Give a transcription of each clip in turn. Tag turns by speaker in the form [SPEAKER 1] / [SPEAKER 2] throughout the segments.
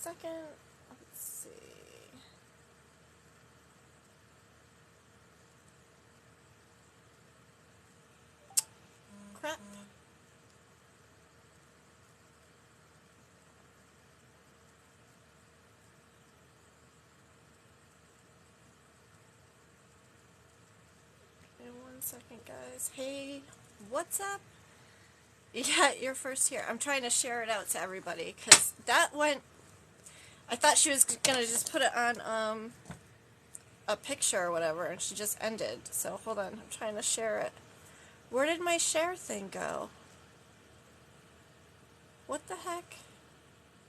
[SPEAKER 1] second. Let's see. Crap. Okay, 1 second, guys. Hey, what's up? Yeah, you're first here. I'm trying to share it out to everybody because that went. I thought she was gonna just put it on a picture or whatever, and she just ended. So hold on, I'm trying to share it. Where did my share thing go? What the heck?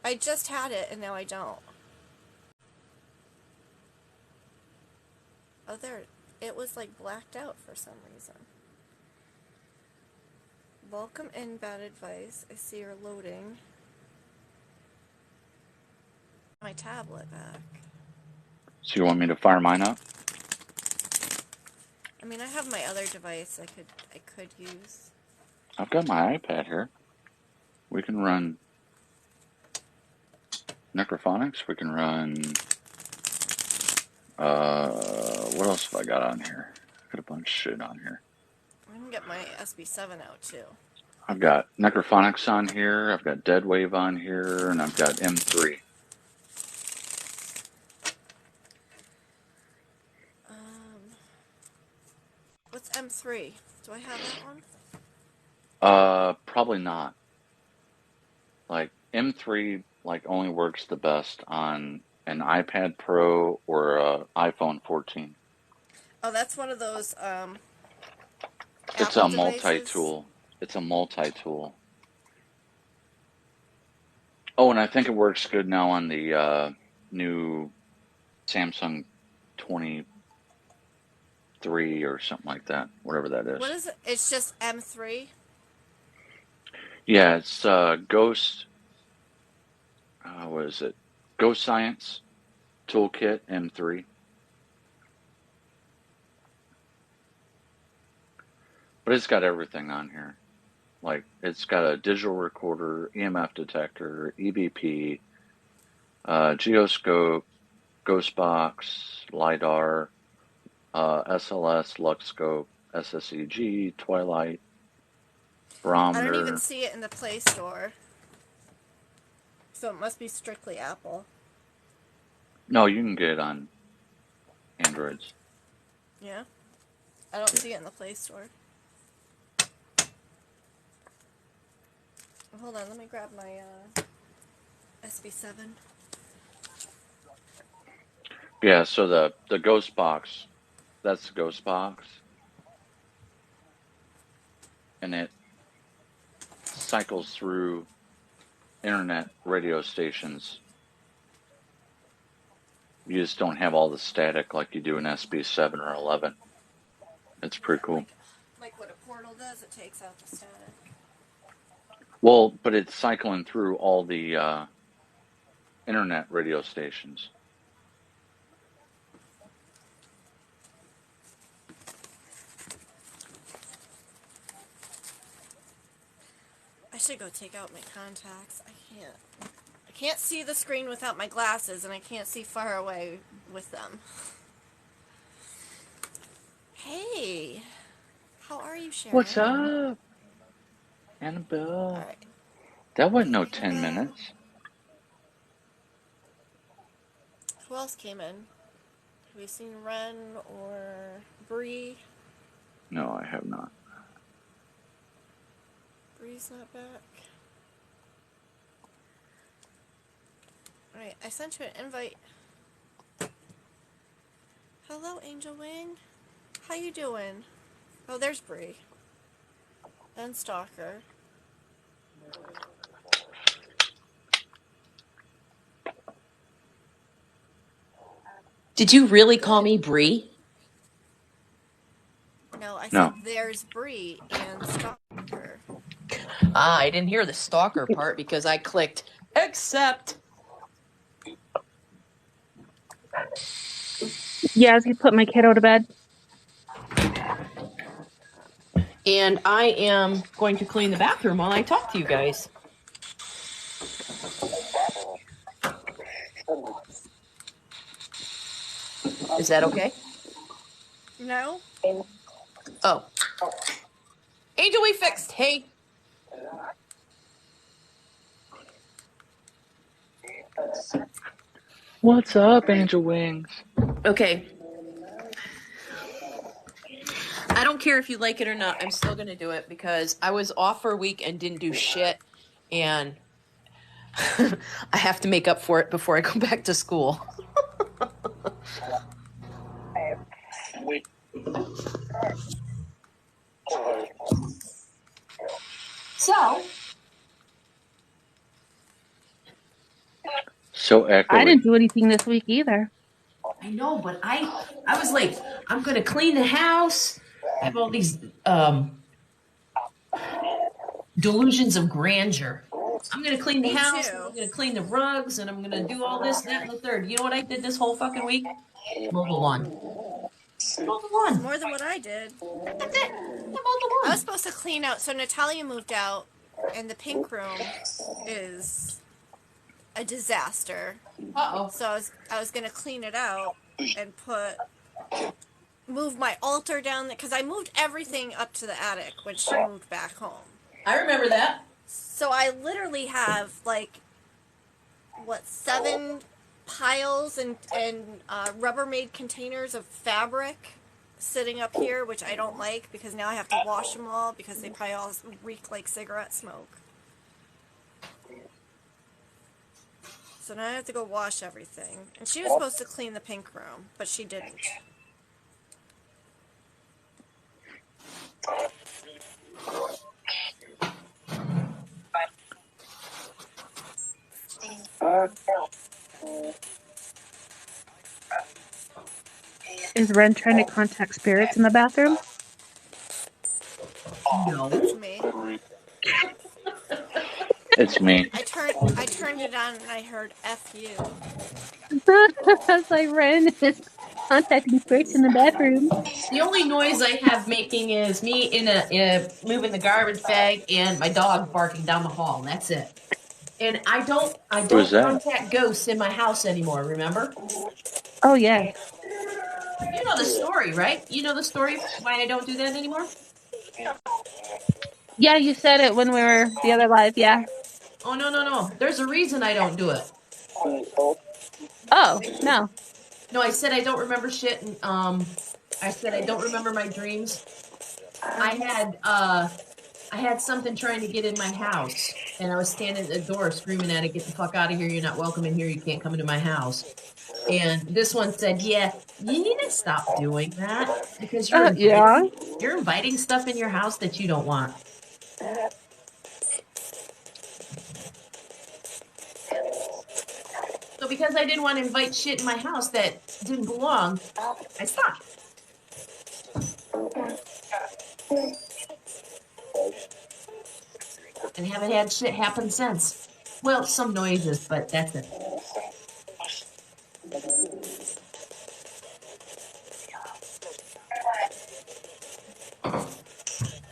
[SPEAKER 1] I just had it and now I don't. Oh, there. It was like blacked out for some reason. Welcome in, Bad Advice. I see you're loading. My tablet back.
[SPEAKER 2] So you want me to fire mine up?
[SPEAKER 1] I mean, I have my other device I could use.
[SPEAKER 2] I've got my iPad here. We can run Necrophonics. We can run, what else have I got on here? I got a bunch of shit on here.
[SPEAKER 1] I can get my SB7 out too.
[SPEAKER 2] I've got Necrophonics on here. I've got Dead Wave on here, and I've got M3.
[SPEAKER 1] What's M3? Do I have that one?
[SPEAKER 2] Probably not. Like M3, like only works the best on an iPad Pro or a iPhone 14.
[SPEAKER 1] Oh, that's one of those
[SPEAKER 2] It's
[SPEAKER 1] Apple
[SPEAKER 2] a
[SPEAKER 1] devices?
[SPEAKER 2] multi-tool. It's a multi-tool. Oh, and I think it works good now on the new Samsung 23 or something like that, whatever that is.
[SPEAKER 1] What is it? It's just M3?
[SPEAKER 2] Yeah, it's Ghost, what is it? Ghost Science Toolkit M3. But it's got everything on here. Like, it's got a digital recorder, EMF detector, EVP, Geoscope, Ghostbox, LiDAR, SLS, LuxScope, SSEG, Twilight, barometer.
[SPEAKER 1] I don't even see it in the Play Store. So it must be strictly Apple.
[SPEAKER 2] No, you can get it on Androids.
[SPEAKER 1] Yeah? I don't see it in the Play Store. Hold on, let me grab my SB7.
[SPEAKER 2] Yeah, so the Ghost Box, that's the Ghost Box. And it cycles through internet radio stations. You just don't have all the static like you do in SB7 or 11. It's pretty cool.
[SPEAKER 1] Like what a portal does, it takes out the static.
[SPEAKER 2] Well, but it's cycling through all the internet radio stations.
[SPEAKER 1] I should go take out my contacts. I can't see the screen without my glasses, and I can't see far away with them. Hey, how are you, Sharon?
[SPEAKER 2] What's up, Annabelle?
[SPEAKER 1] All right.
[SPEAKER 2] That wasn't no 10 minutes.
[SPEAKER 1] Who else came in? Have we seen Ren or Bree?
[SPEAKER 2] No, I have not.
[SPEAKER 1] Bree's not back. Alright, I sent you an invite. Hello, Angel Wing. How you doing? Oh, there's Bree. And Stalker.
[SPEAKER 3] Did you really call me Bree?
[SPEAKER 1] No, I
[SPEAKER 2] No.
[SPEAKER 1] said there's Bree and Stalker.
[SPEAKER 3] Ah, I didn't hear the stalker part because I clicked accept.
[SPEAKER 4] Yeah, I was going to put my kiddo to bed.
[SPEAKER 3] And I am going to clean the bathroom while I talk to you guys. Is that okay?
[SPEAKER 1] No?
[SPEAKER 3] Oh. Angel, we fixed. Hey.
[SPEAKER 2] What's up, Angel Wings?
[SPEAKER 3] Okay. I don't care if you like it or not. I'm still going to do it because I was off for a week and didn't do shit. And I have to make up for it before I go back to school. So,
[SPEAKER 2] So
[SPEAKER 4] I
[SPEAKER 2] echoey.
[SPEAKER 4] didn't do anything this week either.
[SPEAKER 3] I know, but I was like, I'm going to clean the house. I have all these delusions of grandeur. I'm going to clean the
[SPEAKER 1] Me
[SPEAKER 3] house,
[SPEAKER 1] too.
[SPEAKER 3] and I'm going to clean the rugs, and I'm going to do all this, that, and the third. You know what I did this whole fucking week? Mow the lawn. Mow the lawn.
[SPEAKER 1] More than what I did.
[SPEAKER 3] That's it. I mowed the
[SPEAKER 1] I
[SPEAKER 3] lawn.
[SPEAKER 1] was supposed to clean out. So Natalia moved out, and the pink room is a disaster.
[SPEAKER 3] Uh-oh.
[SPEAKER 1] So I was gonna clean it out and move my altar down because I moved everything up to the attic when she moved back home.
[SPEAKER 3] I remember that.
[SPEAKER 1] So I literally have like 7 piles and Rubbermaid containers of fabric sitting up here, which I don't like because now I have to wash them all because they probably all reek like cigarette smoke. So now I have to go wash everything. And she was supposed to clean the pink room, but she didn't.
[SPEAKER 4] Is Ren trying to contact spirits in the bathroom?
[SPEAKER 3] No.
[SPEAKER 1] It's me.
[SPEAKER 2] It's me.
[SPEAKER 1] I turned it on and I heard F you.
[SPEAKER 4] I was like, Ren is contacting spirits in the bathroom.
[SPEAKER 3] The only noise I have making is me in a moving the garbage bag and my dog barking down the hall. That's it. And I don't
[SPEAKER 2] Who's that?
[SPEAKER 3] contact ghosts in my house anymore, remember?
[SPEAKER 4] Oh, yeah.
[SPEAKER 3] You know the story, right? You know the story why I don't do that anymore?
[SPEAKER 4] Yeah, you said it when we were the other live, yeah.
[SPEAKER 3] Oh, no. There's a reason I don't do it.
[SPEAKER 4] Oh, no.
[SPEAKER 3] No, I said I don't remember shit, and I said I don't remember my dreams. I had something trying to get in my house, and I was standing at the door screaming at it, "Get the fuck out of here! You're not welcome in here. You can't come into my house." And this one said, "Yeah, you need to stop doing that because
[SPEAKER 4] Yeah.
[SPEAKER 3] you're inviting stuff in your house that you don't want." So because I didn't want to invite shit in my house that didn't belong, I stopped. And haven't had shit happen since. Well, some noises, but that's it.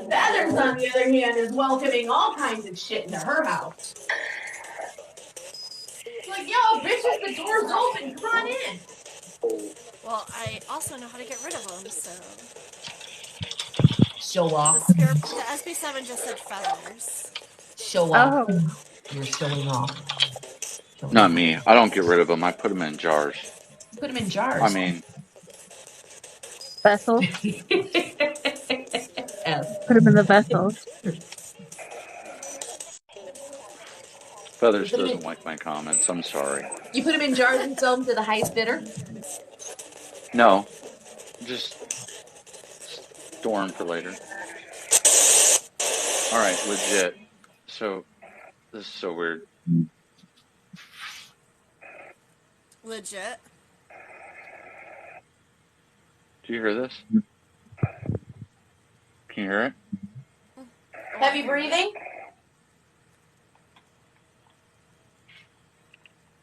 [SPEAKER 3] Feathers, on the other hand, is welcoming all kinds of shit into her house. It's like, yo, bitches, the door's open. Come on in.
[SPEAKER 1] Well, I also know how to get rid of them, so...
[SPEAKER 3] Show
[SPEAKER 1] The
[SPEAKER 3] off.
[SPEAKER 1] SB7 just said feathers.
[SPEAKER 3] Show off.
[SPEAKER 4] Oh.
[SPEAKER 3] You're showing off.
[SPEAKER 2] Not me. I don't get rid of them. I put them in jars.
[SPEAKER 3] Put them in jars.
[SPEAKER 2] I mean,
[SPEAKER 4] Vessels.
[SPEAKER 3] F.
[SPEAKER 4] Put them in the vessels.
[SPEAKER 2] Feathers doesn't like my comments. I'm sorry.
[SPEAKER 3] You put them in jars and sell them to the highest bidder?
[SPEAKER 2] No, just store them for later. All right, legit. So, this is so weird.
[SPEAKER 1] Legit.
[SPEAKER 2] Do you hear this? Can you hear it?
[SPEAKER 3] Heavy breathing?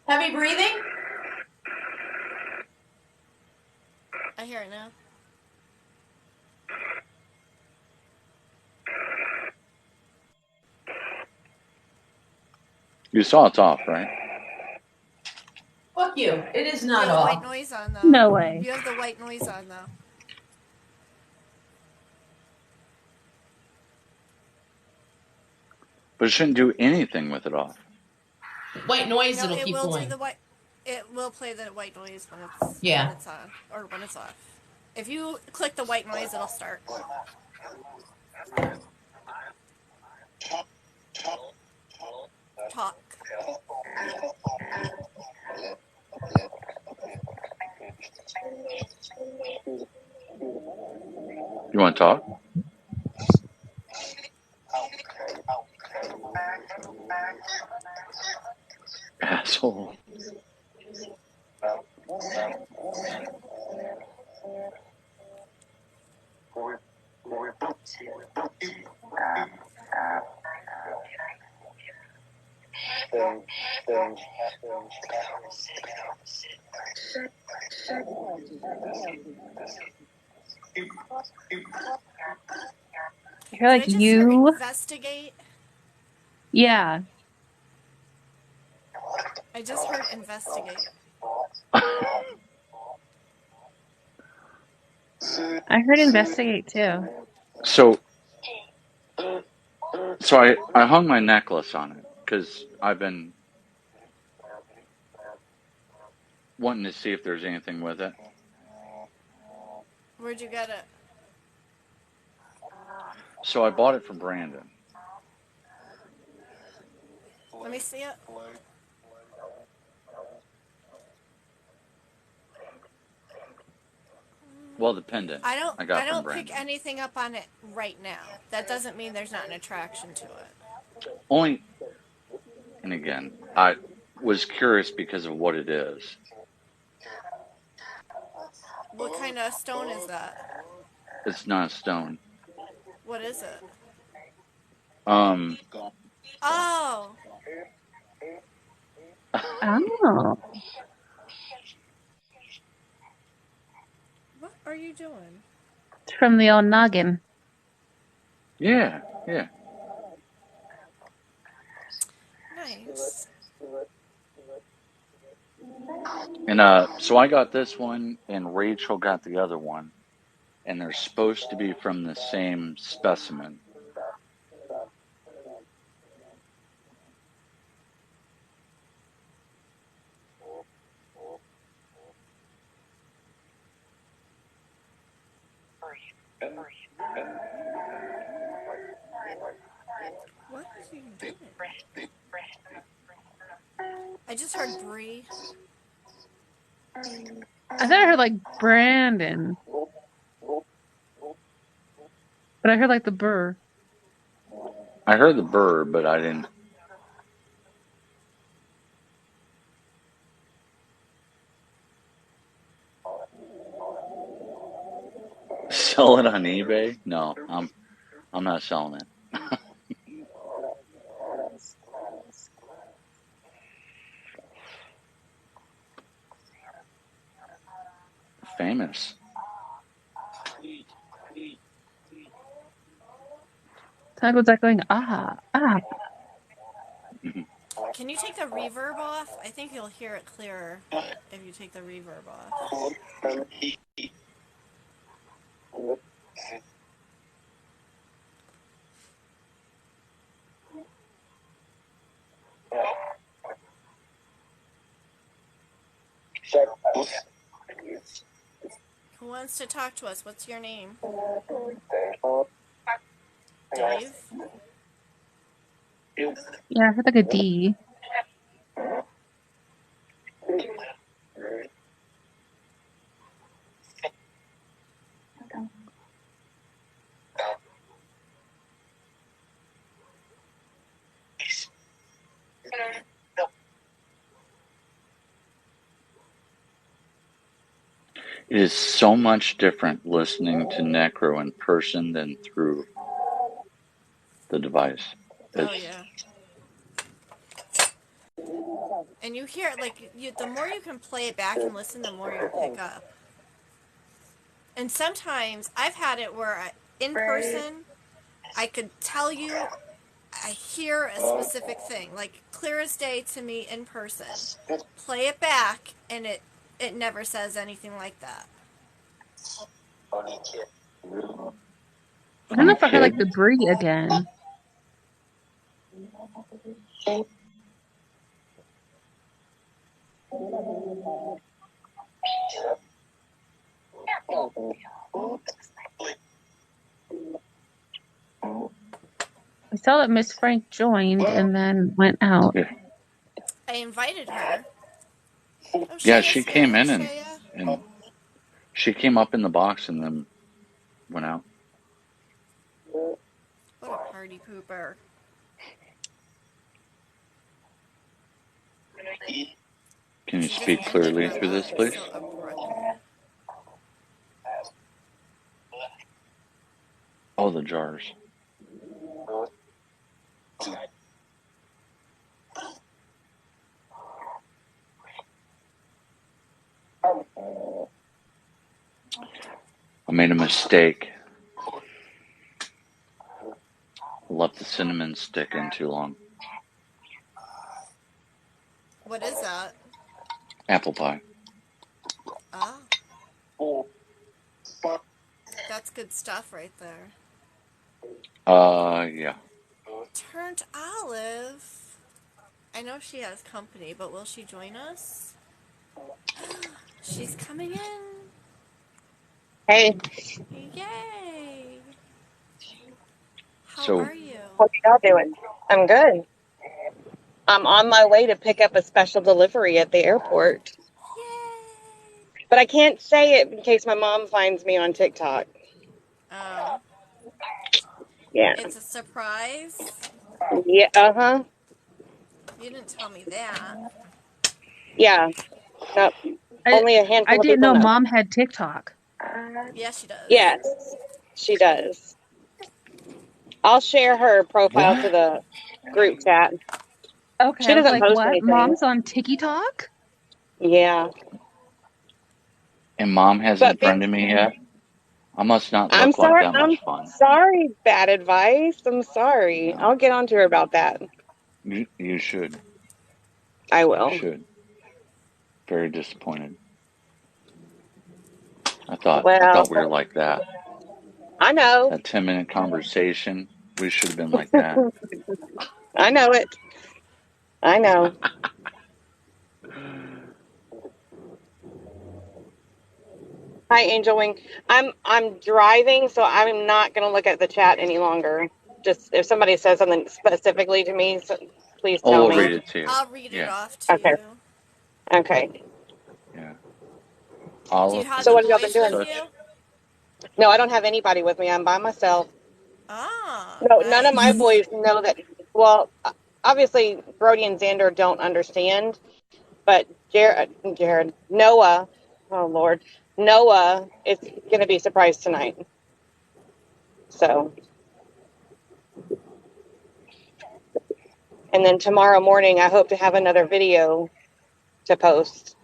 [SPEAKER 3] Heavy breathing?
[SPEAKER 1] I hear it now.
[SPEAKER 2] You saw it's off, right?
[SPEAKER 3] Fuck you. It is
[SPEAKER 1] You
[SPEAKER 3] not
[SPEAKER 1] have the white
[SPEAKER 3] off.
[SPEAKER 1] noise on though.
[SPEAKER 4] No way.
[SPEAKER 1] You have the white noise on though.
[SPEAKER 2] But it shouldn't do anything with it off.
[SPEAKER 3] White noise,
[SPEAKER 1] No,
[SPEAKER 3] it'll
[SPEAKER 1] it
[SPEAKER 3] keep
[SPEAKER 1] will
[SPEAKER 3] going.
[SPEAKER 1] do the white. It will play the white noise when it's
[SPEAKER 3] Yeah.
[SPEAKER 1] on or when it's off. If you click the white noise, it'll start. Talk.
[SPEAKER 2] You want to talk? Asshole.
[SPEAKER 4] I hear
[SPEAKER 1] Did
[SPEAKER 4] like
[SPEAKER 1] I just hear
[SPEAKER 4] you.
[SPEAKER 1] investigate?
[SPEAKER 4] Yeah.
[SPEAKER 1] I just heard investigate.
[SPEAKER 4] I heard investigate too.
[SPEAKER 2] So I hung my necklace on it because I've been wanting to see if there's anything with it.
[SPEAKER 1] Where'd you get it?
[SPEAKER 2] So I bought it from Brandon.
[SPEAKER 1] Let me see it.
[SPEAKER 2] Well, the pendant
[SPEAKER 1] I don't
[SPEAKER 2] got from
[SPEAKER 1] pick
[SPEAKER 2] Brandon.
[SPEAKER 1] anything up on it right now. That doesn't mean there's not an attraction to it.
[SPEAKER 2] Only, and again, I was curious because of what it is.
[SPEAKER 1] What kind of stone is that?
[SPEAKER 2] It's not a stone.
[SPEAKER 1] What is it?
[SPEAKER 2] Um,
[SPEAKER 1] Oh,
[SPEAKER 4] Oh.
[SPEAKER 1] what are you doing?
[SPEAKER 4] It's from the old noggin.
[SPEAKER 2] yeah.
[SPEAKER 1] Nice.
[SPEAKER 2] And so I got this one, and Rachel got the other one, and they're supposed to be from the same specimen.
[SPEAKER 1] What are you doing? I just heard Bree.
[SPEAKER 4] I thought I heard like Brandon. But I heard like the burr.
[SPEAKER 2] I heard the burr, but I didn't. Sell it on eBay? No, I'm not selling it. Famous.
[SPEAKER 4] Tag was like going, ah.
[SPEAKER 1] Can you take the reverb off? I think you'll hear it clearer if you take the reverb off. Who wants to talk to us? What's your name? Dave?
[SPEAKER 4] Yeah, I heard like a D.
[SPEAKER 2] It is so much different listening to Necro in person than through the device.
[SPEAKER 1] Oh, yeah. And you hear it, like, the more you can play it back and listen, the more you'll pick up. And sometimes I've had it where in person, I could tell you, I hear a specific thing, like clear as day to me in person. Play it back, and it never says anything like that.
[SPEAKER 4] I don't know
[SPEAKER 2] On
[SPEAKER 4] if I heard like
[SPEAKER 2] kid.
[SPEAKER 4] debris again. I saw that Miss Frank joined and then went out.
[SPEAKER 2] Yeah,
[SPEAKER 1] I invited her. Oh,
[SPEAKER 2] yeah,
[SPEAKER 1] Shaya's
[SPEAKER 2] she
[SPEAKER 1] here.
[SPEAKER 2] came
[SPEAKER 1] Hey,
[SPEAKER 2] in
[SPEAKER 1] Shaya.
[SPEAKER 2] and she came up in the box and then went out.
[SPEAKER 1] What a party pooper.
[SPEAKER 2] Can you
[SPEAKER 1] She just
[SPEAKER 2] speak
[SPEAKER 1] ended
[SPEAKER 2] clearly
[SPEAKER 1] her
[SPEAKER 2] through this,
[SPEAKER 1] live
[SPEAKER 2] please?
[SPEAKER 1] so abruptly.
[SPEAKER 2] Oh, the jars. I made a mistake. Left the cinnamon stick in too long.
[SPEAKER 1] What is that?
[SPEAKER 2] Apple pie.
[SPEAKER 1] Ah, that's good stuff right there.
[SPEAKER 2] Yeah.
[SPEAKER 1] Turned Olive. I know she has company, but will she join us? She's coming in.
[SPEAKER 5] Hey,
[SPEAKER 1] Yay! How
[SPEAKER 2] So
[SPEAKER 1] are you?
[SPEAKER 5] what are y'all doing? I'm good. I'm on my way to pick up a special delivery at the airport,
[SPEAKER 1] Yay!
[SPEAKER 5] but I can't say it in case my mom finds me on TikTok.
[SPEAKER 1] Oh,
[SPEAKER 5] Yeah.
[SPEAKER 1] it's a surprise?
[SPEAKER 5] Yeah, uh-huh.
[SPEAKER 1] You didn't tell me that.
[SPEAKER 5] Yeah. Nope.
[SPEAKER 4] I
[SPEAKER 5] Only a
[SPEAKER 4] I
[SPEAKER 5] handful of
[SPEAKER 4] didn't
[SPEAKER 5] people
[SPEAKER 4] know
[SPEAKER 5] know.
[SPEAKER 4] Mom had TikTok.
[SPEAKER 1] Yeah, she does.
[SPEAKER 5] Yes, she does. I'll share her profile to
[SPEAKER 2] what?
[SPEAKER 5] the group chat.
[SPEAKER 4] Okay,
[SPEAKER 5] She
[SPEAKER 4] I was
[SPEAKER 5] doesn't
[SPEAKER 4] like,
[SPEAKER 5] post
[SPEAKER 4] what?
[SPEAKER 5] anything.
[SPEAKER 4] Mom's on TikTok?
[SPEAKER 5] Yeah.
[SPEAKER 2] And mom
[SPEAKER 5] But
[SPEAKER 2] hasn't friended me yet? I must not
[SPEAKER 5] I'm
[SPEAKER 2] look like
[SPEAKER 5] sorry.
[SPEAKER 2] that
[SPEAKER 5] I'm
[SPEAKER 2] much fun.
[SPEAKER 5] sorry, bad advice. I'm sorry.
[SPEAKER 2] No.
[SPEAKER 5] I'll get on to her about that.
[SPEAKER 2] You should.
[SPEAKER 5] I
[SPEAKER 2] You
[SPEAKER 5] will.
[SPEAKER 2] should. Very disappointed. I
[SPEAKER 5] Well,
[SPEAKER 2] thought we were like that.
[SPEAKER 5] I know.
[SPEAKER 2] That 10-minute conversation. We should have been like that.
[SPEAKER 5] I know it. I know. Hi, Angel Wing. I'm driving, so I'm not going to look at the chat any longer. Just if somebody says something specifically to me, so please tell
[SPEAKER 2] Oh, I'll
[SPEAKER 5] me.
[SPEAKER 2] read it to you.
[SPEAKER 1] I'll read it
[SPEAKER 2] Yeah,
[SPEAKER 1] off to
[SPEAKER 5] Okay.
[SPEAKER 1] you.
[SPEAKER 5] Okay.
[SPEAKER 2] yeah.
[SPEAKER 1] Do you
[SPEAKER 2] Olive
[SPEAKER 1] have
[SPEAKER 2] is
[SPEAKER 5] So
[SPEAKER 1] the
[SPEAKER 5] what have y'all been
[SPEAKER 1] boys with
[SPEAKER 5] doing?
[SPEAKER 2] such.
[SPEAKER 1] you?
[SPEAKER 5] No, I don't have anybody with me. I'm by myself.
[SPEAKER 1] Ah,
[SPEAKER 5] No, none of my
[SPEAKER 1] nice.
[SPEAKER 5] boys know that. Well, obviously Brody and Xander don't understand, but Jared, Noah, oh Lord, Noah is going to be surprised tonight. So, and then tomorrow morning, I hope to have another video to post.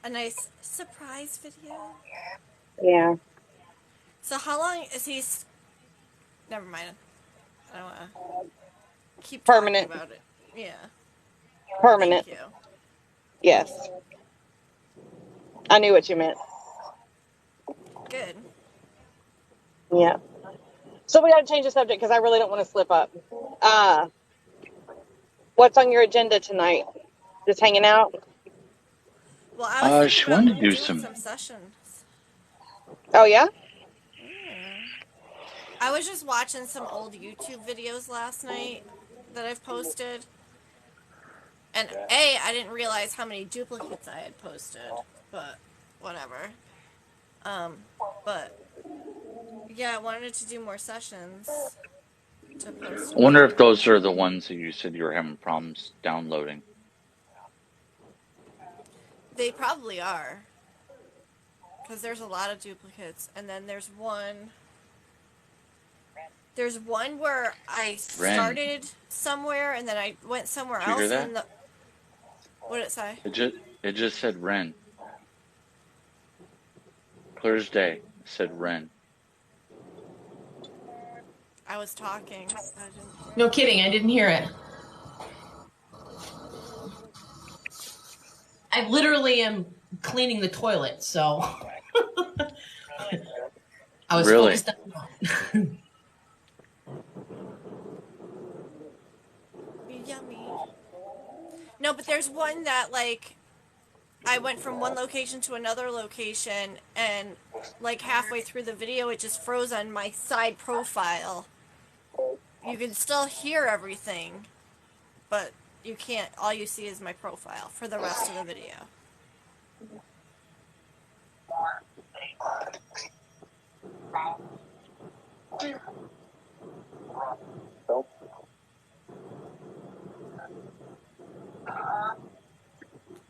[SPEAKER 1] A nice surprise video.
[SPEAKER 5] Yeah,
[SPEAKER 1] So how long is he? Never mind. I don't want to keep talking
[SPEAKER 5] permanent,
[SPEAKER 1] about it. Yeah. Thank
[SPEAKER 5] permanent.
[SPEAKER 1] you.
[SPEAKER 5] Yes, I knew what you meant.
[SPEAKER 1] Good.
[SPEAKER 5] Yeah. So we got to change the subject because I really don't want to slip up. Uh, what's on your agenda tonight? Just hanging out?
[SPEAKER 1] Well, I was thinking
[SPEAKER 2] She
[SPEAKER 1] about
[SPEAKER 2] wanted to do
[SPEAKER 1] doing
[SPEAKER 2] some.
[SPEAKER 1] some sessions.
[SPEAKER 5] Oh yeah.
[SPEAKER 1] Yeah. I was just watching some old YouTube videos last night that I've posted. And I didn't realize how many duplicates I had posted, but whatever. Um, but yeah, I wanted to do more sessions to post
[SPEAKER 2] I
[SPEAKER 1] them
[SPEAKER 2] wonder if
[SPEAKER 1] for.
[SPEAKER 2] those are the ones that you said you were having problems downloading.
[SPEAKER 1] They probably are, because there's a lot of duplicates. And then there's one. There's one where I
[SPEAKER 2] Ren,
[SPEAKER 1] started somewhere and then I went somewhere
[SPEAKER 2] did you hear
[SPEAKER 1] else, and
[SPEAKER 2] that?
[SPEAKER 1] then the what did it say?
[SPEAKER 2] It just said Ren. Clear as day. It said Ren.
[SPEAKER 1] I was talking. I didn't hear
[SPEAKER 3] No
[SPEAKER 1] it.
[SPEAKER 3] kidding, I didn't hear it. I literally am cleaning the toilet, so I was
[SPEAKER 2] Really?
[SPEAKER 3] focused on that.
[SPEAKER 1] Yummy. No, but there's one that like I went from one location to another location, and like halfway through the video, it just froze on my side profile. You can still hear everything, but you can't. All you see is my profile for the rest of the video.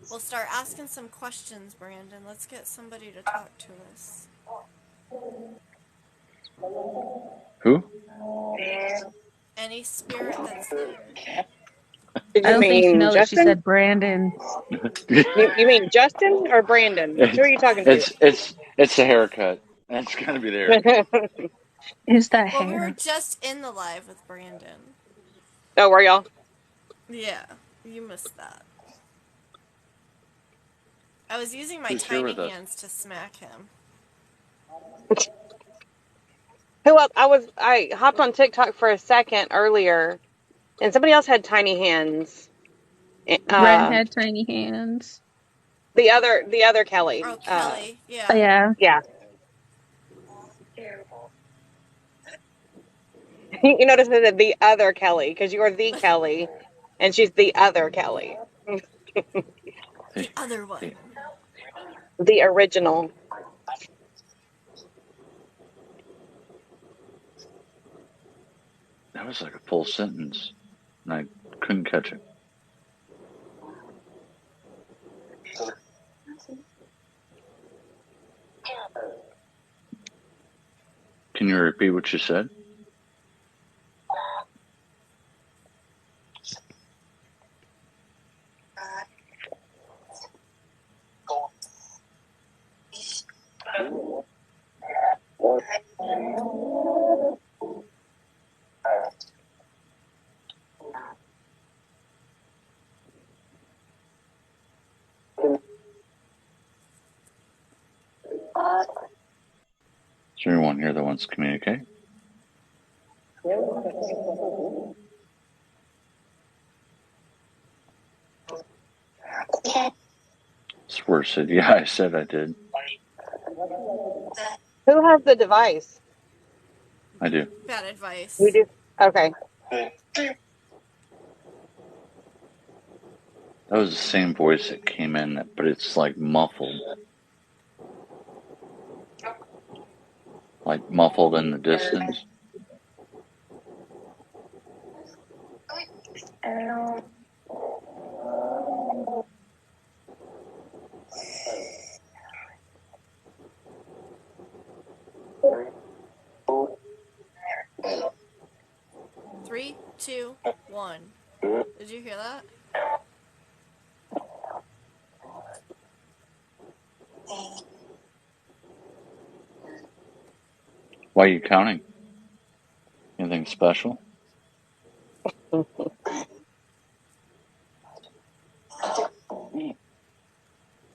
[SPEAKER 1] We'll start asking some questions, Brandon. Let's get somebody to talk to us.
[SPEAKER 2] Who?
[SPEAKER 1] Any spirit that's there.
[SPEAKER 5] Did
[SPEAKER 4] I
[SPEAKER 5] you
[SPEAKER 4] don't think she
[SPEAKER 5] mean
[SPEAKER 4] knows that she
[SPEAKER 5] Justin?
[SPEAKER 4] said Brandon.
[SPEAKER 5] You mean Justin or Brandon? Who are you talking to?
[SPEAKER 2] It's the haircut. That's gotta be the haircut.
[SPEAKER 4] Is that
[SPEAKER 1] Well, we were
[SPEAKER 4] hair?
[SPEAKER 1] just in the live with Brandon.
[SPEAKER 5] Oh, were y'all?
[SPEAKER 1] Yeah, you missed that. I was using my
[SPEAKER 2] Who's here
[SPEAKER 1] tiny
[SPEAKER 2] with us?
[SPEAKER 1] hands to smack him.
[SPEAKER 5] Who else? I hopped on TikTok for a second earlier, and somebody else had tiny hands.
[SPEAKER 4] Ren had tiny hands.
[SPEAKER 5] The other Kelly.
[SPEAKER 1] Oh, Kelly.
[SPEAKER 4] Oh,
[SPEAKER 1] Yeah.
[SPEAKER 4] yeah.
[SPEAKER 5] Yeah. You notice that the other Kelly, because you are the Kelly, and she's the other Kelly,
[SPEAKER 1] The other one.
[SPEAKER 5] the original.
[SPEAKER 2] That was like a full sentence, and I couldn't catch it. Can you repeat what you said? Is there anyone here that wants to communicate? Swear said, yeah, I said I did.
[SPEAKER 5] Who has the device?
[SPEAKER 2] I do.
[SPEAKER 1] Bad advice.
[SPEAKER 5] You do. Okay.
[SPEAKER 2] That was the same voice that came in, but it's like muffled. Like muffled in the distance.
[SPEAKER 1] Three, two, one. Did you hear that?
[SPEAKER 2] Why are you counting? Anything special?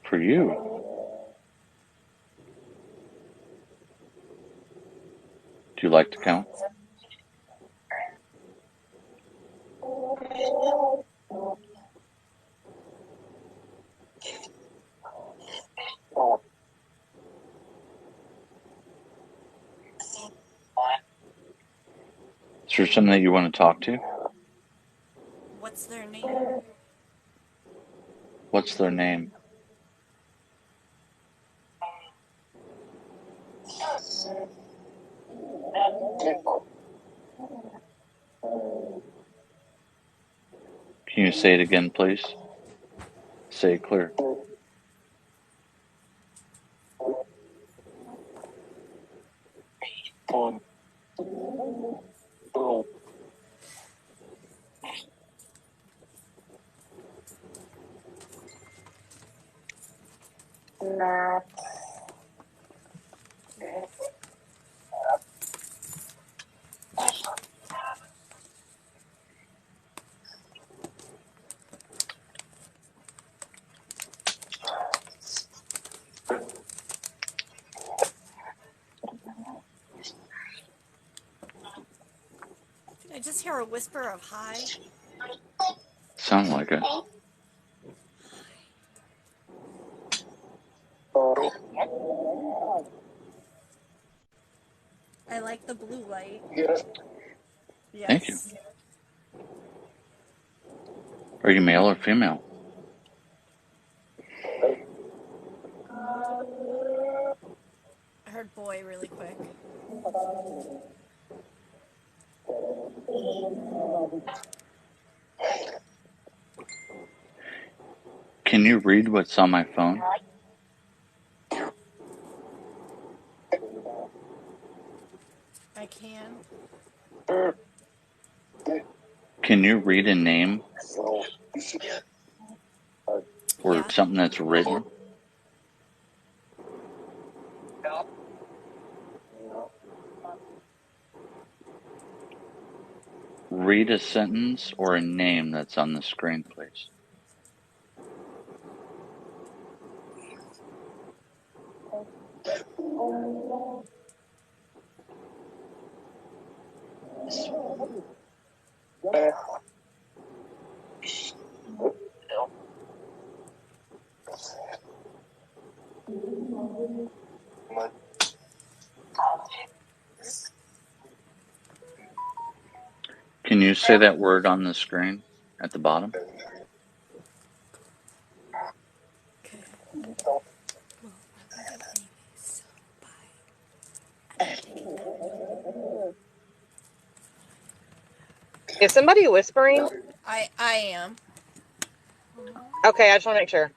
[SPEAKER 2] For you. Do you like to count? Is there something that you want to talk to?
[SPEAKER 1] What's their name?
[SPEAKER 2] What's their name? Can you say it again, please? Say it clear.
[SPEAKER 1] just hear a whisper of hi.
[SPEAKER 2] Sound like it.
[SPEAKER 1] I like the blue light.
[SPEAKER 2] Thank you.
[SPEAKER 1] Yes.
[SPEAKER 2] Are you male or female?
[SPEAKER 1] I heard boy really quick.
[SPEAKER 2] Can you read what's on my phone?
[SPEAKER 1] I can.
[SPEAKER 2] Can you read a name or
[SPEAKER 1] Yeah.
[SPEAKER 2] something that's written? Read a sentence or a name that's on the screen, please. Can you say that word on the screen at the bottom?
[SPEAKER 1] Okay. Well, I went anyways, so bye.
[SPEAKER 5] Is somebody whispering?
[SPEAKER 1] I am.
[SPEAKER 5] Okay, I just want to make sure.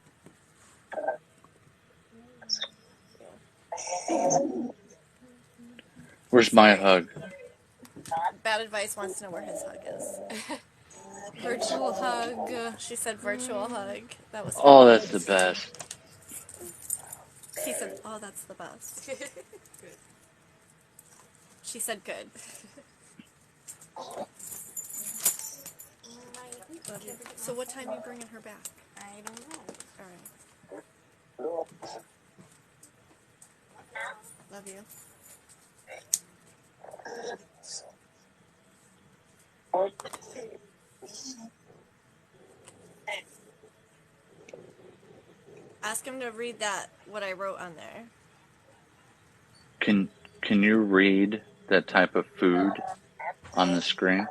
[SPEAKER 2] Where's my
[SPEAKER 1] Sorry.
[SPEAKER 2] hug?
[SPEAKER 1] Bad Advice wants to know where his hug is. Virtual hug. She said virtual hug. That was
[SPEAKER 2] Oh,
[SPEAKER 1] funny.
[SPEAKER 2] that's the best.
[SPEAKER 1] He said, "Oh, that's the best." Good. She said, "Good." Love you. So, what time you bringing her back?
[SPEAKER 6] I don't know.
[SPEAKER 1] All right. Love you. Ask him to read that, what I wrote on there.
[SPEAKER 2] Can you read that type of food on the screen?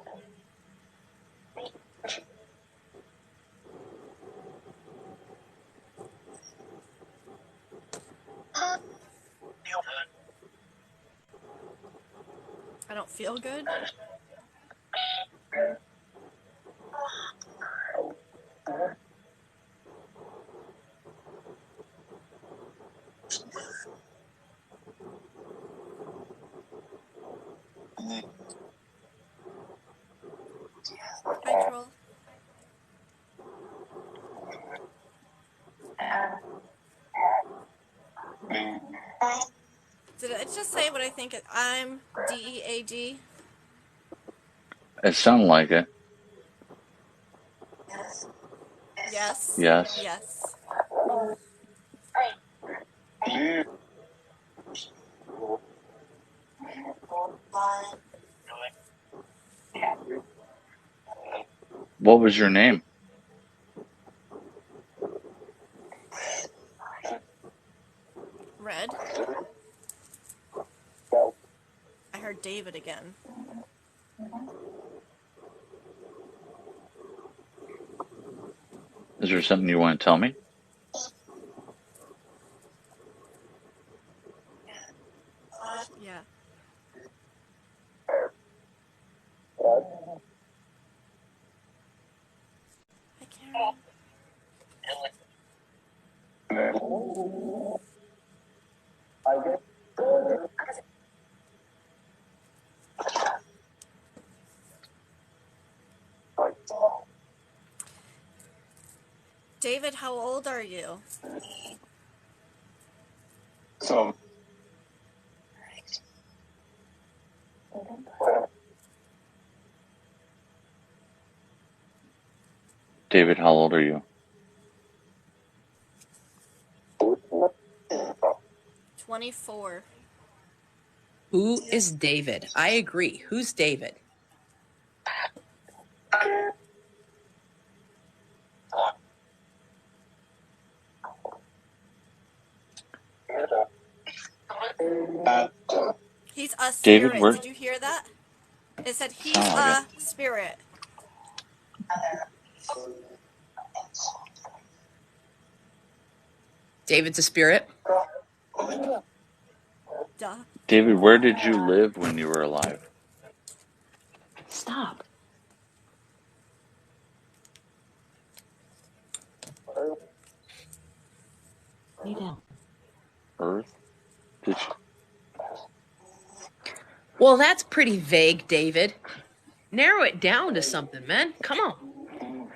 [SPEAKER 1] I don't feel good. Hi, troll. Did I just say what I think? I'm DEAD.
[SPEAKER 2] It sounded like it.
[SPEAKER 1] Yes.
[SPEAKER 2] Yes.
[SPEAKER 1] Yes.
[SPEAKER 2] What was your name?
[SPEAKER 1] Red. I heard David again.
[SPEAKER 2] Is there something you want to tell me?
[SPEAKER 1] Yeah. Hi, Karen. David, how old are you?
[SPEAKER 2] David, how old are you?
[SPEAKER 1] 24.
[SPEAKER 6] Who is David? I agree. Who's David?
[SPEAKER 1] He's a
[SPEAKER 2] David,
[SPEAKER 1] spirit.
[SPEAKER 2] where?
[SPEAKER 1] Did you hear that? It said he's
[SPEAKER 2] Sound like
[SPEAKER 1] a spirit.
[SPEAKER 3] David's a spirit.
[SPEAKER 1] Duh.
[SPEAKER 2] David, where did you live when you were alive?
[SPEAKER 3] Stop. Lay down.
[SPEAKER 2] Earth? Did you?
[SPEAKER 3] Well, that's pretty vague, David. Narrow it down to something, man. Come on.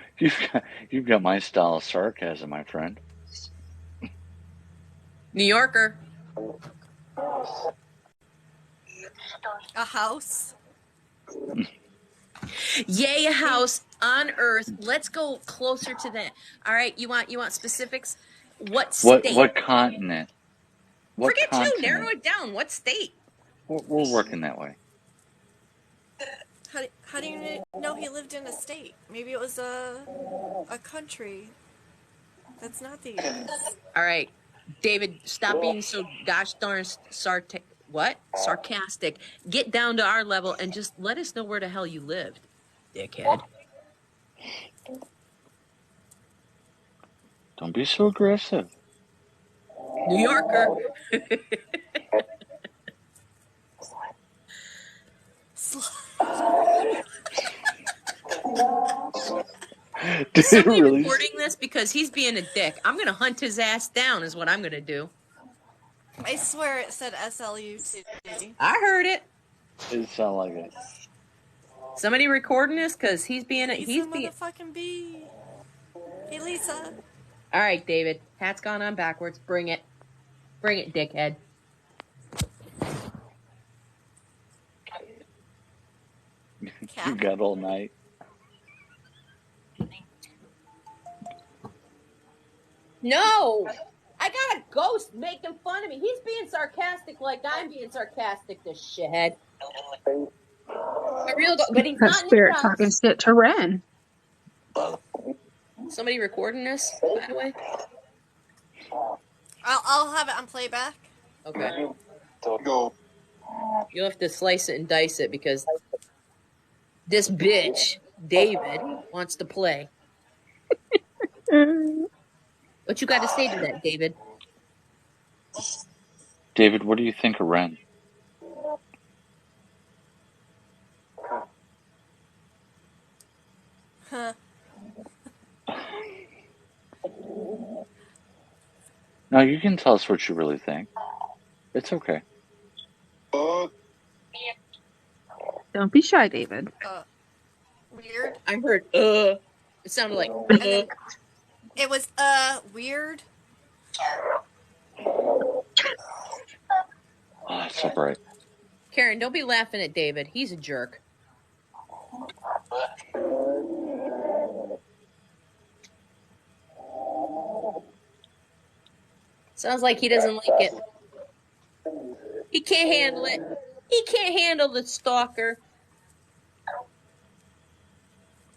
[SPEAKER 2] You've got my style of sarcasm, my friend.
[SPEAKER 3] New Yorker.
[SPEAKER 1] A house.
[SPEAKER 3] Yay, a house on Earth. Let's go closer to that. All right, you want specifics? What state?
[SPEAKER 2] What continent? What
[SPEAKER 3] Forget
[SPEAKER 2] continent?
[SPEAKER 3] you. Narrow it down. What state?
[SPEAKER 2] We're working that way.
[SPEAKER 1] How do you know he lived in a state? Maybe it was a country. That's not the U.S.
[SPEAKER 3] All right, David, stop being so gosh darn sarcastic. Get down to our level and just let us know where the hell you lived, dickhead.
[SPEAKER 2] Don't be so aggressive.
[SPEAKER 3] New Yorker.
[SPEAKER 2] Did
[SPEAKER 3] Is somebody
[SPEAKER 2] really?
[SPEAKER 3] recording this? Because he's being a dick. I'm going to hunt his ass down is what I'm going to do.
[SPEAKER 1] I swear it said SLUT.
[SPEAKER 3] I heard it.
[SPEAKER 2] It sounded like it.
[SPEAKER 3] Somebody recording this? Because he's being a...
[SPEAKER 1] He's a motherfucking bee. Hey, Lisa.
[SPEAKER 3] All right, David. Hat's gone on backwards. Bring it. Bring it, dickhead.
[SPEAKER 2] You got all night.
[SPEAKER 3] No! I got a ghost making fun of me. He's being sarcastic like I'm being sarcastic, this shithead. A real but he's
[SPEAKER 4] That
[SPEAKER 3] not
[SPEAKER 4] spirit
[SPEAKER 3] in the
[SPEAKER 4] talking
[SPEAKER 3] house.
[SPEAKER 4] shit to Ren.
[SPEAKER 3] Somebody recording this, by the way?
[SPEAKER 1] I'll have it on playback.
[SPEAKER 3] Okay. You'll have to slice it and dice it because this bitch, David, wants to play. What you got to say to that, David?
[SPEAKER 2] David, what do you think of Ren?
[SPEAKER 1] Huh.
[SPEAKER 2] No, you can tell us what you really think. It's okay.
[SPEAKER 4] Don't be shy, David.
[SPEAKER 1] Weird.
[SPEAKER 3] I heard, It sounded like,
[SPEAKER 1] And then it was, weird.
[SPEAKER 2] Oh, it's so bright.
[SPEAKER 3] Karen, don't be laughing at David. He's a jerk. Sounds like he doesn't like it. He can't handle it. He can't handle the stalker.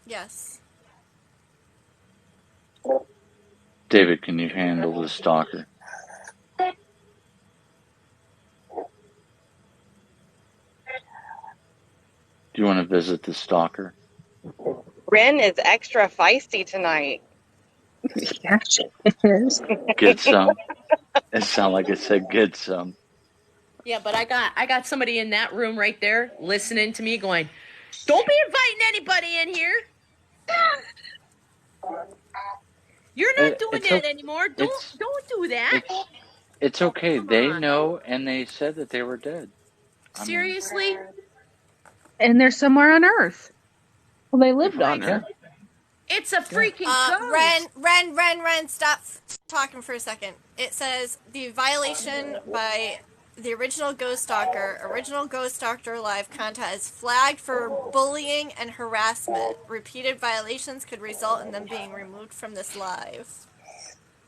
[SPEAKER 1] Yes.
[SPEAKER 2] David, can you handle the stalker? Do you want to visit the stalker?
[SPEAKER 5] Ren is extra feisty tonight.
[SPEAKER 4] Yeah, she is.
[SPEAKER 2] Get some. It sounded like it said get some.
[SPEAKER 3] Yeah, but I got somebody in that room right there listening to me going, don't be inviting anybody in here. You're not doing that anymore. Don't do that.
[SPEAKER 2] It's okay.
[SPEAKER 3] Come
[SPEAKER 2] They
[SPEAKER 3] on.
[SPEAKER 2] know, and they said that they were dead.
[SPEAKER 3] Seriously?
[SPEAKER 4] And they're somewhere on Earth. Well, they lived on Earth.
[SPEAKER 3] It's a freaking ghost.
[SPEAKER 1] Ren, stop talking for a second. It says the violation by the original Ghost Stalker Live content is flagged for bullying and harassment. Repeated violations could result in them being removed from this live.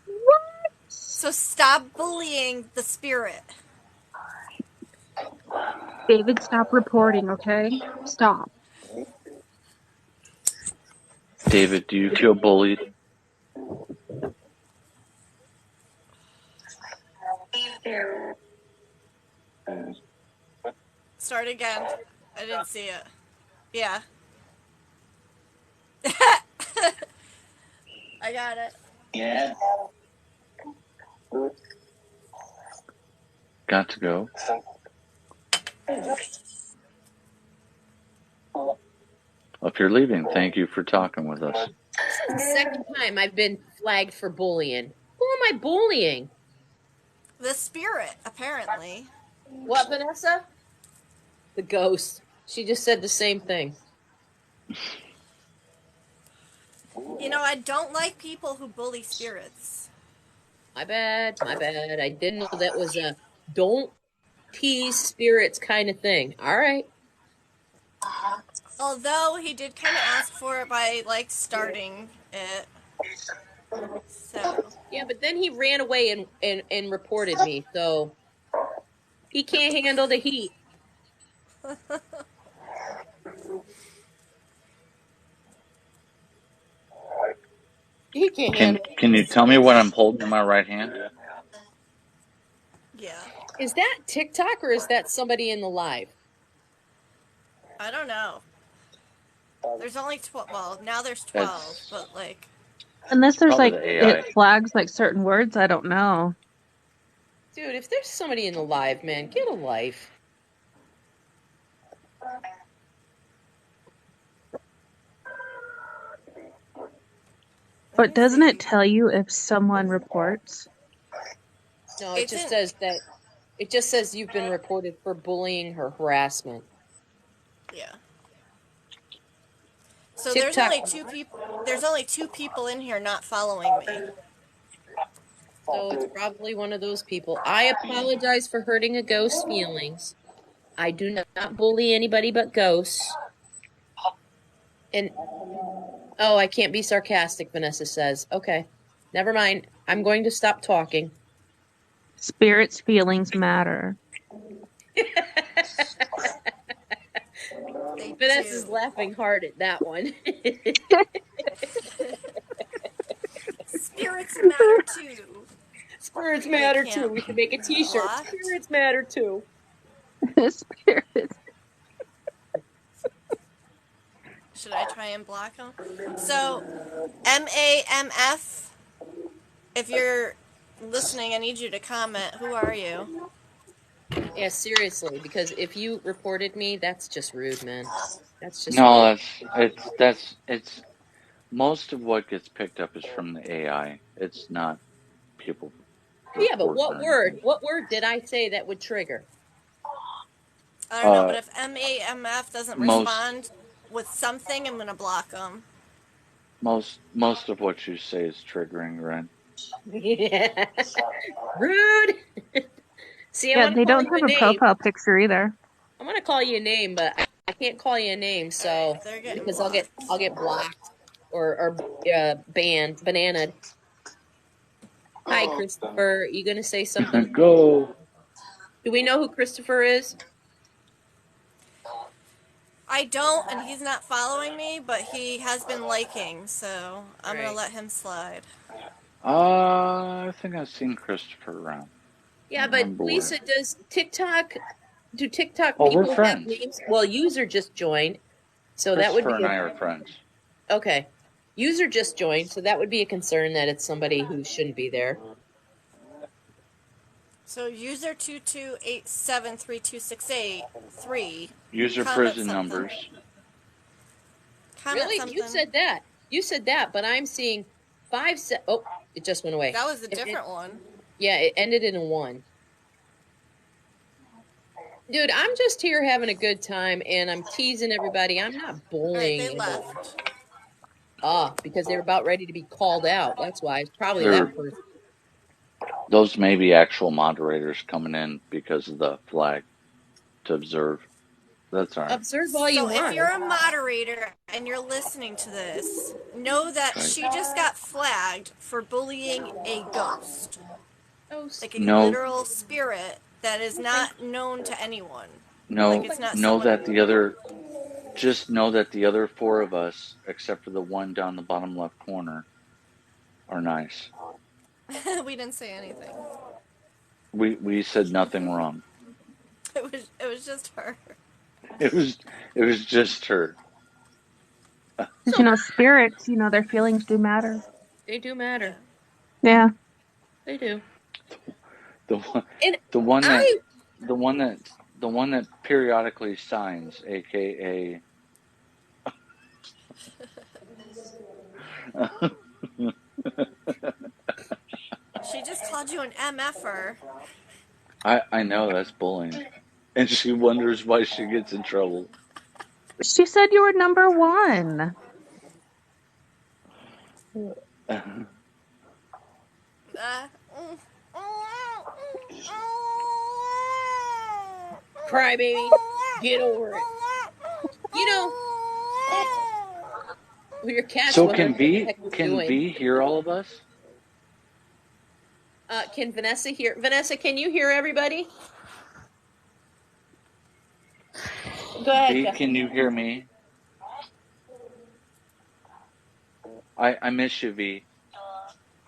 [SPEAKER 4] What?
[SPEAKER 1] So stop bullying the spirit.
[SPEAKER 4] David, stop reporting, okay? Stop.
[SPEAKER 2] David, do you feel bullied?
[SPEAKER 1] Start again. I didn't see it. Yeah. I got it.
[SPEAKER 6] Yeah.
[SPEAKER 2] Got to go. If you're leaving, thank you for talking with us.
[SPEAKER 3] This is the second time I've been flagged for bullying. Who am I bullying?
[SPEAKER 1] The spirit, apparently.
[SPEAKER 3] What, Vanessa? The ghost. She just said the same thing.
[SPEAKER 1] You know, I don't like people who bully spirits.
[SPEAKER 3] My bad. My bad. I didn't know that was a don't tease spirits kind of thing. All right.
[SPEAKER 1] Although he did kind of ask for it by, like, starting it. So.
[SPEAKER 3] Yeah, but then he ran away and reported me, so he can't handle the heat. He can't handle it.
[SPEAKER 2] Can you tell me what I'm holding in my right hand?
[SPEAKER 1] Yeah.
[SPEAKER 3] Is that TikTok or is that somebody in the live?
[SPEAKER 1] I don't know. There's only 12. Well, now there's 12, but, like...
[SPEAKER 4] Unless there's
[SPEAKER 2] Probably
[SPEAKER 4] like,
[SPEAKER 2] the AI.
[SPEAKER 4] it flags like certain words, I don't know.
[SPEAKER 3] Dude, if there's somebody in the live, man, get a life.
[SPEAKER 4] But doesn't it tell you if someone reports?
[SPEAKER 3] No, it just says that. It just says you've been reported for bullying or harassment.
[SPEAKER 1] Yeah. So
[SPEAKER 3] TikTok.
[SPEAKER 1] There's only two people in here not following me.
[SPEAKER 3] So it's probably one of those people. I apologize for hurting a ghost's feelings. I do not bully anybody but ghosts. And oh, I can't be sarcastic, Vanessa says. Okay. Never mind. I'm going to stop talking.
[SPEAKER 4] Spirits' feelings matter.
[SPEAKER 3] Vanessa's laughing hard at that one.
[SPEAKER 1] Spirits matter too.
[SPEAKER 3] Spirits matter too. We should make a t-shirt.
[SPEAKER 1] Blocked.
[SPEAKER 3] Spirits matter too.
[SPEAKER 4] Spirits.
[SPEAKER 1] Should I try and block them? So, MAMF, if you're listening, I need you to comment. Who are you?
[SPEAKER 3] Yeah, seriously, because if you reported me, that's just rude, man. That's just
[SPEAKER 2] No,
[SPEAKER 3] rude.
[SPEAKER 2] it's most of what gets picked up is from the AI. It's not people.
[SPEAKER 3] Yeah, but what
[SPEAKER 2] reporting
[SPEAKER 3] word?
[SPEAKER 2] anything.
[SPEAKER 3] What word did I say that would trigger?
[SPEAKER 1] I don't know, but if MAMF doesn't respond with something, I'm gonna block them.
[SPEAKER 2] Most of what you say is triggering, right?
[SPEAKER 3] Yeah. Rude. See, I
[SPEAKER 4] Yeah,
[SPEAKER 3] want
[SPEAKER 4] they
[SPEAKER 3] to call
[SPEAKER 4] don't
[SPEAKER 3] you
[SPEAKER 4] have
[SPEAKER 3] a
[SPEAKER 4] a
[SPEAKER 3] name.
[SPEAKER 4] profile picture either.
[SPEAKER 3] I'm gonna call you a name, but I can't call you a name, so
[SPEAKER 1] They're getting
[SPEAKER 3] because
[SPEAKER 1] blocked.
[SPEAKER 3] I'll get blocked or banned, bananaed. Hi, Christopher. You gonna say something?
[SPEAKER 2] Go.
[SPEAKER 3] Do we know who Christopher is?
[SPEAKER 1] I don't, and he's not following me, but he has been liking, so I'm gonna
[SPEAKER 3] Right.
[SPEAKER 1] let him slide.
[SPEAKER 2] I think I've seen Christopher around.
[SPEAKER 3] Yeah,
[SPEAKER 2] I'm
[SPEAKER 3] but
[SPEAKER 2] bored.
[SPEAKER 3] Lisa, does TikTok? Do TikTok
[SPEAKER 2] Oh, we're
[SPEAKER 3] people have
[SPEAKER 2] friends.
[SPEAKER 3] names? Well, user just joined, so that would
[SPEAKER 2] Christopher
[SPEAKER 3] be
[SPEAKER 2] and I are friends.
[SPEAKER 3] okay. User just joined, so that would be a concern that it's somebody who shouldn't be there.
[SPEAKER 1] So user 22873268
[SPEAKER 2] User
[SPEAKER 1] comment
[SPEAKER 2] prison
[SPEAKER 1] something.
[SPEAKER 2] numbers.
[SPEAKER 1] Comment
[SPEAKER 3] Really?
[SPEAKER 1] something.
[SPEAKER 3] You said that. You said that, but I'm seeing 5 oh, it just went away.
[SPEAKER 1] That was a different one.
[SPEAKER 3] Yeah, it ended in a 1. Dude, I'm just here having a good time, and I'm teasing everybody. I'm not
[SPEAKER 1] Alright,
[SPEAKER 3] bullying.
[SPEAKER 1] they
[SPEAKER 3] anybody.
[SPEAKER 1] left.
[SPEAKER 3] Because they were about ready to be called out. That's why. It's probably
[SPEAKER 2] They're-
[SPEAKER 3] that person.
[SPEAKER 2] Those may be actual moderators coming in because of the flag to observe. That's all right.
[SPEAKER 3] Observe all you
[SPEAKER 1] So
[SPEAKER 3] want.
[SPEAKER 1] if you're a moderator and you're listening to this, know that
[SPEAKER 2] Right.
[SPEAKER 1] she just got flagged for bullying a ghost.
[SPEAKER 3] Oh,
[SPEAKER 1] Like a
[SPEAKER 2] No.
[SPEAKER 1] literal spirit that is not known to anyone.
[SPEAKER 2] No,
[SPEAKER 1] Like it's not
[SPEAKER 2] know
[SPEAKER 1] someone
[SPEAKER 2] that the other, just know that the other 4 of us, except for the one down the bottom left corner, are nice.
[SPEAKER 1] we didn't say anything.
[SPEAKER 2] We said nothing wrong.
[SPEAKER 1] It was just her.
[SPEAKER 2] It was just her.
[SPEAKER 4] Did you know spirits, their feelings do matter.
[SPEAKER 3] They do matter.
[SPEAKER 4] Yeah.
[SPEAKER 3] They do.
[SPEAKER 2] The one
[SPEAKER 3] And
[SPEAKER 2] the one that
[SPEAKER 3] I
[SPEAKER 2] the one that the one that periodically signs, aka
[SPEAKER 1] She just called you an MFer.
[SPEAKER 2] I know that's bullying. And she wonders why she gets in trouble.
[SPEAKER 4] She said you were number one.
[SPEAKER 1] Uh,
[SPEAKER 3] cry, baby. Get over it. You know, well, your cat's
[SPEAKER 2] So
[SPEAKER 3] wondering what the heck he's
[SPEAKER 2] can
[SPEAKER 3] doing.
[SPEAKER 2] V hear all of us?
[SPEAKER 3] Can Vanessa hear? Vanessa, can you hear everybody? Go ahead,
[SPEAKER 2] V,
[SPEAKER 3] Jeff.
[SPEAKER 2] can you hear me? I miss you, V.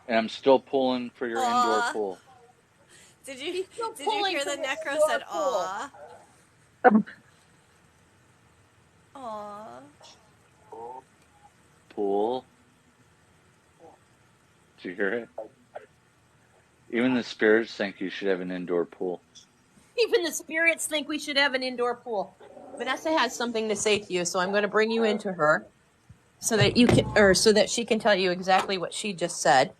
[SPEAKER 2] And I'm still pulling for your indoor
[SPEAKER 1] Aw.
[SPEAKER 2] pool.
[SPEAKER 1] Did you
[SPEAKER 3] pulling
[SPEAKER 1] hear
[SPEAKER 3] for
[SPEAKER 1] the
[SPEAKER 3] the
[SPEAKER 1] necro
[SPEAKER 3] indoor
[SPEAKER 1] said
[SPEAKER 3] pool.
[SPEAKER 1] aw?
[SPEAKER 4] Um,
[SPEAKER 1] Aw.
[SPEAKER 2] Pool. Did you hear it? Even the spirits think you should have an indoor pool.
[SPEAKER 3] Even the spirits think we should have an indoor pool. Vanessa has something to say to you, so I'm going to bring you into her so that you can, or so that she can tell you exactly what she just said.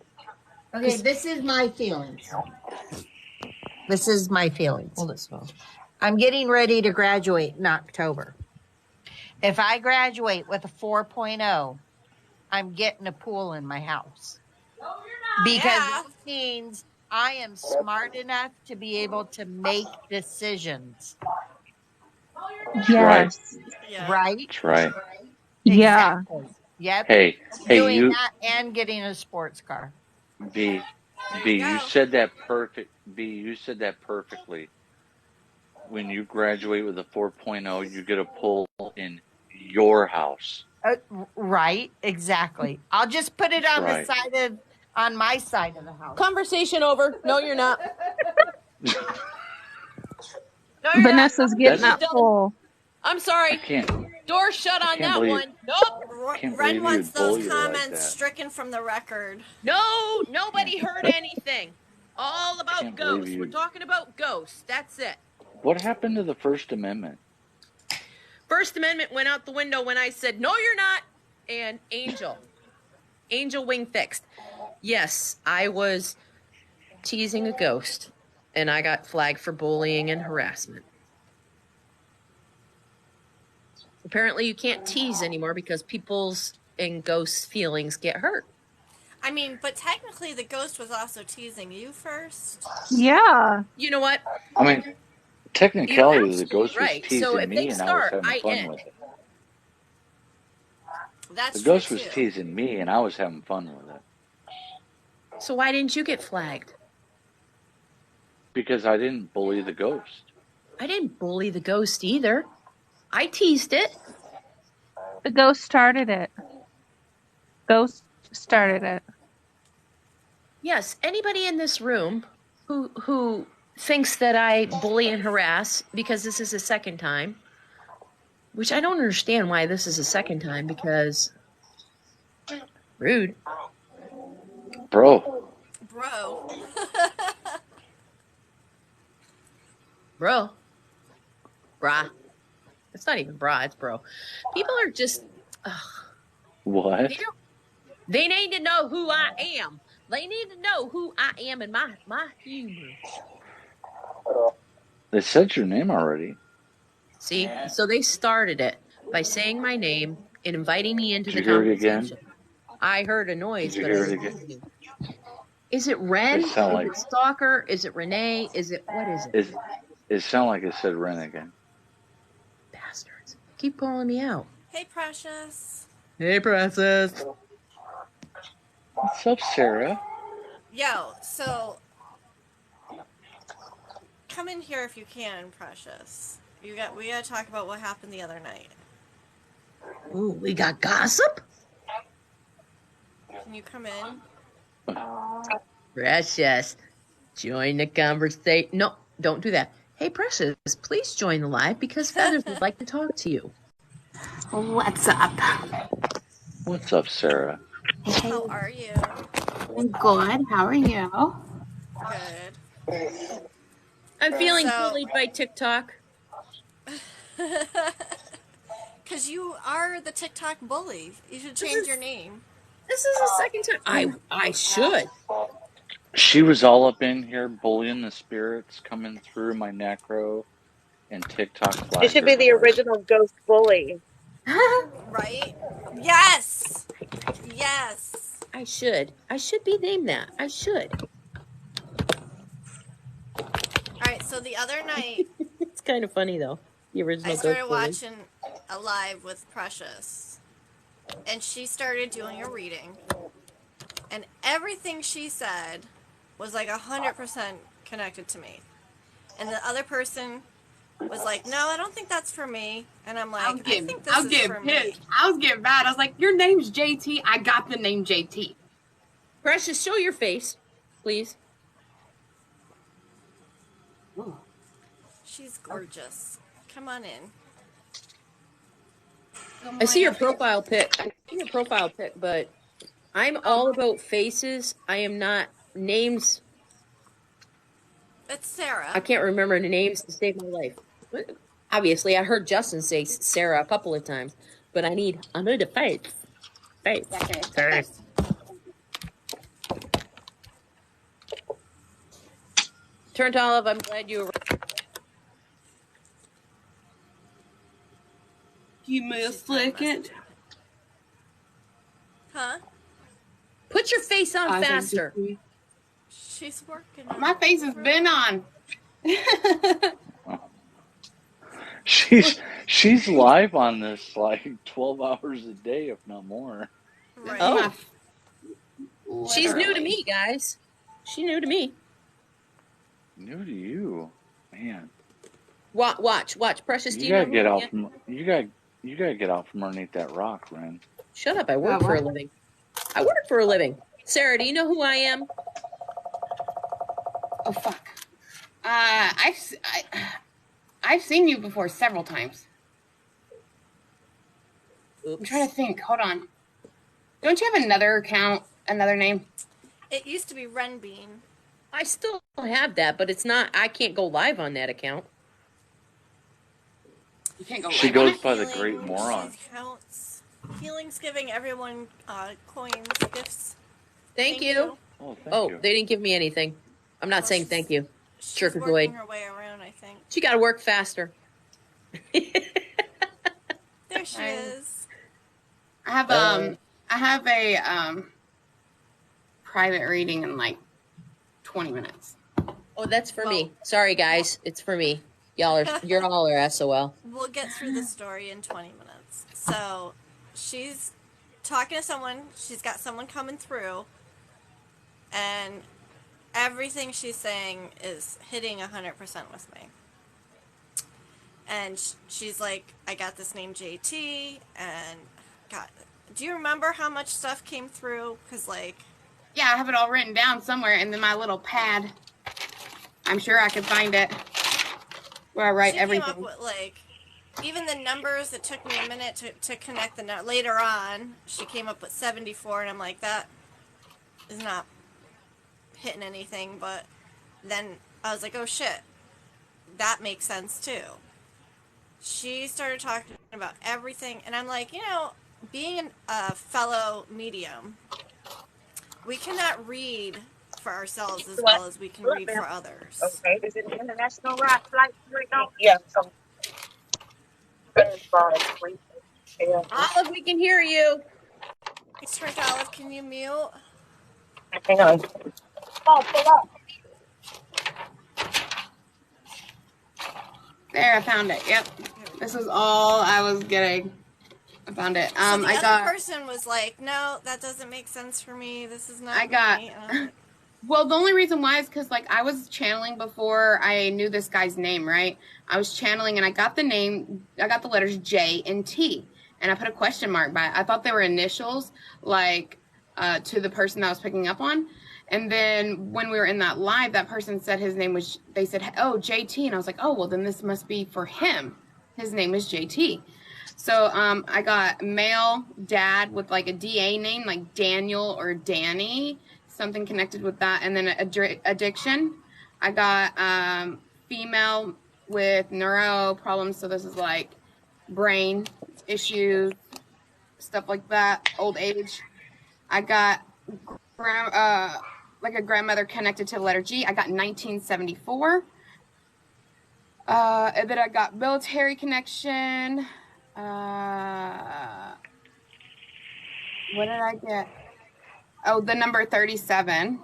[SPEAKER 6] Okay, this is my feelings. This is my feelings.
[SPEAKER 3] Hold this phone.
[SPEAKER 6] I'm getting ready to graduate in October. If I graduate with a 4.0, I'm getting a pool in my house. Because
[SPEAKER 1] Yeah.
[SPEAKER 6] this means I am smart enough to be able to make decisions.
[SPEAKER 4] yes.
[SPEAKER 1] Yeah.
[SPEAKER 6] Right?
[SPEAKER 2] That's right.
[SPEAKER 4] Yeah.
[SPEAKER 6] Exactly. Yep.
[SPEAKER 2] Hey,
[SPEAKER 6] Doing
[SPEAKER 2] you,
[SPEAKER 6] that and getting a sports car.
[SPEAKER 2] V,
[SPEAKER 1] There
[SPEAKER 2] V,
[SPEAKER 1] you
[SPEAKER 2] you
[SPEAKER 1] go.
[SPEAKER 2] said that perfectly. When you graduate with a 4.0, you get a pool in your house.
[SPEAKER 6] Right, exactly. I'll just put it
[SPEAKER 2] That's
[SPEAKER 6] on
[SPEAKER 2] right.
[SPEAKER 6] on my side of the house.
[SPEAKER 3] Conversation over. No, you're not. No, you're
[SPEAKER 4] Vanessa's
[SPEAKER 3] not.
[SPEAKER 4] getting
[SPEAKER 2] That's-
[SPEAKER 4] that pool.
[SPEAKER 3] I'm
[SPEAKER 2] I
[SPEAKER 3] sorry.
[SPEAKER 2] can't
[SPEAKER 3] Door shut on
[SPEAKER 2] can't
[SPEAKER 3] that
[SPEAKER 2] believe-
[SPEAKER 3] one. Nope.
[SPEAKER 2] can't
[SPEAKER 1] Ren
[SPEAKER 2] believe
[SPEAKER 1] wants
[SPEAKER 2] you'd
[SPEAKER 1] those
[SPEAKER 2] bully her like
[SPEAKER 1] comments
[SPEAKER 2] that.
[SPEAKER 1] stricken from the record.
[SPEAKER 3] No, nobody heard anything. All about
[SPEAKER 2] Can't believe
[SPEAKER 3] ghosts.
[SPEAKER 2] you.
[SPEAKER 3] We're talking about ghosts. That's it.
[SPEAKER 2] What happened to the First Amendment?
[SPEAKER 3] First Amendment went out the window when I said, no, you're not. And Angel Wing fixed. Yes, I was teasing a ghost, and I got flagged for bullying and harassment. Apparently, you can't tease anymore because people's and ghosts' feelings get hurt.
[SPEAKER 1] I mean, but technically the ghost was also teasing you first.
[SPEAKER 4] Yeah.
[SPEAKER 3] You know what?
[SPEAKER 2] I mean,
[SPEAKER 3] You're
[SPEAKER 2] technicality, the
[SPEAKER 3] absolutely
[SPEAKER 2] ghost was
[SPEAKER 3] right.
[SPEAKER 2] teasing
[SPEAKER 3] So if
[SPEAKER 2] me,
[SPEAKER 3] they
[SPEAKER 2] and I was
[SPEAKER 3] start,
[SPEAKER 2] having
[SPEAKER 3] I
[SPEAKER 2] fun
[SPEAKER 3] end.
[SPEAKER 2] with it.
[SPEAKER 1] That's
[SPEAKER 2] The
[SPEAKER 1] true
[SPEAKER 2] ghost was
[SPEAKER 1] too.
[SPEAKER 2] teasing me, and I was having fun with it
[SPEAKER 3] So why didn't you get flagged?
[SPEAKER 2] because I didn't bully the ghost.
[SPEAKER 3] I didn't bully the ghost either. I teased it.
[SPEAKER 4] The ghost started it. Ghost started it.
[SPEAKER 3] Yes, anybody in this room who thinks that I bully and harass because this is the second time, which I don't understand why this is the second time because rude.
[SPEAKER 2] Bro,
[SPEAKER 3] Bro. Brah. It's not even brah, it's bro. People are just
[SPEAKER 2] what?
[SPEAKER 3] they need to know who I am. They need to know who I am and my humor.
[SPEAKER 2] They said your name already.
[SPEAKER 3] See? So they started it by saying my name and inviting me into
[SPEAKER 2] Did
[SPEAKER 3] the
[SPEAKER 2] you hear it
[SPEAKER 3] conversation.
[SPEAKER 2] again?
[SPEAKER 3] I heard a noise,
[SPEAKER 2] Did you
[SPEAKER 3] but
[SPEAKER 2] hear
[SPEAKER 3] I
[SPEAKER 2] it
[SPEAKER 3] didn't
[SPEAKER 2] again?
[SPEAKER 3] hear you. Is it Ren?
[SPEAKER 2] It sound like-
[SPEAKER 3] Is it Stalker? Is it Renee? Is it what is it?
[SPEAKER 2] It sounded like it said Ren again.
[SPEAKER 3] Bastards. Keep calling me out.
[SPEAKER 1] Hey, Precious.
[SPEAKER 3] Hey, Princess.
[SPEAKER 2] What's up, Sarah?
[SPEAKER 1] Yo, so come in here if you can, Precious. We gotta talk about what happened the other night.
[SPEAKER 3] Ooh, we got gossip?
[SPEAKER 1] Can you come in?
[SPEAKER 3] Precious. Join the conversation. No, don't do that. Hey, Precious, please join the live because Feathers would like to talk to you.
[SPEAKER 7] What's up?
[SPEAKER 2] What's up, Sarah?
[SPEAKER 7] Hey,
[SPEAKER 1] How are you?
[SPEAKER 7] I'm good. How are you?
[SPEAKER 1] Good.
[SPEAKER 3] I'm feeling
[SPEAKER 1] So-
[SPEAKER 3] bullied by TikTok.
[SPEAKER 1] Because you are the TikTok bully. You should change your name.
[SPEAKER 3] This is the second time. I should.
[SPEAKER 2] She was all up in here bullying the spirits coming through my necro and TikTok flag.
[SPEAKER 5] You should be the original ghost bully.
[SPEAKER 1] Right? Yes! Yes!
[SPEAKER 3] I should. I should be named that. I should.
[SPEAKER 1] Alright, so the other night,
[SPEAKER 3] It's kind of funny though. The original.
[SPEAKER 1] I started
[SPEAKER 3] Ghost Bully.
[SPEAKER 1] watching a live with Precious. And she started doing a reading. And everything she said was like 100% connected to me. And the other person was like, no, I don't think that's for me. And I'm like, I think this is for me.
[SPEAKER 7] I was getting mad. I was like, your name's JT. I got the name JT.
[SPEAKER 3] Precious, show your face, please.
[SPEAKER 7] Ooh.
[SPEAKER 1] She's gorgeous. Come on in.
[SPEAKER 3] I see your profile pic. But I'm all about faces. I am not names.
[SPEAKER 1] It's Sarah.
[SPEAKER 3] I can't remember the names to save my life. Obviously, I heard Justin say Sarah a couple of times, but I need a face. Face. Face. Turned Olive, I'm glad you were.
[SPEAKER 7] Give me a second.
[SPEAKER 1] Huh?
[SPEAKER 3] Put your face on faster.
[SPEAKER 1] She's working.
[SPEAKER 7] My face has been on.
[SPEAKER 2] She's live on this like 12 hours a day, if not more.
[SPEAKER 1] Right.
[SPEAKER 3] Oh. She's new to
[SPEAKER 7] Literally.
[SPEAKER 3] me, guys. She's new to me.
[SPEAKER 2] New to you, man.
[SPEAKER 3] Watch. Precious, do
[SPEAKER 2] You
[SPEAKER 3] you know
[SPEAKER 2] gotta
[SPEAKER 3] who
[SPEAKER 2] get
[SPEAKER 3] I
[SPEAKER 2] out
[SPEAKER 3] am?
[SPEAKER 2] from you gotta get out from underneath that rock, Ren.
[SPEAKER 3] Shut up, I work for a living. I work for a living. Sarah, do you know who I am?
[SPEAKER 7] Oh fuck. I've seen you before several times.
[SPEAKER 3] Oops.
[SPEAKER 7] I'm trying to think. Hold on. Don't you have another account, another name?
[SPEAKER 1] It used to be Renbean.
[SPEAKER 3] I still have that, but it's not. I can't go live on that account.
[SPEAKER 7] You can't go
[SPEAKER 2] She
[SPEAKER 7] live on
[SPEAKER 2] goes
[SPEAKER 7] it?
[SPEAKER 2] by the Great Moron.
[SPEAKER 1] She counts. Healing's giving everyone coins, gifts.
[SPEAKER 3] Thank you.
[SPEAKER 2] Oh, thank
[SPEAKER 3] Oh,
[SPEAKER 2] you.
[SPEAKER 3] they didn't give me anything. I'm not
[SPEAKER 1] Well,
[SPEAKER 3] saying
[SPEAKER 1] she's-
[SPEAKER 3] thank you.
[SPEAKER 1] She's
[SPEAKER 3] Jerk
[SPEAKER 1] working
[SPEAKER 3] away.
[SPEAKER 1] her way around, I think.
[SPEAKER 3] She got to work faster.
[SPEAKER 1] There she is.
[SPEAKER 7] I have a private reading in like 20 minutes.
[SPEAKER 3] Oh, that's for me. Sorry, guys. It's for me. You're all are SOL.
[SPEAKER 1] We'll get through the story in 20 minutes. So, she's talking to someone. She's got someone coming through. And everything she's saying is hitting 100% with me. And she's like, I got this name JT. And, God, do you remember how much stuff came through? Because, like...
[SPEAKER 7] Yeah, I have it all written down somewhere in my little pad. I'm sure I could find it where I write
[SPEAKER 1] she
[SPEAKER 7] everything.
[SPEAKER 1] came up with, like, even the numbers, it took me a minute to connect the later on, she came up with 74, and I'm like, that is not hitting anything, but then I was like, oh shit, that makes sense too. She started talking about everything, and I'm like, being a fellow medium, we cannot read for ourselves as well as we can read for others.
[SPEAKER 5] Okay, is it an international flight right now? Yeah.
[SPEAKER 3] Olive, we can hear you.
[SPEAKER 1] Mr. Olive, can you mute?
[SPEAKER 5] Hang on.
[SPEAKER 7] There, I found it. Yep. This is all I was getting. I found it.
[SPEAKER 1] So the
[SPEAKER 7] I
[SPEAKER 1] other
[SPEAKER 7] got.
[SPEAKER 1] person was like, no, that doesn't make sense for me. This is not
[SPEAKER 7] I got.
[SPEAKER 1] me. And I'm like,
[SPEAKER 7] Well, the only reason why is because, like, I was channeling before I knew this guy's name, right? I was channeling, and I got the name, I got the letters J and T, and I put a question mark by it. I thought they were initials, like, to the person that I was picking up on, And then when we were in that live, that person said his name was, they said, oh, JT. And I was like, oh, well, then this must be for him. His name is JT. So I got male dad with like a DA name, like Daniel or Danny, something connected with that. And then addiction. I got female with neuro problems. So this is like brain issues, stuff like that, old age. I got like a grandmother connected to the letter G. I got 1974. And then I got military connection. What did I get? Oh, the number 37.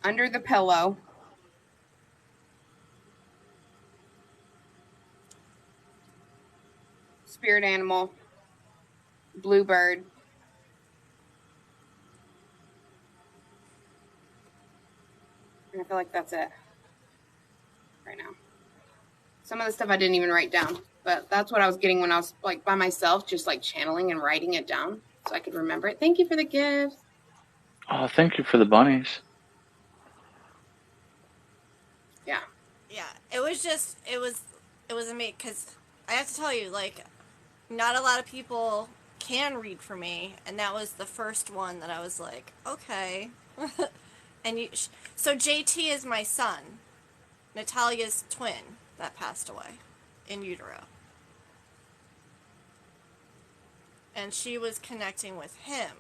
[SPEAKER 7] Under the pillow. Spirit animal. Bluebird. And I feel like that's it right now. Some of the stuff I didn't even write down, but that's what I was getting when I was like by myself, just like channeling and writing it down so I could remember it. Thank you for the gifts.
[SPEAKER 2] Oh, thank you for the bunnies.
[SPEAKER 7] Yeah.
[SPEAKER 1] Yeah, it was amazing because I have to tell you, like, not a lot of people can read for me, and that was the first one that I was like, okay. And so JT is my son, Natalia's twin that passed away in utero, and she was connecting with him.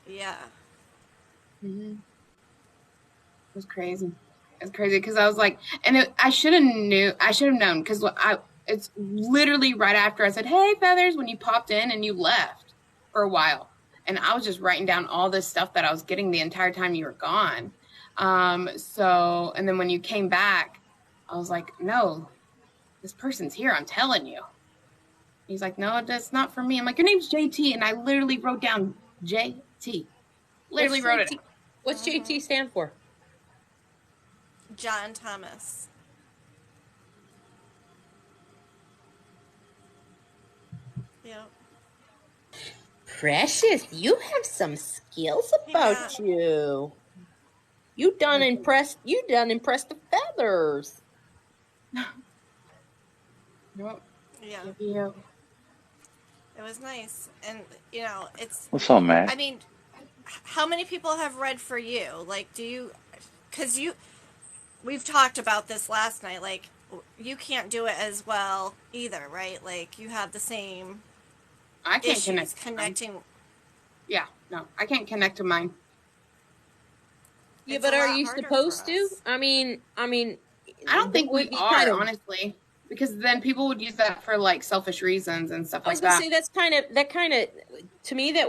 [SPEAKER 1] Yeah.
[SPEAKER 7] Mm-hmm. It was crazy. It's crazy because I was like, and I should have known because it's literally right after I said, hey, Feathers, when you popped in and you left for a while. And I was just writing down all this stuff that I was getting the entire time you were gone. And then when you came back, I was like, no, this person's here. I'm telling you. He's like, no, that's not for me. I'm like, your name's JT. And I literally wrote down JT. Literally wrote it.
[SPEAKER 3] What's JT stand for?
[SPEAKER 1] John Thomas. Yep.
[SPEAKER 8] Precious, you have some skills about you. You done impressed the Feathers.
[SPEAKER 7] Yep.
[SPEAKER 1] Yeah. It was nice. And, it's...
[SPEAKER 2] What's up, Matt?
[SPEAKER 1] I mean, how many people have read for you? Like, because we've talked about this last night, like, you can't do it as well either, right? Like, you have the same
[SPEAKER 7] I can't
[SPEAKER 1] issues connecting.
[SPEAKER 7] Yeah, no, I can't connect to mine.
[SPEAKER 8] Yeah,
[SPEAKER 1] It's
[SPEAKER 8] but
[SPEAKER 1] a
[SPEAKER 8] are
[SPEAKER 1] lot
[SPEAKER 8] you
[SPEAKER 1] harder
[SPEAKER 8] supposed
[SPEAKER 1] for
[SPEAKER 8] to?
[SPEAKER 1] us.
[SPEAKER 8] I mean,
[SPEAKER 7] I don't think we are, honestly, because then people would use that for like selfish reasons and stuff
[SPEAKER 8] I was
[SPEAKER 7] like
[SPEAKER 8] gonna
[SPEAKER 7] that.
[SPEAKER 8] say that kind of to me that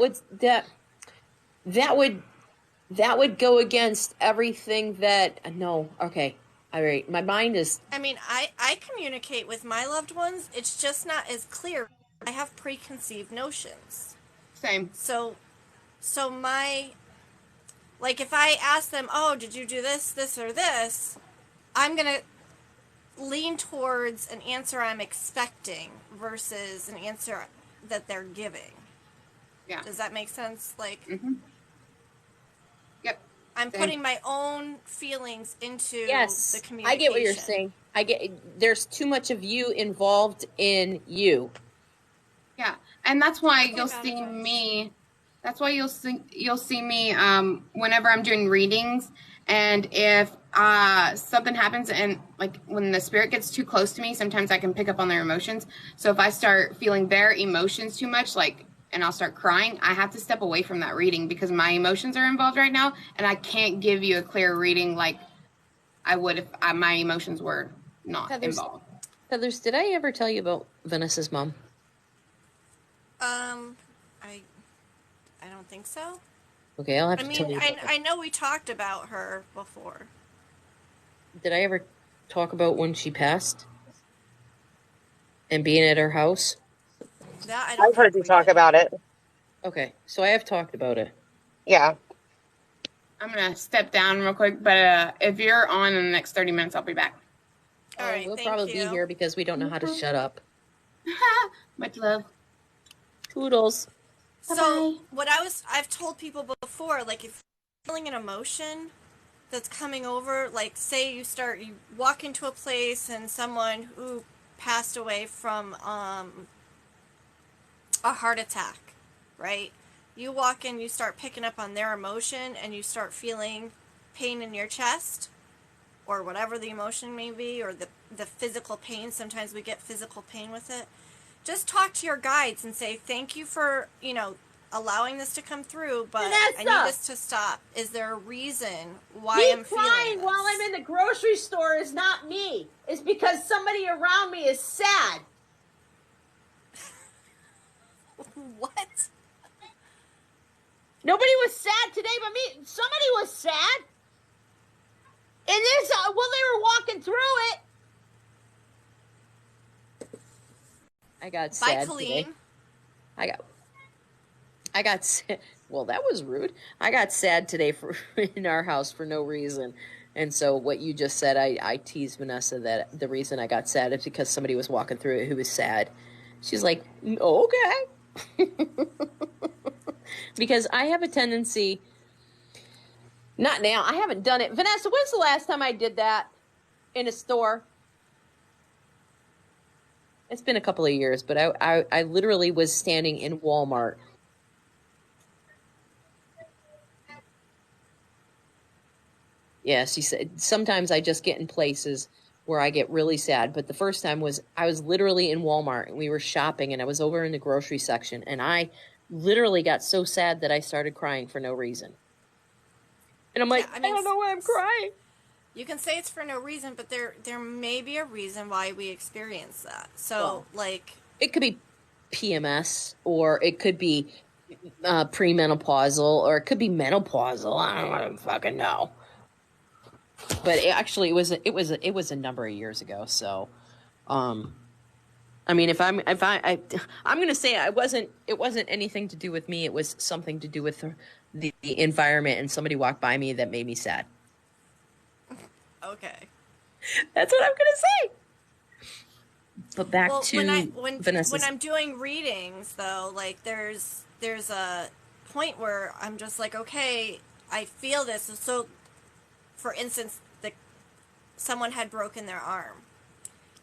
[SPEAKER 8] would go against everything that no, okay. All right. My mind is
[SPEAKER 1] I mean, I communicate with my loved ones. It's just not as clear. I have preconceived notions.
[SPEAKER 7] Same.
[SPEAKER 1] So like, if I ask them, oh, did you do this, or this, I'm going to lean towards an answer I'm expecting versus an answer that they're giving.
[SPEAKER 7] Yeah.
[SPEAKER 1] Does that make sense? Like,
[SPEAKER 7] Yep.
[SPEAKER 1] I'm
[SPEAKER 7] Same.
[SPEAKER 1] putting my own feelings into
[SPEAKER 8] yes.
[SPEAKER 1] the
[SPEAKER 8] I
[SPEAKER 1] communication.
[SPEAKER 8] get what you're saying. There's too much of you involved in you.
[SPEAKER 7] Yeah, and that's why
[SPEAKER 1] think
[SPEAKER 7] you'll
[SPEAKER 1] about
[SPEAKER 7] see
[SPEAKER 1] it, guys.
[SPEAKER 7] me. That's why you'll see me whenever I'm doing readings, and if something happens, and like when the spirit gets too close to me, sometimes I can pick up on their emotions. So if I start feeling their emotions too much, and I'll start crying, I have to step away from that reading because my emotions are involved right now, and I can't give you a clear reading like I would if my emotions were not involved.
[SPEAKER 8] Feathers, did I ever tell you about Vanessa's mom?
[SPEAKER 1] I don't think so.
[SPEAKER 8] Okay, I'll have
[SPEAKER 1] I
[SPEAKER 8] to tell
[SPEAKER 1] mean,
[SPEAKER 8] you. About
[SPEAKER 1] I know we talked about her before.
[SPEAKER 8] Did I ever talk about when she passed and being at her house?
[SPEAKER 1] That I don't
[SPEAKER 5] I've heard
[SPEAKER 1] think
[SPEAKER 5] you
[SPEAKER 1] we
[SPEAKER 5] talk
[SPEAKER 1] did.
[SPEAKER 5] about it.
[SPEAKER 8] Okay, so I have talked about it.
[SPEAKER 5] Yeah.
[SPEAKER 7] I'm gonna step down real quick, but if you're on in the next 30 minutes, I'll be back.
[SPEAKER 1] All right,
[SPEAKER 8] we'll
[SPEAKER 1] thank
[SPEAKER 8] probably
[SPEAKER 1] you.
[SPEAKER 8] be here because we don't know how to shut up.
[SPEAKER 7] Much love.
[SPEAKER 8] Toodles.
[SPEAKER 1] So I've told people before, like if you're feeling an emotion that's coming over, like say you walk into a place and someone who passed away from a heart attack, right? You walk in, you start picking up on their emotion, and you start feeling pain in your chest, or whatever the emotion may be, or the physical pain. Sometimes we get physical pain with it. Just talk to your guides and say, thank you for, allowing this to come through, but I need
[SPEAKER 8] Vanessa!
[SPEAKER 1] this to stop. Is there a reason why
[SPEAKER 8] Me
[SPEAKER 1] I'm feeling
[SPEAKER 8] crying
[SPEAKER 1] this?
[SPEAKER 8] while I'm in the grocery store is not me. It's because somebody around me is sad.
[SPEAKER 1] What?
[SPEAKER 8] Nobody was sad today but me. Somebody was sad. And this, they were walking through it. I got sad
[SPEAKER 1] Bye, Colleen.
[SPEAKER 8] today. I got sad. Well, that was rude. I got sad today in our house for no reason. And so what you just said, I teased Vanessa that the reason I got sad is because somebody was walking through it who was sad. She's like, okay. Because I have a tendency, not now, I haven't done it. Vanessa, when's the last time I did that in a store? It's been a couple of years, but I literally was standing in Walmart. Yeah, she said, sometimes I just get in places where I get really sad. But the first time was, I was literally in Walmart and we were shopping and I was over in the grocery section and I literally got so sad that I started crying for no reason. And I'm like, I don't know why I'm crying.
[SPEAKER 1] You can say it's for no reason, but there may be a reason why we experience that. So,
[SPEAKER 8] it could be PMS, or it could be premenopausal, or it could be menopausal. I don't fucking know. But it was a number of years ago. So, I mean, I'm going to say it wasn't anything to do with me. It was something to do with the environment, and somebody walked by me that made me sad.
[SPEAKER 1] Okay.
[SPEAKER 8] That's what I'm going to say. But back to Vanessa's.
[SPEAKER 1] When I'm doing readings, though, like there's a point where I'm just like, okay, I feel this. So, for instance, someone had broken their arm,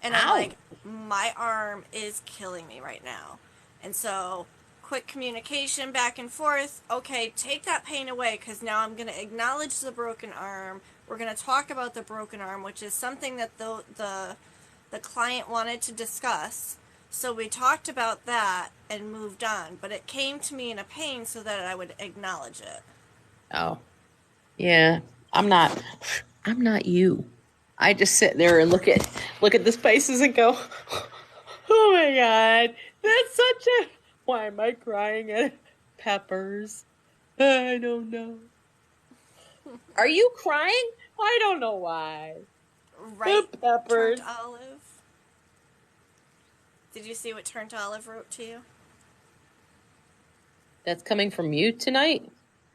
[SPEAKER 1] and I'm like, my arm is killing me right now, and so quick communication back and forth. Okay, take that pain away, because now I'm going to acknowledge the broken arm. We're going to talk about the broken arm, which is something that the client wanted to discuss. So we talked about that and moved on. But it came to me in a pain so that I would acknowledge it.
[SPEAKER 8] Oh, yeah. I'm not you. I just sit there and look at the spices and go, oh my God, that's such a. Why am I crying at peppers? I don't know. Are you crying? I don't know why.
[SPEAKER 1] Right.
[SPEAKER 8] The peppers.
[SPEAKER 1] Turnt Olive. Did you see what Turnt Olive wrote to you?
[SPEAKER 8] That's coming from you tonight?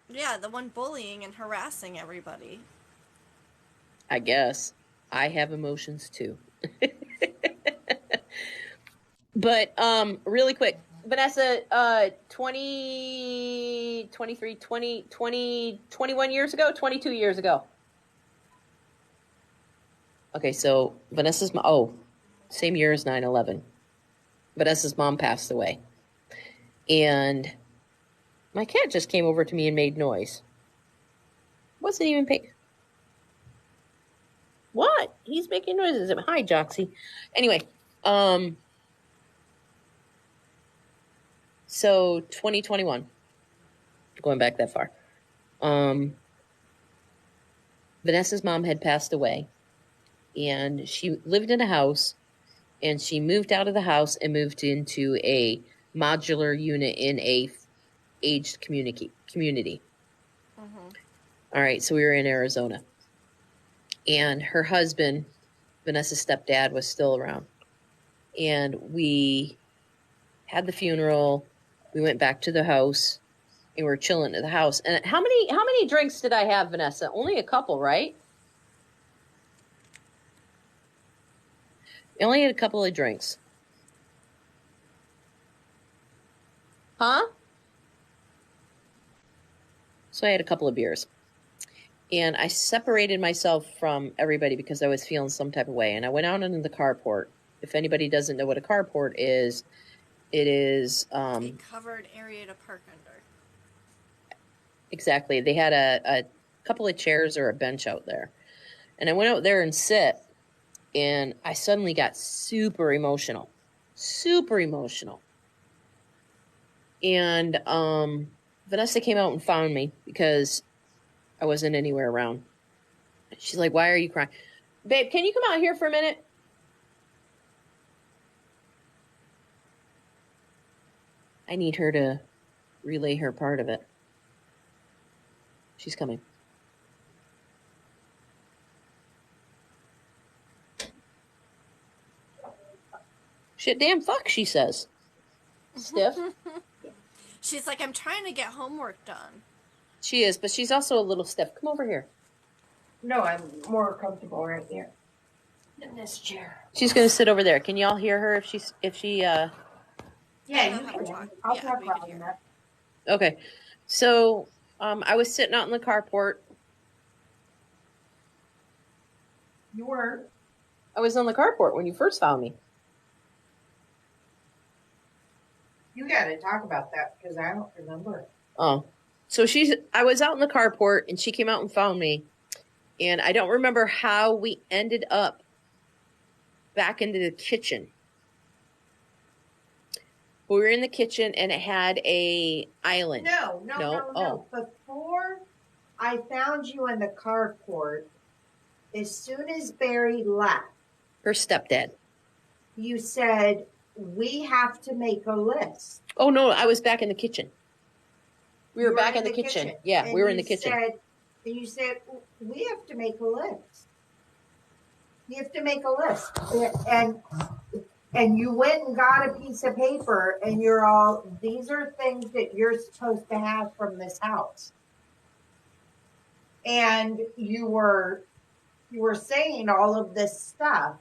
[SPEAKER 1] Yeah, the one bullying and harassing everybody.
[SPEAKER 8] I guess. I have emotions too. But really quick, Vanessa, 20, 23, 20, 20, 21 years ago, 22 years ago. Okay, so Vanessa's same year as 9/11. Vanessa's mom passed away. And my cat just came over to me and made noise. Wasn't even paying. What? He's making noises. Hi, Joxy. Anyway, so 2021, going back that far, Vanessa's mom had passed away, and she lived in a house, and she moved out of the house and moved into a modular unit in a aged community.
[SPEAKER 1] Mm-hmm.
[SPEAKER 8] All right, so we were in Arizona, and her husband, Vanessa's stepdad, was still around, and we had the funeral. We went back to the house, and we were chilling at the house. And how many drinks did I have, Vanessa? Only a couple, right? I only had a couple of drinks. Huh? So I had a couple of beers. And I separated myself from everybody because I was feeling some type of way. And I went out into the carport. If anybody doesn't know what a carport is, it is
[SPEAKER 1] A covered area to park under.
[SPEAKER 8] exactly. They had a couple of chairs or a bench out there. And I went out there and sit, and I suddenly got super emotional. Super emotional. And Vanessa came out and found me because I wasn't anywhere around. She's like, "Why are you crying?" Babe, can you come out here for a minute? I need her to relay her part of it. She's coming. Shit, damn, fuck, she says. Stiff.
[SPEAKER 1] She's like, I'm trying to get homework done.
[SPEAKER 8] She is, but she's also a little stiff. Come over here.
[SPEAKER 6] No, I'm more comfortable right here in this chair.
[SPEAKER 8] She's going to sit over there. Can y'all hear her if she
[SPEAKER 6] Yeah,
[SPEAKER 1] I'll
[SPEAKER 6] you
[SPEAKER 1] have her
[SPEAKER 6] can.
[SPEAKER 1] talk.
[SPEAKER 6] I'll
[SPEAKER 1] Yeah,
[SPEAKER 6] talk
[SPEAKER 1] we could
[SPEAKER 6] about
[SPEAKER 1] hear.
[SPEAKER 6] that.
[SPEAKER 8] Okay. So, I was sitting out in the carport.
[SPEAKER 6] You were.
[SPEAKER 8] I was on the carport when you first found me.
[SPEAKER 6] You got to talk about that because I don't remember it.
[SPEAKER 8] Oh. So I was out in the carport and she came out and found me. And I don't remember how we ended up back into the kitchen. We were in the kitchen and it had a island.
[SPEAKER 6] No. Before I found you in the carport, as soon as Barry left,
[SPEAKER 8] Her stepdad.
[SPEAKER 6] you said, we have to make a list.
[SPEAKER 8] Oh, no, I was back in the kitchen. We were
[SPEAKER 6] You
[SPEAKER 8] back in the kitchen. Yeah,
[SPEAKER 6] And
[SPEAKER 8] we were in
[SPEAKER 6] you
[SPEAKER 8] the kitchen.
[SPEAKER 6] You said, we have to make a list. You have to make a list. And you went and got a piece of paper and you're all, these are things that you're supposed to have from this house. And you were saying all of this stuff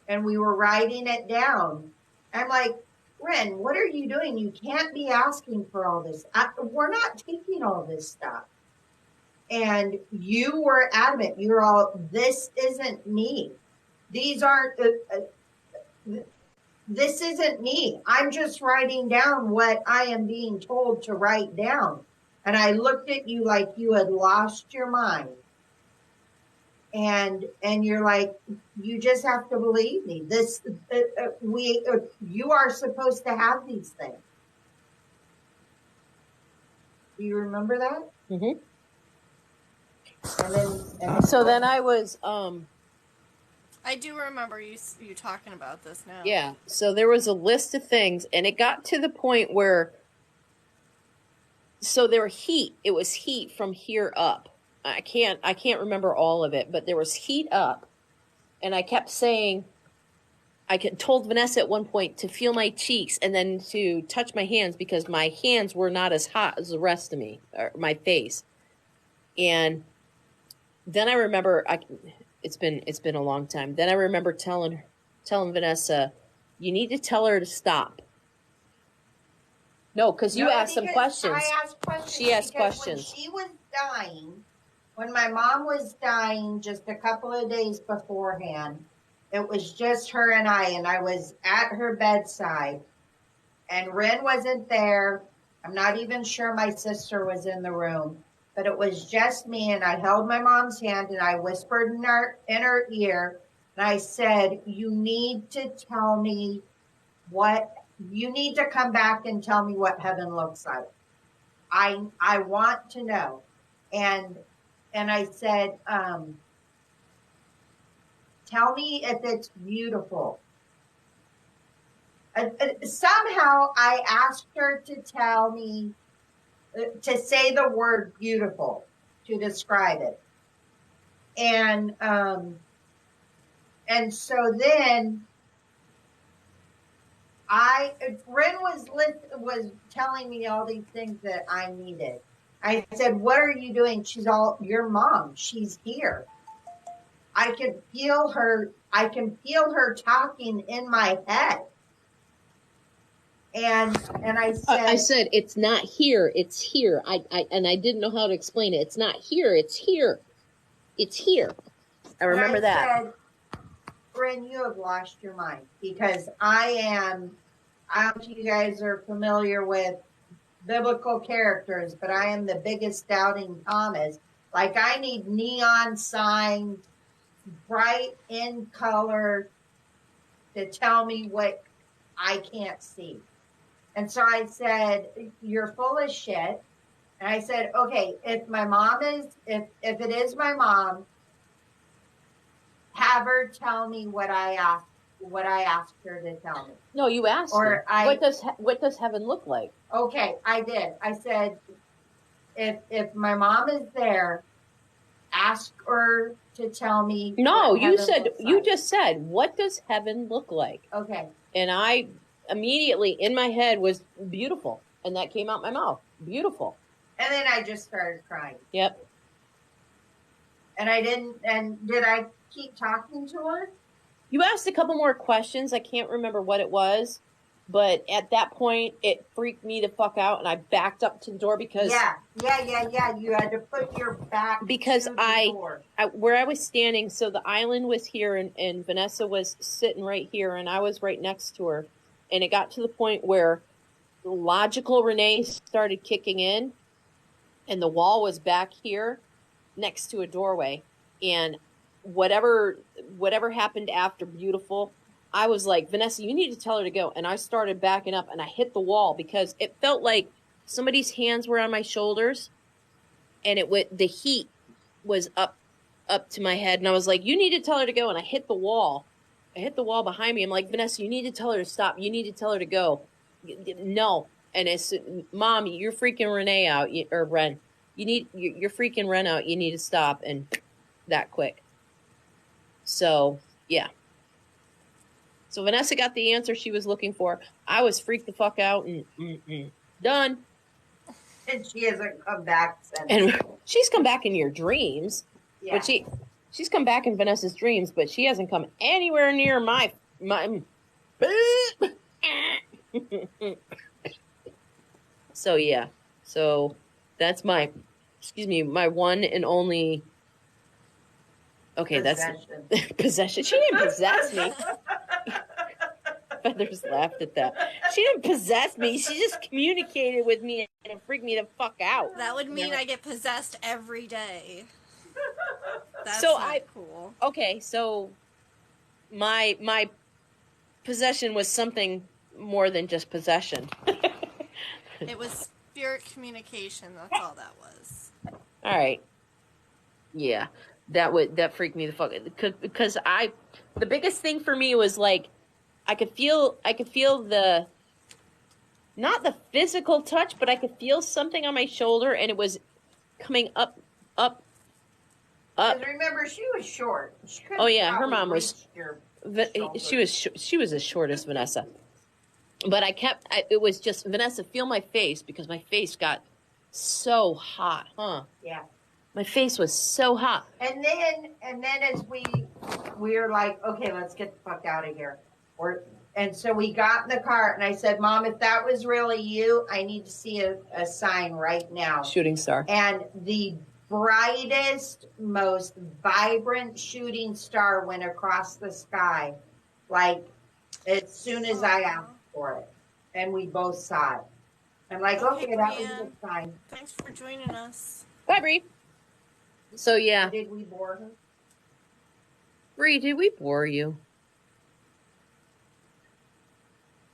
[SPEAKER 6] and we were writing it down. I'm like, Ren, what are you doing? You can't be asking for all this. We're not taking all this stuff. And you were adamant. You're all, this isn't me. These aren't, this isn't me. I'm just writing down what I am being told to write down. And I looked at you like you had lost your mind. And you're like, you just have to believe me. You are supposed to have these things. Do you remember that?
[SPEAKER 8] Mm-hmm.
[SPEAKER 6] So
[SPEAKER 8] then I was,
[SPEAKER 1] I do remember you talking about this now.
[SPEAKER 8] yeah. So there was a list of things and it got to the point where, so there were heat. It was heat from here up. I can't remember all of it, but there was heat up. And I kept saying, told Vanessa at one point to feel my cheeks and then to touch my hands because my hands were not as hot as the rest of me, or my face. And then I remember, it's been a long time. Then I remember telling Vanessa, you need to tell her to stop. No, because you asked some questions.
[SPEAKER 6] I asked questions.
[SPEAKER 8] She asked
[SPEAKER 6] because
[SPEAKER 8] questions.
[SPEAKER 6] When she was dying, when my mom was dying just a couple of days beforehand, it was just her and I was at her bedside. And Ren wasn't there. I'm not even sure my sister was in the room. But it was just me, and I held my mom's hand, and I whispered in her ear, and I said, you need to tell me you need to come back and tell me what heaven looks like. I want to know. And I said, tell me if it's beautiful. Somehow I asked her to tell me, to say the word beautiful, to describe it. And so then Ren was telling me all these things that I needed. I said, what are you doing? She's all, your mom, she's here. I can feel her talking in my head. and I
[SPEAKER 8] I
[SPEAKER 6] said,
[SPEAKER 8] said it's not here. It's here. I didn't know how to explain it. It's not here. It's here. It's here. I remember that.
[SPEAKER 6] said, Bryn, you have lost your mind because I don't know if you guys are familiar with biblical characters, but I am the biggest doubting Thomas. Like I need neon signs, bright in color to tell me what I can't see. And so I said, you're full of shit. And I said, okay, if it is my mom, have her tell me what I asked her to tell me.
[SPEAKER 8] No, you asked
[SPEAKER 6] Or
[SPEAKER 8] me. What does heaven look like?
[SPEAKER 6] Okay, I did. I said, if my mom is there, ask her to tell me.
[SPEAKER 8] No,
[SPEAKER 6] what
[SPEAKER 8] you
[SPEAKER 6] heaven
[SPEAKER 8] said
[SPEAKER 6] looks
[SPEAKER 8] you
[SPEAKER 6] like.
[SPEAKER 8] just said, what does heaven look like?
[SPEAKER 6] Okay.
[SPEAKER 8] And I immediately in my head was beautiful, and that came out my mouth. Beautiful.
[SPEAKER 6] And then I just started crying.
[SPEAKER 8] Yep.
[SPEAKER 6] And I didn't. And did I keep talking to her?
[SPEAKER 8] You asked a couple more questions. I can't remember what it was, but at that point, it freaked me the fuck out, and I backed up to the door because
[SPEAKER 6] Yeah. You had to put your back
[SPEAKER 8] because
[SPEAKER 6] to the door.
[SPEAKER 8] where I was standing. So the island was here, and Vanessa was sitting right here, and I was right next to her, and it got to the point where logical Renee started kicking in, and the wall was back here next to a doorway, and whatever happened after beautiful, I was like, Vanessa, you need to tell her to go. And I started backing up, and I hit the wall because it felt like somebody's hands were on my shoulders, and the heat was up to my head, and I was like, you need to tell her to go. And I hit the wall behind me. I'm like, Vanessa, you need to tell her to stop. You need to tell her to go. No. And it's, Mom, you're freaking Renee out, or Ren. You're freaking Ren out. You need to stop. And that quick. So, yeah. So Vanessa got the answer she was looking for. I was freaked the fuck out and done.
[SPEAKER 6] And she hasn't come back since.
[SPEAKER 8] And she's come back in your dreams.
[SPEAKER 6] Yeah.
[SPEAKER 8] But she's come back in Vanessa's dreams, but she hasn't come anywhere near my So yeah. So that's my one and only. Okay,
[SPEAKER 6] Possession.
[SPEAKER 8] that's possession. She didn't possess me. Feathers laughed at that. She didn't possess me. She just communicated with me and it freaked me the fuck out.
[SPEAKER 1] That would mean I get possessed every day. That's
[SPEAKER 8] So
[SPEAKER 1] not cool.
[SPEAKER 8] Okay, so my possession was something more than just possession.
[SPEAKER 1] It was spirit communication. That's all that was.
[SPEAKER 8] All right. Yeah, that freaked me the fuck because the biggest thing for me was like I could feel the not the physical touch, but I could feel something on my shoulder, and it was coming up.
[SPEAKER 6] Because remember, she was short. She couldn't
[SPEAKER 8] Oh yeah, her
[SPEAKER 6] probably
[SPEAKER 8] mom was.
[SPEAKER 6] reach your shoulder.
[SPEAKER 8] She was as short as Vanessa, but it was just Vanessa. Feel my face because my face got so hot, huh?
[SPEAKER 6] Yeah.
[SPEAKER 8] My face was so hot.
[SPEAKER 6] And then as we were like, okay, let's get the fuck out of here. And so we got in the car, and I said, Mom, if that was really you, I need to see a sign right now.
[SPEAKER 8] Shooting star.
[SPEAKER 6] And the brightest, most vibrant shooting star went across the sky, like as soon as I asked for it. And we both saw it. I'm like, okay, that was a good sign.
[SPEAKER 1] Thanks for joining us.
[SPEAKER 8] Bye, Bree. So yeah,
[SPEAKER 6] Did we bore her?
[SPEAKER 8] Bree, did we bore you?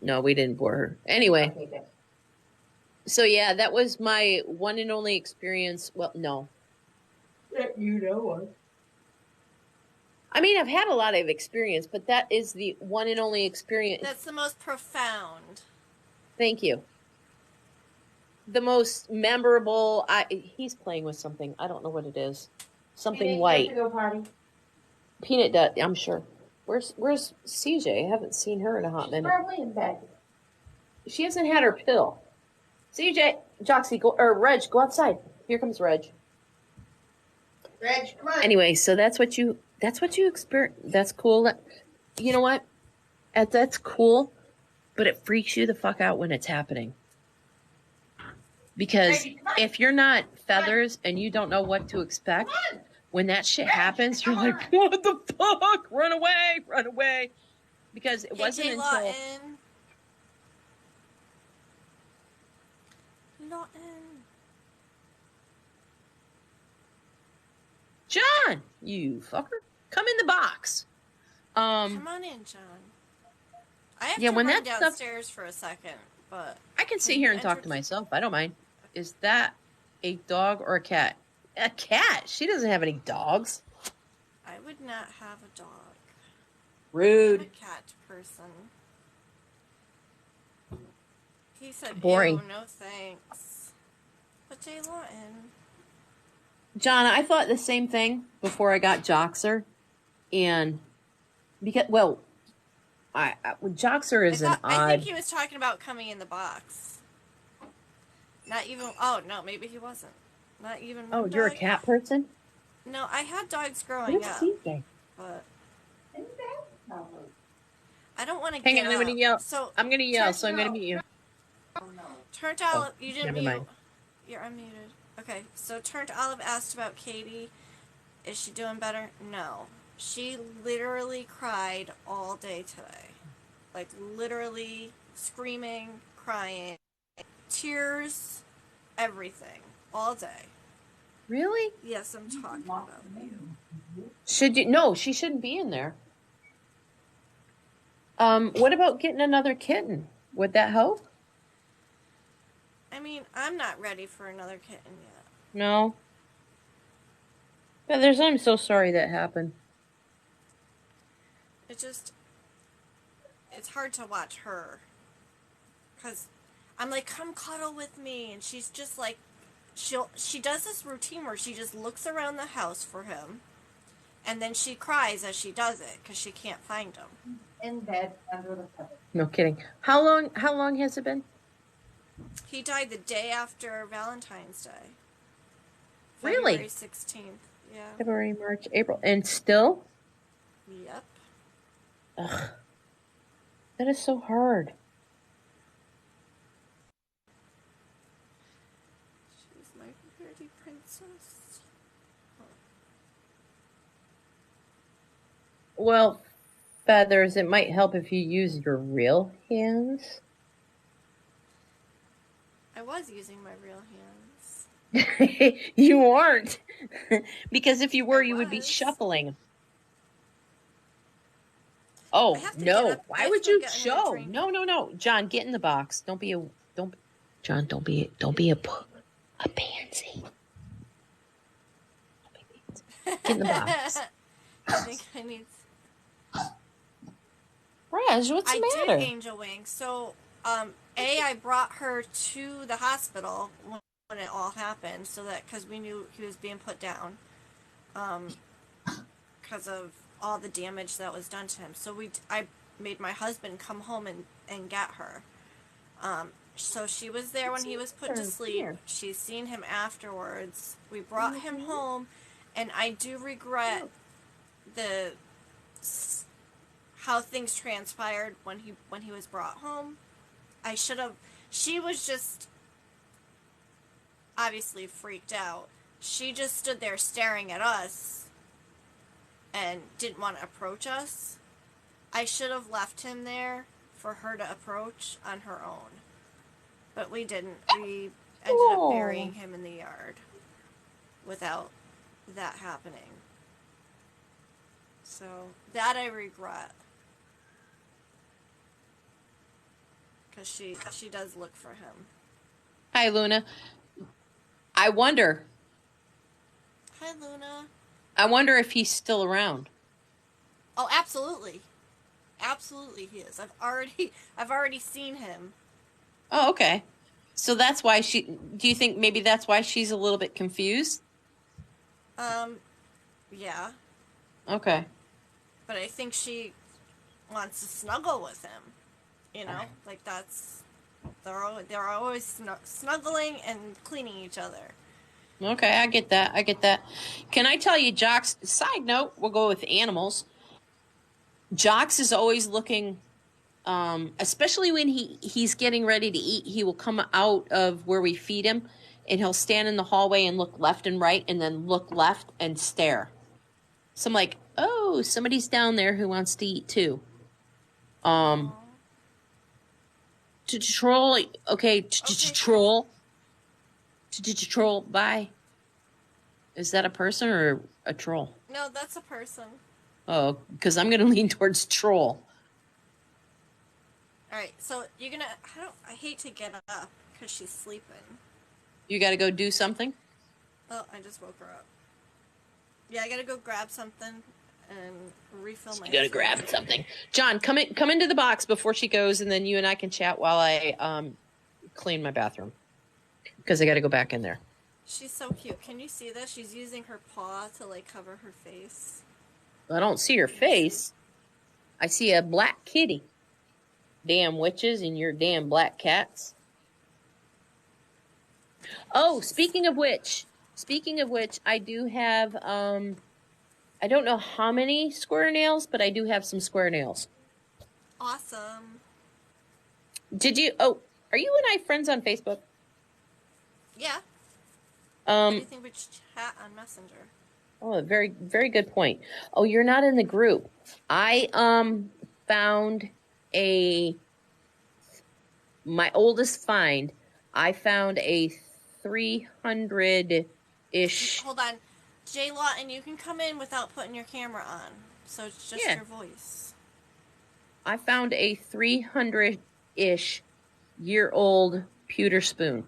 [SPEAKER 8] No, we didn't bore her. Anyway,
[SPEAKER 6] Okay, good.
[SPEAKER 8] so yeah, that was my one and only experience. Well, no.
[SPEAKER 6] You know us.
[SPEAKER 8] I mean, I've had a lot of experience, but that is the one and only experience.
[SPEAKER 1] That's the most profound.
[SPEAKER 8] Thank you. The most memorable. He's playing with something. I don't know what it is. Something
[SPEAKER 6] You
[SPEAKER 8] white.
[SPEAKER 6] have to go party.
[SPEAKER 8] Peanut does. I'm sure. Where's CJ? I haven't seen her in a hot minute.
[SPEAKER 6] Probably in bed.
[SPEAKER 8] She hasn't had her pill. CJ, Joxy, Reg, go outside. Here comes Reg.
[SPEAKER 6] Reg, come on.
[SPEAKER 8] Anyway, so that's what you experience. That's cool. You know what? That's cool. but it freaks you the fuck out when it's happening. Because if you're not Feathers and you don't know what to expect, when that shit happens, you're like, what the fuck? Run away, run away. Because it wasn't
[SPEAKER 1] Hey,
[SPEAKER 8] until...
[SPEAKER 1] Lawton. Lawton.
[SPEAKER 8] John, you fucker. Come in the box.
[SPEAKER 1] Come on in, John. I have
[SPEAKER 8] Yeah,
[SPEAKER 1] to
[SPEAKER 8] when
[SPEAKER 1] run
[SPEAKER 8] that stuff-
[SPEAKER 1] downstairs for a second, but
[SPEAKER 8] I can sit
[SPEAKER 1] Can
[SPEAKER 8] here
[SPEAKER 1] you
[SPEAKER 8] and talk
[SPEAKER 1] enter-
[SPEAKER 8] to myself. I don't mind. Is that a dog or a cat? A cat. She doesn't have any dogs.
[SPEAKER 1] I would not have a dog. I'm a
[SPEAKER 8] Rude.
[SPEAKER 1] cat person. He said,
[SPEAKER 8] Boring.
[SPEAKER 1] ew, no thanks. But Jay Lawton.
[SPEAKER 8] John, I thought the same thing before I got Joxer. And because, well, Joxer is an
[SPEAKER 1] I think
[SPEAKER 8] odd...
[SPEAKER 1] he was talking about coming in the box. Not even, oh no, maybe he wasn't. Not even
[SPEAKER 8] Oh,
[SPEAKER 1] one
[SPEAKER 8] you're a
[SPEAKER 1] dog.
[SPEAKER 8] cat person?
[SPEAKER 1] No, I had dogs growing
[SPEAKER 8] Where's
[SPEAKER 1] up,
[SPEAKER 8] CJ?
[SPEAKER 1] but I don't want to
[SPEAKER 8] Hang
[SPEAKER 1] get
[SPEAKER 8] on, I'm gonna
[SPEAKER 1] up.
[SPEAKER 8] yell.
[SPEAKER 1] So
[SPEAKER 8] I'm gonna yell,
[SPEAKER 1] turn-
[SPEAKER 8] so I'm gonna mute you.
[SPEAKER 1] Turned Olive,
[SPEAKER 8] Oh,
[SPEAKER 1] you didn't
[SPEAKER 8] never
[SPEAKER 1] mute.
[SPEAKER 8] mind.
[SPEAKER 1] You're unmuted. Okay, so Turned Olive asked about Katie. Is she doing better? No. She literally cried all day today. Like, literally screaming, crying, tears, everything, all day.
[SPEAKER 8] Really?
[SPEAKER 1] Yes, I'm talking about you.
[SPEAKER 8] Should you? No, she shouldn't be in there. What about getting another kitten? Would that help?
[SPEAKER 1] I mean, I'm not ready for another kitten yet.
[SPEAKER 8] No. Feathers, I'm so sorry that happened.
[SPEAKER 1] It's hard to watch her. Because I'm like, come cuddle with me. And she's just like, she does this routine where she just looks around the house for him. And then she cries as she does it because she can't find him.
[SPEAKER 6] In bed under the cover.
[SPEAKER 8] No kidding. How long has it been?
[SPEAKER 1] He died the day after Valentine's Day.
[SPEAKER 8] Really?
[SPEAKER 1] February 16th. Yeah.
[SPEAKER 8] February, March, April. And still?
[SPEAKER 1] Yep.
[SPEAKER 8] Ugh. That is so hard.
[SPEAKER 1] She's my pretty princess.
[SPEAKER 8] Well, Feathers, it might help if you use your real hands.
[SPEAKER 1] I was using my real hands.
[SPEAKER 8] You aren't. Because if you were,
[SPEAKER 1] I
[SPEAKER 8] you would be
[SPEAKER 1] was.
[SPEAKER 8] shuffling.
[SPEAKER 1] I
[SPEAKER 8] Oh,
[SPEAKER 1] have to
[SPEAKER 8] no.
[SPEAKER 1] get up. I
[SPEAKER 8] Why
[SPEAKER 1] have
[SPEAKER 8] would
[SPEAKER 1] to
[SPEAKER 8] you
[SPEAKER 1] get another
[SPEAKER 8] show?
[SPEAKER 1] drink.
[SPEAKER 8] No. John, get in the box. Don't be a pansy. Get in the box.
[SPEAKER 1] I think I need.
[SPEAKER 8] Raj, what's the
[SPEAKER 1] I
[SPEAKER 8] matter?
[SPEAKER 1] did Angel Wing. So, I brought her to the hospital when it all happened, so that because we knew he was being put down, because of all the damage that was done to him. So I made my husband come home and get her. So she was there when he was put to sleep. She's seen him afterwards. We brought him home, and I do regret how things transpired when he was brought home. I should have. She was just obviously freaked out. She just stood there staring at us and didn't want to approach us. I should have left him there for her to approach on her own. But we didn't. We ended up burying him in the yard without that happening. So that I regret. Because she does look for him.
[SPEAKER 8] Hi, Luna. I wonder
[SPEAKER 1] Hi, Luna.
[SPEAKER 8] if he's still around.
[SPEAKER 1] Oh, absolutely. Absolutely he is. I've already seen him.
[SPEAKER 8] Oh, okay. So that's why do you think maybe that's why she's a little bit confused?
[SPEAKER 1] Yeah.
[SPEAKER 8] Okay.
[SPEAKER 1] But I think she wants to snuggle with him. You know, like they're always snuggling and cleaning each other.
[SPEAKER 8] Okay, I get that. Can I tell you, Jox, side note, we'll go with animals. Jox is always looking especially when he's getting ready to eat, he will come out of where we feed him, and he'll stand in the hallway and look left and right, and then look left and stare. So I'm like, oh, somebody's down there who wants to eat too. To troll, okay, troll. To troll, bye. Is that a person or a troll?
[SPEAKER 1] No, that's a person.
[SPEAKER 8] Oh, because I'm gonna lean towards troll.
[SPEAKER 1] All right, so you're gonna. I hate to get up because she's sleeping.
[SPEAKER 8] You got to go do something.
[SPEAKER 1] Oh, I just woke her up. Yeah, I gotta go grab something and refill my.
[SPEAKER 8] You got to grab something. John, come into the box before she goes, and then you and I can chat while I clean my bathroom because I got to go back in there.
[SPEAKER 1] She's so cute. Can you see this? She's using her paw to like cover her face.
[SPEAKER 8] I don't see her face. I see a black kitty. Damn witches and your damn black cats. Oh, speaking of which, I do have I don't know how many square nails, but I do have some square nails.
[SPEAKER 1] Awesome.
[SPEAKER 8] Are you and I friends on Facebook?
[SPEAKER 1] Yeah. What do you think we chat on Messenger?
[SPEAKER 8] Oh, very, very good point. Oh, you're not in the group. I found my oldest find. I found a 300-ish.
[SPEAKER 1] Hold on. J Lawton, you can come in without putting your camera on. So it's just your voice.
[SPEAKER 8] I found a 300-ish year-old pewter spoon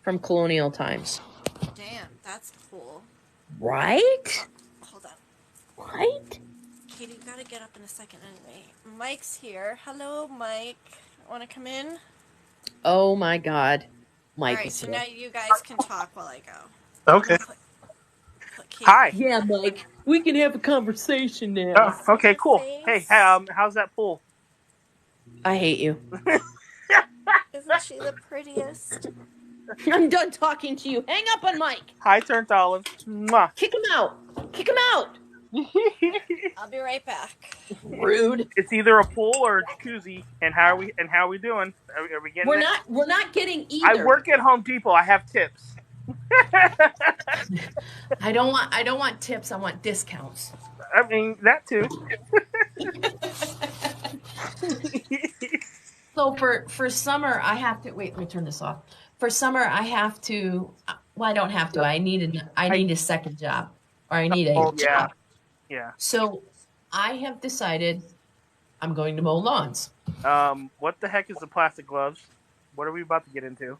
[SPEAKER 8] from colonial times.
[SPEAKER 1] Damn, that's cool.
[SPEAKER 8] Right?
[SPEAKER 1] Hold on.
[SPEAKER 8] Right?
[SPEAKER 1] Katie, you gotta get up in a second anyway. Mike's here. Hello, Mike. Want to come in?
[SPEAKER 8] Oh my God. Mike.
[SPEAKER 1] Alright, so now you guys can talk while I go.
[SPEAKER 9] Okay.
[SPEAKER 1] Put Katie.
[SPEAKER 9] Hi.
[SPEAKER 8] Yeah, Mike. We can have a conversation now.
[SPEAKER 9] Oh, okay, cool. Hey, how's that pool?
[SPEAKER 8] I hate you.
[SPEAKER 1] Isn't she the prettiest?
[SPEAKER 8] I'm done talking to you. Hang up on Mike.
[SPEAKER 9] Hi, Turnt Olive. Mwah.
[SPEAKER 8] Kick him out. Kick him out.
[SPEAKER 1] I'll be right back.
[SPEAKER 8] Rude.
[SPEAKER 9] It's either a pool or a jacuzzi. And how are we doing? Are we getting?
[SPEAKER 8] We're not getting either.
[SPEAKER 9] I work at Home Depot. I have tips.
[SPEAKER 8] I don't want tips. I want discounts.
[SPEAKER 9] I mean that too.
[SPEAKER 8] So for summer, I have to wait. Let me turn this off. For summer, I have to. Well, I don't have to. I need a second job, or I need a job.
[SPEAKER 9] Yeah.
[SPEAKER 8] So I have decided I'm going to mow lawns.
[SPEAKER 9] What the heck is the plastic gloves? What are we about to get into?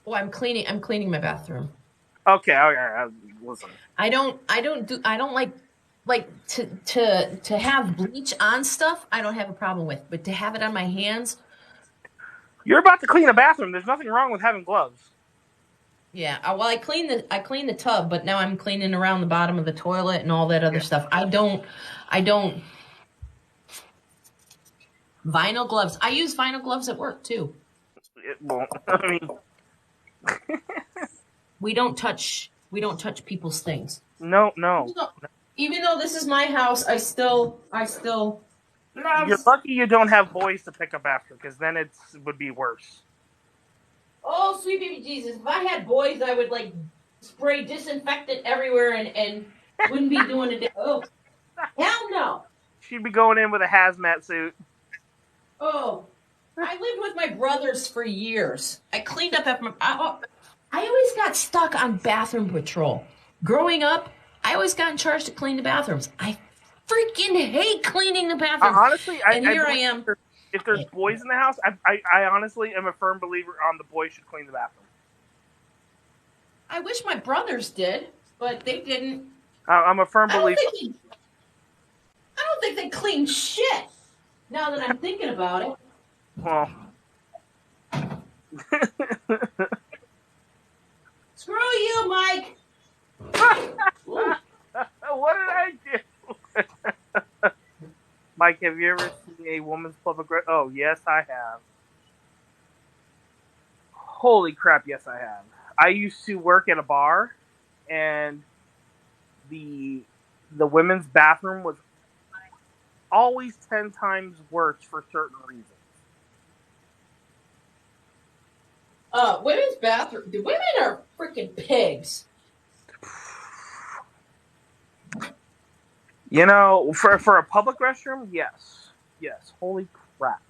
[SPEAKER 8] Oh, I'm cleaning my bathroom.
[SPEAKER 9] Okay, all right. Listen.
[SPEAKER 8] I don't like to have bleach on stuff. I don't have a problem with, but to have it on my hands.
[SPEAKER 9] You're about to clean a bathroom. There's nothing wrong with having gloves.
[SPEAKER 8] Yeah, well, I clean the tub, but now I'm cleaning around the bottom of the toilet and all that other stuff. I don't vinyl gloves. I use vinyl gloves at work too.
[SPEAKER 9] It won't. I mean,
[SPEAKER 8] we don't touch people's things.
[SPEAKER 9] No.
[SPEAKER 8] Even though this is my house, I still.
[SPEAKER 9] You're lucky you don't have boys to pick up after, because then it would be worse.
[SPEAKER 8] Oh, sweet baby Jesus! If I had boys, I would like spray disinfectant everywhere and wouldn't be doing it. Oh, hell no!
[SPEAKER 9] She'd be going in with a hazmat suit.
[SPEAKER 8] Oh, I lived with my brothers for years. I cleaned up after I always got stuck on bathroom patrol. Growing up, I always got in charge to clean the bathrooms. I freaking hate cleaning the bathrooms.
[SPEAKER 9] Honestly,
[SPEAKER 8] I am.
[SPEAKER 9] If there's boys in the house, I honestly am a firm believer on the boys should clean the bathroom.
[SPEAKER 8] I wish my brothers did, but they didn't.
[SPEAKER 9] I'm a firm believer.
[SPEAKER 8] I don't think they clean shit. Now that I'm thinking about it.
[SPEAKER 9] Well.
[SPEAKER 8] Screw you, Mike.
[SPEAKER 9] What did I do? Mike, have you ever seen a woman's public? Oh, yes, I have. Holy crap, yes, I have. I used to work at a bar, and the women's bathroom was always 10 times worse for certain reasons.
[SPEAKER 3] Women's bathroom. The women are freaking pigs.
[SPEAKER 9] You know, for a public restroom, yes. Holy crap.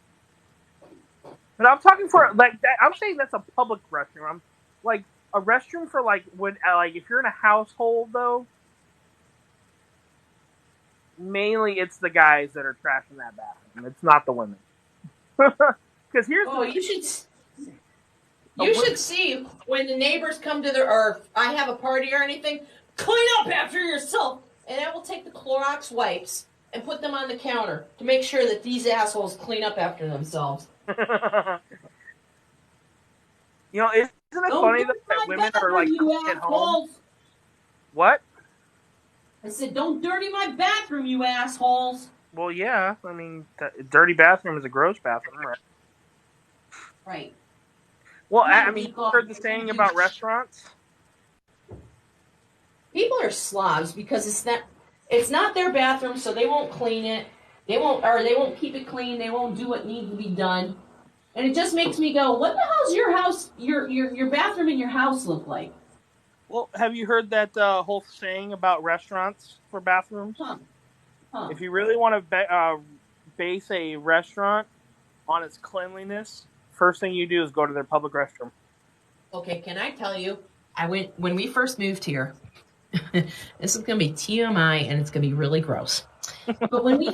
[SPEAKER 9] But I'm talking for like that. I'm saying that's a public restroom. I'm like a restroom for like when like if you're in a household though. Mainly, it's the guys that are trashing that bathroom. It's not the women. Because here's
[SPEAKER 3] you should see when the neighbors come to or I have a party or anything. Clean up after yourself, and I will take the Clorox wipes and put them on the counter to make sure that these assholes clean up after themselves.
[SPEAKER 9] You know, isn't it funny that women are like at home? What?
[SPEAKER 3] I said, don't dirty my bathroom, you assholes.
[SPEAKER 9] Well, yeah. I mean, dirty bathroom is a gross bathroom, right?
[SPEAKER 3] Right.
[SPEAKER 9] Well, I mean, you heard the saying about restaurants?
[SPEAKER 3] People are slobs because it's not their bathroom, so they won't clean it. They won't keep it clean. They won't do what needs to be done. And it just makes me go, what the hell's your house, your bathroom in your house look like?
[SPEAKER 9] Well, have you heard that whole saying about restaurants for bathrooms?
[SPEAKER 3] Huh.
[SPEAKER 9] If you really want to base a restaurant on its cleanliness, first thing you do is go to their public restroom.
[SPEAKER 3] Okay, can I tell you? When we first moved here. This is going to be TMI, and it's going to be really gross. But when we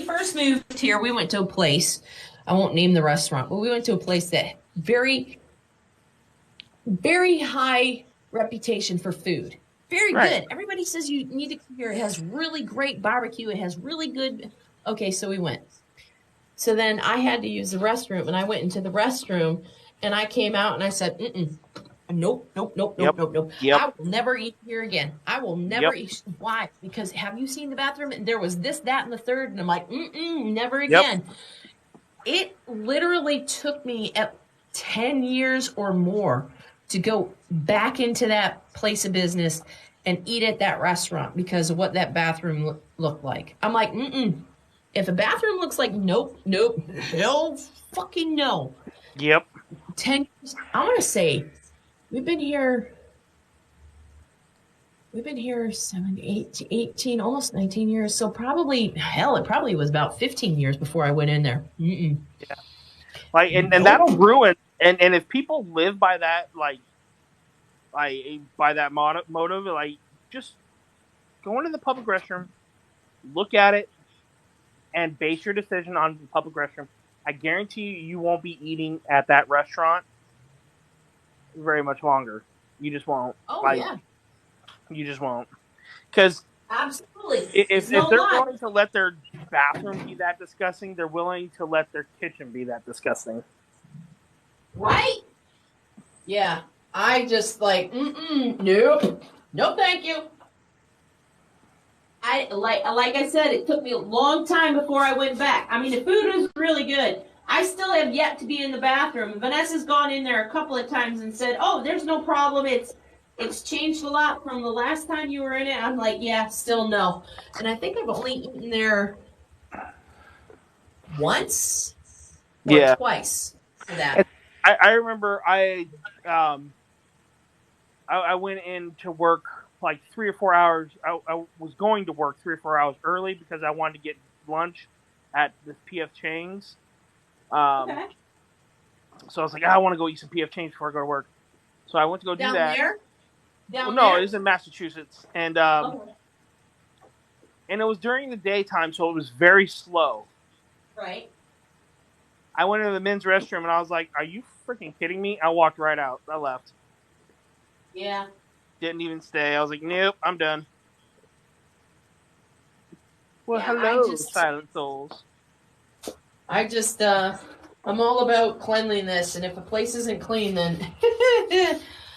[SPEAKER 3] first moved here, we went to a place. I won't name the restaurant, but we went to a place that very, very high reputation for food. Very good. Everybody says you need to come here. It has really great barbecue. It has really good. Okay, so we went. So then I had to use the restroom, and I went into the restroom, and I came out, and I said, nope.
[SPEAKER 9] Yep.
[SPEAKER 3] I will never eat here again. I will never eat. Why? Because have you seen the bathroom? And there was this, that, and the third, and I'm like, never again. It literally took me 10 years or more to go back into that place of business and eat at that restaurant because of what that bathroom looked like. I'm like, If a bathroom looks like nope, hell fucking no.
[SPEAKER 9] Yep.
[SPEAKER 3] 10 years, I want to say, we've been here 18, almost 19 years. So probably, it probably was about 15 years before I went in there.
[SPEAKER 9] Yeah. Like, and that'll ruin, and if people live by that, by that motive, like, just go into the public restroom, look at it, and base your decision on the public restroom. I guarantee you won't be eating at that restaurant very much longer. You just won't.
[SPEAKER 3] Yeah.
[SPEAKER 9] You just won't. Because
[SPEAKER 3] absolutely,
[SPEAKER 9] if they're willing to let their bathroom be that disgusting, they're willing to let their kitchen be that disgusting.
[SPEAKER 3] Right? Yeah. I just like, nope. No, thank you. Like I said, it took me a long time before I went back. I mean, the food was really good. I still have yet to be in the bathroom. Vanessa's gone in there a couple of times and said, "Oh, there's no problem. It's changed a lot from the last time you were in it." I'm like, "Yeah, still no." And I think I've only eaten there once or twice for that.
[SPEAKER 9] I remember I went in to work like 3 or 4 hours. I was going to work 3 or 4 hours early because I wanted to get lunch at this PF Chang's.
[SPEAKER 3] Okay.
[SPEAKER 9] So I was like, I want to go eat some PF Chang's before I go to work. So I went to go do that.
[SPEAKER 3] There?
[SPEAKER 9] No, it was in Massachusetts, and and it was during the daytime, so it was very slow.
[SPEAKER 3] Right.
[SPEAKER 9] I went into the men's restroom, and I was like, "Are you freaking kidding me?" I walked right out. I left.
[SPEAKER 3] Yeah.
[SPEAKER 9] Didn't even stay. I was like, "Nope, I'm done." Well,
[SPEAKER 3] Yeah,
[SPEAKER 9] hello, silent souls.
[SPEAKER 3] I just, I'm all about cleanliness, and if a place isn't clean, then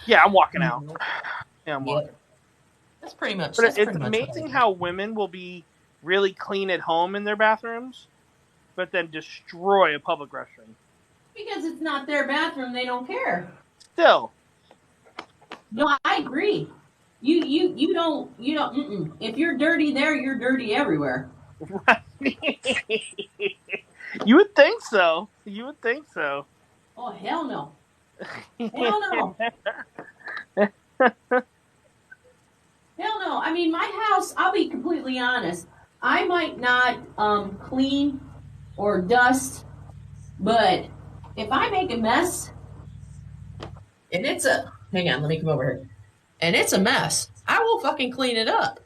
[SPEAKER 9] yeah, I'm walking out. Yeah, I'm walking.
[SPEAKER 3] That's pretty much.
[SPEAKER 9] But it's amazing how women will be really clean at home in their bathrooms, but then destroy a public restroom.
[SPEAKER 3] Because it's not their bathroom, they don't care.
[SPEAKER 9] Still.
[SPEAKER 3] No, I agree. You don't. If you're dirty there, you're dirty everywhere.
[SPEAKER 9] You would think so. You would think so.
[SPEAKER 3] Oh, hell no. Hell no. Hell no. I mean, my house, I'll be completely honest. I might not clean or dust, but if I make a mess, and it's a, hang on, let me come over here. And it's a mess, I will fucking clean it up.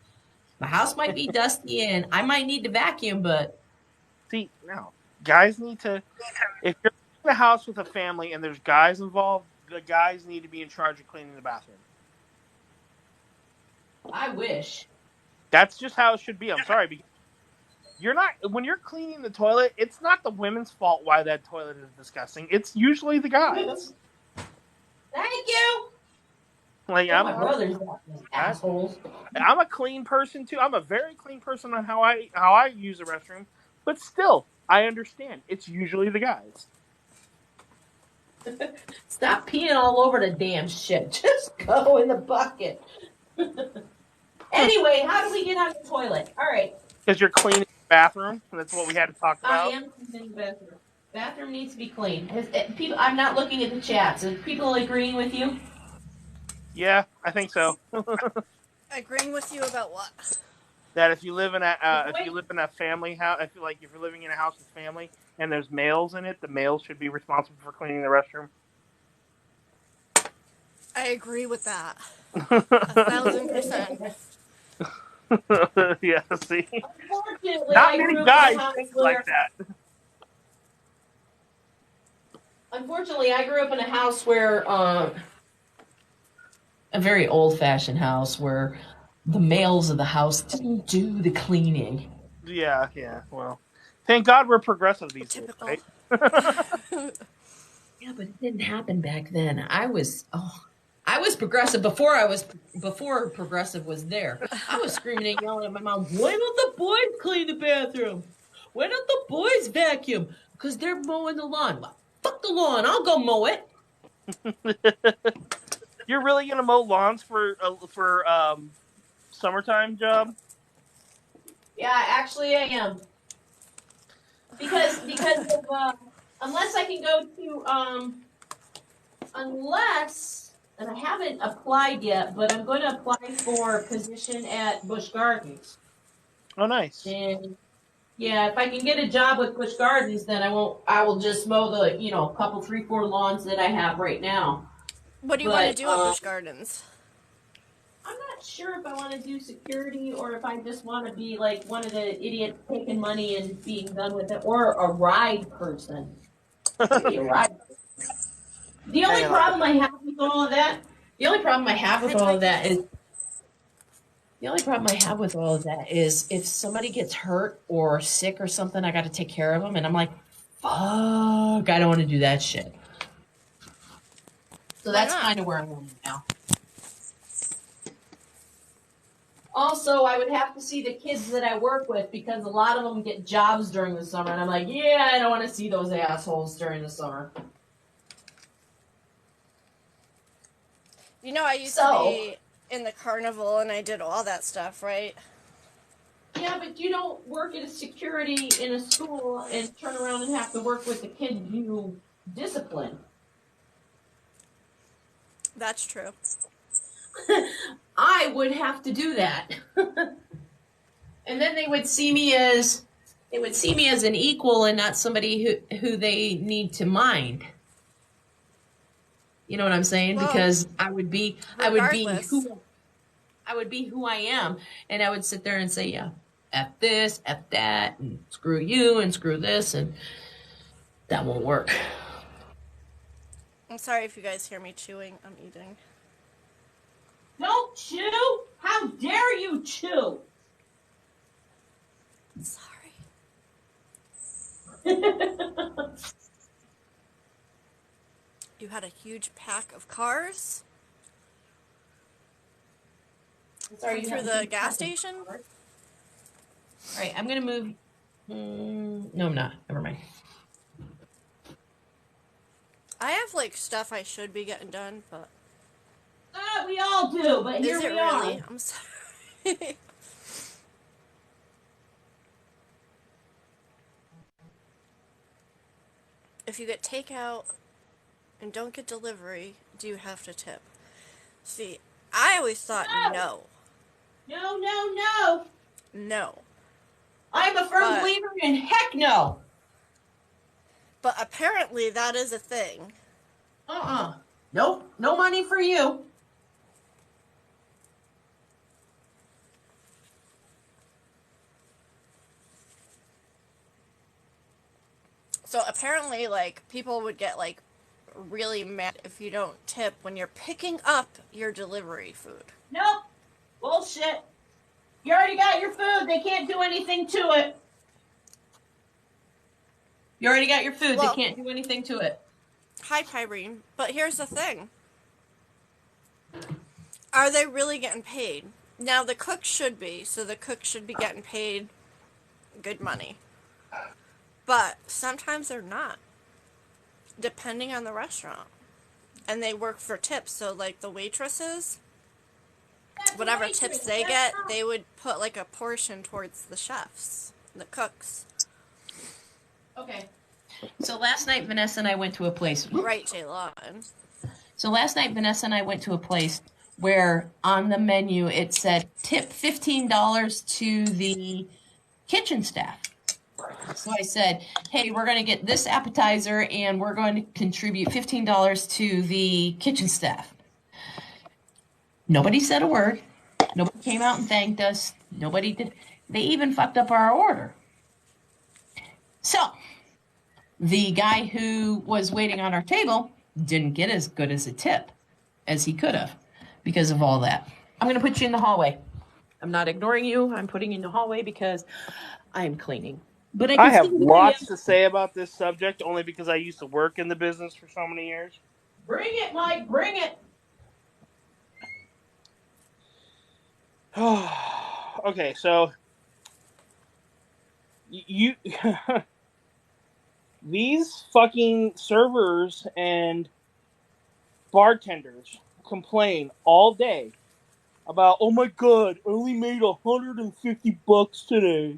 [SPEAKER 3] My house might be dusty and I might need to vacuum, but.
[SPEAKER 9] See, no. Guys need to, if you're in a house with a family and there's guys involved, the guys need to be in charge of cleaning the bathroom.
[SPEAKER 3] I wish.
[SPEAKER 9] That's just how it should be. I'm sorry, because you're not, when you're cleaning the toilet, it's not the women's fault why that toilet is disgusting. It's usually the guys.
[SPEAKER 3] Thank you.
[SPEAKER 9] Like,
[SPEAKER 3] My brothers, assholes.
[SPEAKER 9] I'm a clean person too. I'm a very clean person on how I use the restroom, but still, I understand. It's usually the guys.
[SPEAKER 3] Stop peeing all over the damn shit. Just go in the bucket. Anyway, how do we get out of the toilet? All right.
[SPEAKER 9] Because you're cleaning the bathroom. That's what we had to talk about.
[SPEAKER 3] I am cleaning the bathroom. Bathroom needs to be clean. People, I'm not looking at the chats. Are people agreeing with you?
[SPEAKER 9] Yeah, I think so.
[SPEAKER 1] Agreeing with you about what?
[SPEAKER 9] That if you live in a family house, if you're living in a house with family and there's males in it, the males should be responsible for cleaning the restroom.
[SPEAKER 1] I agree with that. 1,000%.
[SPEAKER 9] Yeah, see?
[SPEAKER 3] Unfortunately,
[SPEAKER 9] Not many guys think like that.
[SPEAKER 3] Unfortunately, I grew up in a house where, a very old-fashioned house where the males of the house didn't do the cleaning.
[SPEAKER 9] Yeah. Well, thank God we're progressive these days, right?
[SPEAKER 3] Yeah, but it didn't happen back then. I was progressive before progressive was there. I was screaming and yelling at my mom, "Why don't the boys clean the bathroom? Why don't the boys vacuum? Because they're mowing the lawn." Well, fuck the lawn. I'll go mow it.
[SPEAKER 9] You're really gonna mow lawns for summertime job?
[SPEAKER 3] Yeah, actually I am. Because of, unless I can go to and I haven't applied yet, but I'm going to apply for a position at Busch Gardens.
[SPEAKER 9] Oh, nice.
[SPEAKER 3] And yeah, if I can get a job with Busch Gardens, then I will just mow the, couple 3-4 lawns that I have right now.
[SPEAKER 1] What do you want to do at Busch Gardens?
[SPEAKER 3] I'm not sure if I want to do security or if I just want to be like one of the idiots taking money and being done with it, or a ride person. Be a ride person. The only problem I have with all of that is if somebody gets hurt or sick or something, I got to take care of them, and I'm like, fuck, I don't want to do that shit. So that's kind of where I'm going now. Also, I would have to see the kids that I work with because a lot of them get jobs during the summer, and I'm like, yeah, I don't want to see those assholes during the summer.
[SPEAKER 1] I used to be in the carnival and I did all that stuff, right?
[SPEAKER 3] Yeah, but you don't work at a security in a school and turn around and have to work with the kid you discipline.
[SPEAKER 1] That's true.
[SPEAKER 3] I would have to do that. And then they would see me as an equal and not somebody who they need to mind. You know what I'm saying? Well, because I would be who I am, and I would sit there and say, yeah, F this, F that, and screw you, and screw this, and that won't work.
[SPEAKER 1] I'm sorry if you guys hear me chewing. I'm eating.
[SPEAKER 3] Don't chew! How dare you chew?
[SPEAKER 1] Sorry. You had a huge pack of cars?
[SPEAKER 3] Sorry,
[SPEAKER 1] through the gas station?
[SPEAKER 3] All right, I'm going to move. No, I'm not. Never mind.
[SPEAKER 1] I have, stuff I should be getting done, but...
[SPEAKER 3] We all do, but here we are.
[SPEAKER 1] I'm sorry. if you get takeout and don't get delivery, do you have to tip? See, I always thought no.
[SPEAKER 3] No.
[SPEAKER 1] No.
[SPEAKER 3] I'm a firm
[SPEAKER 1] But-
[SPEAKER 3] believer in heck no.
[SPEAKER 1] But apparently that is a thing.
[SPEAKER 3] Nope. No money for you.
[SPEAKER 1] So apparently, like, people would get, like, really mad if you don't tip when you're picking up your delivery food.
[SPEAKER 3] Nope. Bullshit. You already got your food. They can't do anything to it. You already got your food.
[SPEAKER 1] Well-
[SPEAKER 3] They can't do anything to it.
[SPEAKER 1] Hi, Pyrene. But here's the thing. Are they really getting paid? Now, the cook should be, so the cook should be getting paid good money. But sometimes they're not, depending on the restaurant. And they work for tips, so, like, the waitresses, whatever tips they get, they would put, like, a portion towards the chefs, the cooks.
[SPEAKER 3] Okay. So last night, Vanessa and I went to a place.
[SPEAKER 1] Right, Jaylon.
[SPEAKER 3] So last night, Vanessa and I went to a place where on the menu it said tip $15 to the kitchen staff. So I said, hey, we're going to get this appetizer and we're going to contribute $15 to the kitchen staff. Nobody said a word. Nobody came out and thanked us. Nobody did. They even fucked up our order. So the guy who was waiting on our table didn't get as good as a tip as he could have because of all that. I'm going to put you in the hallway. I'm not ignoring you. I'm putting you in the hallway because I'm cleaning. But
[SPEAKER 9] I have lots to say about this subject only because I used to work in the business for so many years.
[SPEAKER 3] Bring it, Mike. Bring it.
[SPEAKER 9] Okay, so you these fucking servers and bartenders complain all day about, oh my god, I only made $150 today.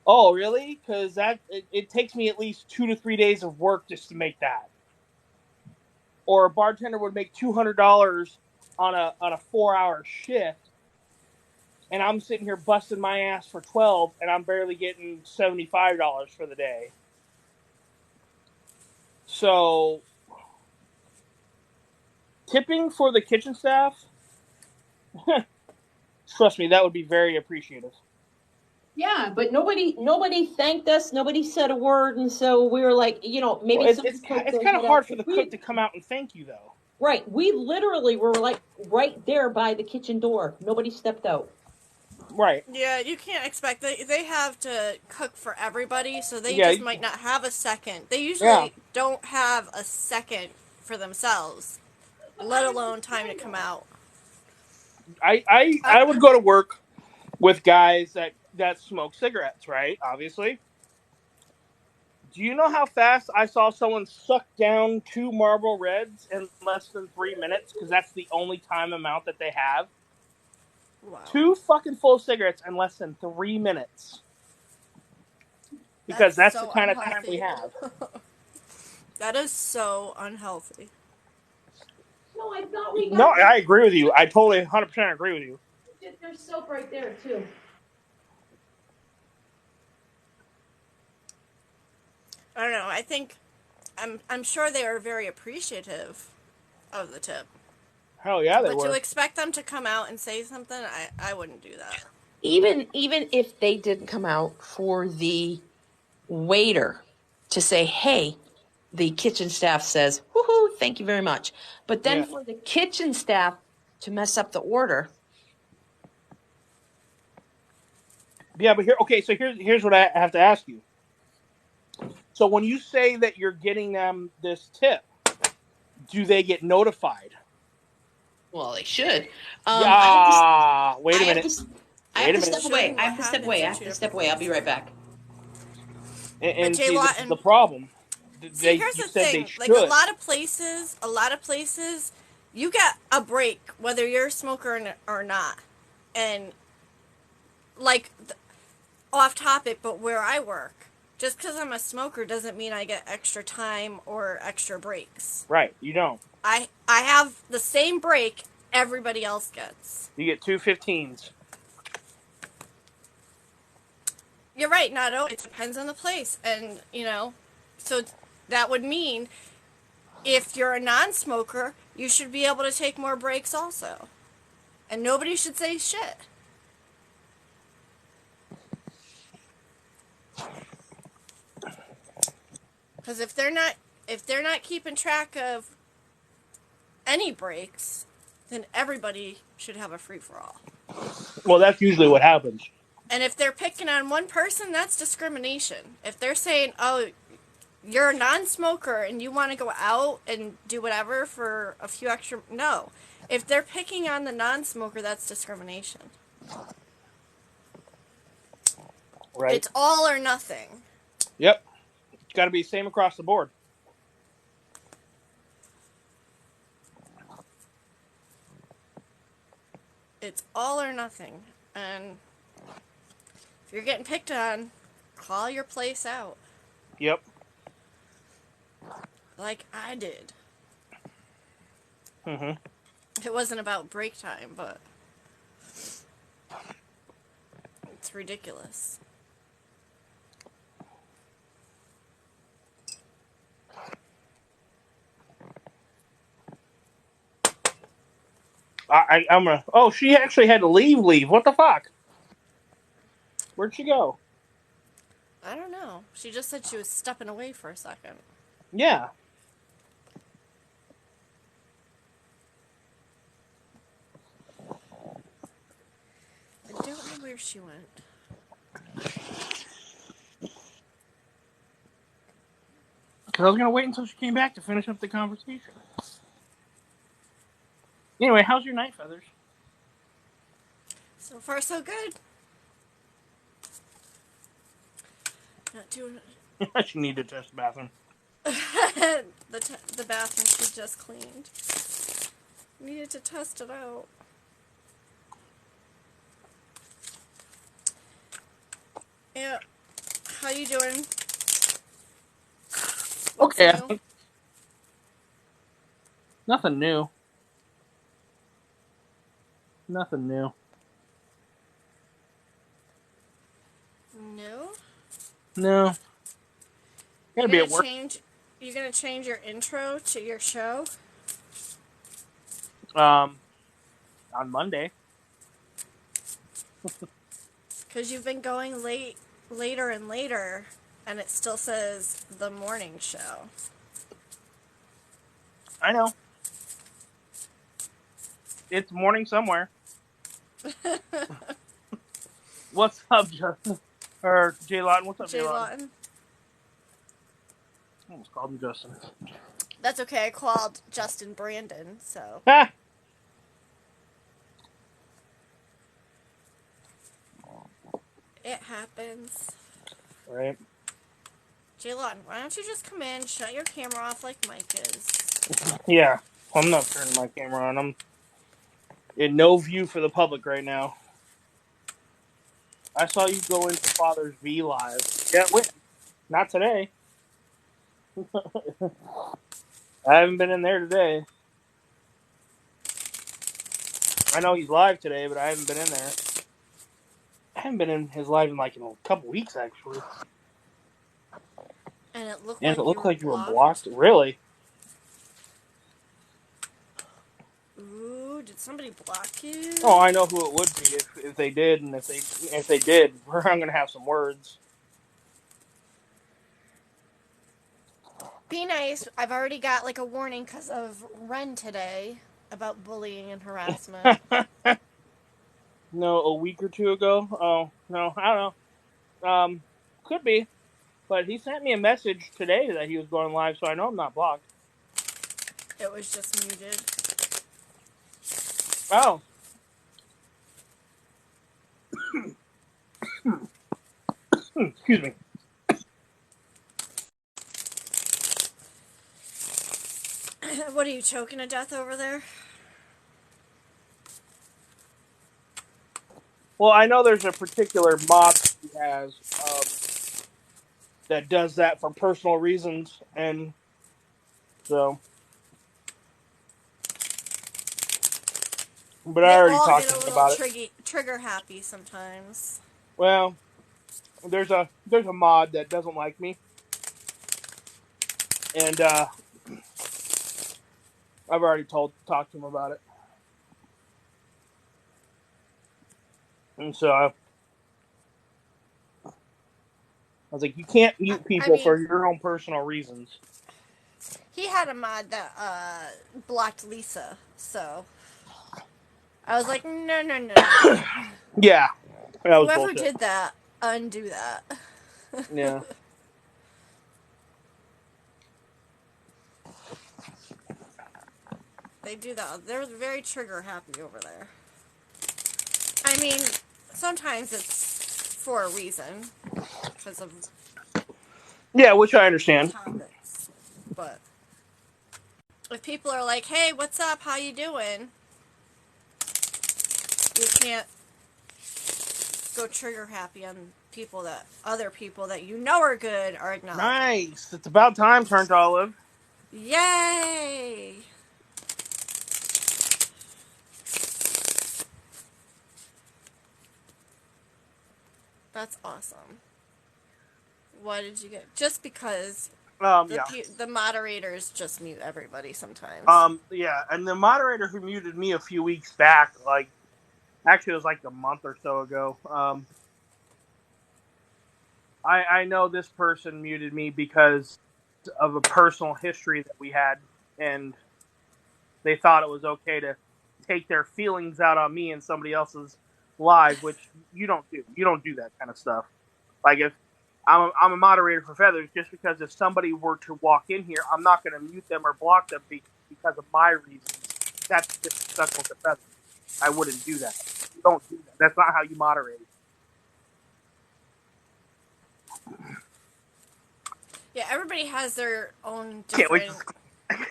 [SPEAKER 9] Oh, really? Because it takes me at least 2 to 3 days of work just to make that. Or a bartender would make $200 on a 4-hour shift, and I'm sitting here busting my ass for 12, and I'm barely getting $75 for the day. So, tipping for the kitchen staff, trust me, that would be very appreciative.
[SPEAKER 3] Yeah, but nobody thanked us. Nobody said a word, and so we were like, maybe
[SPEAKER 9] Well, it's kind of hard for the cook to come out and thank you, though.
[SPEAKER 3] Right, we literally were like right there by the kitchen door. Nobody stepped out.
[SPEAKER 9] Right.
[SPEAKER 1] Yeah, you can't expect they have to cook for everybody, so they
[SPEAKER 9] Yeah,
[SPEAKER 1] just might not have a second. They usually don't have a second for themselves, let alone time to come out.
[SPEAKER 9] I would go to work with guys that smoke cigarettes, right? Obviously. Do you know how fast I saw someone suck down 2 Marlboro Reds in less than 3 minutes? Because that's the only time amount that they have.
[SPEAKER 1] Wow.
[SPEAKER 9] 2 fucking full cigarettes in less than 3 minutes. Because that's
[SPEAKER 1] so
[SPEAKER 9] the kind of time
[SPEAKER 1] unhealthy.
[SPEAKER 9] we have.
[SPEAKER 1] That is so unhealthy.
[SPEAKER 3] No, I thought we got.
[SPEAKER 9] No, I agree with you. I totally 100% agree with you.
[SPEAKER 3] There's soap right there too.
[SPEAKER 1] I don't know. I think I'm sure they are very appreciative of the tip.
[SPEAKER 9] Hell yeah, they
[SPEAKER 1] But
[SPEAKER 9] were.
[SPEAKER 1] to expect them to come out and say something, I wouldn't do that.
[SPEAKER 8] Even if they didn't come out for the waiter to say, hey, the kitchen staff says, woohoo, thank you very much. But then for the kitchen staff to mess up the order.
[SPEAKER 9] Yeah, but here's what I have to ask you. So when you say that you're getting them this tip, do they get notified?
[SPEAKER 8] Well, they should.
[SPEAKER 9] Wait a minute.
[SPEAKER 8] I have to step away. I have to step away. I'll be right back.
[SPEAKER 9] And
[SPEAKER 1] Jay
[SPEAKER 9] see,
[SPEAKER 1] Lawton-
[SPEAKER 9] the problem.
[SPEAKER 1] See, here's the thing. Like a lot of places, you get a break whether you're a smoker or not. And like off topic, but where I work, Just because I'm a smoker doesn't mean I get extra time or extra breaks.
[SPEAKER 9] Right, you don't.
[SPEAKER 1] I have the same break everybody else gets.
[SPEAKER 9] You get 2 15s.
[SPEAKER 1] You're right, Nato. It depends on the place. And, so that would mean if you're a non-smoker, you should be able to take more breaks also. And nobody should say shit. Because if they're not keeping track of any breaks, then everybody should have a free-for-all.
[SPEAKER 9] Well, that's usually what happens.
[SPEAKER 1] And if they're picking on one person, that's discrimination. If they're saying, oh, you're a non-smoker and you want to go out and do whatever for a few extra... No. If they're picking on the non-smoker, that's discrimination.
[SPEAKER 9] Right.
[SPEAKER 1] It's all or nothing.
[SPEAKER 9] Yep. It's got to be the same across the board.
[SPEAKER 1] It's all or nothing. And if you're getting picked on, call your place out.
[SPEAKER 9] Yep.
[SPEAKER 1] Like I did.
[SPEAKER 9] Mm-hmm.
[SPEAKER 1] It wasn't about break time, but it's ridiculous.
[SPEAKER 9] I'm gonna... Oh, she actually had to leave. What the fuck? Where'd she go?
[SPEAKER 1] I don't know. She just said she was stepping away for a second.
[SPEAKER 9] Yeah.
[SPEAKER 1] I don't know where she went.
[SPEAKER 9] Because I was going to wait until she came back to finish up the conversation. Anyway, how's your night, Feathers?
[SPEAKER 1] So far, so good. Not doing
[SPEAKER 9] She needed to test the bathroom.
[SPEAKER 1] the bathroom she just cleaned. Needed to test it out. Yeah. How you doing? What's
[SPEAKER 9] Okay.
[SPEAKER 1] new?
[SPEAKER 9] Nothing new. Nothing new.
[SPEAKER 1] No?
[SPEAKER 9] No. Gotta be at work.
[SPEAKER 1] You're gonna change your intro to your show?
[SPEAKER 9] On Monday.
[SPEAKER 1] Because you've been going later and later, and it still says the morning show.
[SPEAKER 9] I know. It's morning somewhere. What's up, Justin? Or Jay Lawton? What's up, Jay Lawton?
[SPEAKER 1] Lawton.
[SPEAKER 9] I almost called him Justin.
[SPEAKER 1] That's okay. I called Justin Brandon, so.
[SPEAKER 9] Ha!
[SPEAKER 1] It happens.
[SPEAKER 9] Right.
[SPEAKER 1] Jay Lawton, why don't you just come in, shut your camera off like Mike is?
[SPEAKER 9] Yeah. I'm not turning my camera on. I'm in no view for the public right now. I saw you go into Father's V Live. Yeah, wait. Not today. I haven't been in there today. I know he's live today, but I haven't been in there. I haven't been in his live in like a couple weeks, actually.
[SPEAKER 1] And it looked
[SPEAKER 9] like you were blocked. Really?
[SPEAKER 1] Ooh, did somebody block you?
[SPEAKER 9] Oh, I know who it would be if they did, and if they did, I'm gonna have some words.
[SPEAKER 1] Be nice. I've already got like a warning because of Ren today about bullying and harassment.
[SPEAKER 9] No, a week or two ago. Oh no, I don't know. Could be, but he sent me a message today that he was going live, so I know I'm not blocked.
[SPEAKER 1] It was just muted.
[SPEAKER 9] Oh. Excuse me.
[SPEAKER 1] What are you choking to death over there?
[SPEAKER 9] Well, I know there's a particular mop he has. that does that for personal reasons, and so. But I
[SPEAKER 1] They
[SPEAKER 9] already
[SPEAKER 1] all
[SPEAKER 9] talked
[SPEAKER 1] get
[SPEAKER 9] to
[SPEAKER 1] a
[SPEAKER 9] him
[SPEAKER 1] little
[SPEAKER 9] about it.
[SPEAKER 1] trigger happy sometimes.
[SPEAKER 9] Well, there's a mod that doesn't like me, and I've already talked to him about it, and so I was like, you can't mute
[SPEAKER 1] I
[SPEAKER 9] people
[SPEAKER 1] mean,
[SPEAKER 9] for your own personal reasons.
[SPEAKER 1] he had a mod that blocked Lisa, so I was like, no, no, no, no.
[SPEAKER 9] Yeah, that was
[SPEAKER 1] Whoever
[SPEAKER 9] bullshit.
[SPEAKER 1] did that, undo that.
[SPEAKER 9] Yeah.
[SPEAKER 1] They do that. They're very trigger happy over there. I mean, sometimes it's for a reason, because of
[SPEAKER 9] Yeah, which I understand.
[SPEAKER 1] topics. But if people are like, "Hey, what's up? How you doing?" You can't go trigger happy on other people that you know are good are acknowledging.
[SPEAKER 9] Nice. It's about time, Turnt Olive.
[SPEAKER 1] Yay! That's awesome. What did you get? Just because
[SPEAKER 9] Yeah.
[SPEAKER 1] the moderators just mute everybody sometimes.
[SPEAKER 9] Yeah, and the moderator who muted me a few weeks back, like, actually it was like a month or so ago. I know this person muted me because of a personal history that we had, and they thought it was okay to take their feelings out on me and somebody else's live, which you don't do. You don't do that kind of stuff. Like, if I'm a moderator for Feathers, just because if somebody were to walk in here, I'm not going to mute them or block them because of my reasons. That's disrespectful to Feathers. I wouldn't do that. You don't do that. That's not how you moderate.
[SPEAKER 1] Yeah, everybody has their own
[SPEAKER 9] Can't wait
[SPEAKER 1] different.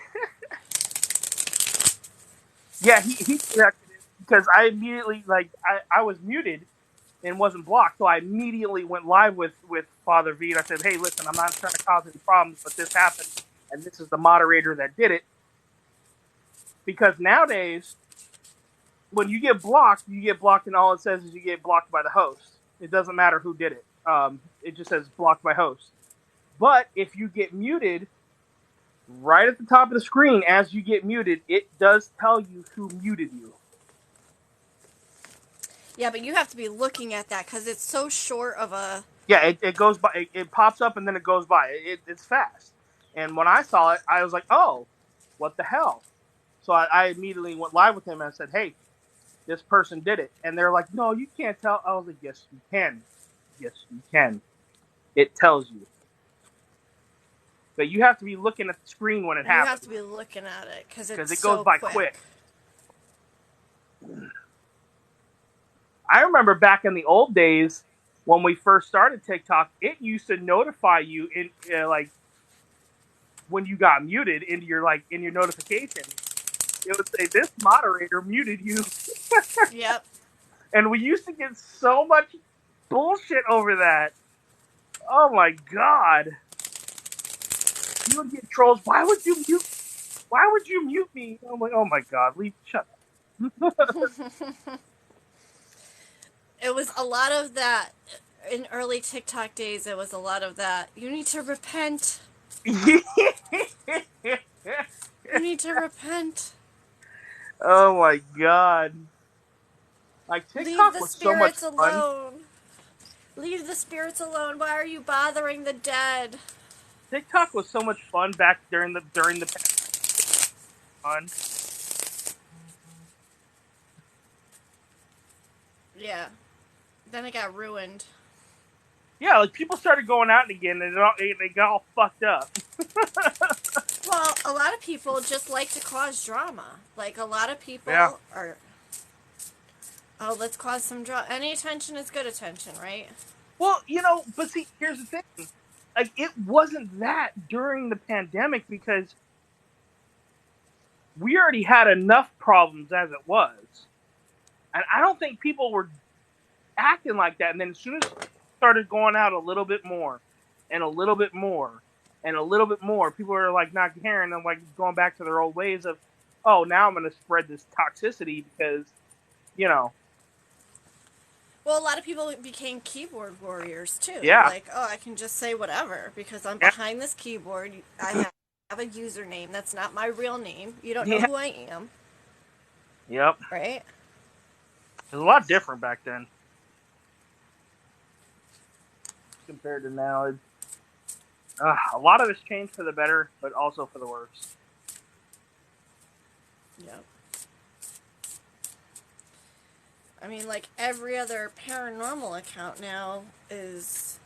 [SPEAKER 9] Yeah, he corrected it because I immediately, like, I was muted and wasn't blocked, so I immediately went live with Father V, and I said, hey, listen, I'm not trying to cause any problems, but this happened, and this is the moderator that did it. Because nowadays, when you get blocked, and all it says is you get blocked by the host. It doesn't matter who did it. It just says blocked by host. But if you get muted, right at the top of the screen, as you get muted, it does tell you who muted you.
[SPEAKER 1] Yeah, but you have to be looking at that because it's so short of a.
[SPEAKER 9] Yeah, it goes by. It pops up and then it goes by. It's fast. And when I saw it, I was like, oh, what the hell? So I immediately went live with him and I said, hey, this person did it. And they're like, no, you can't tell. I was like, yes, you can. Yes, you can. It tells you. But you have to be looking at the screen when it happens.
[SPEAKER 1] You have to be looking at it because it
[SPEAKER 9] goes
[SPEAKER 1] so
[SPEAKER 9] by quick. I remember back in the old days when we first started TikTok, it used to notify you in like when you got muted in your notification. It would say this moderator muted you.
[SPEAKER 1] Yep.
[SPEAKER 9] And we used to get so much bullshit over that. Oh my god. You would get trolls. Why would you mute me? I'm like, oh my god, shut up.
[SPEAKER 1] It was a lot of that in early TikTok days. It was a lot of that. You need to repent. You need to repent.
[SPEAKER 9] Oh my god. Like, TikTok was so much fun. Leave the spirits
[SPEAKER 1] alone. Leave the spirits alone. Why are you bothering the dead?
[SPEAKER 9] TikTok was so much fun back during the fun.
[SPEAKER 1] Yeah. Then it got ruined.
[SPEAKER 9] Yeah, like, people started going out again and they got all fucked up.
[SPEAKER 1] Well, a lot of people just like to cause drama. Like, a lot of people are, oh, let's cause some drama. Any attention is good attention, right?
[SPEAKER 9] Well, but see, here's the thing. Like, it wasn't that during the pandemic because we already had enough problems as it was. And I don't think people were acting like that. And then as soon as it started going out a little bit more, and a little bit more and a little bit more. People are like not caring and like going back to their old ways of, oh, now I'm going to spread this toxicity because, you know.
[SPEAKER 1] Well, a lot of people became keyboard warriors too.
[SPEAKER 9] Yeah.
[SPEAKER 1] Like, oh, I can just say whatever because I'm behind this keyboard. I have a username that's not my real name. You don't know who I am.
[SPEAKER 9] Yep.
[SPEAKER 1] Right?
[SPEAKER 9] It was a lot different back then compared to now. A lot of it's changed for the better, but also for the worse.
[SPEAKER 1] Yep. I mean, like every other paranormal account now is.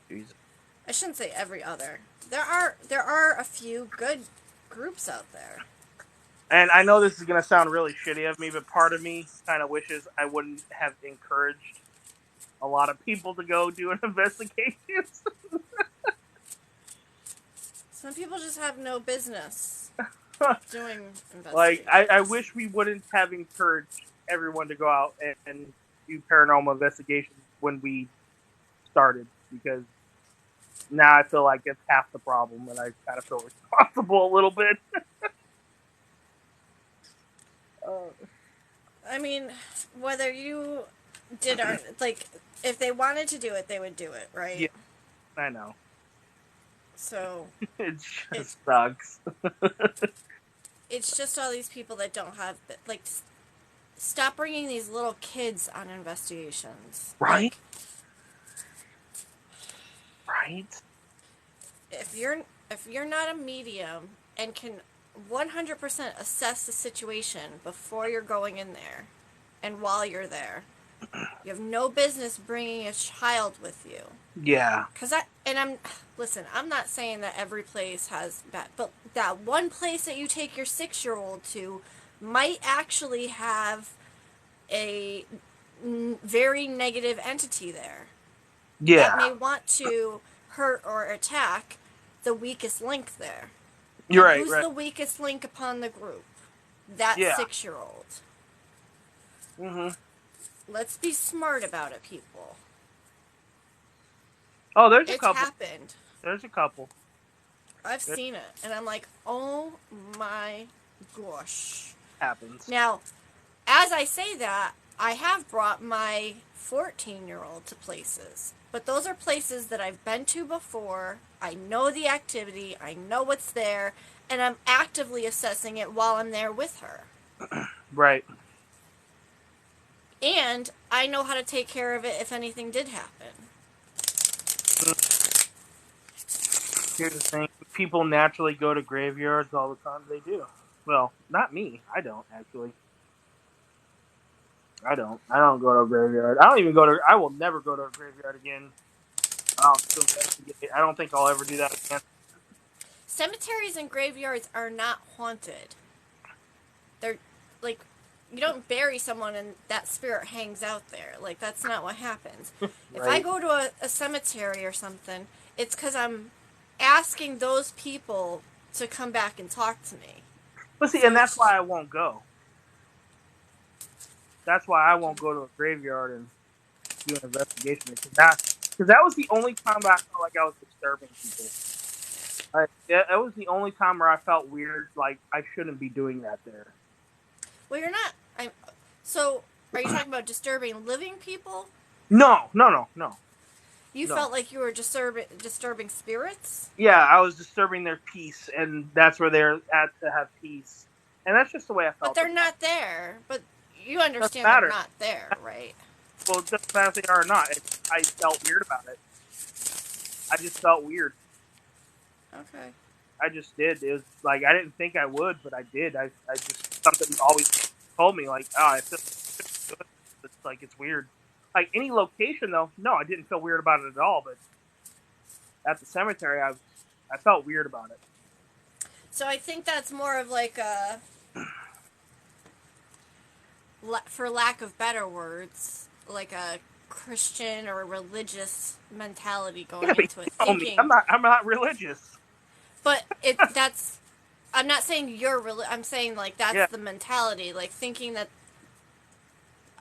[SPEAKER 9] Jesus.
[SPEAKER 1] I shouldn't say every other. There are a few good groups out there.
[SPEAKER 9] And I know this is going to sound really shitty of me, but part of me kind of wishes I wouldn't have encouraged a lot of people to go do an investigation.
[SPEAKER 1] Some people just have no business doing investigations.
[SPEAKER 9] Like, I wish we wouldn't have encouraged everyone to go out and do paranormal investigations when we started, because now I feel like it's half the problem, and I kind of feel responsible a little bit.
[SPEAKER 1] I mean, whether you did or like, if they wanted to do it, they would do it, right?
[SPEAKER 9] Yeah, I know.
[SPEAKER 1] So
[SPEAKER 9] it just sucks.
[SPEAKER 1] It's just all these people that don't have, like, stop bringing these little kids on investigations.
[SPEAKER 9] Right?
[SPEAKER 1] Like,
[SPEAKER 9] right?
[SPEAKER 1] If you're not a medium and can 100% assess the situation before you're going in there and while you're there, you have no business bringing a child with you.
[SPEAKER 9] Yeah.
[SPEAKER 1] I'm not saying that every place has bad, but that one place that you take your 6-year-old to might actually have a very negative entity there.
[SPEAKER 9] Yeah.
[SPEAKER 1] That may want to hurt or attack the weakest link there.
[SPEAKER 9] You're right.
[SPEAKER 1] Who's
[SPEAKER 9] right.
[SPEAKER 1] the weakest link upon the group? That 6-year-old.
[SPEAKER 9] Mm-hmm.
[SPEAKER 1] Let's be smart about it, people.
[SPEAKER 9] Oh, there's a couple.
[SPEAKER 1] It's happened.
[SPEAKER 9] There's a couple.
[SPEAKER 1] I've seen it, and I'm like, oh my gosh.
[SPEAKER 9] Happens.
[SPEAKER 1] Now, as I say that, I have brought my 14-year-old to places. But those are places that I've been to before. I know the activity. I know what's there. And I'm actively assessing it while I'm there with her.
[SPEAKER 9] Right.
[SPEAKER 1] And I know how to take care of it if anything did happen.
[SPEAKER 9] Here's the thing. People naturally go to graveyards all the time. They do. Well, not me. I don't, actually. I don't go to a graveyard. I will never go to a graveyard again. I don't think I'll ever do that again.
[SPEAKER 1] Cemeteries and graveyards are not haunted. They're, like, you don't bury someone and that spirit hangs out there. Like, that's not what happens.
[SPEAKER 9] Right.
[SPEAKER 1] If I go to a cemetery or something, it's because I'm asking those people to come back and talk to me.
[SPEAKER 9] But see, and that's why I won't go. That's why I won't go to a graveyard and do an investigation. Because that was the only time that I felt like I was disturbing people. That was the only time where I felt weird, like I shouldn't be doing that there.
[SPEAKER 1] Well, you're not. So, are you talking about disturbing living people?
[SPEAKER 9] No.
[SPEAKER 1] You felt like you were disturbing spirits?
[SPEAKER 9] Yeah, I was disturbing their peace, and that's where they're at to have peace. And that's just the way I felt.
[SPEAKER 1] But they're not there. But you understand they're not there, right?
[SPEAKER 9] Well, it doesn't matter if they are or not. I felt weird about it. I just felt weird.
[SPEAKER 1] Okay.
[SPEAKER 9] I just did. It was like, I didn't think I would, but I did. I just, something always told me, like, I feel good. It's like, it's weird. Like, any location, though, no, I didn't feel weird about it at all, but at the cemetery, I felt weird about it.
[SPEAKER 1] So I think that's more of like a, for lack of better words, like a Christian or a religious mentality going into it. Thinking,
[SPEAKER 9] I'm not religious.
[SPEAKER 1] But that's, I'm not saying you're I'm saying like that's the mentality, like thinking that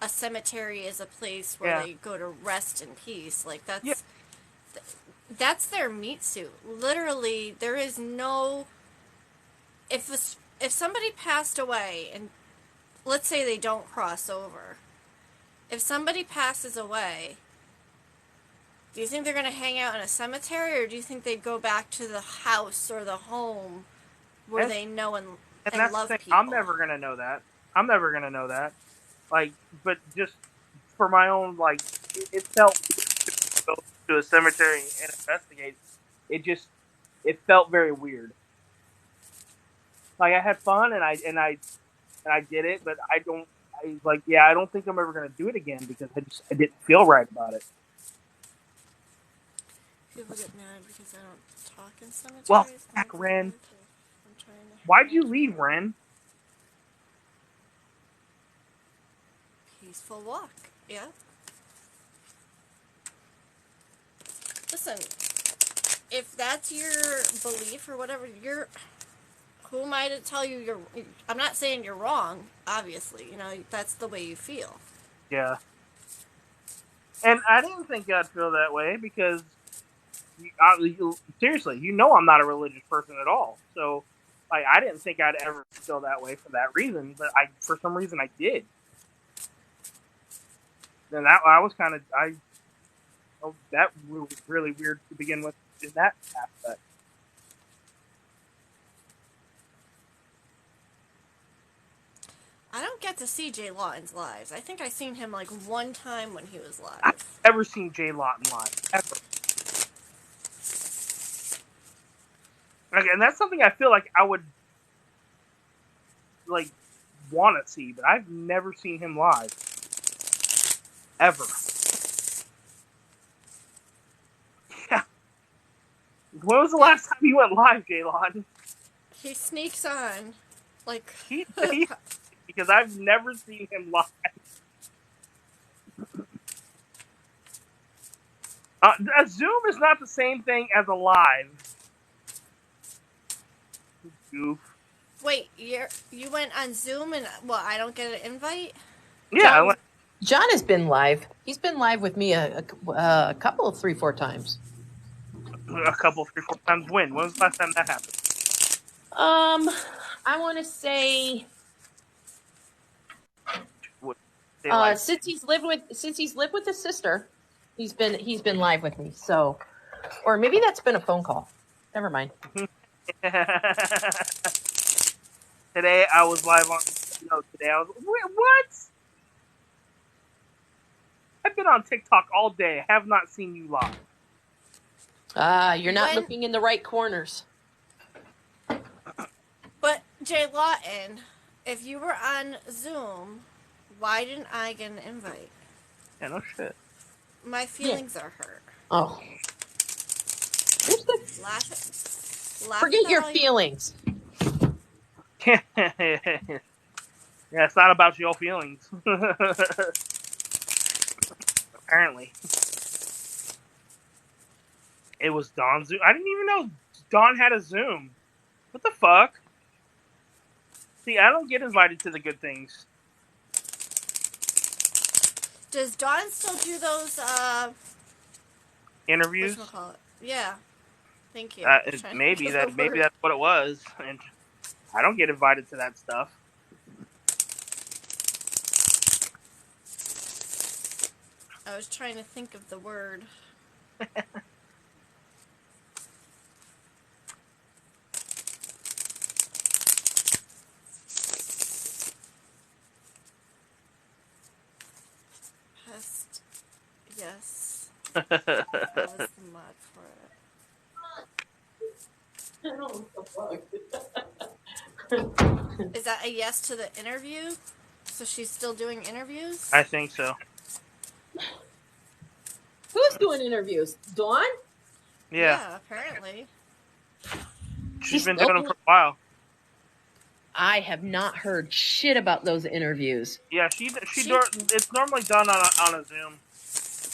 [SPEAKER 1] a cemetery is a place where
[SPEAKER 9] Yeah.
[SPEAKER 1] they go to rest in peace. Like that's
[SPEAKER 9] Yeah.
[SPEAKER 1] that's their meat suit. Literally, there is no. If somebody passed away, and let's say they don't cross over, if somebody passes away, do you think they're going to hang out in a cemetery, or do you think they'd go back to the house or the home where
[SPEAKER 9] And-
[SPEAKER 1] they know and
[SPEAKER 9] that's
[SPEAKER 1] love
[SPEAKER 9] the thing.
[SPEAKER 1] people?
[SPEAKER 9] I'm never gonna know that. I'm never gonna know that. Like, but just for my own, like, it felt weird to go to a cemetery and investigate. It felt very weird. Like I had fun and I did it, but I don't think I'm ever gonna do it again because I didn't feel right about it.
[SPEAKER 1] People get mad because I don't talk in cemeteries.
[SPEAKER 9] Well,
[SPEAKER 1] I'm
[SPEAKER 9] heck,
[SPEAKER 1] like,
[SPEAKER 9] Ren.
[SPEAKER 1] okay, I'm trying to
[SPEAKER 9] Why'd you leave, Ren?
[SPEAKER 1] peaceful walk. Yeah. Listen, if that's your belief or whatever, who am I to tell you I'm not saying you're wrong, obviously. You know, that's the way you feel.
[SPEAKER 9] Yeah. And I didn't think I'd feel that way because, seriously, I'm not a religious person at all. So, like, I didn't think I'd ever feel that way for that reason, but for some reason, I did. And that was really weird to begin with in that aspect.
[SPEAKER 1] I don't get to see Jay Lawton's lives. I think I seen him like one time when he was live.
[SPEAKER 9] I've never seen Jay Lawton live, ever. And that's something I feel like I would, like, want to see, but I've never seen him live. Ever. Yeah. When was the last time you went live, Jay Lawton?
[SPEAKER 1] He sneaks on, like
[SPEAKER 9] because I've never seen him live. A Zoom is not the same thing as a live. Goof.
[SPEAKER 1] Wait, you went on Zoom and I don't get an invite?
[SPEAKER 9] Yeah,
[SPEAKER 8] John has been live. He's been live with me a couple of 3-4 times.
[SPEAKER 9] A couple, 3-4 times. When was the last time that happened?
[SPEAKER 8] I want to say since he's lived with his sister, he's been live with me. So, or maybe that's been a phone call. Never mind.
[SPEAKER 9] Today I was live on. Today I was. Wait, what? I've been on TikTok all day. I have not seen you live.
[SPEAKER 8] You're not looking in the right corners.
[SPEAKER 1] But Jay Lawton, if you were on Zoom, why didn't I get an invite?
[SPEAKER 9] Yeah, no shit.
[SPEAKER 1] My feelings are hurt.
[SPEAKER 8] Oh.
[SPEAKER 1] Forget
[SPEAKER 8] your feelings.
[SPEAKER 9] Yeah, it's not about your feelings. Apparently. It was Dawn's Zoom. I didn't even know Dawn had a Zoom. What the fuck? See, I don't get invited to the good things.
[SPEAKER 1] Does Dawn still do those
[SPEAKER 9] interviews?
[SPEAKER 1] Whatchamacallit? Yeah. Thank you.
[SPEAKER 9] Maybe that's what it was. And I don't get invited to that stuff.
[SPEAKER 1] I was trying to think of the word. Pest. Yes. That was the mod for it. Is that a yes to the interview? So she's still doing interviews?
[SPEAKER 9] I think so.
[SPEAKER 8] Who's doing interviews? Dawn?
[SPEAKER 1] Yeah, apparently.
[SPEAKER 9] She's been doing them for a while.
[SPEAKER 8] I have not heard shit about those interviews.
[SPEAKER 9] Yeah, it's normally done on a Zoom.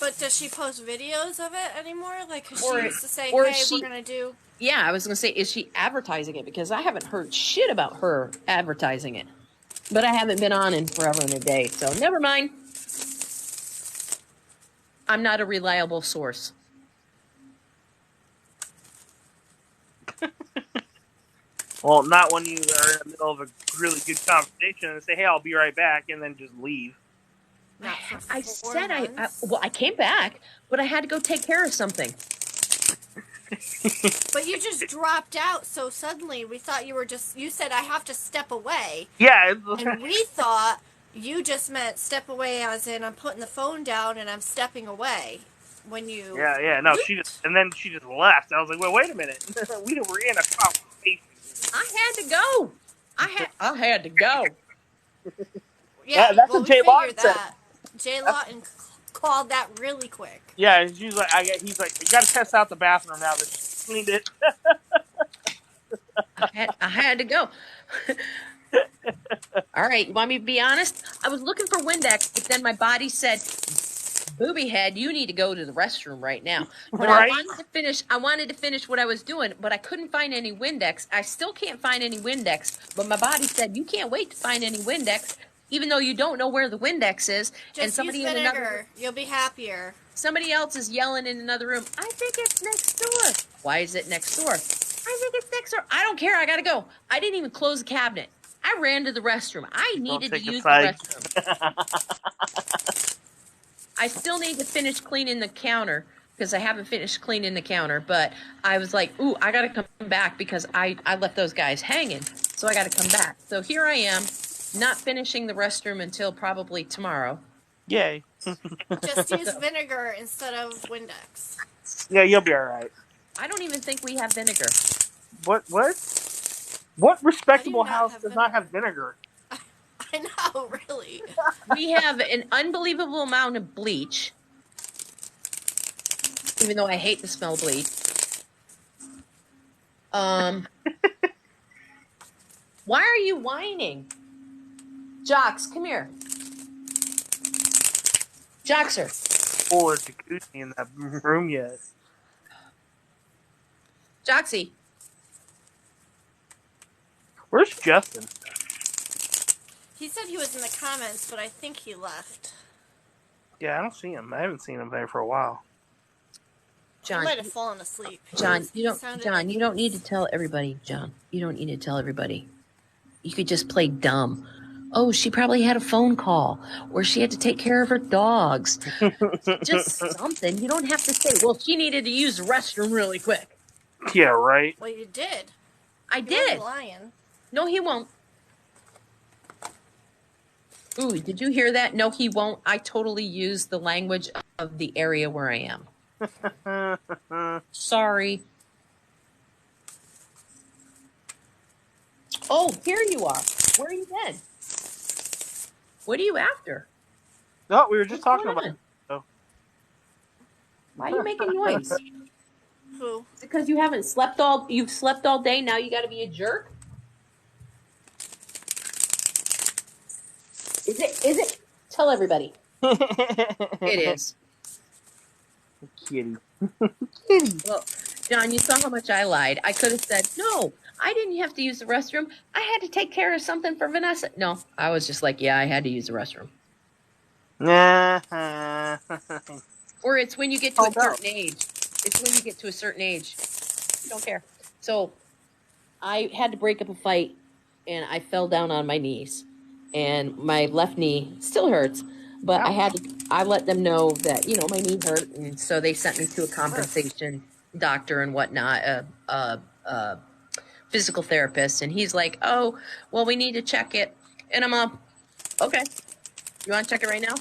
[SPEAKER 1] But does she post videos of it anymore? Like, cause
[SPEAKER 8] Or-
[SPEAKER 1] she used to say,
[SPEAKER 8] or
[SPEAKER 1] hey,
[SPEAKER 8] she-
[SPEAKER 1] we're going to do...
[SPEAKER 8] Yeah, I was going to say, is she advertising it? Because I haven't heard shit about her advertising it. But I haven't been on in forever and a day, so never mind. I'm not a reliable source.
[SPEAKER 9] Well, not when you are in the middle of a really good conversation and say, "Hey, I'll be right back," and then just leave.
[SPEAKER 1] Not for
[SPEAKER 8] I
[SPEAKER 1] 4
[SPEAKER 8] said
[SPEAKER 1] months.
[SPEAKER 8] I came back, but I had to go take care of something.
[SPEAKER 1] But you just dropped out so suddenly. We thought you said I have to step away.
[SPEAKER 9] Yeah.
[SPEAKER 1] And we thought you just meant step away as in I'm putting the phone down and I'm stepping away. When you
[SPEAKER 9] Yeah. No, she just left. I was like, well, wait a minute. We were in a conversation.
[SPEAKER 8] I had to go. I had to go.
[SPEAKER 1] Yeah,
[SPEAKER 9] That's
[SPEAKER 1] well,
[SPEAKER 9] what
[SPEAKER 1] we
[SPEAKER 9] Jay Lawton
[SPEAKER 1] figured
[SPEAKER 9] said.
[SPEAKER 1] that. Jay Lawton called that really quick.
[SPEAKER 9] Yeah, she's like, he's like, you got to test out the bathroom now that she cleaned it.
[SPEAKER 8] I had to go. All right, you want me to be honest? I was looking for Windex, but then my body said, "Booby head, you need to go to the restroom right now." But
[SPEAKER 9] Right?
[SPEAKER 8] I wanted to finish what I was doing, but I couldn't find any Windex. I still can't find any Windex, but my body said, "You can't wait to find any Windex, even though you don't know where the Windex is."
[SPEAKER 1] Just
[SPEAKER 8] and somebody
[SPEAKER 1] use
[SPEAKER 8] in
[SPEAKER 1] vinegar.
[SPEAKER 8] another
[SPEAKER 1] You'll be happier.
[SPEAKER 8] somebody else is yelling in another room. "I think it's next door." Why is it next door? "I think it's next door." I don't care. I gotta go. I didn't even close the cabinet. I ran to the restroom. I needed to use the restroom. I still need to finish cleaning the counter because I haven't finished cleaning the counter. But I was like, ooh, I got to come back because I left those guys hanging. So I got to come back. So here I am, not finishing the restroom until probably tomorrow.
[SPEAKER 9] Yay.
[SPEAKER 1] Just use vinegar instead of Windex.
[SPEAKER 9] Yeah, you'll be all right.
[SPEAKER 8] I don't even think we have vinegar.
[SPEAKER 9] What respectable
[SPEAKER 1] not
[SPEAKER 9] house
[SPEAKER 1] have
[SPEAKER 9] does not have vinegar?
[SPEAKER 1] I know, really.
[SPEAKER 8] We have an unbelievable amount of bleach, even though I hate the smell of bleach. Why are you whining? Jocks, come here. Joxer.
[SPEAKER 9] Or jacuzzi in that room yet.
[SPEAKER 8] Joxy.
[SPEAKER 9] Where's Justin?
[SPEAKER 1] He said he was in the comments, but I think he left.
[SPEAKER 9] Yeah, I don't see him. I haven't seen him there for a while.
[SPEAKER 8] John,
[SPEAKER 1] he might have fallen asleep.
[SPEAKER 8] John, you don't.
[SPEAKER 1] Sounded
[SPEAKER 8] John,
[SPEAKER 1] like
[SPEAKER 8] you don't need to tell everybody. John, you don't need to tell everybody. You could just play dumb. Oh, she probably had a phone call, or she had to take care of her dogs. Just something. You don't have to say, "Well, she needed to use the restroom really quick."
[SPEAKER 9] Yeah, right.
[SPEAKER 1] Well, you did.
[SPEAKER 8] I
[SPEAKER 1] He
[SPEAKER 8] did.
[SPEAKER 1] wasn't lying.
[SPEAKER 8] No, he won't. Ooh, did you hear that? No, he won't. I totally used the language of the area where I am. Sorry. Oh, here you are. Where are you been? What are you after?
[SPEAKER 9] No, we were just
[SPEAKER 8] What's
[SPEAKER 9] talking
[SPEAKER 8] going
[SPEAKER 9] about
[SPEAKER 8] on?
[SPEAKER 9] it. So.
[SPEAKER 8] Why are you making noise? Is
[SPEAKER 1] Who?
[SPEAKER 8] it because you've slept all day, now you gotta be a jerk? Is it? Tell everybody. It is.
[SPEAKER 9] Kitty.
[SPEAKER 8] Well, John, you saw how much I lied. I could have said, no, I didn't have to use the restroom. I had to take care of something for Vanessa. No, I was just like, yeah, I had to use the restroom. Or it's when you get to a certain age. It's when you get to a certain age. You don't care. So I had to break up a fight, and I fell down on my knees. And my left knee still hurts. But I let them know that, my knee hurt. And so they sent me to a compensation doctor and whatnot, a physical therapist. And he's like, oh, well, we need to check it. And I'm okay. You want to check it right now?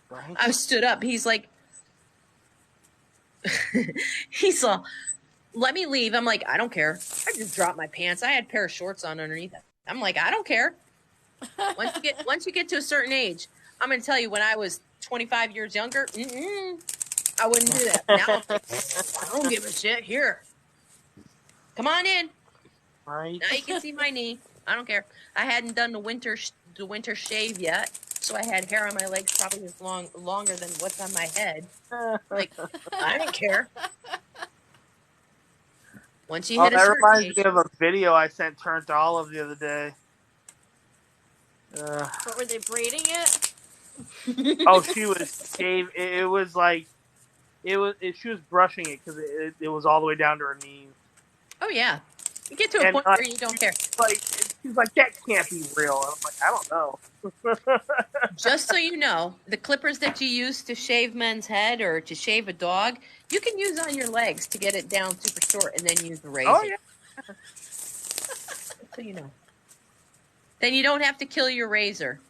[SPEAKER 9] Right.
[SPEAKER 8] I stood up. He's like, let me leave. I'm like, I don't care. I just dropped my pants. I had a pair of shorts on underneath it. I'm like, I don't care. Once you get to a certain age, I'm going to tell you, when I was 25 years younger, I wouldn't do that. Now I'm like, I don't give a shit. Here, come on in.
[SPEAKER 9] Right.
[SPEAKER 8] Now you can see my knee. I don't care. I hadn't done the winter shave yet, so I had hair on my legs probably longer than what's on my head. Like, I didn't care. Once you hit a
[SPEAKER 9] that
[SPEAKER 8] certain
[SPEAKER 9] reminds
[SPEAKER 8] age,
[SPEAKER 9] me of a video I sent Turnt Olive the other day.
[SPEAKER 1] What were they braiding it?
[SPEAKER 9] Oh, she was shave. It was like she was brushing it because it was all the way down to her knees.
[SPEAKER 8] Oh yeah, you get to a
[SPEAKER 9] And
[SPEAKER 8] point where you don't care.
[SPEAKER 9] she's like, that can't be real. And I'm like, I don't know.
[SPEAKER 8] Just so you know, the clippers that you use to shave men's head or to shave a dog, you can use on your legs to get it down super short, and then use the razor.
[SPEAKER 9] Oh yeah.
[SPEAKER 8] Just so you know. Then you don't have to kill your razor.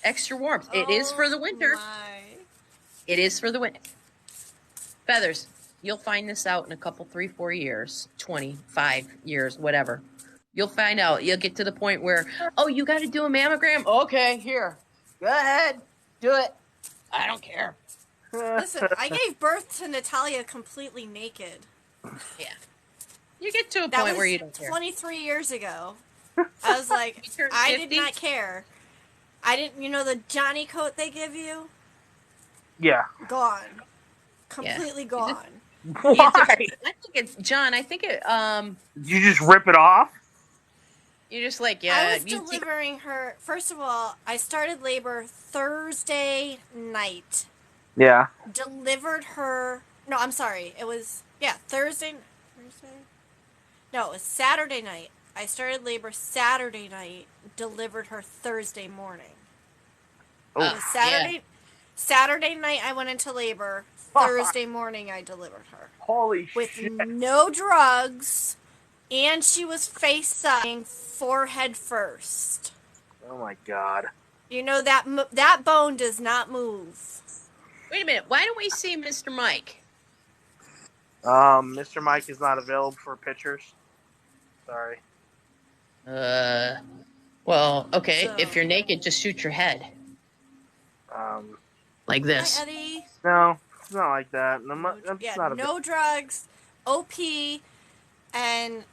[SPEAKER 8] Extra warmth. It is for the winter.
[SPEAKER 1] My.
[SPEAKER 8] It is for the winter. Feathers, you'll find this out in a couple, 3-4 years, 25 years, whatever. You'll find out. You'll get to the point where, oh, you got to do a mammogram? Okay, here. Go ahead. Do it. I don't care.
[SPEAKER 1] Listen, I gave birth to Natalia completely naked.
[SPEAKER 8] Yeah. You get to a
[SPEAKER 1] That
[SPEAKER 8] point
[SPEAKER 1] was
[SPEAKER 8] where you don't care.
[SPEAKER 1] 23 years ago. I was like,
[SPEAKER 8] You turned
[SPEAKER 1] I
[SPEAKER 8] 50?
[SPEAKER 1] did not care. I didn't, the Johnny coat they give you?
[SPEAKER 9] Yeah.
[SPEAKER 1] Gone. Completely gone.
[SPEAKER 9] Why?
[SPEAKER 8] I think it's, John, I think it,
[SPEAKER 9] You just rip it off?
[SPEAKER 8] you're just like,
[SPEAKER 1] I
[SPEAKER 8] yeah.
[SPEAKER 1] was delivering her. First of all, I started labor Thursday night.
[SPEAKER 9] Yeah.
[SPEAKER 1] Delivered her. No, I'm sorry. It was, Thursday. No, it was Saturday night. I started labor Saturday night. Delivered her Thursday morning.
[SPEAKER 9] Oh,
[SPEAKER 1] It was Saturday. Saturday night I went into labor. Thursday morning I delivered her.
[SPEAKER 9] Holy
[SPEAKER 1] With
[SPEAKER 9] shit.
[SPEAKER 1] no drugs, and she was face sucking forehead first.
[SPEAKER 9] Oh my god.
[SPEAKER 1] That bone does not move.
[SPEAKER 8] Wait a minute. Why don't we see Mr. Mike?
[SPEAKER 9] Mr. Mike is not available for pictures. Sorry.
[SPEAKER 8] Well, okay.
[SPEAKER 1] So-
[SPEAKER 8] If you're naked, just shoot your head. Like
[SPEAKER 1] Hi,
[SPEAKER 8] this.
[SPEAKER 1] Eddie.
[SPEAKER 9] No, it's not like that. It's not a
[SPEAKER 1] No drugs, OP, and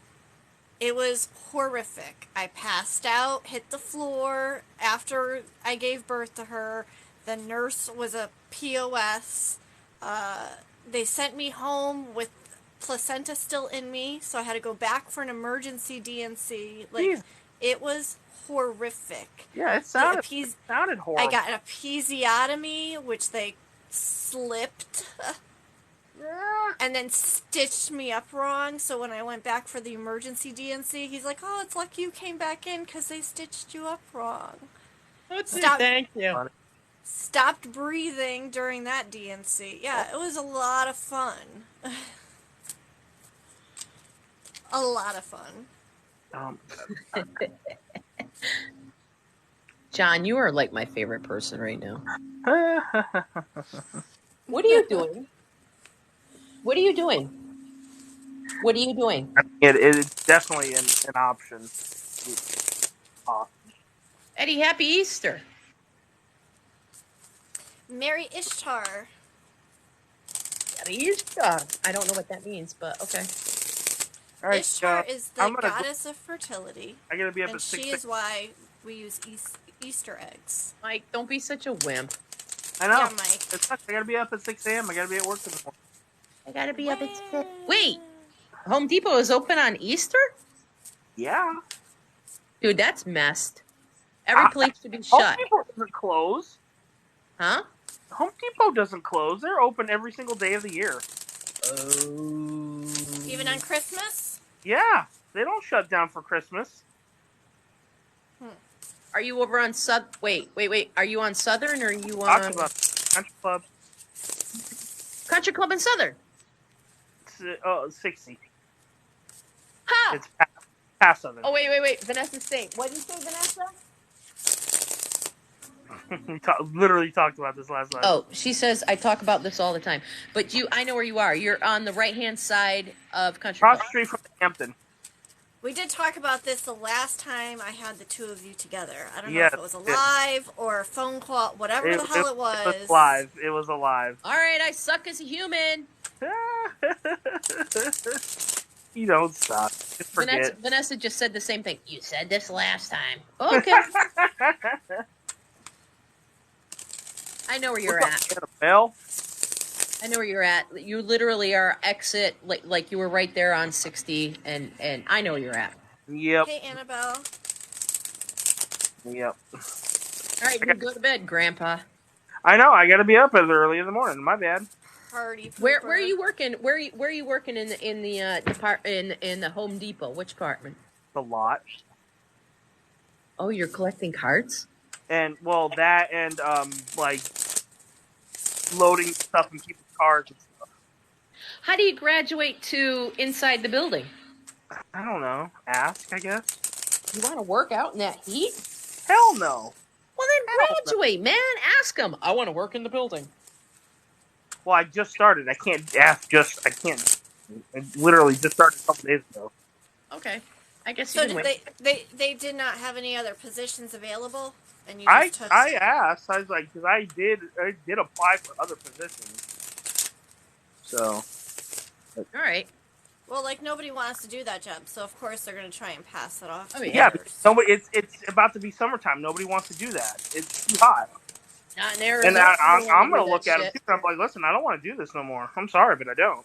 [SPEAKER 1] it was horrific. I passed out, hit the floor after I gave birth to her. The nurse was a POS. They sent me home with placenta still in me, so I had to go back for an emergency DNC. It was horrific.
[SPEAKER 9] Yeah, it sounded horrible.
[SPEAKER 1] I got an episiotomy, which they slipped and then stitched me up wrong. So when I went back for the emergency DNC, he's like, "Oh, it's lucky you came back in because they stitched you up wrong."
[SPEAKER 8] Thank you.
[SPEAKER 1] Stopped breathing during that DNC. Yeah, it was a lot of fun. A lot of fun.
[SPEAKER 8] John, you are like my favorite person right now. What are you doing? What are you doing? What are you doing?
[SPEAKER 9] It's definitely an option.
[SPEAKER 8] Eddie, happy Easter.
[SPEAKER 1] Mary Ishtar.
[SPEAKER 8] Happy Easter. I don't know what that means, but okay.
[SPEAKER 9] All right,
[SPEAKER 1] Ishtar is the
[SPEAKER 9] I'm gonna
[SPEAKER 1] goddess of fertility.
[SPEAKER 9] I gotta be up
[SPEAKER 1] and
[SPEAKER 9] at 6.
[SPEAKER 1] she is why we use Easter eggs.
[SPEAKER 8] Mike, don't be such a wimp.
[SPEAKER 9] I know.
[SPEAKER 1] Yeah, Mike.
[SPEAKER 9] It sucks. I gotta be up at 6 a.m. I gotta be at work in the morning.
[SPEAKER 8] I gotta be up at 6. Wait, Home Depot is open on Easter?
[SPEAKER 9] Yeah.
[SPEAKER 8] Dude, that's messed. Every place should be
[SPEAKER 9] Home
[SPEAKER 8] shut.
[SPEAKER 9] Depot doesn't close.
[SPEAKER 8] Huh?
[SPEAKER 9] Home Depot doesn't close. They're open every single day of the year.
[SPEAKER 8] Oh.
[SPEAKER 1] Even on Christmas?
[SPEAKER 9] Yeah. They don't shut down for Christmas.
[SPEAKER 8] Are you over on Wait. Are you on Southern or are you
[SPEAKER 9] Talk
[SPEAKER 8] on
[SPEAKER 9] about Country Club.
[SPEAKER 8] Country Club in Southern?
[SPEAKER 9] 60.
[SPEAKER 8] Ha!
[SPEAKER 9] It's past Southern.
[SPEAKER 8] Oh, wait. Vanessa's saying. What did you say, Vanessa?
[SPEAKER 9] We literally talked about this last night.
[SPEAKER 8] Oh, she says, I talk about this all the time. But I know where you are. You're on the right-hand side of Country
[SPEAKER 9] Across
[SPEAKER 8] Club.
[SPEAKER 9] the street from Hampton.
[SPEAKER 1] We did talk about this the last time I had the two of you together. I don't know
[SPEAKER 9] Yes,
[SPEAKER 1] if it was a live or a phone call, whatever the hell it was.
[SPEAKER 9] It was live. It was alive.
[SPEAKER 8] All right, I suck as a human.
[SPEAKER 9] You don't stop. Just forget.
[SPEAKER 8] Vanessa just said the same thing. You said this last time. Okay. I know where you're at.
[SPEAKER 9] Annabelle?
[SPEAKER 8] I know where you're at. You literally are exit, like you were right there on 60, and I know where you're at.
[SPEAKER 9] Yep.
[SPEAKER 1] Hey, Annabelle.
[SPEAKER 9] Yep.
[SPEAKER 8] All right, you go to bed, Grandpa.
[SPEAKER 9] I know. I got to be up as early in the morning. My bad.
[SPEAKER 1] Party pooper.
[SPEAKER 8] Where are you working? Where are you working in the Home Depot? Which department?
[SPEAKER 9] The lot.
[SPEAKER 8] Oh, you're collecting cards?
[SPEAKER 9] And well, that and like loading stuff in people's cars and stuff.
[SPEAKER 8] How do you graduate to inside the building?
[SPEAKER 9] I don't know. Ask, I guess.
[SPEAKER 8] You want to work out in that heat?
[SPEAKER 9] Hell no.
[SPEAKER 8] Well, then graduate, man. Ask them. I want to work in the building.
[SPEAKER 9] Well, I just started. I can't ask. I can't. I literally just started a couple days ago.
[SPEAKER 8] Okay. I guess
[SPEAKER 1] So
[SPEAKER 8] you can wait.
[SPEAKER 1] they did not have any other positions available, and you
[SPEAKER 9] I
[SPEAKER 1] just took.
[SPEAKER 9] asked. I was like, because I did apply for other positions. So.
[SPEAKER 8] All right.
[SPEAKER 1] Well, like nobody wants to do that job, so of course they're going to try and pass it off.
[SPEAKER 8] Oh,
[SPEAKER 1] to
[SPEAKER 8] yeah.
[SPEAKER 1] others.
[SPEAKER 9] Nobody. It's about to be summertime. Nobody wants to do that. It's too hot.
[SPEAKER 8] Not in Arizona.
[SPEAKER 9] And I'm going to look at
[SPEAKER 8] it.
[SPEAKER 9] it too. I'm like, listen, I don't want to do this no more. I'm sorry, but I don't.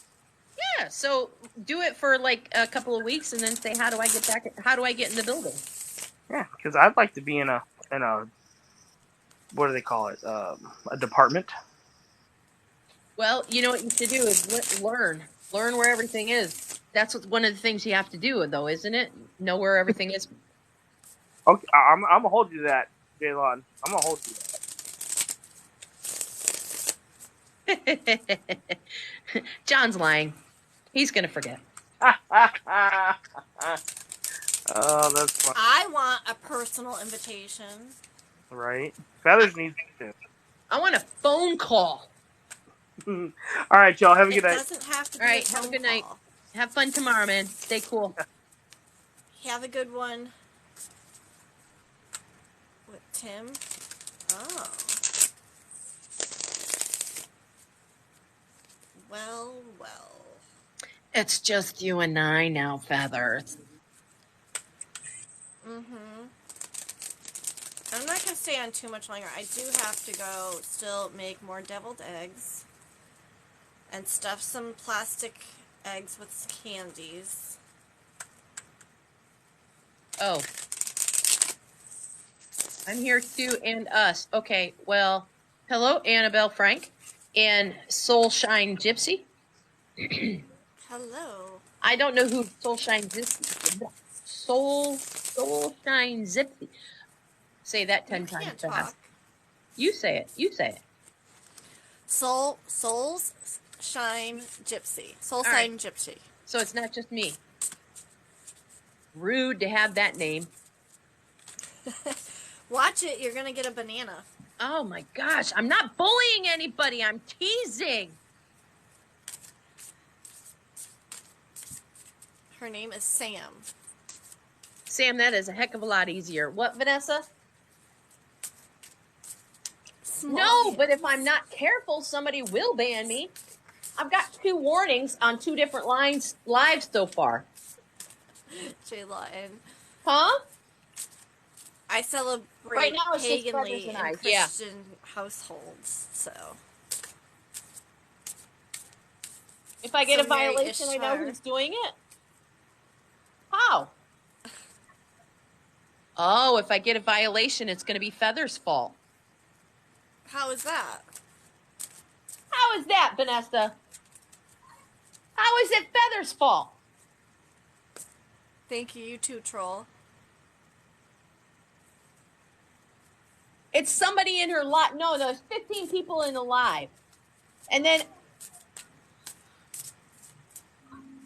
[SPEAKER 8] Yeah. So do it for like a couple of weeks, and then say, how do I get back? How do I get in the building?
[SPEAKER 9] Yeah, because I'd like to be in a what do they call it? A department.
[SPEAKER 8] Well, you know what you should do is learn where everything is. That's one of the things you have to do, though, isn't it? Know where everything is.
[SPEAKER 9] Okay, I'm gonna hold you to that, Jaylon. I'm gonna hold you to that.
[SPEAKER 8] John's lying. He's gonna forget.
[SPEAKER 9] Oh, that's fun.
[SPEAKER 1] I want a personal invitation.
[SPEAKER 9] Right? Feathers needs to.
[SPEAKER 8] I want a phone call.
[SPEAKER 9] All right, y'all. Have a good
[SPEAKER 1] It
[SPEAKER 9] night.
[SPEAKER 1] doesn't have to be
[SPEAKER 8] All right,
[SPEAKER 1] a
[SPEAKER 8] have a
[SPEAKER 1] phone
[SPEAKER 8] good night.
[SPEAKER 1] call.
[SPEAKER 8] Have fun tomorrow, man. Stay cool.
[SPEAKER 1] Have a good one. With Tim? Oh. Well, well.
[SPEAKER 8] It's just you and I now, Feathers.
[SPEAKER 1] Mm-hmm. I'm not going to stay on too much longer. I do have to go still make more deviled eggs. And stuff some plastic eggs with candies.
[SPEAKER 8] Oh. I'm here too, and us. Okay, well, hello, Annabelle Frank and Soulshine Gypsy.
[SPEAKER 1] Hello.
[SPEAKER 8] I don't know who Soulshine Gypsy is. Soulshine Gypsy. Say that 10
[SPEAKER 1] You
[SPEAKER 8] times
[SPEAKER 1] can't
[SPEAKER 8] fast.
[SPEAKER 1] talk.
[SPEAKER 8] You say it. You say it.
[SPEAKER 1] Souls Shine Gypsy. Soul
[SPEAKER 8] All right.
[SPEAKER 1] Shine Gypsy.
[SPEAKER 8] So it's not just me. Rude to have that name.
[SPEAKER 1] Watch it, you're gonna get a banana.
[SPEAKER 8] Oh my gosh, I'm not bullying anybody. I'm teasing.
[SPEAKER 1] Her name is Sam.
[SPEAKER 8] Sam, that is a heck of a lot easier. What, Vanessa?
[SPEAKER 1] Small
[SPEAKER 8] No,
[SPEAKER 1] hands.
[SPEAKER 8] but if I'm not careful, somebody will ban me. I've got 2 warnings on 2 different lives so far.
[SPEAKER 1] Jay Lawton.
[SPEAKER 8] Huh?
[SPEAKER 1] I celebrate
[SPEAKER 8] Right now it's just
[SPEAKER 1] paganly
[SPEAKER 8] Feathers and
[SPEAKER 1] in
[SPEAKER 8] I.
[SPEAKER 1] Christian households, so.
[SPEAKER 8] If I get
[SPEAKER 1] So
[SPEAKER 8] a
[SPEAKER 1] Mary
[SPEAKER 8] violation, I know
[SPEAKER 1] Ishtar.
[SPEAKER 8] who's doing it. How? Oh, if I get a violation, it's going to be Feather's fault.
[SPEAKER 1] How is that?
[SPEAKER 8] How is that, Vanessa? How is it Feather's fault?
[SPEAKER 1] Thank you, you too, troll.
[SPEAKER 8] It's somebody in her live. No, there's 15 people in the live. And then,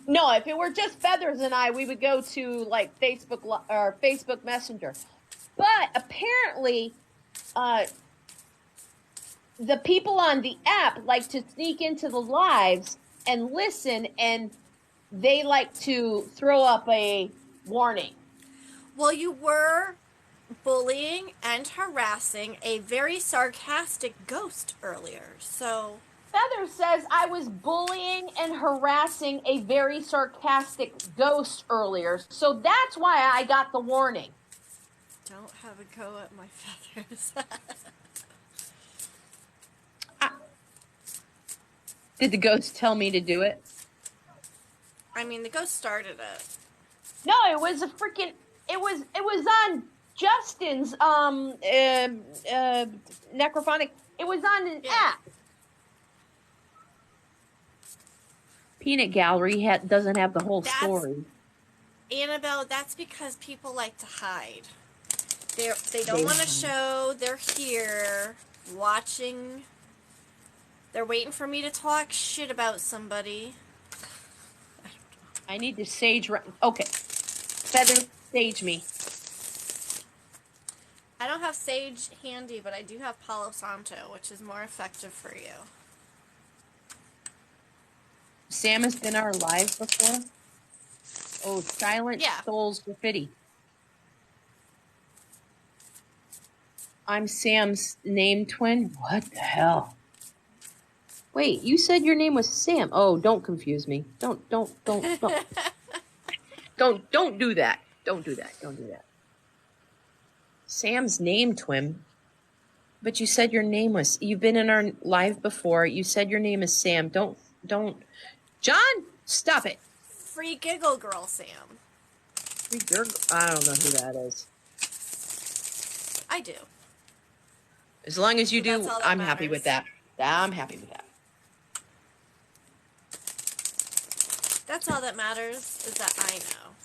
[SPEAKER 8] no, if it were just Feathers and I, we would go to like Facebook or Facebook Messenger. But apparently, the people on the app like to sneak into the lives and listen, and they like to throw up a warning.
[SPEAKER 1] Well, you were bullying and harassing a very sarcastic ghost earlier, so.
[SPEAKER 8] Feather says I was bullying and harassing a very sarcastic ghost earlier, so that's why I got the warning.
[SPEAKER 1] Don't have a go at my feathers.
[SPEAKER 8] Did the ghost tell me to do it?
[SPEAKER 1] I mean, the ghost started it.
[SPEAKER 8] No, it was a freaking. It was on Justin's necrophonic. It was on an app. Peanut Gallery doesn't have the whole story.
[SPEAKER 1] Annabelle, that's because people like to hide. They don't want to show they're here watching. They're waiting for me to talk shit about somebody.
[SPEAKER 8] I need to sage. Okay, Feather, sage me.
[SPEAKER 1] I don't have sage handy, but I do have Palo Santo, which is more effective for you.
[SPEAKER 8] Sam has been our live before. Oh, Silent Souls Graffiti. I'm Sam's name twin. What the hell? Wait, you said your name was Sam. Oh, don't confuse me. Don't don't do that. Don't do that. Sam's name twin. But you said your name was. You've been in our live before. You said your name is Sam. Don't. John, stop it.
[SPEAKER 1] Free Giggle Girl Sam.
[SPEAKER 8] Free Girl. I don't know who that is.
[SPEAKER 1] I do.
[SPEAKER 8] As long as you do, I'm
[SPEAKER 1] matters.
[SPEAKER 8] happy with that. I'm happy with that.
[SPEAKER 1] That's all that matters, is that I know.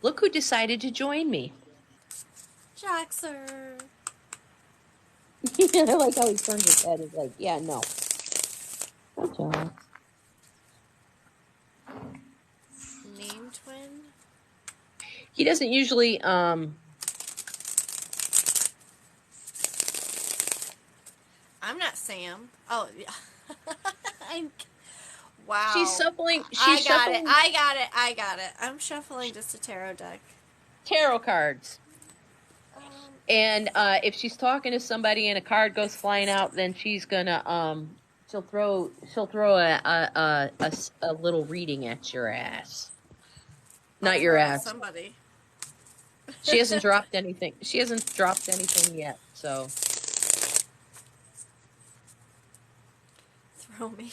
[SPEAKER 8] Look who decided to join me.
[SPEAKER 1] Jaxer.
[SPEAKER 8] I like how he turns his head. It's like, yeah, no. Good job.
[SPEAKER 1] Name twin?
[SPEAKER 8] He doesn't usually,
[SPEAKER 1] I'm not Sam. Oh, yeah. Wow.
[SPEAKER 8] She's shuffling.
[SPEAKER 1] I got it. I'm shuffling just a tarot deck.
[SPEAKER 8] Tarot cards. And if she's talking to somebody and a card goes flying out, then she's gonna she'll throw a little reading at your ass. Not your ass.
[SPEAKER 1] Somebody.
[SPEAKER 8] She hasn't dropped anything. She hasn't dropped anything yet. So
[SPEAKER 1] Throw me.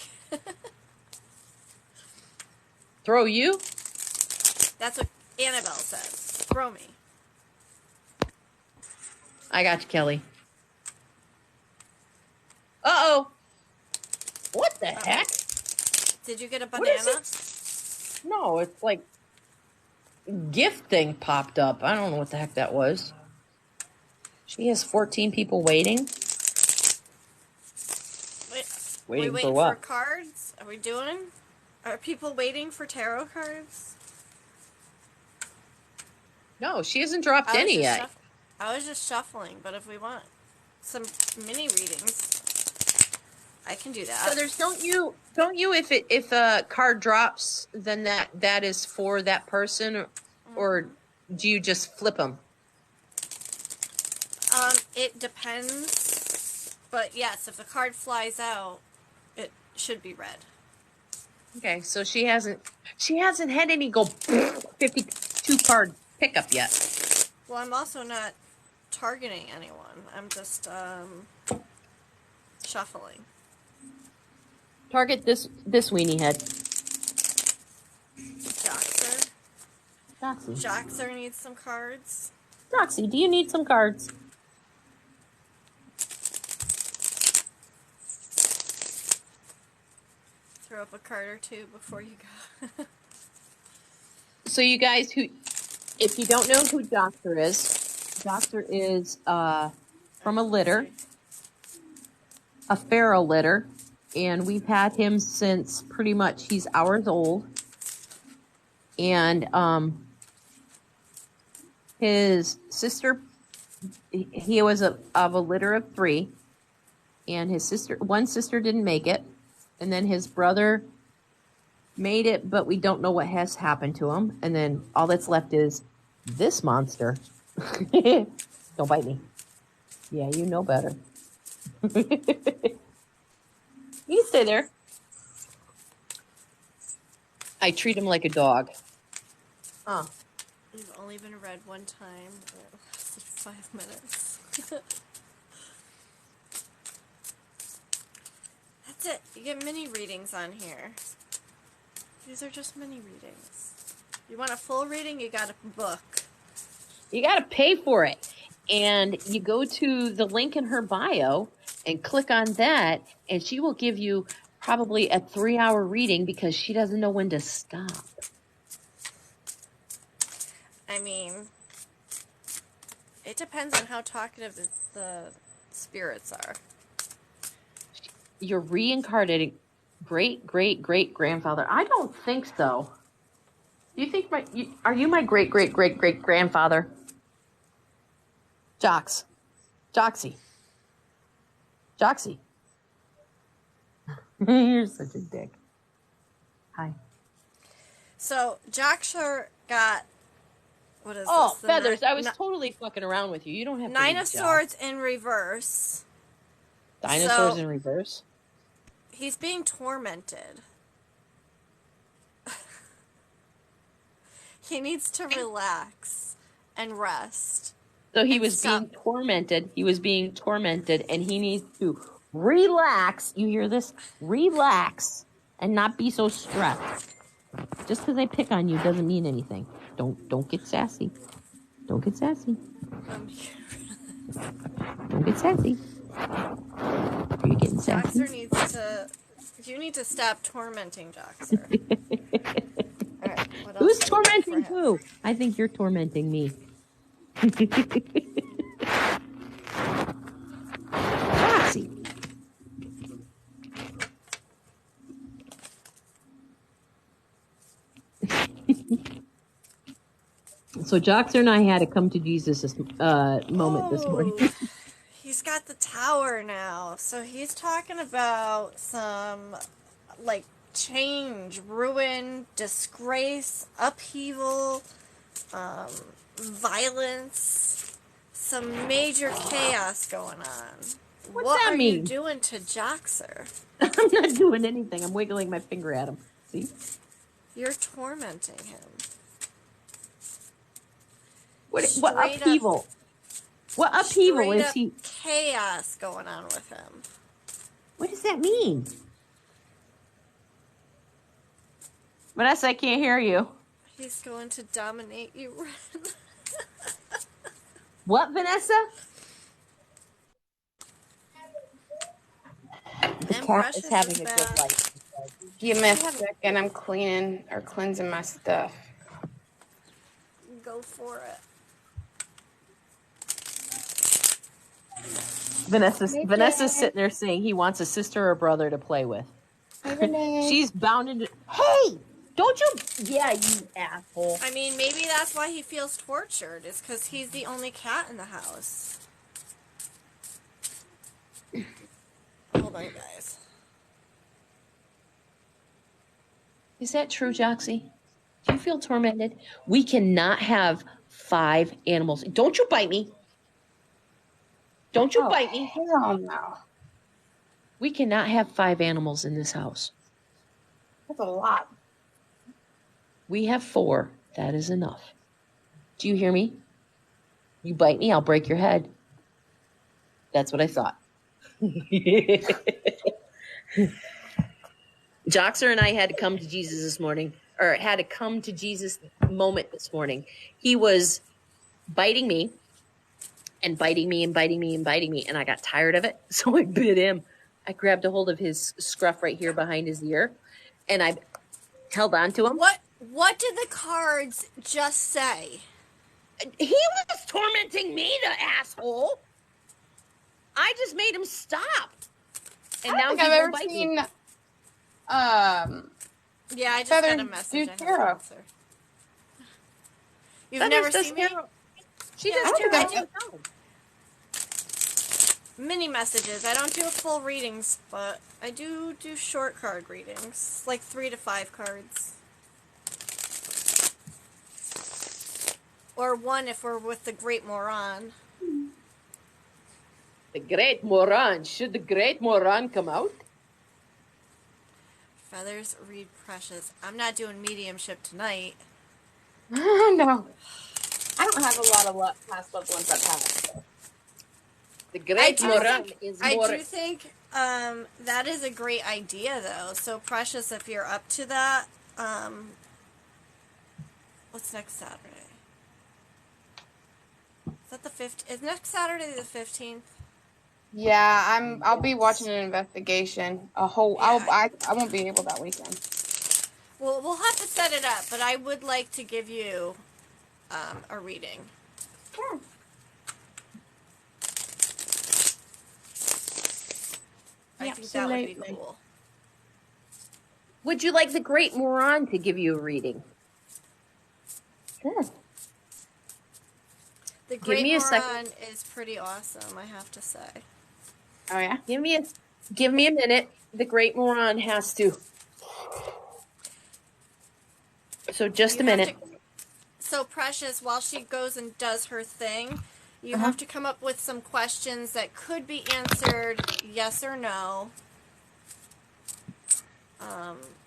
[SPEAKER 8] throw you?
[SPEAKER 1] That's what Annabelle says. Throw me.
[SPEAKER 8] I got you, Kelly. Uh-oh. What the heck?
[SPEAKER 1] Did you get a
[SPEAKER 8] What
[SPEAKER 1] banana?
[SPEAKER 8] is it? No, it's like gift thing popped up. I don't know what the heck that was. She has 14 people waiting. Waiting
[SPEAKER 1] we
[SPEAKER 8] for what?
[SPEAKER 1] For cards? Are people waiting for tarot cards?
[SPEAKER 8] No, she hasn't dropped any yet.
[SPEAKER 1] I was just shuffling, but if we want some mini readings, I can do that.
[SPEAKER 8] So don't you if a card drops, then that is for that person, or do you just flip them?
[SPEAKER 1] It depends, but yes, if the card flies out, it should be read.
[SPEAKER 8] Okay, so she hasn't had any go 52 card pickup yet.
[SPEAKER 1] Well, I'm also not targeting anyone. I'm just shuffling.
[SPEAKER 8] Target this weenie head.
[SPEAKER 1] Joxer.
[SPEAKER 8] Doxy.
[SPEAKER 1] Joxer needs some cards.
[SPEAKER 8] Doxy, do you need some cards?
[SPEAKER 1] Throw up a card or two before you go.
[SPEAKER 8] So you guys if you don't know who Doctor is from a litter, a feral litter, and we've had him since pretty much he's hours old. And his sister, he was of a litter of 3, and one sister didn't make it, and then his brother made it, but we don't know what has happened to him. And then all that's left is this monster. Don't bite me. Yeah, you know better. You can stay there. I treat him like a dog.
[SPEAKER 1] We've only been read one time. It lasted 5 minutes. That's it. You get mini readings on here. These are just mini readings. You want a full reading, you got a book.
[SPEAKER 8] You got to pay for it. And you go to the link in her bio and click on that, and she will give you probably a 3-hour reading because she doesn't know when to stop.
[SPEAKER 1] I mean, it depends on how talkative the spirits are.
[SPEAKER 8] You're reincarnating great-great-great-grandfather. I don't think so. You think are you my great-great-great-great-grandfather? Joxy. You're such a dick. Hi.
[SPEAKER 1] So Joxer got, what is
[SPEAKER 8] Oh,
[SPEAKER 1] this? The
[SPEAKER 8] Feathers, I was
[SPEAKER 1] ni-
[SPEAKER 8] totally fucking around with you. You don't have to
[SPEAKER 1] Nine
[SPEAKER 8] read
[SPEAKER 1] of
[SPEAKER 8] Jox.
[SPEAKER 1] Swords in reverse.
[SPEAKER 8] Dinosaurs
[SPEAKER 1] So-
[SPEAKER 8] in reverse?
[SPEAKER 1] He's being tormented. He needs to relax and rest.
[SPEAKER 8] So he
[SPEAKER 1] And
[SPEAKER 8] was
[SPEAKER 1] stop.
[SPEAKER 8] being tormented. He was being tormented, and he needs to relax. You hear this? Relax and not be so stressed. Just because I pick on you doesn't mean anything. Don't get sassy. Don't get sassy. Don't get sassy. Are you getting sassy?
[SPEAKER 1] Joxer needs to. You need to stop tormenting Joxer. All right. What else
[SPEAKER 8] Who's
[SPEAKER 1] do we got for
[SPEAKER 8] tormenting
[SPEAKER 1] him?
[SPEAKER 8] who? I think you're tormenting me. Sassy. So Joxer and I had to come to Jesus this moment this morning.
[SPEAKER 1] Oh, he's got the tower now. So he's talking about some, like, change, ruin, disgrace, upheaval, violence, some major chaos going on.
[SPEAKER 8] What's
[SPEAKER 1] what
[SPEAKER 8] that
[SPEAKER 1] are
[SPEAKER 8] mean?
[SPEAKER 1] you doing to Joxer?
[SPEAKER 8] I'm not doing anything. I'm wiggling my finger at him. See?
[SPEAKER 1] You're tormenting him.
[SPEAKER 8] What
[SPEAKER 1] Straight
[SPEAKER 8] upheaval? What upheaval
[SPEAKER 1] Straight
[SPEAKER 8] is
[SPEAKER 1] up
[SPEAKER 8] he?
[SPEAKER 1] chaos going on with him.
[SPEAKER 8] What does that mean? Vanessa, I can't hear you.
[SPEAKER 1] He's going to dominate you, Ren.
[SPEAKER 8] What, Vanessa? The
[SPEAKER 1] And
[SPEAKER 8] cat
[SPEAKER 1] Precious
[SPEAKER 8] is having
[SPEAKER 1] is
[SPEAKER 8] a
[SPEAKER 1] back.
[SPEAKER 8] good life.
[SPEAKER 7] Give me a second. I'm cleansing my stuff.
[SPEAKER 1] Go for it.
[SPEAKER 8] Vanessa's sitting there saying he wants a sister or brother to play with. She's bound into. Hey, don't you? Yeah, you asshole.
[SPEAKER 1] I mean, maybe that's why he feels tortured. Is because he's the only cat in the house. Hold on, guys.
[SPEAKER 8] Is that true, Joxy? Do you feel tormented? We cannot have 5 animals. Don't you bite me. Don't you bite me.
[SPEAKER 7] Hell no.
[SPEAKER 8] We cannot have 5 animals in this house.
[SPEAKER 7] That's a lot.
[SPEAKER 8] We have 4. That is enough. Do you hear me? You bite me, I'll break your head. That's what I thought. Joxer and I had to come to Jesus this morning, or had to come to Jesus moment this morning. He was biting me and biting me and biting me and biting me, and I got tired of it, so I bit him. I grabbed a hold of his scruff right here behind his ear, and I held on to him.
[SPEAKER 1] What did the cards just say?
[SPEAKER 8] He was tormenting me, the asshole. I just made him stop. And
[SPEAKER 7] I
[SPEAKER 8] now
[SPEAKER 7] don't think
[SPEAKER 8] he
[SPEAKER 7] I've
[SPEAKER 8] will
[SPEAKER 7] ever
[SPEAKER 8] bite
[SPEAKER 7] seen.
[SPEAKER 8] me.
[SPEAKER 1] Yeah, I just
[SPEAKER 7] Feather
[SPEAKER 1] got a message.
[SPEAKER 7] do
[SPEAKER 1] I have to
[SPEAKER 7] tarot.
[SPEAKER 1] answer. You've
[SPEAKER 8] Feathers
[SPEAKER 1] never
[SPEAKER 8] does
[SPEAKER 1] seen me?
[SPEAKER 8] tarot. She
[SPEAKER 1] Yeah,
[SPEAKER 8] does
[SPEAKER 7] I don't
[SPEAKER 8] tarot.
[SPEAKER 7] think
[SPEAKER 8] all the time.
[SPEAKER 1] Mini messages. I don't do full readings, but I do short card readings, like 3 to 5 cards. Or 1 if we're with the Great Moran.
[SPEAKER 8] The Great Moran. Should the Great Moran come out?
[SPEAKER 1] Feathers read Precious. I'm not doing mediumship tonight.
[SPEAKER 7] No. I don't have a lot of past loved ones that have.
[SPEAKER 8] The Great Moran is
[SPEAKER 1] I
[SPEAKER 8] more.
[SPEAKER 1] do think that is a great idea, though. So, Precious, if you're up to that, what's next Saturday? that the 15th? Is next Saturday the 15th?
[SPEAKER 7] Yeah, I'll be watching an investigation. I won't be able that weekend.
[SPEAKER 1] Well, we'll have to set it up, but I would like to give you a reading.
[SPEAKER 7] Sure.
[SPEAKER 1] I think that would be
[SPEAKER 8] Absolutely.
[SPEAKER 1] cool.
[SPEAKER 8] Would you like the Great Moron to give you a reading?
[SPEAKER 7] Sure.
[SPEAKER 1] The
[SPEAKER 8] Give
[SPEAKER 1] Great
[SPEAKER 8] me a
[SPEAKER 1] Moron
[SPEAKER 8] second.
[SPEAKER 1] is pretty awesome, I have to say.
[SPEAKER 7] Oh yeah.
[SPEAKER 8] Give me a minute. The Great Moron has to. So just
[SPEAKER 1] You
[SPEAKER 8] a
[SPEAKER 1] have
[SPEAKER 8] minute.
[SPEAKER 1] So Precious, while she goes and does her thing, you have to come up with some questions that could be answered yes or no.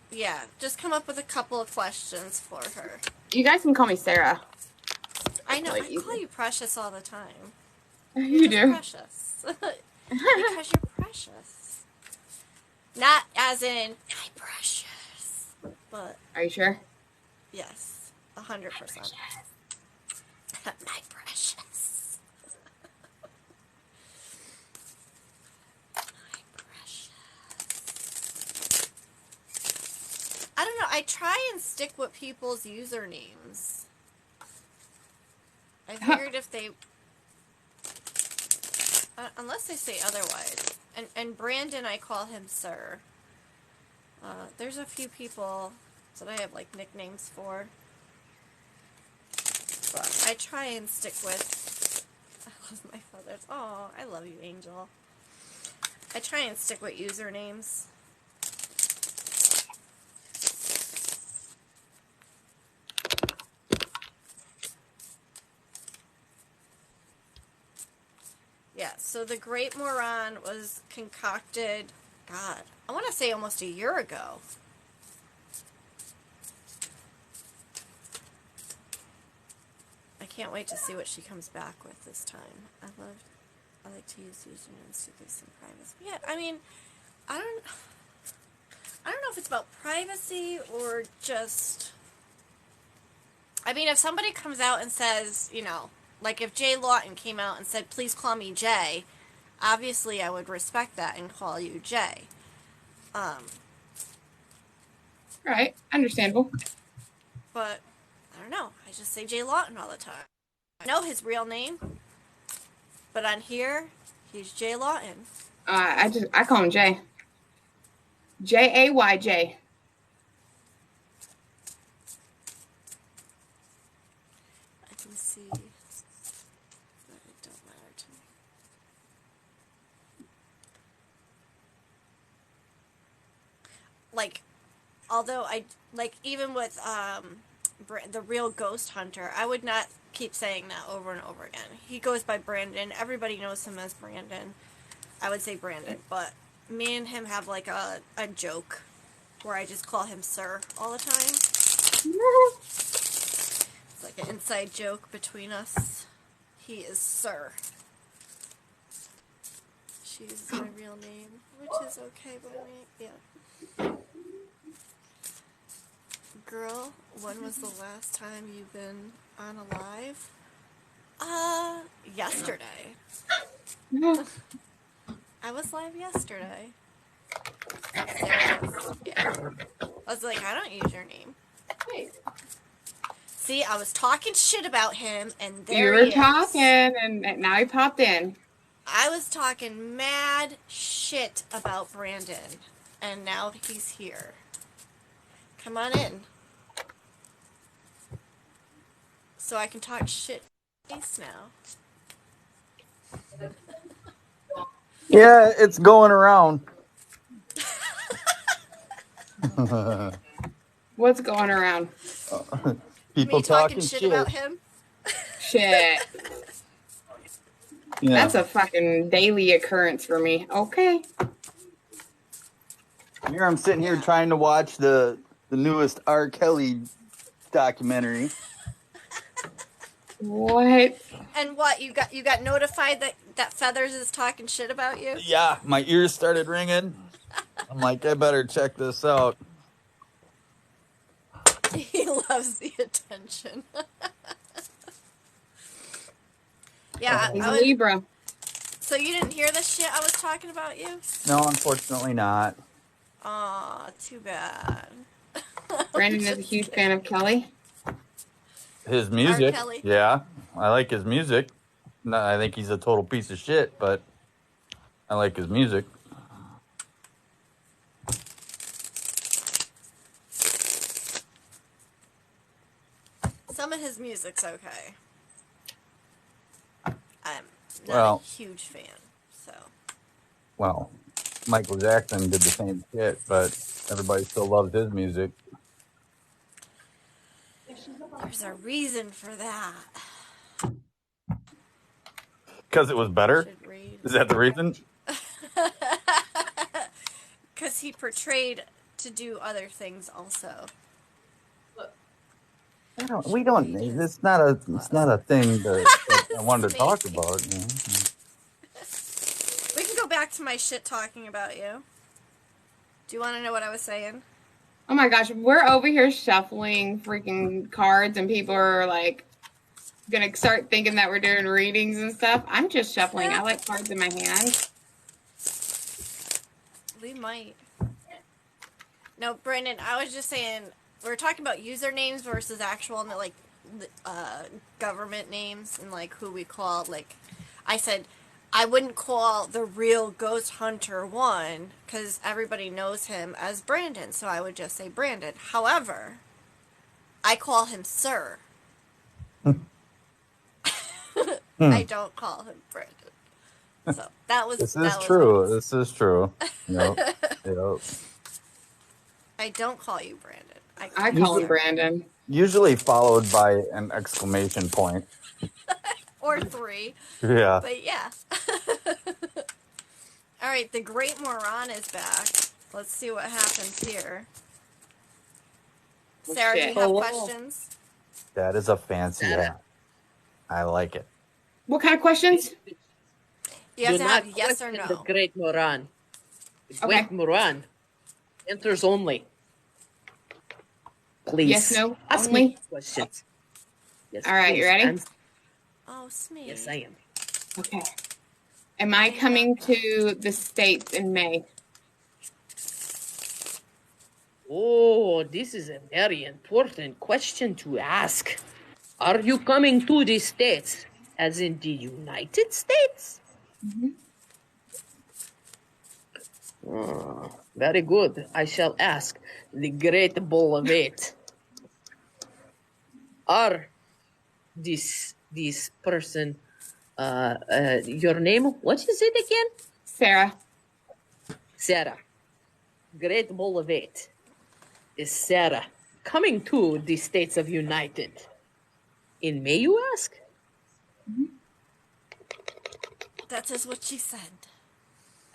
[SPEAKER 1] Yeah, just come up with a couple of questions for her.
[SPEAKER 7] You guys can call me Sarah.
[SPEAKER 1] I know,
[SPEAKER 7] Like
[SPEAKER 1] I
[SPEAKER 7] you
[SPEAKER 1] call
[SPEAKER 7] do.
[SPEAKER 1] you Precious all the time.
[SPEAKER 7] You
[SPEAKER 1] Just
[SPEAKER 7] do.
[SPEAKER 1] Precious. Because you're precious. Not as in, my precious. But,
[SPEAKER 7] Are you sure?
[SPEAKER 1] yes, 100%. My precious. My precious. I don't know. I try and stick with people's usernames. I figured if they... unless they say otherwise. And Brandon, I call him Sir. There's a few people that I have, like, nicknames for. But I try and stick with... I love my feathers. Oh, I love you, Angel. I try and stick with usernames. Yeah, so the Great Moron was concocted, God, I want to say almost a year ago. I can't wait to see what she comes back with this time. I like to use usernames to give some privacy. Yeah, I mean, I don't know if it's about privacy or just... I mean, if somebody comes out and says, you know, like if Jay Lawton came out and said, please call me Jay, obviously I would respect that and call you Jay.
[SPEAKER 7] Right. Understandable.
[SPEAKER 1] But, I don't know. I just say Jay Lawton all the time. I know his real name, but on here, he's Jay Lawton.
[SPEAKER 7] I call him Jay. Jayj.
[SPEAKER 1] I can see, but it don't matter to me. Like, although even with the real Ghost Hunter, I would not keep saying that over and over again. He goes by Brandon. Everybody knows him as Brandon. I would say Brandon, but me and him have like a joke where I just call him Sir all the time. It's like an inside joke between us. He is Sir. She uses my real name, which is okay by me. Yeah. Girl, when was the last time you've been on a live? Yesterday. I was live yesterday. Yeah. I was like, I don't use your name. See, I was talking shit about him, and there
[SPEAKER 7] You
[SPEAKER 1] he
[SPEAKER 7] were talking,
[SPEAKER 1] is.
[SPEAKER 7] and now he popped in.
[SPEAKER 1] I was talking mad shit about Brandon, and now he's here. Come on in. So I can talk shit face now.
[SPEAKER 10] Yeah, it's going around.
[SPEAKER 7] What's going around?
[SPEAKER 10] People
[SPEAKER 1] Me talking shit about him?
[SPEAKER 7] Shit.
[SPEAKER 10] Yeah.
[SPEAKER 7] That's a fucking daily occurrence for me. Okay.
[SPEAKER 10] Here I'm sitting here trying to watch the newest R. Kelly documentary.
[SPEAKER 7] What?
[SPEAKER 1] And what, you got notified that Feathers is talking shit about you?
[SPEAKER 10] Yeah, my ears started ringing. I'm like, I better check this out.
[SPEAKER 1] He loves the attention. Yeah,
[SPEAKER 7] He's
[SPEAKER 1] I
[SPEAKER 7] a
[SPEAKER 1] was,
[SPEAKER 7] Libra.
[SPEAKER 1] so you didn't hear the shit I was talking about you?
[SPEAKER 10] No, unfortunately not.
[SPEAKER 1] Aw, too bad.
[SPEAKER 7] Brandon is a
[SPEAKER 1] Just
[SPEAKER 7] huge
[SPEAKER 1] kidding.
[SPEAKER 7] fan of Kelly.
[SPEAKER 10] His
[SPEAKER 1] R.
[SPEAKER 10] music,
[SPEAKER 1] Kelly.
[SPEAKER 10] yeah, I like his music. No, I think he's a total piece of shit, but I like his music.
[SPEAKER 1] Some of his music's okay. I'm not
[SPEAKER 10] Well-
[SPEAKER 1] a huge fan, so.
[SPEAKER 10] Well, Michael Jackson did the same shit, but everybody still loves his music.
[SPEAKER 1] There's a reason for that.
[SPEAKER 10] Because it was better?
[SPEAKER 1] Should read.
[SPEAKER 10] Is that the reason?
[SPEAKER 1] Because he portrayed to do other things also.
[SPEAKER 10] We don't. It's not a thing that I wanted to talk about. You know?
[SPEAKER 1] We can go back to my shit talking about you. Do you want to know what I was saying?
[SPEAKER 7] Oh my gosh, we're over here shuffling freaking cards, and people are like gonna start thinking that we're doing readings and stuff. I'm just shuffling. I like cards in my hand.
[SPEAKER 1] We might. No, Brandon, I was just saying, we were talking about usernames versus actual, like, government names and, like, who we call, like, I said, I wouldn't call the real Ghost Hunter 1, because everybody knows him as Brandon, so I would just say Brandon. However, I call him Sir. I don't call him Brandon. So, that was...
[SPEAKER 10] This
[SPEAKER 1] that
[SPEAKER 10] is
[SPEAKER 1] was
[SPEAKER 10] true.
[SPEAKER 1] what-
[SPEAKER 10] This is true. Yep. Yep.
[SPEAKER 1] I don't call you Brandon.
[SPEAKER 7] I call him Brandon.
[SPEAKER 10] Usually followed by an exclamation point.
[SPEAKER 1] Or 3.
[SPEAKER 10] Yeah.
[SPEAKER 1] But yeah. All right, the Great Moran is back. Let's see what happens here.
[SPEAKER 7] Oh,
[SPEAKER 1] Sarah, do
[SPEAKER 7] shit.
[SPEAKER 1] you have
[SPEAKER 8] Oh.
[SPEAKER 1] questions?
[SPEAKER 10] That is a fancy
[SPEAKER 8] Sarah.
[SPEAKER 10] hat. I like it.
[SPEAKER 7] What kind of questions?
[SPEAKER 1] You have
[SPEAKER 8] Do
[SPEAKER 1] to
[SPEAKER 8] not
[SPEAKER 1] have yes or
[SPEAKER 8] question
[SPEAKER 1] no.
[SPEAKER 8] The Great Moran. The
[SPEAKER 7] Okay.
[SPEAKER 8] Great Moran. Enters only. Please.
[SPEAKER 7] Yes, no,
[SPEAKER 8] Ask
[SPEAKER 7] only?
[SPEAKER 8] me questions. Yes,
[SPEAKER 7] All right, you
[SPEAKER 8] please
[SPEAKER 7] ready?
[SPEAKER 8] answer.
[SPEAKER 1] Oh, Smee.
[SPEAKER 8] Yes, I am.
[SPEAKER 7] Okay. Am I coming to the States in May?
[SPEAKER 8] Oh, this is a very important question to ask. Are you coming to the States, as in the United States? Oh, very good. I shall ask the Great Bull of Eight. Are this person, your name? What is it again?
[SPEAKER 7] Sarah.
[SPEAKER 8] Sarah. Great Bull of Eight. Is Sarah coming to the States of United? In May, you ask?
[SPEAKER 1] That is what she said.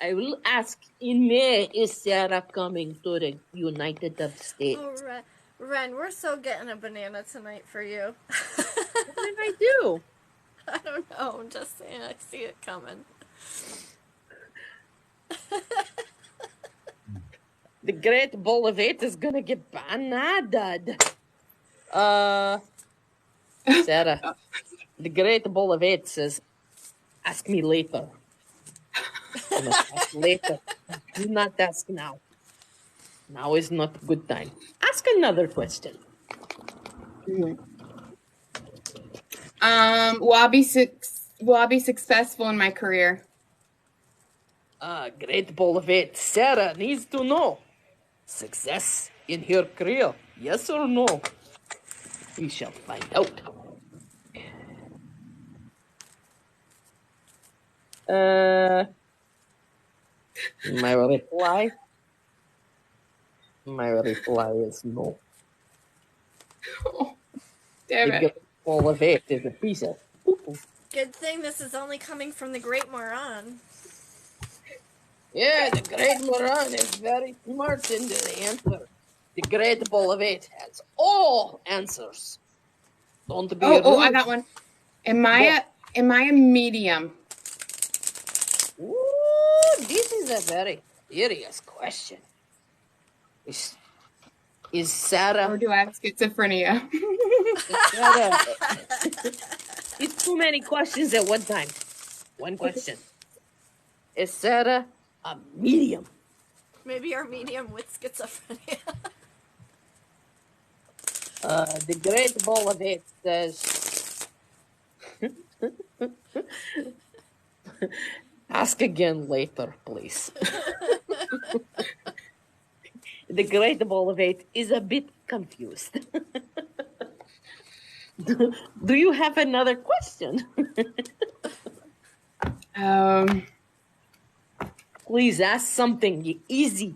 [SPEAKER 8] I will ask in May, is Sarah coming to the United States?
[SPEAKER 1] Oh, Ren, we're so getting a banana tonight for you.
[SPEAKER 8] What did I do?
[SPEAKER 1] I don't know. I'm just saying I see it coming.
[SPEAKER 8] The Great Bull of Eight is gonna get bananaed. Sarah, the Great Bull of Eight says, ask me later. You must ask later. Do not ask now. Now is not a good time. Ask another question.
[SPEAKER 7] Will I be successful in my career?
[SPEAKER 8] Great Bull of Eight. Sarah needs to know. Success in her career, yes or no? We shall find out. My reply is no.
[SPEAKER 7] Oh, damn
[SPEAKER 8] The
[SPEAKER 7] it.
[SPEAKER 8] Great Bull of Eight is a piece of poo-poo.
[SPEAKER 1] Good thing this is only coming from the Great Moran.
[SPEAKER 8] Yeah, the Great Moran is very smart in the answer. The Great Bull of Eight has all answers. Don't be
[SPEAKER 7] Oh,
[SPEAKER 8] rude.
[SPEAKER 7] I got one. Am I a medium?
[SPEAKER 8] Ooh, this is a very serious question. Is
[SPEAKER 7] Or
[SPEAKER 8] Sarah,
[SPEAKER 7] do I have schizophrenia?
[SPEAKER 8] It's too many questions at one time. One question. Is Sarah a medium?
[SPEAKER 1] Maybe you're medium with schizophrenia.
[SPEAKER 8] The Great Ball of Eight says. Ask again later, please. The Great Ball of Eight is a bit confused. Do you have another question? Please ask something easy.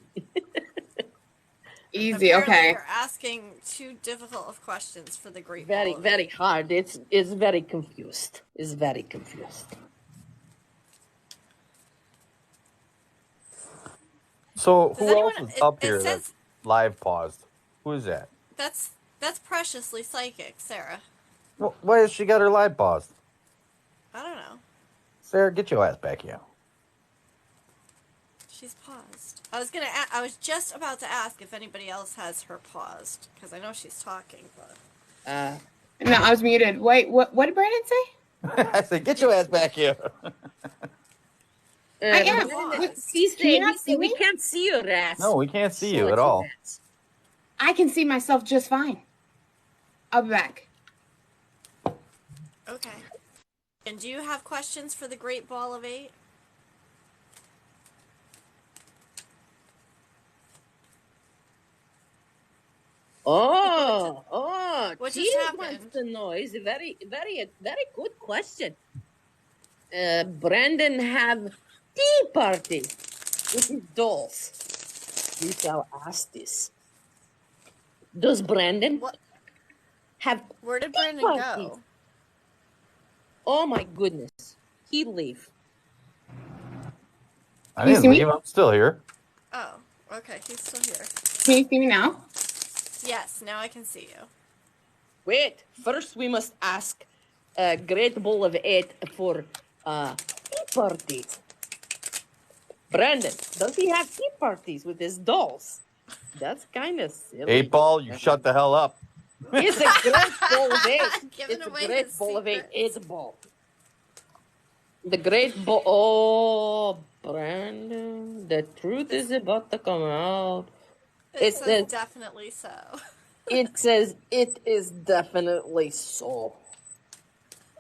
[SPEAKER 7] Easy,
[SPEAKER 1] Apparently
[SPEAKER 7] okay.
[SPEAKER 1] You're asking too difficult of questions for the Great
[SPEAKER 8] Very,
[SPEAKER 1] Ball of
[SPEAKER 8] very
[SPEAKER 1] Eight.
[SPEAKER 8] hard. It's very confused. It's very confused.
[SPEAKER 10] So
[SPEAKER 1] Does
[SPEAKER 10] who
[SPEAKER 1] anyone?
[SPEAKER 10] else is
[SPEAKER 1] It,
[SPEAKER 10] up
[SPEAKER 1] it
[SPEAKER 10] here
[SPEAKER 1] says
[SPEAKER 10] that's live paused? Who is that?
[SPEAKER 1] that's preciously psychic, Sarah.
[SPEAKER 10] Why has she got her live paused?
[SPEAKER 1] I don't know.
[SPEAKER 10] Sarah, get your ass back here.
[SPEAKER 1] She's paused. I was just about to ask if anybody else has her paused because I know she's talking, but.
[SPEAKER 7] No, I was muted. Wait, what did Brandon say?
[SPEAKER 10] I said, get your ass back here.
[SPEAKER 7] I am.
[SPEAKER 8] He
[SPEAKER 7] Can you
[SPEAKER 8] said,
[SPEAKER 7] not see
[SPEAKER 8] we
[SPEAKER 7] me?
[SPEAKER 8] can't see your ass.
[SPEAKER 10] No, we can't see
[SPEAKER 8] Show
[SPEAKER 10] you
[SPEAKER 8] us
[SPEAKER 10] at
[SPEAKER 8] your
[SPEAKER 10] all.
[SPEAKER 8] ass.
[SPEAKER 7] I can see myself just fine. I'll be back.
[SPEAKER 1] Okay. And do you have questions for the Great Ball of Eight? What just
[SPEAKER 8] Gina
[SPEAKER 1] happened?
[SPEAKER 8] wants to know. It's a very good question. Brandon have tea party with his dolls. We shall ask this. Does Brandon have
[SPEAKER 1] Where did
[SPEAKER 8] tea
[SPEAKER 1] Brandon
[SPEAKER 8] parties?
[SPEAKER 1] go?
[SPEAKER 8] Oh my goodness. He leave.
[SPEAKER 10] I
[SPEAKER 7] Can you
[SPEAKER 10] didn't
[SPEAKER 7] see me?
[SPEAKER 10] leave. I'm still here.
[SPEAKER 1] Oh, okay. He's still here.
[SPEAKER 7] Can you see me now?
[SPEAKER 1] Yes, now I can see you.
[SPEAKER 8] Wait, first we must ask Great Ball of Eight for tea parties. Brandon, does he have tea parties with his dolls? That's kind of silly.
[SPEAKER 10] 8 Ball, you shut the hell up.
[SPEAKER 8] It's a Great Ball of Eight.
[SPEAKER 1] Giving
[SPEAKER 8] It's a
[SPEAKER 1] away
[SPEAKER 8] Great
[SPEAKER 1] his
[SPEAKER 8] Ball of Eight.
[SPEAKER 1] secrets.
[SPEAKER 8] 8 Ball. The Great Ball. Oh, Brandon, the truth is about to come out.
[SPEAKER 1] It says definitely so.
[SPEAKER 8] It says it is definitely so.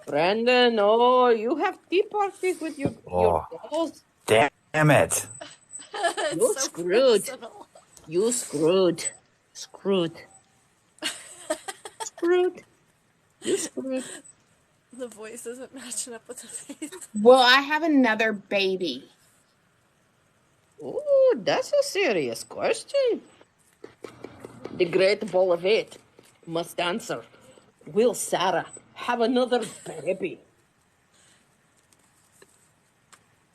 [SPEAKER 8] Brandon, oh, you have tea parties with your dolls?
[SPEAKER 10] Damn it.
[SPEAKER 8] You're
[SPEAKER 1] so
[SPEAKER 8] screwed.
[SPEAKER 1] personal.
[SPEAKER 8] You screwed. Screwed. Screwed. You screwed.
[SPEAKER 1] The voice isn't matching up with the face.
[SPEAKER 7] Will I have another baby?
[SPEAKER 8] Oh, that's a serious question. The Great Ball of Eight must answer. Will Sarah have another baby?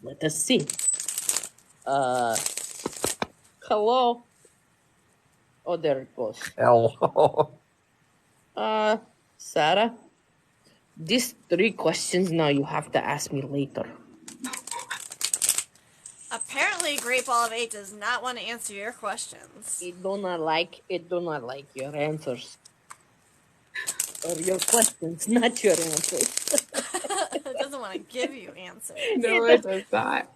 [SPEAKER 8] Let us see. Hello. Oh, there it goes.
[SPEAKER 10] Hello.
[SPEAKER 8] Sarah, these 3 questions now you have to ask me later.
[SPEAKER 1] Apparently, Great Ball of Eight does not want to answer your questions.
[SPEAKER 8] It do not like your answers. Or your questions, not your answers.
[SPEAKER 1] It doesn't want to give you answers.
[SPEAKER 7] No, it does not.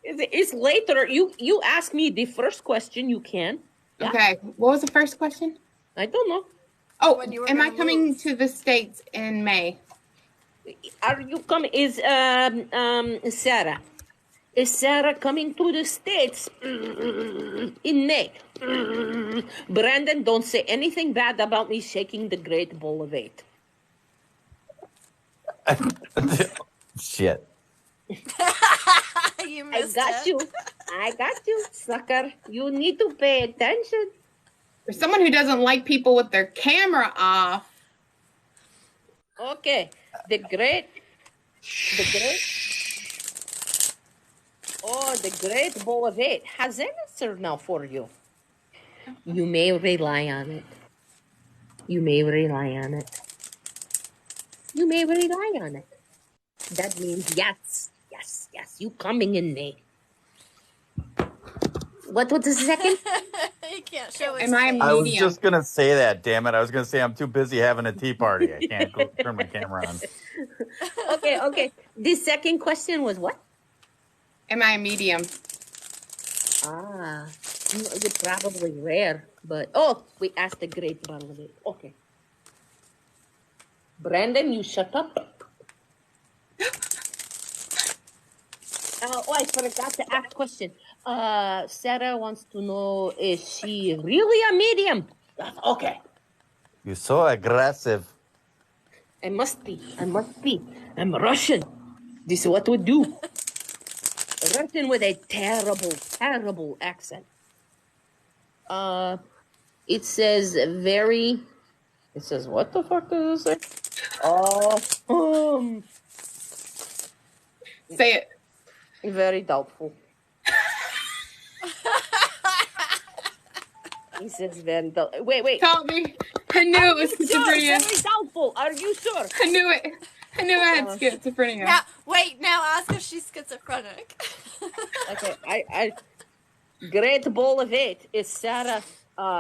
[SPEAKER 8] It's later. You ask me the first question. You can. Yeah.
[SPEAKER 7] Okay. What was the first question?
[SPEAKER 8] I don't know.
[SPEAKER 7] Oh,
[SPEAKER 1] When you were
[SPEAKER 7] am I
[SPEAKER 1] gonna
[SPEAKER 7] coming
[SPEAKER 1] move.
[SPEAKER 7] to the States in May?
[SPEAKER 8] Are you coming? Is Sarah? Is Sarah coming to the States in May? Brandon, don't say anything bad about me shaking the Great Ball of Eight.
[SPEAKER 10] Shit.
[SPEAKER 1] You
[SPEAKER 8] I
[SPEAKER 1] missed
[SPEAKER 8] got
[SPEAKER 1] it.
[SPEAKER 8] I got you, sucker. You need to pay attention.
[SPEAKER 7] For someone who doesn't like people with their camera off.
[SPEAKER 8] Okay, the Great Ball of Eight has an answer now for you. You may rely on it. You may rely on it. You may rely on it. That means yes. You coming in May. What was the second?
[SPEAKER 1] He can't show his
[SPEAKER 7] Am I a
[SPEAKER 1] face.
[SPEAKER 10] I was
[SPEAKER 7] medium?
[SPEAKER 10] just gonna say that. Damn it! I was gonna say I'm too busy having a tea party. I can't go turn my camera on.
[SPEAKER 8] Okay. The second question was what?
[SPEAKER 7] Am I a medium?
[SPEAKER 8] Ah, you're probably rare, but we asked the great bottle of it. Okay. Brandon, you shut up. I forgot to ask a question. Sarah wants to know, is she really a medium? Okay.
[SPEAKER 10] You're so aggressive.
[SPEAKER 8] I must be. I'm Russian. This is what we do. Russian with a terrible, terrible accent. It says very. It says what the fuck does it say?
[SPEAKER 7] Say it.
[SPEAKER 8] Very doubtful. He says very doubtful. Wait.
[SPEAKER 7] Tell me. I knew it was schizophrenia.
[SPEAKER 8] Very doubtful. Are you sure?
[SPEAKER 7] I knew it. I knew I had schizophrenia.
[SPEAKER 1] Now ask if she's schizophrenic.
[SPEAKER 8] Okay, I Great Ball of Eight is Sarah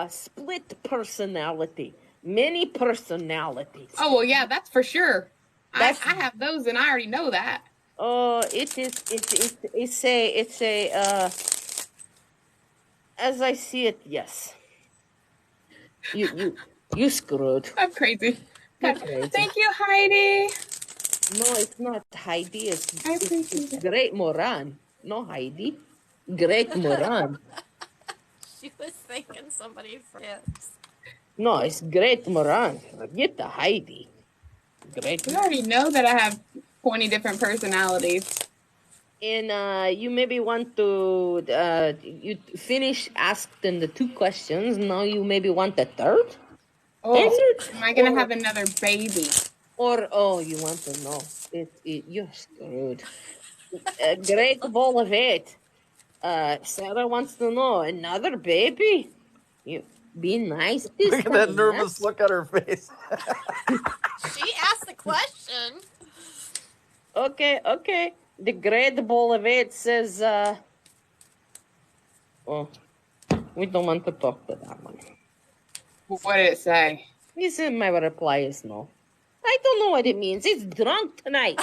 [SPEAKER 8] split personality, many personalities.
[SPEAKER 7] Oh well, yeah, that's for sure. I have those, and I already know that.
[SPEAKER 8] It's a as I see it, yes. You screwed.
[SPEAKER 7] I'm crazy.
[SPEAKER 8] You're crazy.
[SPEAKER 7] Thank you, Heidi.
[SPEAKER 8] No, it's not Heidi.
[SPEAKER 7] I appreciate
[SPEAKER 8] It's
[SPEAKER 7] it.
[SPEAKER 8] Great Moran. No Heidi. Great Moran.
[SPEAKER 1] She was thinking somebody forgets.
[SPEAKER 8] No, it's Great Moran. Forget the Heidi. Great.
[SPEAKER 7] You already know that I have 20 different personalities.
[SPEAKER 8] And you maybe want to you finish asking the two questions. Now you maybe want the third.
[SPEAKER 7] Oh,
[SPEAKER 8] Answer?
[SPEAKER 7] am I gonna have another baby?
[SPEAKER 8] Or you want to know? You're screwed. Great Ball of Eight. Sarah wants to know another baby. You be nice this
[SPEAKER 10] Look at
[SPEAKER 8] time.
[SPEAKER 10] that nervous
[SPEAKER 8] yes?
[SPEAKER 10] look on her face.
[SPEAKER 1] She asked the question.
[SPEAKER 8] Okay. The Great Ball of Eight says, we don't want to talk to that one.
[SPEAKER 7] What did it say?
[SPEAKER 8] He said my reply is no. I don't know what it means. It's drunk tonight.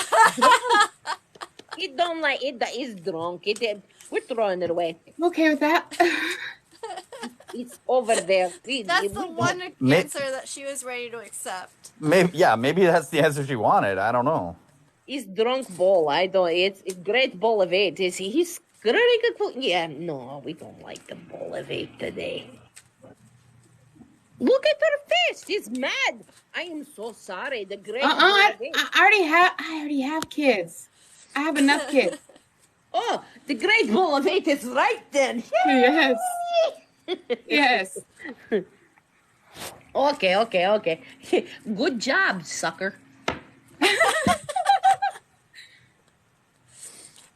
[SPEAKER 8] He don't like it. That is drunk. We're throwing it away.
[SPEAKER 7] I'm okay with that.
[SPEAKER 8] It's over there.
[SPEAKER 1] That's the one answer that she was ready to accept.
[SPEAKER 10] Maybe that's the answer she wanted. I don't know.
[SPEAKER 8] He's drunk ball. I don't. It's Great Ball of Eight. Is he? He's really good. Yeah. No, we don't like the Ball of Eight today. Look at her face. She's mad. I am so sorry. The Great Ball of Eight.
[SPEAKER 7] I already have kids. I have enough kids.
[SPEAKER 8] Oh, the Great Ball of Eight is right then.
[SPEAKER 7] Yes. Yes.
[SPEAKER 8] Okay. Good job, sucker.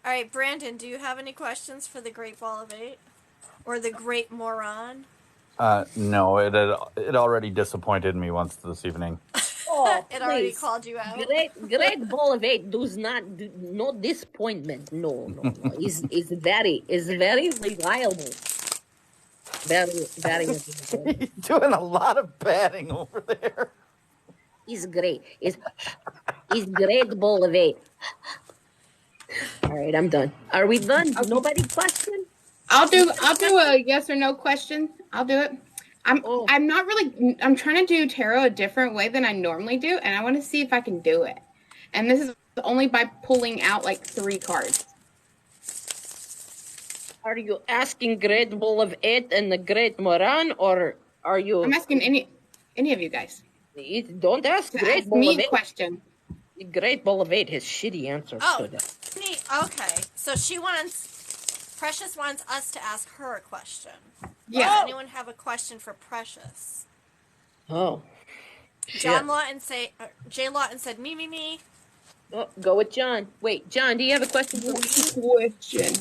[SPEAKER 1] All right, Brandon, do you have any questions for the Great Ball of Eight? Or the Great Moron?
[SPEAKER 10] No, it already disappointed me once this evening.
[SPEAKER 8] Oh,
[SPEAKER 1] It already
[SPEAKER 8] please.
[SPEAKER 1] called you out.
[SPEAKER 8] Great Ball of Eight does not do no disappointment. No. Is very reliable. Very reliable.
[SPEAKER 10] He's doing a lot of batting over there.
[SPEAKER 8] He's great. He's Great Ball of Eight. All right, I'm done. Are we done?
[SPEAKER 7] Okay.
[SPEAKER 8] Nobody question?
[SPEAKER 7] I'll do a yes or no question. I'll do it. I'm not really. I'm trying to do tarot a different way than I normally do, and I want to see if I can do it. And this is only by pulling out like 3 cards.
[SPEAKER 8] Are you asking Great Ball of Eight and the Great Moran, or are you?
[SPEAKER 7] I'm asking any of you guys.
[SPEAKER 8] Don't ask
[SPEAKER 7] To
[SPEAKER 8] Great
[SPEAKER 7] ask
[SPEAKER 8] Ball
[SPEAKER 7] me
[SPEAKER 8] of
[SPEAKER 7] a
[SPEAKER 8] Eight.
[SPEAKER 7] question.
[SPEAKER 8] The Great Ball of Eight has shitty answers to that.
[SPEAKER 1] Neat. Okay, so Precious wants us to ask her a question.
[SPEAKER 7] Yeah.
[SPEAKER 1] Does anyone have a question for Precious?
[SPEAKER 8] Oh.
[SPEAKER 1] Jay Lawton said, me.
[SPEAKER 8] Oh, go with John. Wait, John, do you have a question for me?
[SPEAKER 7] Question.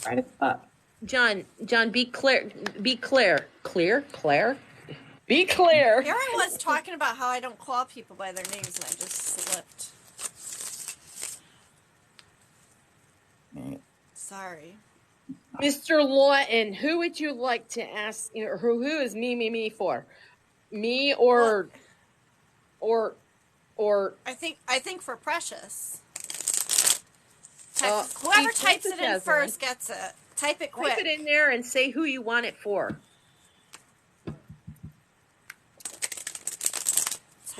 [SPEAKER 7] Right as fuck.
[SPEAKER 8] John, be clear. Be clear. Claire? Be clear.
[SPEAKER 1] Here I was talking about how I don't call people by their names, and I just slipped. Sorry.
[SPEAKER 8] Mr. Lawton, who would you like to ask? Or who is me for? Me or
[SPEAKER 1] I think for Precious.
[SPEAKER 8] Uh,
[SPEAKER 1] Whoever
[SPEAKER 8] Steve
[SPEAKER 1] types it
[SPEAKER 8] Precious
[SPEAKER 1] in
[SPEAKER 8] has
[SPEAKER 1] first gets it. Type it quick.
[SPEAKER 8] type it in there and say who you want it for.
[SPEAKER 1] Type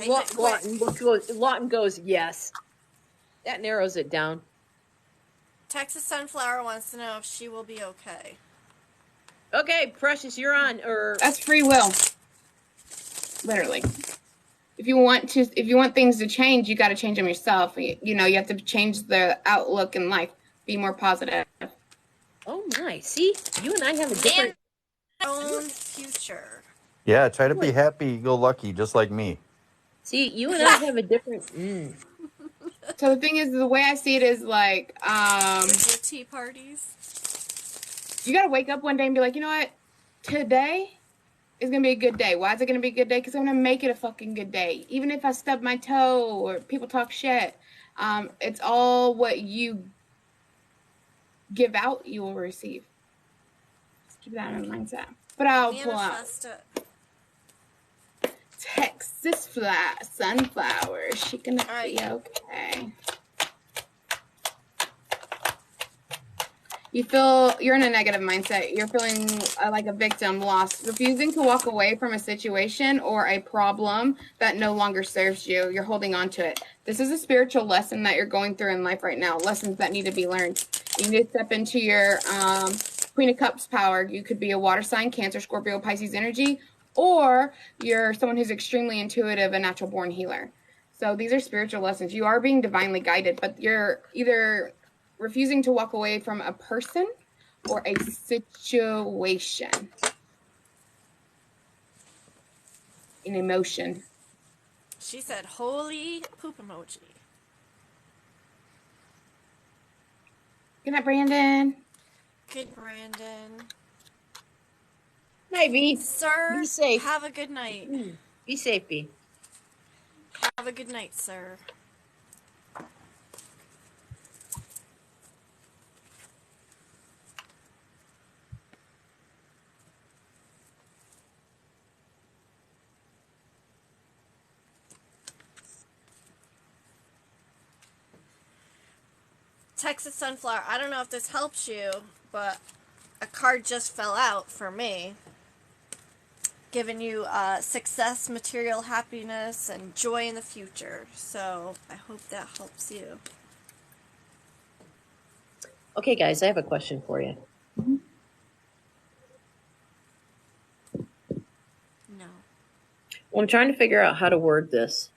[SPEAKER 1] it quick.
[SPEAKER 8] Lawton goes yes. That narrows it down.
[SPEAKER 1] Texas Sunflower wants to know if she will be okay.
[SPEAKER 8] Okay, Precious, you're on. Or
[SPEAKER 7] That's free will. Literally. If you want things to change, you got to change them yourself. You have to change the outlook in life. Be more positive.
[SPEAKER 8] oh my, see, you and I have a different.
[SPEAKER 1] Own future.
[SPEAKER 10] Yeah, try to be happy-go-lucky, just like me.
[SPEAKER 8] See, you and I have a different.
[SPEAKER 7] So the thing is, the way I see it is like,
[SPEAKER 1] With your tea parties.
[SPEAKER 7] you got to wake up one day and be like, you know what? Today is going to be a good day. Why is it going to be a good day? Because I'm going to make it a fucking good day. Even if I stub my toe or people talk shit, it's all what you give out, you will receive. Just keep that in mindset. But I'll pull out
[SPEAKER 1] Manifest it.
[SPEAKER 7] Texas sunflower. She gonna
[SPEAKER 1] All right.
[SPEAKER 7] be okay. You're in a negative mindset. You're feeling like a victim, lost, refusing to walk away from a situation or a problem that no longer serves you. You're holding on to it. This is a spiritual lesson that you're going through in life right now. Lessons that need to be learned. You need to step into your Queen of Cups power. You could be a water sign, Cancer, Scorpio, Pisces energy, or you're someone who's extremely intuitive, a natural born healer. So these are spiritual lessons. You are being divinely guided, but you're either refusing to walk away from a person or a situation, an emotion.
[SPEAKER 1] She said, "Holy poop emoji."
[SPEAKER 7] Good night, Brandon.
[SPEAKER 1] Good, Brandon.
[SPEAKER 8] Maybe.
[SPEAKER 1] Sir,
[SPEAKER 8] Be safe.
[SPEAKER 1] have a good night.
[SPEAKER 8] Be safe, B.
[SPEAKER 1] Have a good night, sir. Texas Sunflower, I don't know if this helps you, but a card just fell out for me, giving you success, material happiness, and joy in the future. So I hope that helps you.
[SPEAKER 8] Okay, guys, I have a question for you.
[SPEAKER 1] No.
[SPEAKER 8] Well, I'm trying to figure out how to word this.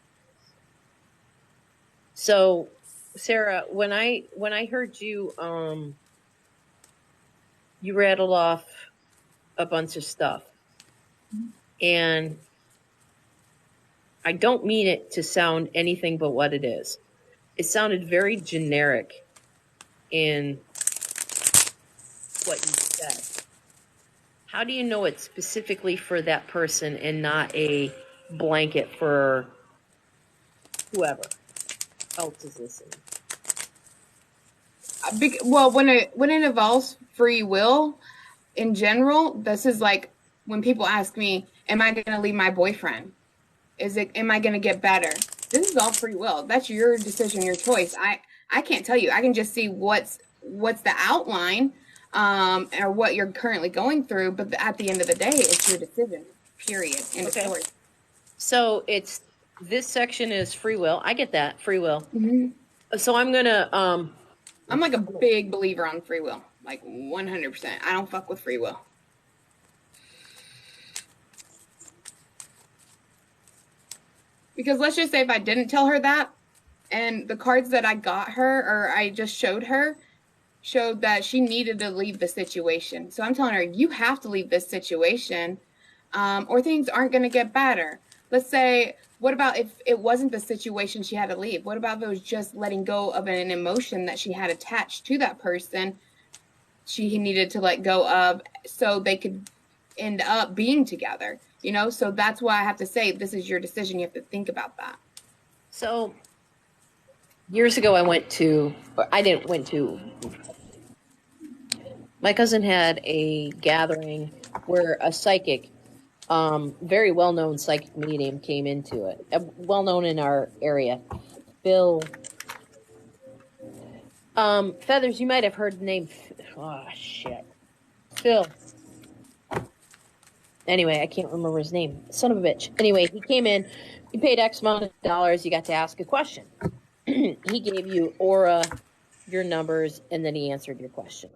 [SPEAKER 8] So, Sarah, when I heard you, you rattled off a bunch of stuff, and I don't mean it to sound anything but what it is. It sounded very generic in what you said. How do you know it's specifically for that person and not a blanket for whoever else is listening?
[SPEAKER 7] Well, when it involves free will, in general, this is like when people ask me, "Am I going to leave my boyfriend? Am I going to get better?" This is all free will. That's your decision, your choice. I can't tell you. I can just see what's the outline, or what you're currently going through. But at the end of the day, it's your decision. Period. End of story.
[SPEAKER 8] So this section is free will. I get that, free will.
[SPEAKER 7] Mm-hmm.
[SPEAKER 8] So I'm gonna
[SPEAKER 7] I'm like a big believer on free will, like 100%. I don't fuck with free will. Because let's just say if I didn't tell her that, and the cards that I got her, or I just showed her, showed that she needed to leave the situation. So I'm telling her, you have to leave this situation, or things aren't going to get better. Let's say, what about if it wasn't the situation she had to leave? What about if it was just letting go of an emotion that she had attached to that person she needed to let go of so they could end up being together? So that's why I have to say, this is your decision. You have to think about that.
[SPEAKER 8] So years ago, my My cousin had a gathering where a psychic, very well-known psychic medium came into it. Well-known in our area. Bill. Feathers, you might have heard the name. Oh, shit. Phil. Anyway, I can't remember his name. Son of a bitch. Anyway, he came in. You paid X amount of dollars. You got to ask a question. He gave you aura, your numbers, and then he answered your question.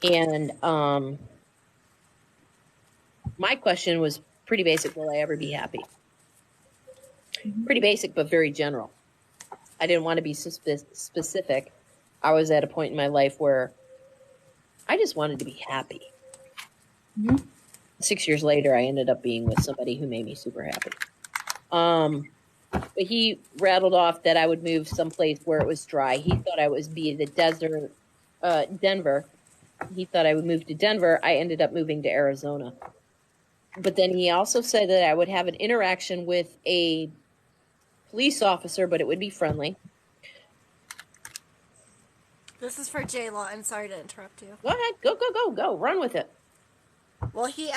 [SPEAKER 8] And my question was pretty basic. Will I ever be happy? Pretty basic, but very general. I didn't want to be specific. I was at a point in my life where I just wanted to be happy. 6 years later, I ended up being with somebody who made me super happy. But he rattled off that I would move someplace where it was dry. He thought I would be the desert, Denver. He thought I would move to Denver. I ended up moving to Arizona. But then he also said that I would have an interaction with a police officer, but it would be friendly.
[SPEAKER 1] This is for J-Law. I'm sorry to interrupt you.
[SPEAKER 8] Go ahead. Go. Run with it.
[SPEAKER 1] Well, he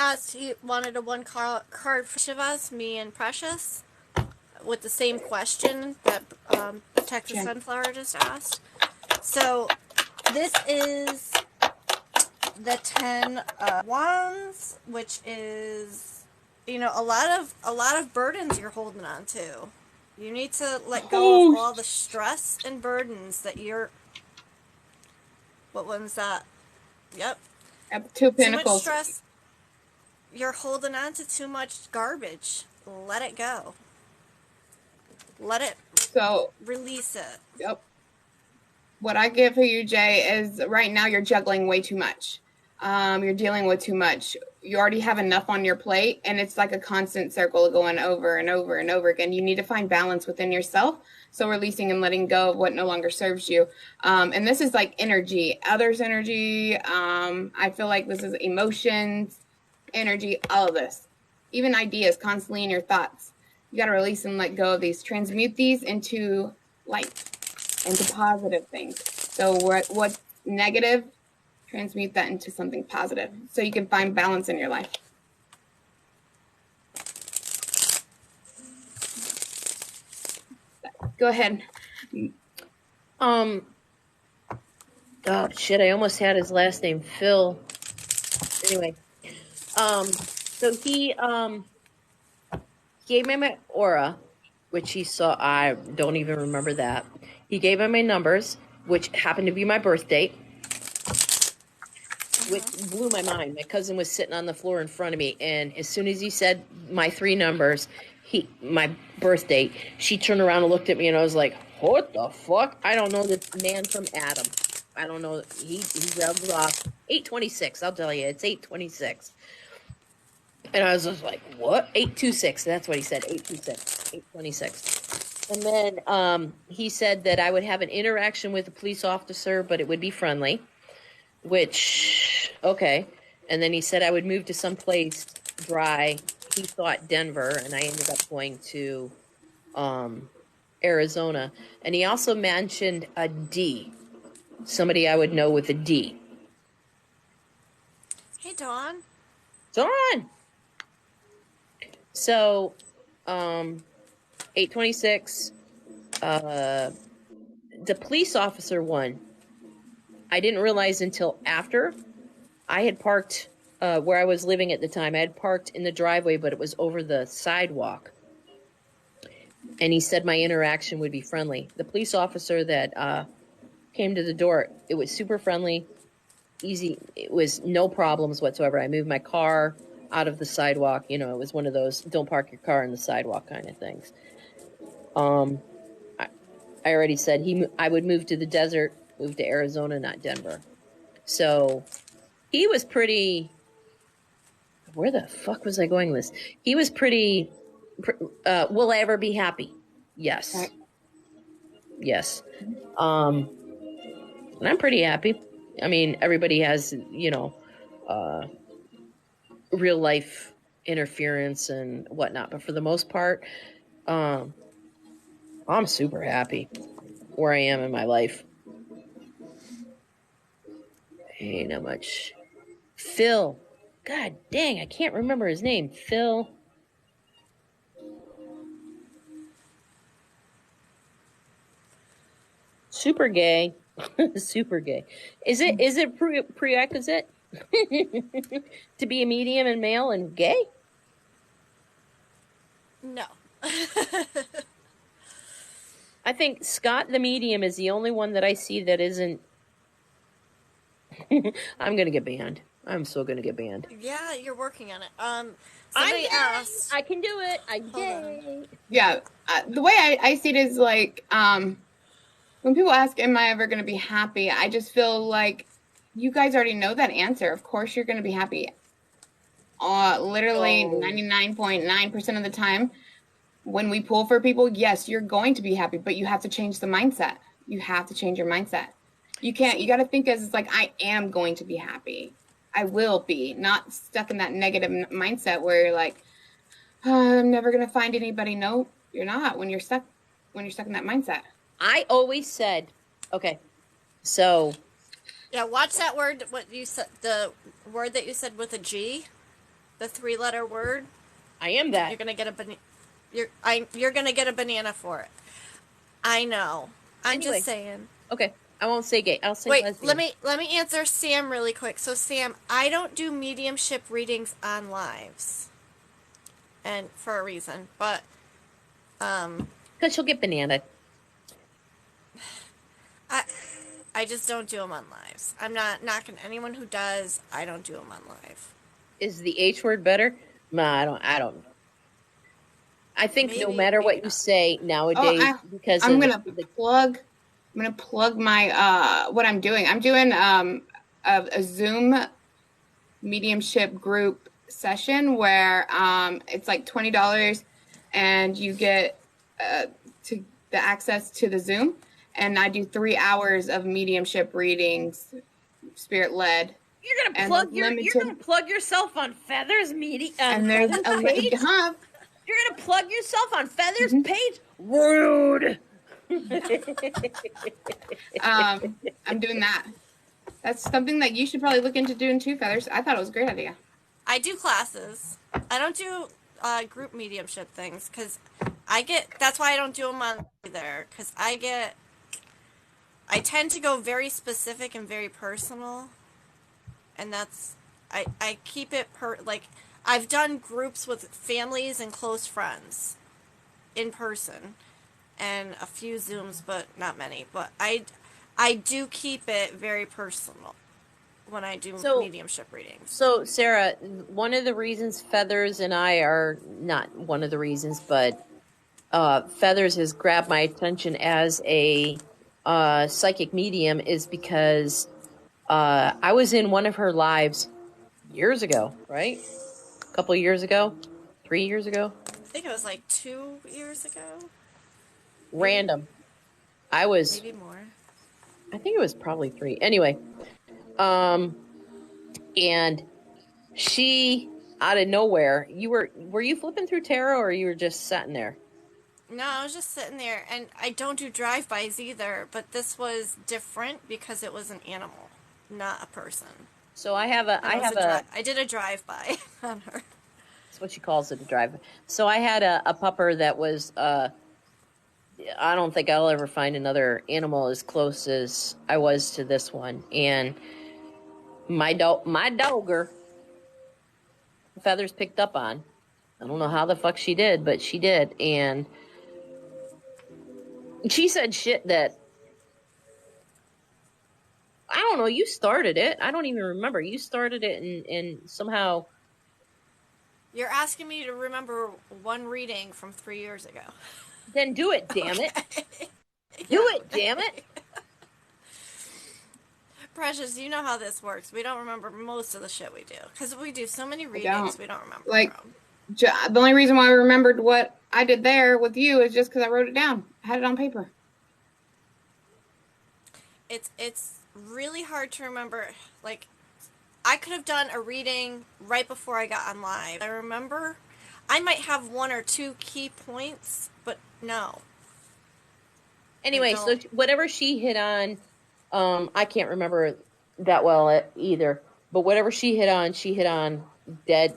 [SPEAKER 1] wanted a one card for each of us, me and Precious, with the same question that Texas Sunflower just asked. So this is the 10 wands, which is, you know, a lot of burdens you're holding on to. You need to let go of all the stress and burdens that you're. What one's that? Yep.
[SPEAKER 7] Two
[SPEAKER 1] Pentacles.
[SPEAKER 7] Pentacles.
[SPEAKER 1] Too much stress. You're holding on to too much garbage. Let it go. Let it.
[SPEAKER 7] So
[SPEAKER 1] release it.
[SPEAKER 7] Yep. What I get for you, Jay, is right now you're juggling way too much. You're dealing with too much. You already have enough on your plate, and it's like a constant circle going over and over and over again. You need to find balance within yourself. So releasing and letting go of what no longer serves you. And this is like energy, others' energy. I feel like this is emotions, energy, all of this. Even ideas constantly in your thoughts. You got to release and let go of these. Transmute these into light, into positive things. So what's negative, transmute that into something positive so you can find balance in your life. Go ahead.
[SPEAKER 8] Oh shit, I almost had his last name, Phil. Anyway, so he gave me my aura, which he saw. I don't even remember that. He gave me my numbers, which happened to be my birth date, which blew my mind. My cousin was sitting on the floor in front of me, and as soon as he said my 3 numbers, my birth date, she turned around and looked at me, and I was like, what the fuck? I don't know this man from Adam. I don't know. He rubbed off 826. I'll tell you, it's 826. And I was just like, what? 826. That's what he said. 826. 826. And then he said that I would have an interaction with a police officer, but it would be friendly. Which, okay. And then he said I would move to someplace dry. He thought Denver, and I ended up going to Arizona. And he also mentioned a D. Somebody I would know with a D.
[SPEAKER 1] Hey, Dawn.
[SPEAKER 8] Dawn! So, 826, the police officer one, I didn't realize until after. I had parked where I was living at the time. I had parked in the driveway, but it was over the sidewalk. And he said my interaction would be friendly. The police officer that came to the door, it was super friendly, easy. It was no problems whatsoever. I moved my car out of the sidewalk. You know, it was one of those don't park your car in the sidewalk kind of things. I already said I would move to the desert, move to Arizona, not Denver. So he was pretty. Where the fuck was I going with this? He was pretty. Will I ever be happy? Yes. Yes. And I'm pretty happy. I mean, everybody has, you know, real life interference and whatnot, but for the most part, I'm super happy where I am in my life. Okay, not much. Phil. God dang, I can't remember his name. Phil. Super gay. Super gay. Is it prerequisite to be a medium and male and gay?
[SPEAKER 1] No.
[SPEAKER 8] I think Scott the medium is the only one that I see that isn't. I'm gonna get banned. I'm so gonna get banned.
[SPEAKER 1] Yeah, you're working on it. Somebody asked.
[SPEAKER 8] I can do it. I'm
[SPEAKER 1] Hold
[SPEAKER 8] gay.
[SPEAKER 7] Yeah, the way I see it is like, when people ask, am I ever going to be happy? I just feel like you guys already know that answer. Of course you're going to be happy. Literally 99.9% of the time when we pull for people, yes, you're going to be happy, but you have to change the mindset. You have to change your mindset. You got to think as like, I am going to be happy. I will be, not stuck in that negative mindset where you're like, oh, I'm never going to find anybody. No, you're not when you're stuck in that mindset.
[SPEAKER 8] I always said, okay, so.
[SPEAKER 1] Yeah, watch that word, what you said, the word that you said with a G, the 3-letter word.
[SPEAKER 8] I am that.
[SPEAKER 1] You're going to get you're going to get a banana for it. I know. I'm
[SPEAKER 8] Anyway.
[SPEAKER 1] just saying.
[SPEAKER 8] Okay, I won't say gay. I'll say
[SPEAKER 1] Wait,
[SPEAKER 8] lesbian.
[SPEAKER 1] let me answer Sam really quick. So Sam, I don't do mediumship readings on lives. And for a reason, but
[SPEAKER 8] Because she'll get banana.
[SPEAKER 1] I just don't do them on lives. I'm not knocking anyone who does. I don't do them on live.
[SPEAKER 8] Is the H word better? No, I don't. I think no
[SPEAKER 1] Maybe,
[SPEAKER 8] matter what
[SPEAKER 1] maybe
[SPEAKER 8] you
[SPEAKER 1] not.
[SPEAKER 8] say nowadays, because
[SPEAKER 7] I'm
[SPEAKER 8] of
[SPEAKER 7] gonna plug my what I'm doing. I'm doing a Zoom mediumship group session where it's like $20 and you get to the access to the Zoom, and I do 3 hours of mediumship readings, spirit led.
[SPEAKER 8] You're gonna plug yourself on Feathers media.
[SPEAKER 7] And there's a
[SPEAKER 8] page? You're gonna plug yourself on Feathers page? Rude.
[SPEAKER 7] I'm doing that. That's something that you should probably look into doing too, Feathers. I thought it was a great idea.
[SPEAKER 1] I do classes. I don't do group mediumship things because that's why I don't do them on either, because I tend to go very specific and very personal, and I keep it like I've done groups with families and close friends in person and a few Zooms, but not many. But I do keep it very personal when I do mediumship readings.
[SPEAKER 8] So, Sarah, one of the reasons Feathers and I are not one of the reasons, but Feathers has grabbed my attention as a psychic medium is because I was in one of her lives years ago, right? A couple of years ago, 3 years ago.
[SPEAKER 1] I think it was like 2 years ago.
[SPEAKER 8] Random.
[SPEAKER 1] Maybe more.
[SPEAKER 8] I think it was probably 3. Anyway, and she out of nowhere, were you flipping through tarot or you were just sitting there?
[SPEAKER 1] No, I was just sitting there, and I don't do drive-bys either, but this was different because it was an animal, not a person.
[SPEAKER 8] So I
[SPEAKER 1] did a drive-by on her.
[SPEAKER 8] That's what she calls it, a drive. So I had a pupper that was, I don't think I'll ever find another animal as close as I was to this one. And my dogger, Feathers picked up on. I don't know how the fuck she did, but she did. And she said shit that, I don't know, you started it. I don't even remember. You started it and somehow...
[SPEAKER 1] You're asking me to remember one reading from 3 years ago.
[SPEAKER 8] Then do it, damn it. Do it, damn it.
[SPEAKER 1] Precious, you know how this works. We don't remember most of the shit we do. Because we do so many readings, we don't remember.
[SPEAKER 7] The only reason why I remembered what I did there with you is just because I wrote it down. I had it on paper.
[SPEAKER 1] It's really hard to remember. Like, I could have done a reading right before I got on live. I remember I might have 1 or 2 key points, but no.
[SPEAKER 8] Anyway, so whatever she hit on, I can't remember that well either. But whatever she hit on dead,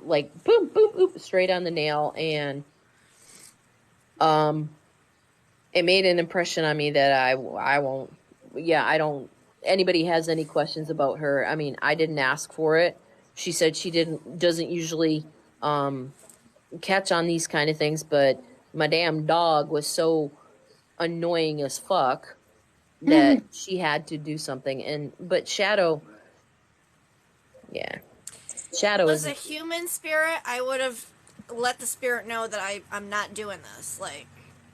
[SPEAKER 8] like boom, boom, boom, straight on the nail, and it made an impression on me that I won't. Yeah, I don't. Anybody has any questions about her? I mean, I didn't ask for it. She said she doesn't usually catch on these kind of things, but my damn dog was so annoying as fuck that she had to do something. But Shadow, yeah, Shadow
[SPEAKER 1] Was
[SPEAKER 8] is
[SPEAKER 1] a human spirit, I would have let the spirit know that I'm not doing this. Like,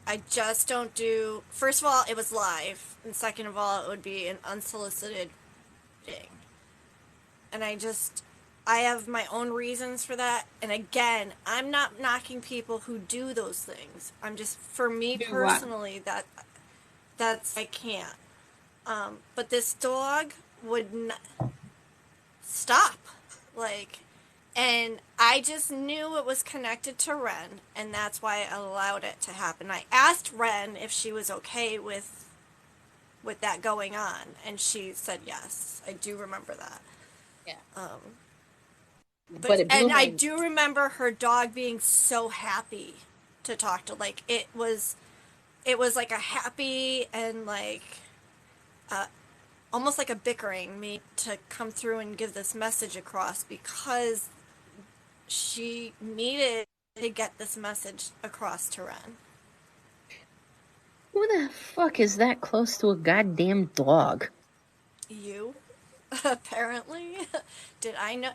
[SPEAKER 1] I just don't do. First of all, it was live, and second of all, it would be an unsolicited thing. And I have my own reasons for that. And again, I'm not knocking people who do those things. I'm just, for me
[SPEAKER 7] Do what?
[SPEAKER 1] personally, that's I can't. But this dog would not stop, like, and I just knew it was connected to Ren, and that's why I allowed it to happen. I asked Ren if she was okay with that going on, and she said yes. I do remember that.
[SPEAKER 8] Yeah.
[SPEAKER 1] But
[SPEAKER 8] it blew
[SPEAKER 1] and I
[SPEAKER 8] my-
[SPEAKER 1] do remember her dog being so happy to talk to. Like, it was like a happy and like almost like a bickering me to come through and give this message across, because she needed to get this message across to Ren.
[SPEAKER 8] Who the fuck is that close to a goddamn dog?
[SPEAKER 1] You, apparently. Did I know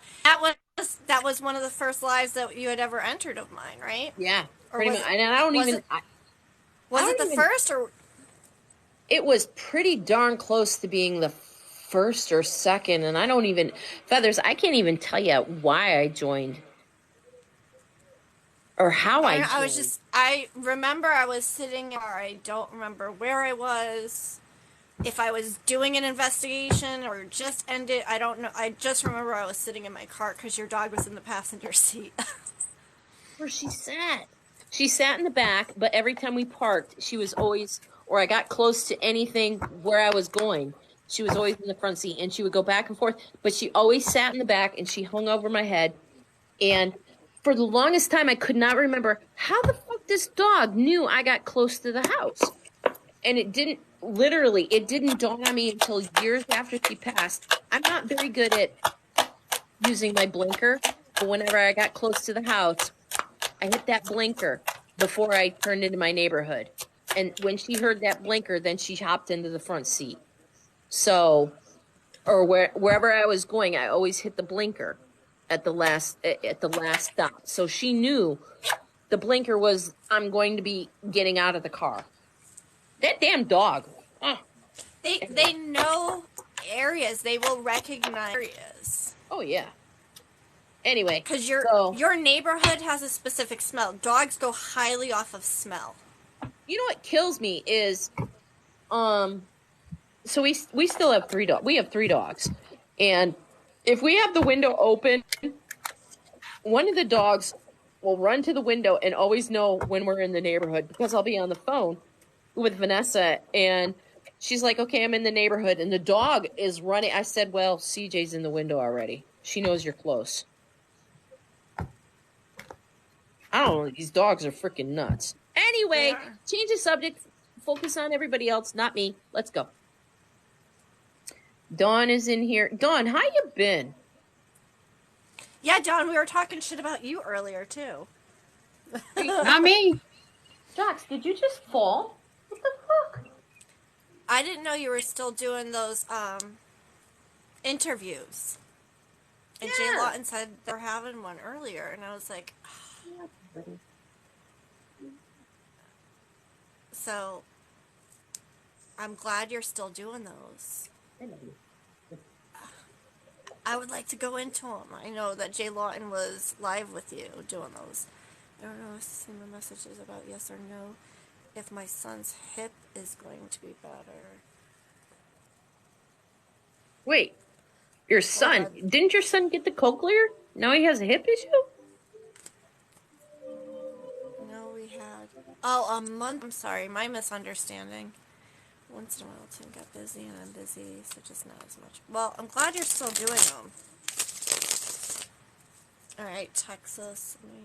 [SPEAKER 1] that was one of the first lives that you had ever entered of mine, right?
[SPEAKER 8] Yeah,
[SPEAKER 1] Or
[SPEAKER 8] pretty
[SPEAKER 1] was
[SPEAKER 8] much.
[SPEAKER 1] it-
[SPEAKER 8] And I don't
[SPEAKER 1] was
[SPEAKER 8] even.
[SPEAKER 1] it-
[SPEAKER 8] I
[SPEAKER 1] Was
[SPEAKER 8] don't
[SPEAKER 1] it the
[SPEAKER 8] even-
[SPEAKER 1] first or?
[SPEAKER 8] It was pretty darn close to being the first or second, and I don't even Feathers. I can't even tell you why I joined or how I joined.
[SPEAKER 1] I remember I was sitting, or I don't remember where I was, if I was doing an investigation or just ended, I don't know. I just remember I was sitting in my car because your dog was in the passenger seat.
[SPEAKER 8] Where she sat. She sat in the back, but every time we parked, she was always, or I got close to anything where I was going, she was always in the front seat, and she would go back and forth, but she always sat in the back, and she hung over my head. And for the longest time, I could not remember how the fuck this dog knew I got close to the house. And it didn't dawn on me until years after she passed. I'm not very good at using my blinker, but whenever I got close to the house, I hit that blinker before I turned into my neighborhood. And when she heard that blinker, then she hopped into the front seat. So, or wherever I was going, I always hit the blinker at the last stop. So she knew the blinker was, I'm going to be getting out of the car. That damn dog. Oh.
[SPEAKER 1] They know areas. They will recognize areas.
[SPEAKER 8] Oh yeah. Anyway,
[SPEAKER 1] because your neighborhood has a specific smell. Dogs go highly off of smell.
[SPEAKER 8] You know what kills me is, so we still have 3 dogs. We have 3 dogs, and if we have the window open, one of the dogs will run to the window and always know when we're in the neighborhood, because I'll be on the phone with Vanessa and she's like, okay, I'm in the neighborhood, and the dog is running. I said, well, CJ's in the window already. She knows you're close. I don't know. These dogs are freaking nuts. Anyway, change the subject. Focus on everybody else, not me. Let's go. Dawn is in here. Dawn, how you been?
[SPEAKER 1] Yeah, Dawn, we were talking shit about you earlier, too.
[SPEAKER 7] Not me.
[SPEAKER 8] Jox, did you just fall? What the fuck?
[SPEAKER 1] I didn't know you were still doing those interviews. And Jay Lawton said they're having one earlier, and I was like, so I'm glad you're still doing those. I would like to go into them. I know that Jay Lawton was live with you doing those. I don't know if send the messages about yes or no. If my son's hip is going to be better.
[SPEAKER 8] Wait, your son, didn't your son get the cochlear? Now he has a hip issue?
[SPEAKER 1] No, we had. Oh, a month. I'm sorry, my misunderstanding. once in a while Tim got busy and I'm busy, so just not as much. Well, I'm glad you're still doing them. All right, Texas. Let me...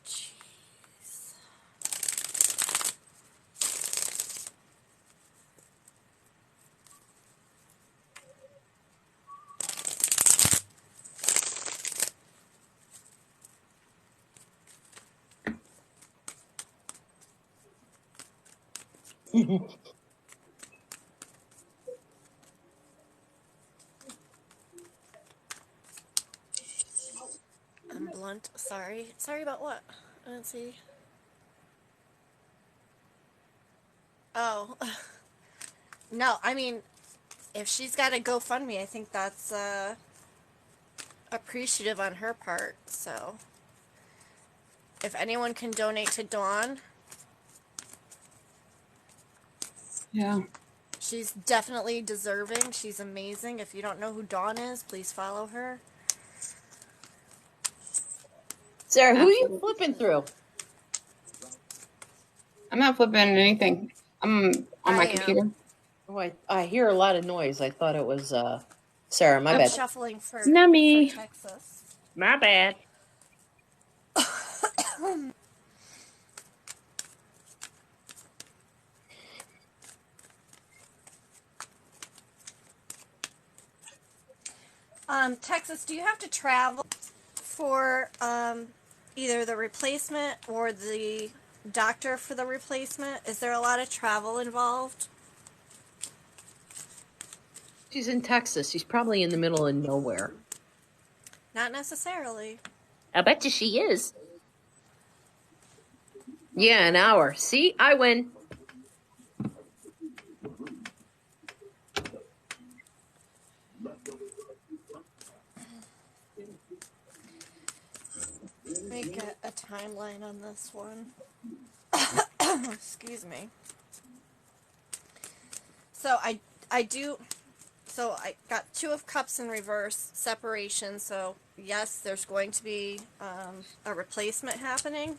[SPEAKER 1] Jeez. I'm blunt. Sorry. Sorry about what? I didn't see. Oh. No, I mean, if she's got a GoFundMe, I think that's appreciative on her part. So, if anyone can donate to Dawn,
[SPEAKER 7] Yeah.
[SPEAKER 1] she's definitely deserving. She's amazing. If you don't know who Dawn is, please follow her.
[SPEAKER 8] Sarah, who are you
[SPEAKER 7] Absolutely.
[SPEAKER 8] flipping through?
[SPEAKER 7] I'm not flipping anything. I'm on my
[SPEAKER 1] I
[SPEAKER 7] computer.
[SPEAKER 1] am.
[SPEAKER 8] Oh, I hear a lot of noise. I thought it was Sarah. My
[SPEAKER 1] I'm
[SPEAKER 8] bad.
[SPEAKER 1] shuffling for
[SPEAKER 7] Not me.
[SPEAKER 1] Texas.
[SPEAKER 8] My bad.
[SPEAKER 1] Texas, do you have to travel for either the replacement or the doctor for the replacement? Is there a lot of travel involved?
[SPEAKER 8] She's in Texas. She's probably in the middle of nowhere.
[SPEAKER 1] Not necessarily.
[SPEAKER 8] I bet you she is. Yeah, an hour. See, I win.
[SPEAKER 1] Make a timeline on this one. Excuse me. So I got 2 of Cups in reverse, separation, so yes, there's going to be a replacement happening.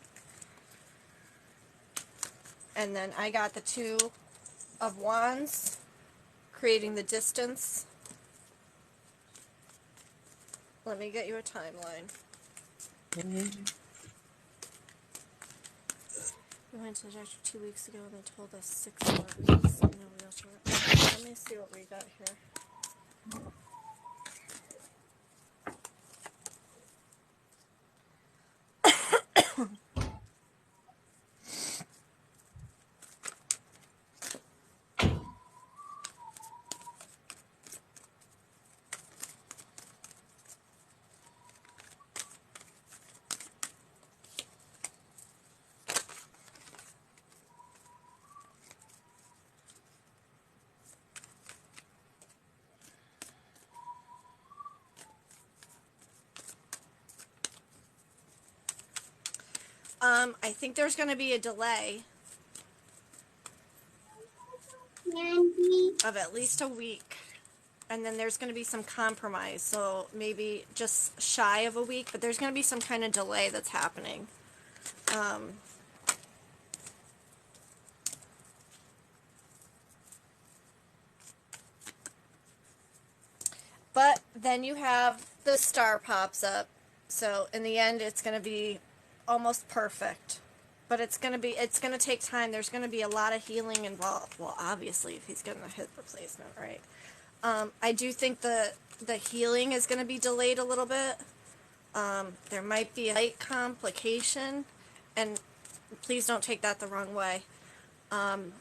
[SPEAKER 1] And then I got the 2 of Wands, creating the distance. Let me get you a timeline. We went to the doctor 2 weeks ago and they told us 6 more weeks. No wheelchair. Okay, let me see what we got here. I think there's going to be a delay of at least a week. And then there's going to be some compromise. So maybe just shy of a week, but there's going to be some kind of delay that's happening. But then you have the star pops up. So in the end, it's going to be almost perfect. But it's going to take time. There's going to be a lot of healing involved. Well, obviously, if he's getting a hip replacement, right? I do think the healing is going to be delayed a little bit. There might be a slight complication. And please don't take that the wrong way. I'm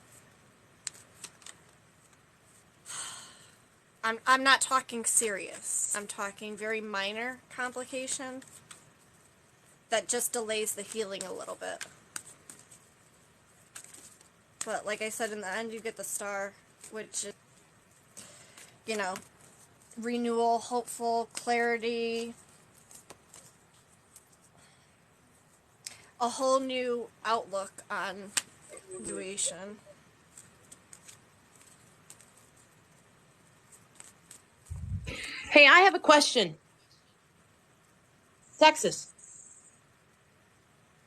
[SPEAKER 1] not talking serious. I'm talking very minor complication that just delays the healing a little bit. But like I said, in the end, you get the star, which is, you know, renewal, hopeful, clarity, a whole new outlook on situation.
[SPEAKER 8] Hey, I have a question. Texas.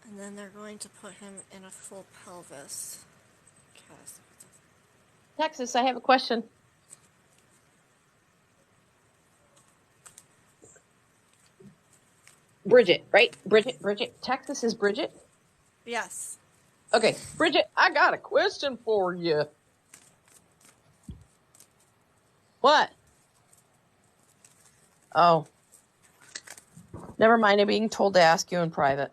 [SPEAKER 1] And then they're going to put him in a full pelvis cast.
[SPEAKER 8] Texas, I have a question. Bridget, right? Bridget. Texas is Bridget?
[SPEAKER 1] Yes.
[SPEAKER 8] Okay, Bridget, I got a question for you. What? Oh. Never mind, I'm being told to ask you in private.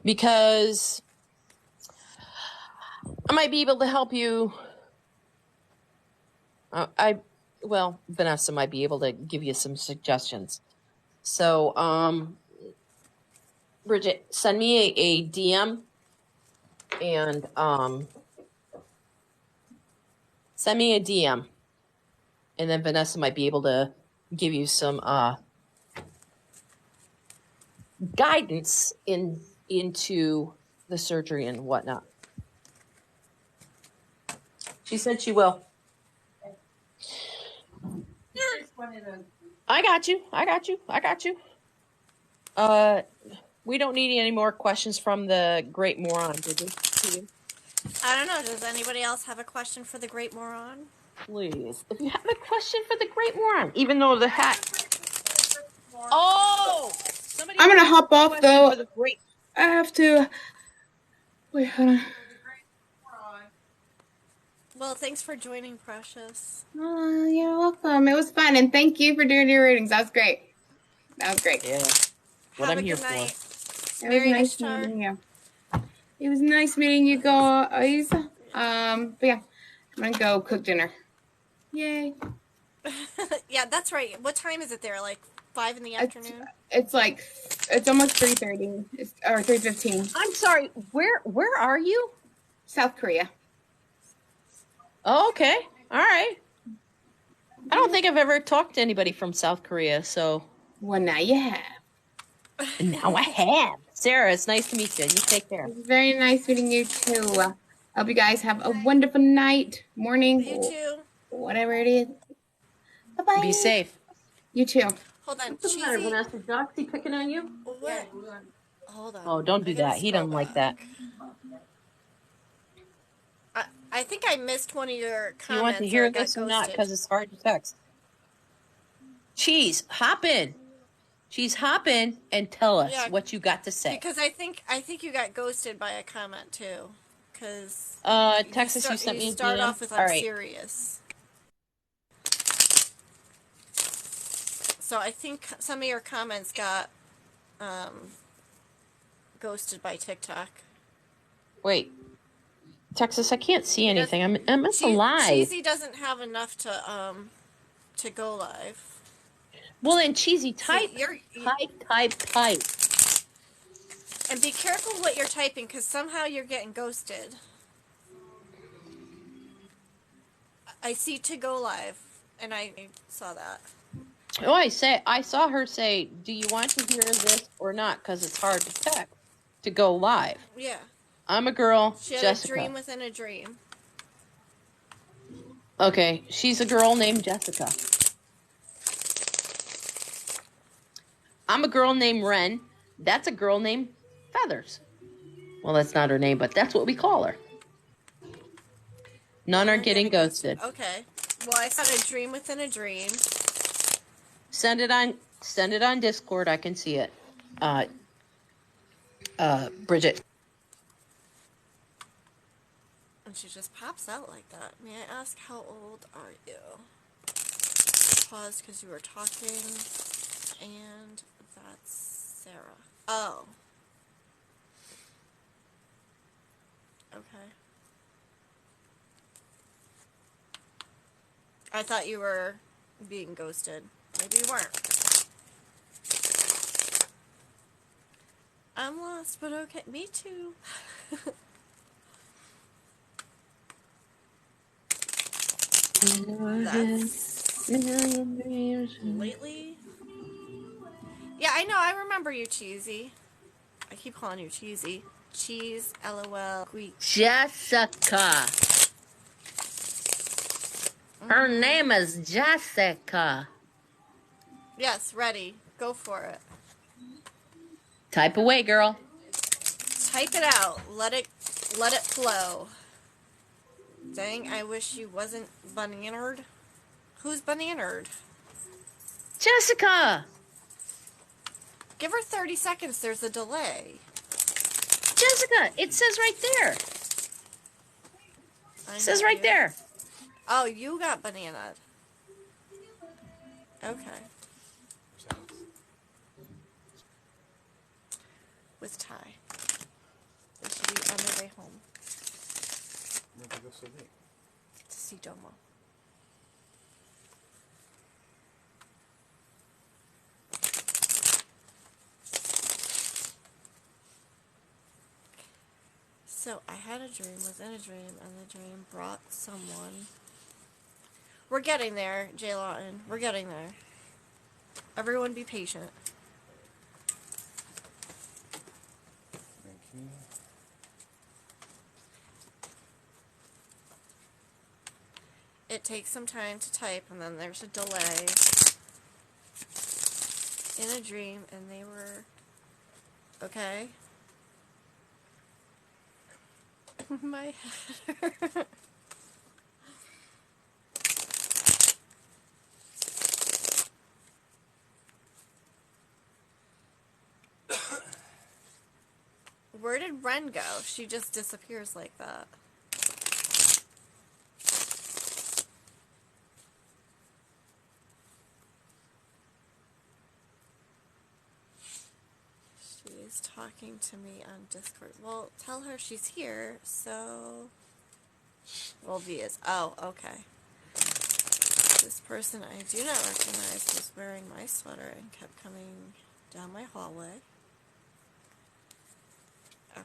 [SPEAKER 8] Because I might be able to help you. Well, Vanessa might be able to give you some suggestions. So, Bridget, send me a DM and send me a DM, and then Vanessa might be able to give you some guidance into the surgery and whatnot. She said she will. I got you. We don't need any more questions from the great moron, did we?
[SPEAKER 1] I don't know. Does anybody else have a question for the great moron?
[SPEAKER 8] Please. If you have a question for the great moron, even though the hat. Oh!
[SPEAKER 7] I'm gonna hop off though.
[SPEAKER 8] For the great.
[SPEAKER 7] I have to. Wait, hold on.
[SPEAKER 1] Well, thanks for joining, Precious.
[SPEAKER 7] Oh, you're welcome. It was fun, and thank you for doing your readings. That was great.
[SPEAKER 8] Yeah. What
[SPEAKER 1] Have
[SPEAKER 8] I'm
[SPEAKER 1] a
[SPEAKER 8] here
[SPEAKER 1] good night.
[SPEAKER 8] for.
[SPEAKER 7] It was nice meeting you. It was nice meeting you guys. But yeah, I'm gonna go cook dinner. Yay.
[SPEAKER 1] Yeah, that's right. What time is it there? Like 5 in the afternoon?
[SPEAKER 7] It's almost 3:30 or 3:15.
[SPEAKER 8] I'm sorry. Where are you?
[SPEAKER 7] South Korea.
[SPEAKER 8] Oh, okay. All right. I don't think I've ever talked to anybody from South Korea, so.
[SPEAKER 7] Well, now you have.
[SPEAKER 8] Now I have. Sarah, it's nice to meet you. You take care.
[SPEAKER 7] It's very nice meeting you too. Hope you guys have a wonderful night, morning,
[SPEAKER 1] You too.
[SPEAKER 7] whatever it is. Bye-bye.
[SPEAKER 8] Be safe.
[SPEAKER 7] You too.
[SPEAKER 1] Hold on.
[SPEAKER 8] What's the matter, Vanessa? Doxy picking on you?
[SPEAKER 1] What? Hold on.
[SPEAKER 8] Oh, don't do
[SPEAKER 1] I gotta
[SPEAKER 8] that. He doesn't like that.
[SPEAKER 1] I think I missed one of your comments.
[SPEAKER 8] You want to
[SPEAKER 1] or
[SPEAKER 8] hear
[SPEAKER 1] got
[SPEAKER 8] this or not?
[SPEAKER 1] ghosted.
[SPEAKER 8] Because it's hard to text. Cheese, hop in. Cheese, hop in and tell us what you got to say.
[SPEAKER 1] Because I think you got ghosted by a comment too. Because
[SPEAKER 8] Texas, you sent me a
[SPEAKER 1] start
[SPEAKER 8] DM?
[SPEAKER 1] off with
[SPEAKER 8] All
[SPEAKER 1] I'm
[SPEAKER 8] right.
[SPEAKER 1] serious. So I think some of your comments got ghosted by TikTok.
[SPEAKER 8] Wait. Texas, I can't see anything. I'm alive.
[SPEAKER 1] Cheesy doesn't have enough to go live.
[SPEAKER 8] Well, then, Cheesy, type. Type.
[SPEAKER 1] And be careful what you're typing, because somehow you're getting ghosted. I see to go live, and I saw that.
[SPEAKER 8] Oh, I saw her say, do you want to hear this or not? Because it's hard to text to go live.
[SPEAKER 1] Yeah.
[SPEAKER 8] I'm a girl,
[SPEAKER 1] She had
[SPEAKER 8] Jessica.
[SPEAKER 1] a dream within a dream.
[SPEAKER 8] Okay, she's a girl named Jessica. I'm a girl named Ren. That's a girl named Feathers. Well, that's not her name, but that's what we call her. None are getting ghosted.
[SPEAKER 1] Okay. Well, I had a dream within a dream.
[SPEAKER 8] Send it on Discord. I can see it. Bridget.
[SPEAKER 1] And she just pops out like that. May I ask, how old are you? Pause because you were talking. And that's Sarah. Oh. Okay. I thought you were being ghosted. Maybe you weren't. I'm lost, but okay. Me too. That's lately. Yeah, I know. I remember you, Cheesy. I keep calling you Cheesy. Cheese, LOL, Greek.
[SPEAKER 8] Jessica. Her name is Jessica.
[SPEAKER 1] Yes, ready. Go for it.
[SPEAKER 8] Type away, girl.
[SPEAKER 1] Type it out. Let it flow. Dang, I wish you wasn't bananerd. Who's bananerd?
[SPEAKER 8] Jessica.
[SPEAKER 1] Give her 30 seconds. There's a delay.
[SPEAKER 8] Jessica, it says right there. It says right there.
[SPEAKER 1] Oh, you got bananaed. Okay. With Ty. They should be on their way home.
[SPEAKER 11] Where'd they go so late?
[SPEAKER 1] To see Domo. So I had a dream, was in a dream, and the dream brought someone. We're getting there, Jay Lawton. We're getting there. Everyone be patient.
[SPEAKER 11] Thank you.
[SPEAKER 1] It takes some time to type, and then there's a delay. In a dream, and they were... Okay? My head. Where did Ren go? She just disappears like that. She's talking to me on Discord. Well, tell her she's here, so... Well, V is... Oh, okay. This person I do not recognize was wearing my sweater and kept coming down my hallway.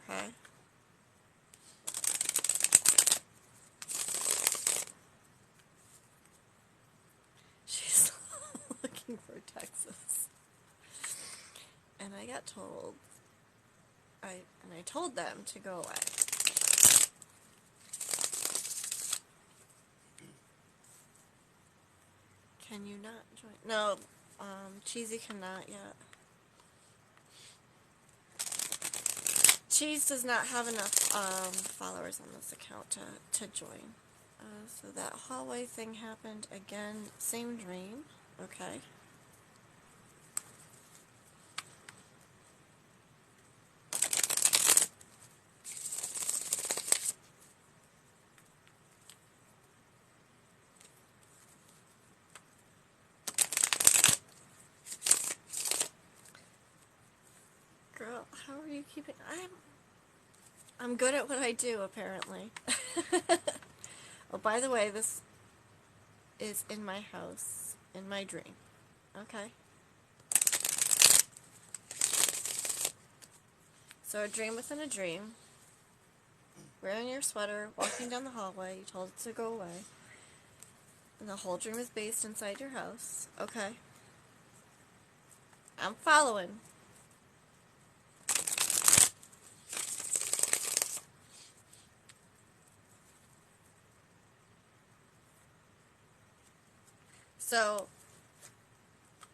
[SPEAKER 1] Okay. She's looking for Texas. And I got told, I told them to go away. Can you not join? No, Cheesy cannot yet. Cheese does not have enough followers on this account to join. So that hallway thing happened again. Same dream. Okay. Girl, how are you keeping... I'm good at what I do, apparently. Oh, by the way, this is in my house, in my dream. Okay. So a dream within a dream. Wearing your sweater, walking down the hallway, you told it to go away. And the whole dream is based inside your house. Okay. I'm following. So,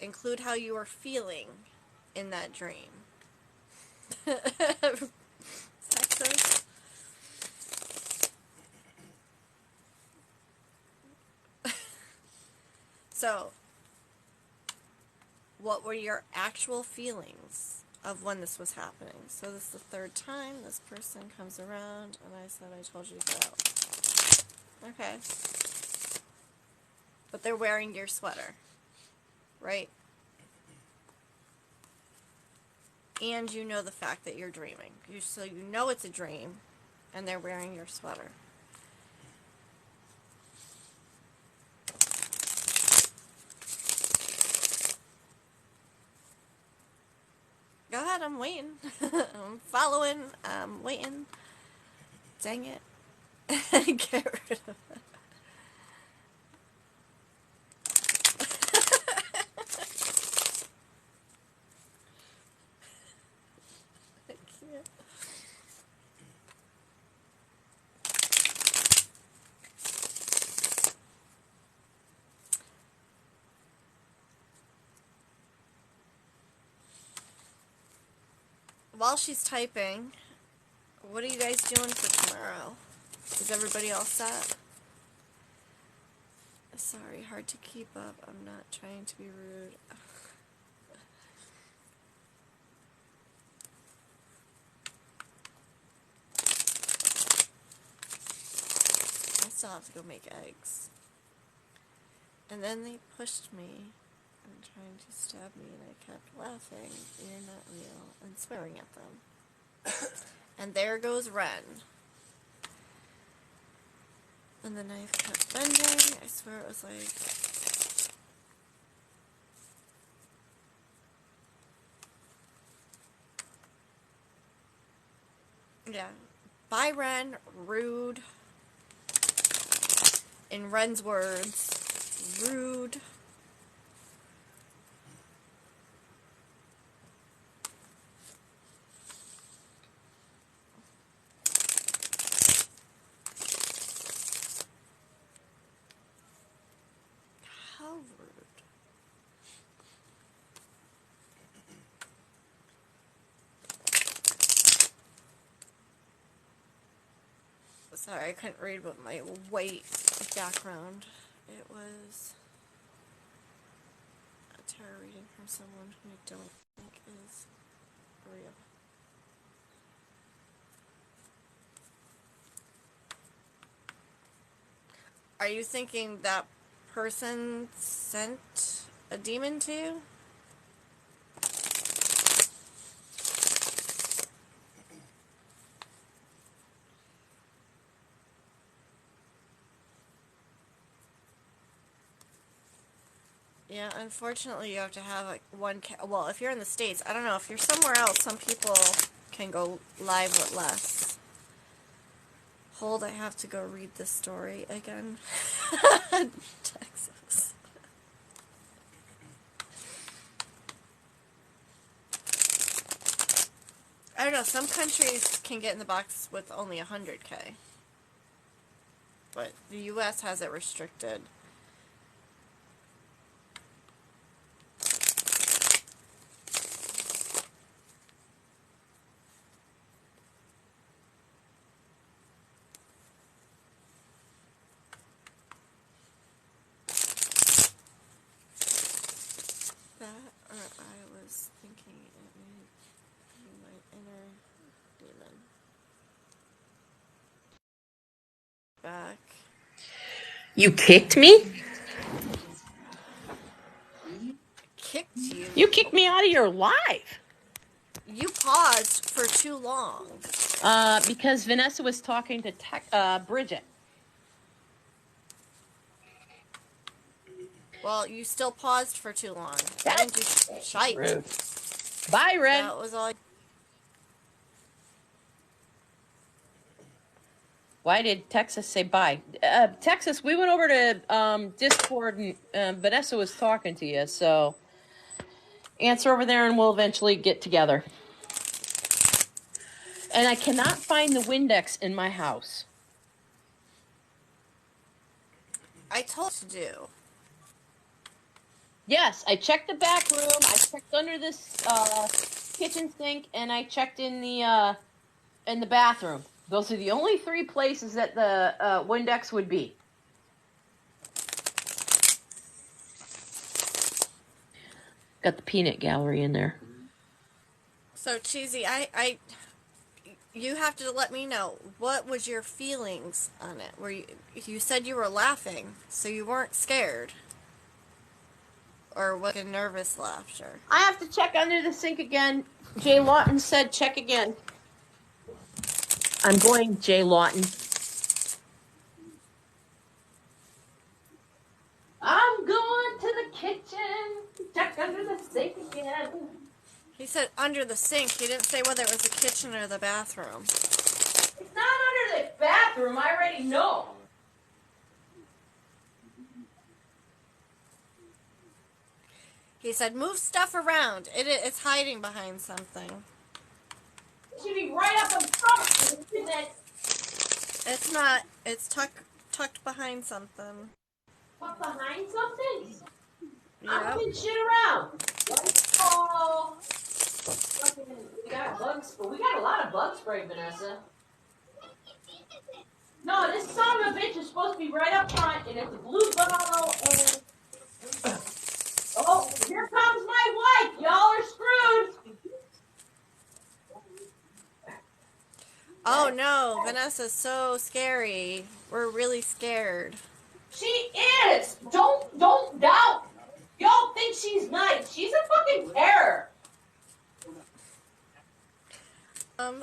[SPEAKER 1] include how you are feeling in that dream. Texas. So, what were your actual feelings of when this was happening? So this is the third time this person comes around and I said I told you to get out. Okay. But they're wearing your sweater, right? And you know the fact that you're dreaming. So you know it's a dream, and they're wearing your sweater. Go ahead, I'm waiting. I'm following, I'm waiting. Dang it. Get rid of it. I can't. while she's typing, what are you guys doing for tomorrow? Is everybody all set? Sorry, hard to keep up. I'm not trying to be rude. I still have to go make eggs. And then they pushed me and trying to stab me, and I kept laughing, "You're not real," and swearing at them. And there goes Ren. And the knife kept bending. I swear it was like... Yeah. Bye, Ren. Rude. In Ren's words, rude. How rude. Sorry, I couldn't read with my white background. It was a tarot reading from someone who I don't think is real. Are you thinking that person sent a demon to you? Yeah, unfortunately you have to have like one well, if you're in the States, I don't know, if you're somewhere else, some people can go live with less. Hold, I have to go read this story again. Texas. I don't know, some countries can get in the box with only 100K. But the US has it restricted. That, or I was thinking it may be my inner demon. Back.
[SPEAKER 8] You kicked me?
[SPEAKER 1] Kicked you?
[SPEAKER 8] You kicked me out of your live.
[SPEAKER 1] You paused for too long.
[SPEAKER 8] Because Vanessa was talking to Bridget.
[SPEAKER 1] Well, you still paused for too long. I didn't do shite.
[SPEAKER 8] Rude. Bye, Red.
[SPEAKER 1] That was all.
[SPEAKER 8] Why did Texas say bye? Texas, we went over to Discord and Vanessa was talking to you, so answer over there and we'll eventually get together. And I cannot find the Windex in my house.
[SPEAKER 1] I told you to do.
[SPEAKER 8] Yes, I checked the back room, I checked under this kitchen sink, and I checked in the bathroom. Those are the only three places that the Windex would be. Got the peanut gallery in there.
[SPEAKER 1] So, Cheesy, you have to let me know, what was your feelings on it? Were you said you were laughing, so you weren't scared? Or was it nervous laughter?
[SPEAKER 8] I have to check under the sink again. Jay Lawton said check again. I'm going, Jay Lawton. I'm going to the kitchen. Check under the sink again.
[SPEAKER 1] He said under the sink. He didn't say whether it was the kitchen or the bathroom.
[SPEAKER 8] It's not under the bathroom. I already know.
[SPEAKER 1] He said move stuff around. It's hiding behind something.
[SPEAKER 8] It should be right up in front.
[SPEAKER 1] It's not. It's tucked behind something.
[SPEAKER 8] Tucked behind something?
[SPEAKER 1] Yep.
[SPEAKER 8] I'm moving shit around. Oh. We got bugs. We got a lot of bug spray, Vanessa. No, this son of a bitch is supposed to be right up front, and it's a blue bottle. And oh, here comes my wife. Y'all are screwed.
[SPEAKER 1] Oh no, Vanessa's so scary. We're really scared.
[SPEAKER 8] She is. Don't doubt. Y'all think she's nice. She's a fucking terror.
[SPEAKER 1] No.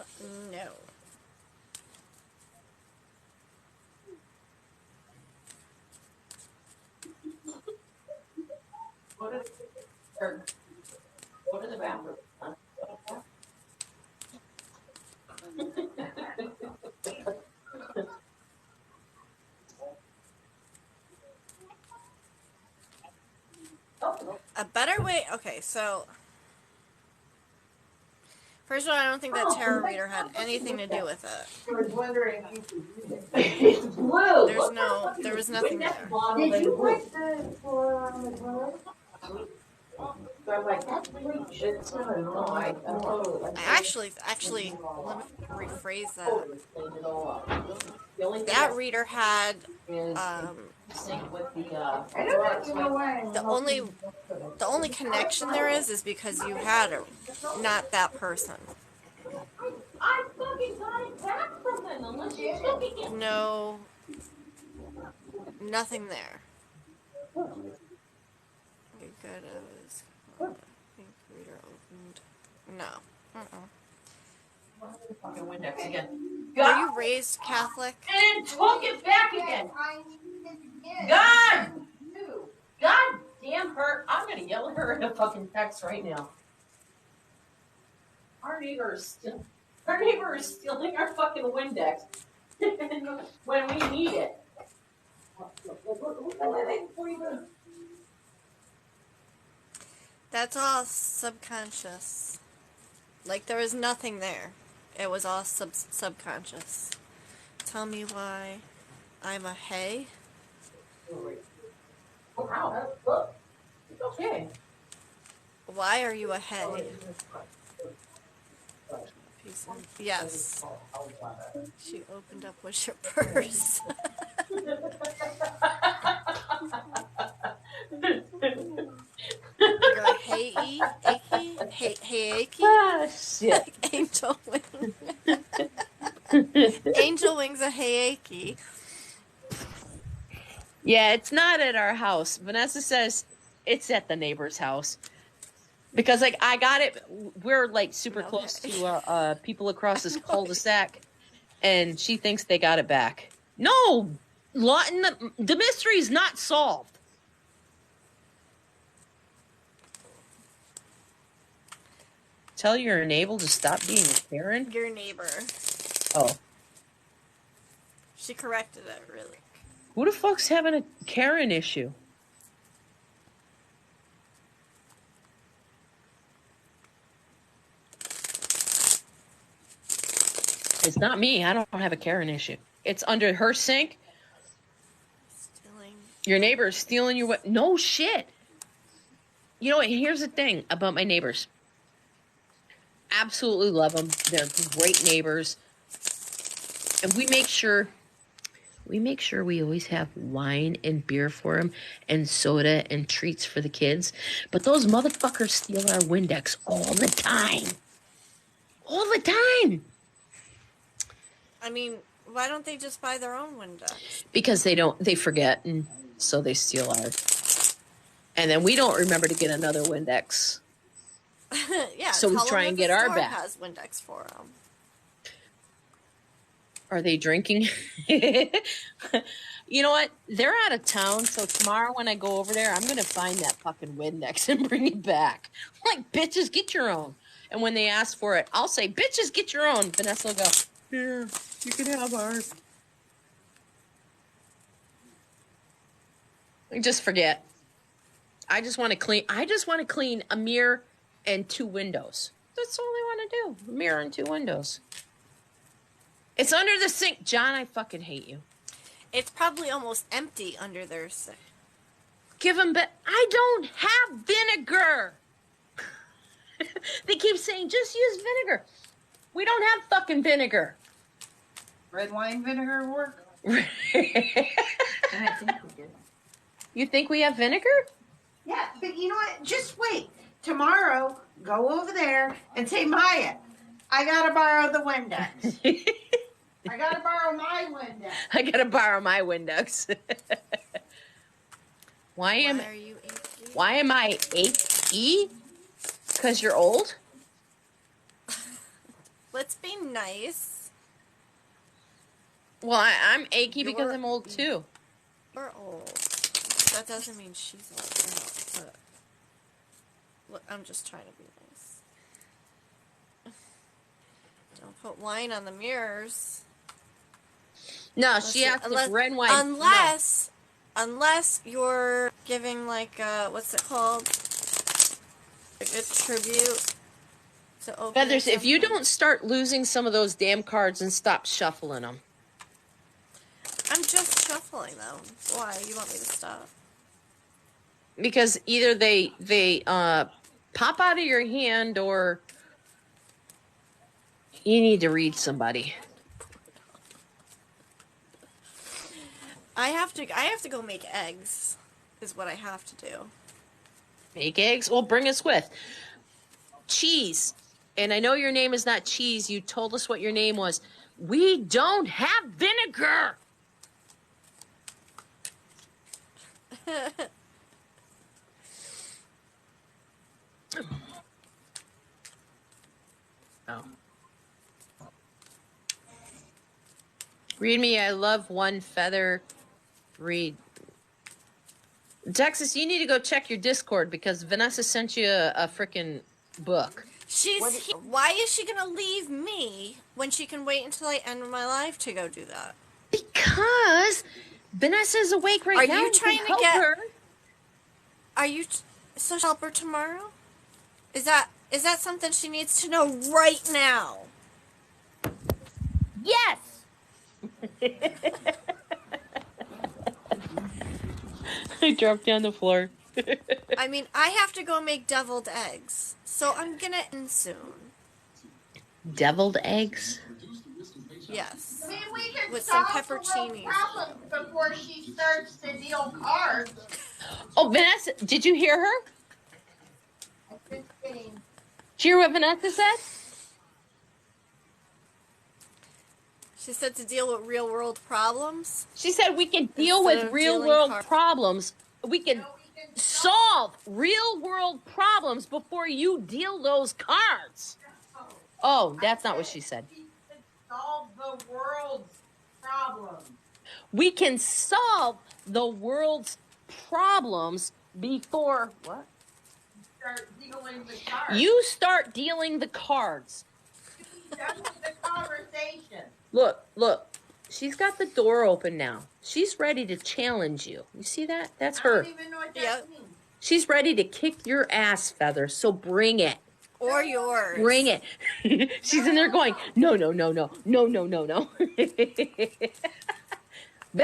[SPEAKER 8] Go to the bathroom.
[SPEAKER 1] A better way. Okay, so first of all, I don't think that tarot reader had anything to do with it.
[SPEAKER 6] I was wondering.
[SPEAKER 8] It's blue.
[SPEAKER 1] There was nothing there.
[SPEAKER 6] Did you put the floor on the toilet?
[SPEAKER 8] So I'm like, that's blue shit.
[SPEAKER 1] I actually, let me rephrase that. That reader had the only connection there is because you had her, not that person.
[SPEAKER 8] I fucking got it back from them unless you're looking at
[SPEAKER 1] No, nothing there. Okay, good. Pink reader opened. No.
[SPEAKER 8] fucking Windex again.
[SPEAKER 1] Were you raised Catholic?
[SPEAKER 8] And took it back again. God! God damn her. I'm gonna yell at her in a fucking text right now. Our neighbor is stealing our fucking Windex when we need it.
[SPEAKER 1] That's all subconscious. Like there was nothing there. It was all subconscious. Tell me why I'm a hay.
[SPEAKER 8] Wow. Look. It's okay.
[SPEAKER 1] Why are you a hay? Yes. She opened up with your purse. You're a hey achy? Hey achy?
[SPEAKER 8] Ah, shit.
[SPEAKER 1] Like Angel Wing. Angel Wing's a hey achy.
[SPEAKER 8] Yeah, it's not at our house. Vanessa says it's at the neighbor's house. Because, like, I got it. We're, like, super close to people across this cul-de-sac. And she thinks they got it back. No! The mystery's not solved. Tell your neighbor to stop being a Karen?
[SPEAKER 1] Your neighbor.
[SPEAKER 8] Oh.
[SPEAKER 1] She corrected it, really.
[SPEAKER 8] Who the fuck's having a Karen issue? It's not me. I don't have a Karen issue. It's under her sink.
[SPEAKER 1] Stealing.
[SPEAKER 8] Your neighbor is stealing your... No shit. You know what? Here's the thing about my neighbors. Absolutely love them. They're great neighbors. And we make sure we always have wine and beer for them and soda and treats for the kids. But those motherfuckers steal our Windex all the time. All the time.
[SPEAKER 1] I mean, why don't they just buy their own Windex?
[SPEAKER 8] Because they forget, and so they steal ours. And then we don't remember to get another Windex.
[SPEAKER 1] Yeah.
[SPEAKER 8] So we
[SPEAKER 1] tell
[SPEAKER 8] try
[SPEAKER 1] them
[SPEAKER 8] and
[SPEAKER 1] that
[SPEAKER 8] get
[SPEAKER 1] the
[SPEAKER 8] our
[SPEAKER 1] store
[SPEAKER 8] back.
[SPEAKER 1] Has Windex for them.
[SPEAKER 8] Are they drinking? You know what? They're out of town, so tomorrow when I go over there, I'm going to find that fucking Windex and bring it back. I'm like, bitches, get your own. And when they ask for it, I'll say, bitches, get your own. Vanessa will go, here, you can have ours. Just forget. I just want to clean a mirror and 2 windows. That's all I want to do. A mirror and 2 windows. It's under the sink. John, I fucking hate you.
[SPEAKER 1] It's probably almost empty under their sink.
[SPEAKER 8] Give him I don't have vinegar. They keep saying, just use vinegar. We don't have fucking vinegar.
[SPEAKER 6] Red wine vinegar work?
[SPEAKER 7] And I think we did.
[SPEAKER 8] You think we have vinegar?
[SPEAKER 6] Yeah, but you know what? Just wait. Tomorrow, go over there and say, Maya, I gotta borrow the Windex. I gotta borrow my Windex.
[SPEAKER 8] I gotta borrow my Windex. Why am I 8E? Because you're old?
[SPEAKER 1] Let's be nice.
[SPEAKER 8] Well, I'm achy because I'm old too.
[SPEAKER 1] We're old. That doesn't mean she's old. But look, I'm just trying to be nice. Don't put wine on the mirrors.
[SPEAKER 8] No, she has to red wine.
[SPEAKER 1] Unless you're giving like what's it called? Like a tribute to open.
[SPEAKER 8] Feathers, if you don't start losing some of those damn cards and stop shuffling them.
[SPEAKER 1] I'm just shuffling them. Why? You want me to stop?
[SPEAKER 8] Because either they pop out of your hand or you need to read somebody.
[SPEAKER 1] I have to go make eggs, is what I have to do.
[SPEAKER 8] Make eggs? Well, bring us with. Cheese. And I know your name is not Cheese. You told us what your name was. We don't have vinegar. Oh. Read me. I love one feather. Read. Texas, you need to go check your Discord because Vanessa sent you a freaking book.
[SPEAKER 1] Why is she gonna leave me when she can wait until I end my life to go do that?
[SPEAKER 8] Because Vanessa's awake right now.
[SPEAKER 1] Are you trying to
[SPEAKER 8] help
[SPEAKER 1] get
[SPEAKER 8] her?
[SPEAKER 1] Are you so help her tomorrow? Is that something she needs to know right now?
[SPEAKER 8] Yes. I dropped down the floor.
[SPEAKER 1] I mean, I have to go make deviled eggs, so I'm gonna end soon.
[SPEAKER 8] Deviled eggs?
[SPEAKER 1] Yes.
[SPEAKER 6] I mean, we can
[SPEAKER 1] With some
[SPEAKER 6] solve the
[SPEAKER 1] pepperoncinis.
[SPEAKER 6] world problems before she starts to deal cards.
[SPEAKER 8] Oh, Vanessa, did you hear her? Did you hear what Vanessa said?
[SPEAKER 1] She said to deal with real world problems.
[SPEAKER 8] She said we can deal
[SPEAKER 1] Instead
[SPEAKER 8] with
[SPEAKER 1] of
[SPEAKER 8] real
[SPEAKER 1] dealing
[SPEAKER 8] world
[SPEAKER 1] cards.
[SPEAKER 8] problems. We can solve real world problems before you deal those cards. Oh, that's not what she said.
[SPEAKER 6] Solve the world's problems.
[SPEAKER 8] We can solve the world's problems before what?
[SPEAKER 6] Start dealing the cards.
[SPEAKER 8] You start dealing the cards.
[SPEAKER 6] Done with the conversation.
[SPEAKER 8] Look. She's got the door open now. She's ready to challenge you. You see that? That's her.
[SPEAKER 6] I don't even know what that means.
[SPEAKER 8] She's ready to kick your ass, Feather. So bring it.
[SPEAKER 1] Or yours.
[SPEAKER 8] Bring it. She's in there going, no.
[SPEAKER 1] I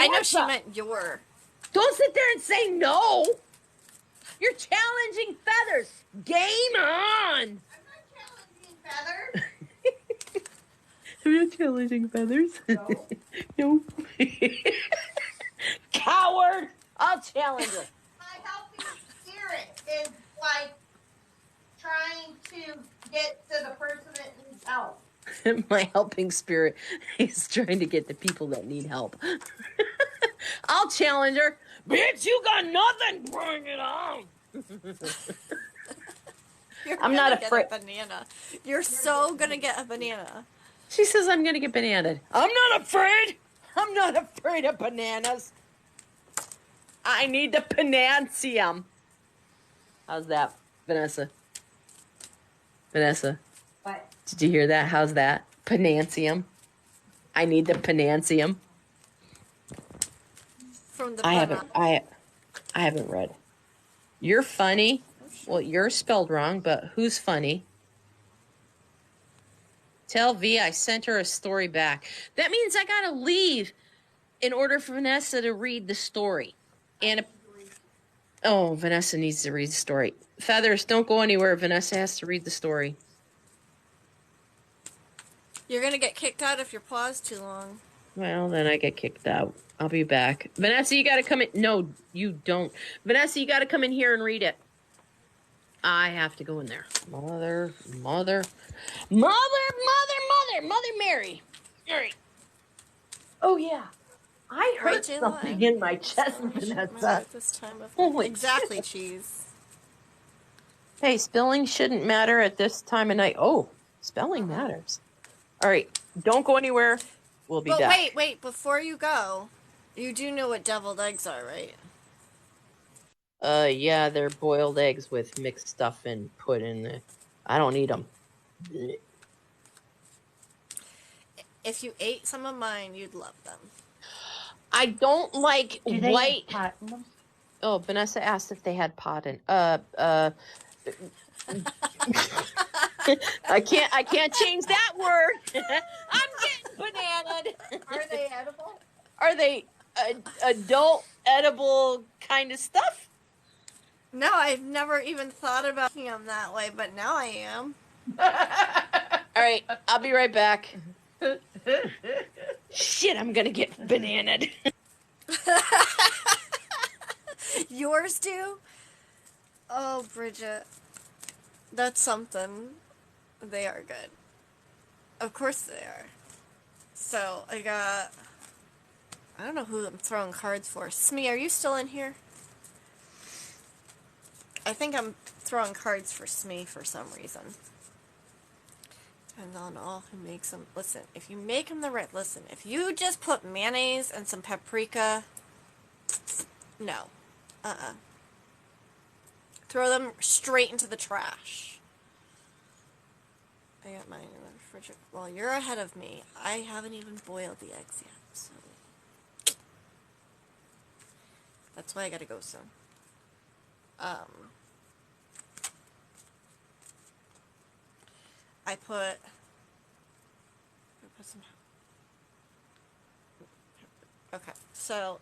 [SPEAKER 1] know she meant your.
[SPEAKER 8] Don't sit there and say no. You're challenging Feathers. Game on.
[SPEAKER 6] Feather?
[SPEAKER 8] I'm not challenging Feathers. No. Coward. I'll challenge her.
[SPEAKER 6] My helping spirit is like trying to get to the person that needs help.
[SPEAKER 8] My helping spirit is trying to get the people that need help. I'll challenge her. Bitch, you got nothing. Bring it on. I'm not afraid.
[SPEAKER 1] Get a banana. You're so gonna get a banana.
[SPEAKER 8] She says I'm gonna get bananaed. I'm not afraid. I'm not afraid of bananas. I need the panancium. How's that, Vanessa? Vanessa,
[SPEAKER 6] What?
[SPEAKER 8] did you hear that? How's that? Panancium. I need the panancium.
[SPEAKER 1] From the
[SPEAKER 8] I haven't read. You're funny. Well, you're spelled wrong, but who's funny? Tell V I sent her a story back. That means I gotta leave in order for Vanessa to read the story. And oh, Vanessa needs to read the story. Feathers, don't go anywhere. Vanessa has to read the story.
[SPEAKER 1] You're gonna get kicked out if you're paused too long.
[SPEAKER 8] Well, then I get kicked out. I'll be back. Vanessa, you gotta come in. No, you don't. Vanessa, you gotta come in here and read it. I have to go in there. Mother Mary. All right. Oh, yeah. I heard
[SPEAKER 1] Right, J-Lo?
[SPEAKER 8] something in my chest, Vanessa.
[SPEAKER 1] This time of
[SPEAKER 8] Holy
[SPEAKER 1] exactly,
[SPEAKER 8] shit.
[SPEAKER 1] cheese.
[SPEAKER 8] Hey, spelling shouldn't matter at this time of night. Oh, spelling matters. All right. Don't go anywhere. We'll be
[SPEAKER 1] But
[SPEAKER 8] back.
[SPEAKER 1] wait, before you go, you do know what deviled eggs are, right?
[SPEAKER 8] Yeah, they're boiled eggs with mixed stuff and put in the. I don't eat them.
[SPEAKER 1] If you ate some of mine, you'd love them.
[SPEAKER 8] I don't like
[SPEAKER 9] Do they
[SPEAKER 8] white.
[SPEAKER 9] have pot in them?
[SPEAKER 8] Oh, Vanessa asked if they had pot in. I can't change that word. I'm getting bananaed.
[SPEAKER 6] Are they edible?
[SPEAKER 8] Are they adult edible kind of stuff?
[SPEAKER 1] No, I've never even thought about making them that way, but now I am.
[SPEAKER 8] All right, I'll be right back. Shit, I'm gonna get bananaed.
[SPEAKER 1] Yours do? Oh, Bridget. That's something. They are good. Of course they are. So, I don't know who I'm throwing cards for. Smee, are you still in here? I think I'm throwing cards for Smee for some reason. Depends on all who makes them. Listen, if you make them the right... Listen, if you just put mayonnaise and some paprika... No. Throw them straight into the trash. I got mine in the refrigerator. Well, you're ahead of me. I haven't even boiled the eggs yet, so... That's why I gotta go soon. I put some... Okay, so...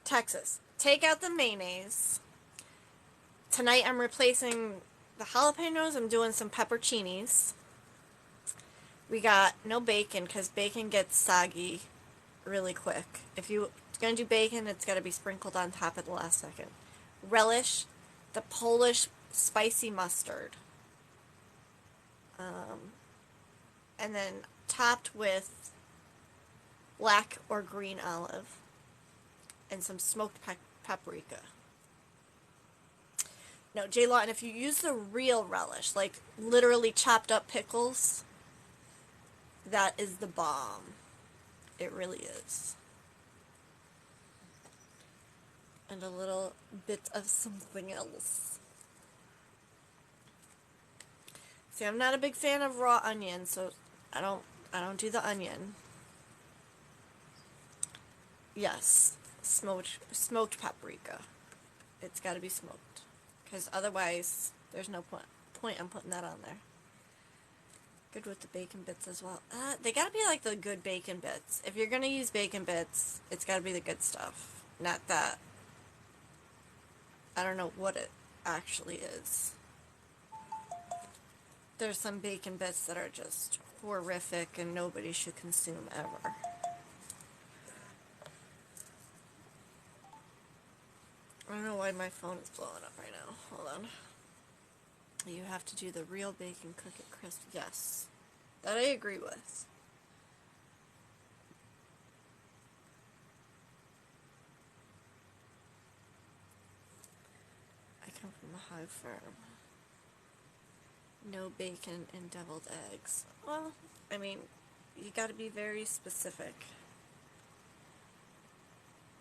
[SPEAKER 1] Texas. Take out the mayonnaise. Tonight I'm replacing the jalapenos. I'm doing some pepperoncinis. We got no bacon because bacon gets soggy really quick. If you're going to do bacon, it's got to be sprinkled on top at the last second. Relish, the Polish spicy mustard. And then topped with black or green olive and some smoked paprika. No, J. Lawton, if you use the real relish, like literally chopped up pickles, that is the bomb. It really is. And a little bit of something else. See, I'm not a big fan of raw onion, so I don't do the onion. Yes, smoked paprika. It's got to be smoked, because otherwise there's no point in putting that on there. Good with the bacon bits as well. They got to be like the good bacon bits. If you're gonna use bacon bits, it's got to be the good stuff, not that. I don't know what it actually is. There's some bacon bits that are just horrific and nobody should consume ever. I don't know why my phone is blowing up right now. Hold on. You have to do the real bacon, cook it crisp. Yes. That I agree with. I come from a high farm. No bacon and deviled eggs. Well, I mean, you gotta be very specific.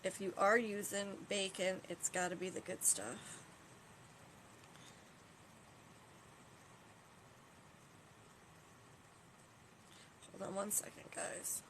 [SPEAKER 1] If you are using bacon, it's gotta be the good stuff. Hold on one second, guys.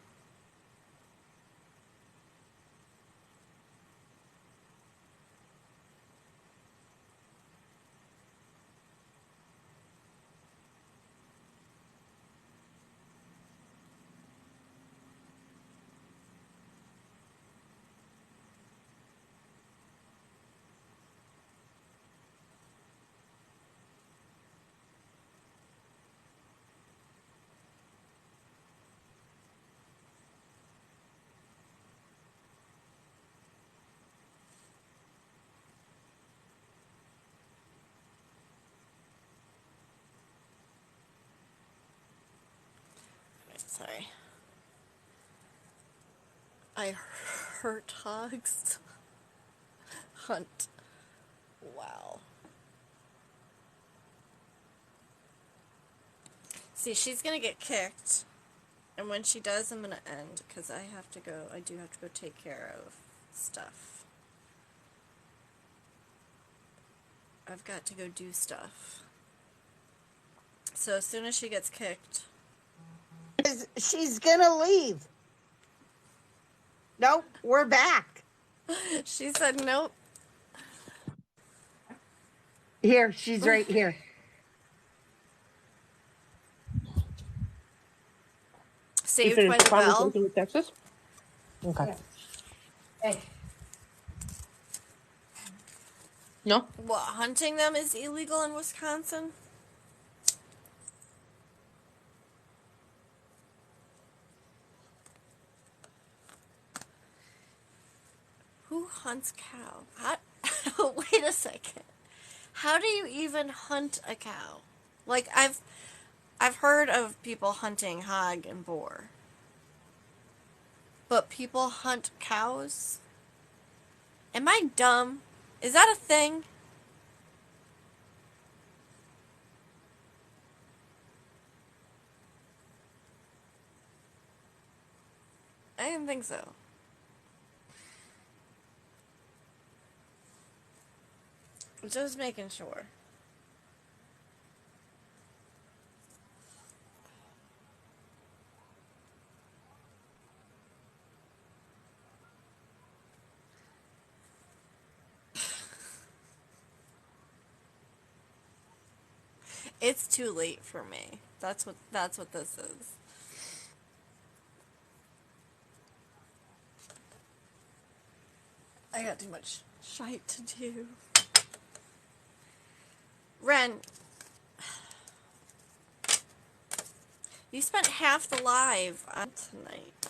[SPEAKER 1] Sorry. I hurt hogs. Hunt. Wow. See, she's gonna get kicked. And when she does, I'm gonna end, because I do have to go take care of stuff. I've got to go do stuff. So as soon as she gets kicked...
[SPEAKER 6] She's gonna leave. Nope, we're back.
[SPEAKER 1] She said nope.
[SPEAKER 6] Here, she's right here.
[SPEAKER 1] Saved by the bell.
[SPEAKER 8] With Texas? Okay.
[SPEAKER 6] Hey.
[SPEAKER 8] No?
[SPEAKER 1] What, hunting them is illegal in Wisconsin? Who hunts cow? Wait a second. How do you even hunt a cow? Like, I've heard of people hunting hog and boar. But people hunt cows? Am I dumb? Is that a thing? I didn't think so. Just making sure. It's too late for me. That's what this is. I got too much shite to do. Ren, you spent half the live on tonight.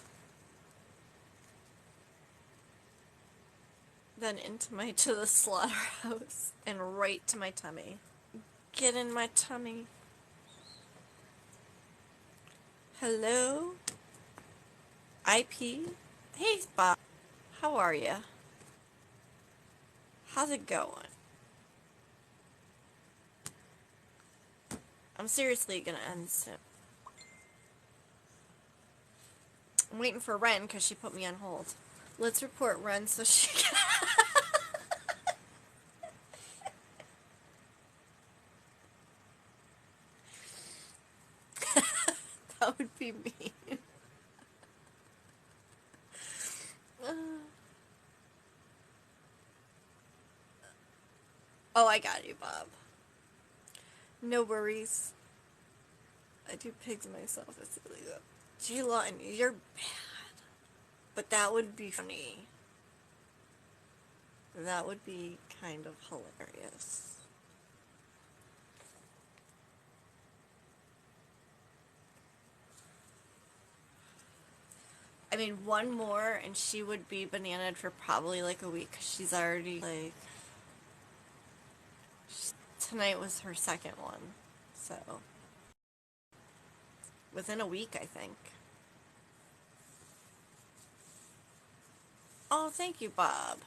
[SPEAKER 1] Then to the slaughterhouse and right to my tummy. Get in my tummy. Hello? IP? Hey, Bob. How are ya? How's it going? I'm seriously gonna end soon. I'm waiting for Ren because she put me on hold. Let's report Ren so she can... That would be mean. Oh, I got you, Bob. No worries. I do pigs myself. It's illegal. J-Lawton, you're bad. But that would be funny. That would be kind of hilarious. I mean, one more and she would be bananaed for probably like a week. 'Cause she's already like... Tonight was her second one. So... Within a week, I think. Oh, thank you, Bob.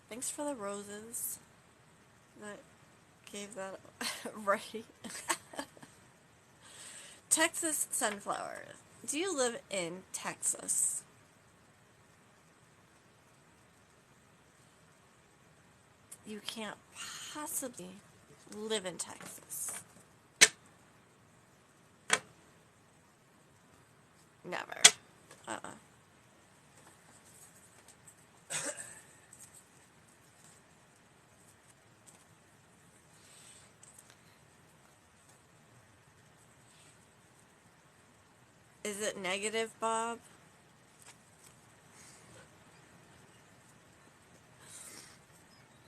[SPEAKER 1] Thanks for the roses. That gave that right. Texas sunflower. Do you live in Texas? You can't possibly live in Texas. Never. Is it negative, Bob?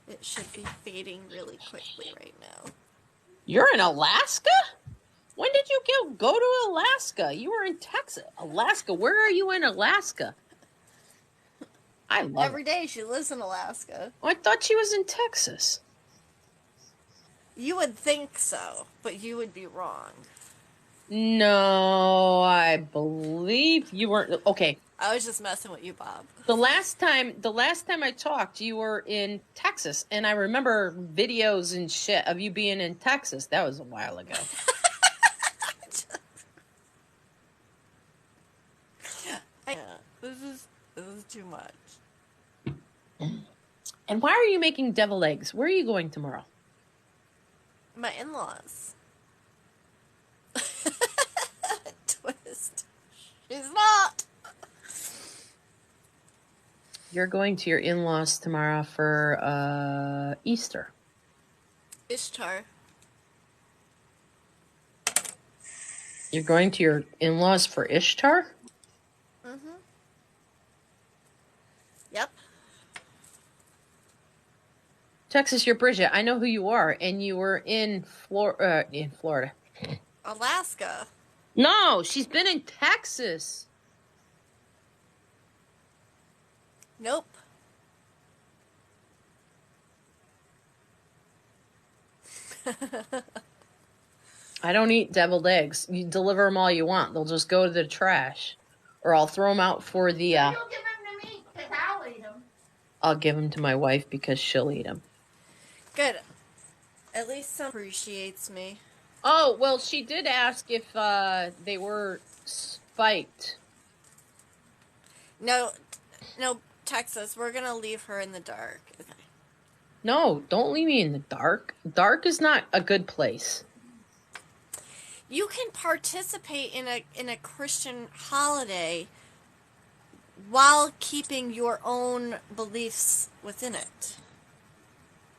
[SPEAKER 1] It should be fading really quickly right now.
[SPEAKER 8] You're in Alaska? When did you go to Alaska? You were in Texas. Alaska. Where are you in Alaska? I love
[SPEAKER 1] Every day she lives in Alaska.
[SPEAKER 8] Oh, I thought she was in Texas.
[SPEAKER 1] You would think so, but you would be wrong.
[SPEAKER 8] No, I believe you weren't. Okay.
[SPEAKER 1] I was just messing with you, Bob.
[SPEAKER 8] The last time I talked, you were in Texas, and I remember videos and shit of you being in Texas. That was a while ago.
[SPEAKER 1] This is too much.
[SPEAKER 8] And why are you making deviled eggs? Where are you going tomorrow?
[SPEAKER 1] My in-laws. Twist. She's not.
[SPEAKER 8] You're going to your in-laws tomorrow for Easter.
[SPEAKER 1] Ishtar.
[SPEAKER 8] You're going to your in-laws for Ishtar?
[SPEAKER 1] Mm-hmm. Yep.
[SPEAKER 8] Texas, you're Bridget. I know who you are, and you were in Florida.
[SPEAKER 1] Alaska.
[SPEAKER 8] No, she's been in Texas.
[SPEAKER 1] Nope.
[SPEAKER 8] I don't eat deviled eggs. You deliver them all you want. They'll just go to the trash. Or I'll throw them out for the...
[SPEAKER 6] You'll give them to me, because I'll eat them.
[SPEAKER 8] I'll give them to my wife because she'll eat them.
[SPEAKER 1] Good. At least some appreciates me.
[SPEAKER 8] Oh, well, she did ask if they were spiked.
[SPEAKER 1] No, Texas, we're going to leave her in the dark. Okay.
[SPEAKER 8] No, don't leave me in the dark. Dark is not a good place.
[SPEAKER 1] You can participate in a Christian holiday while keeping your own beliefs within it.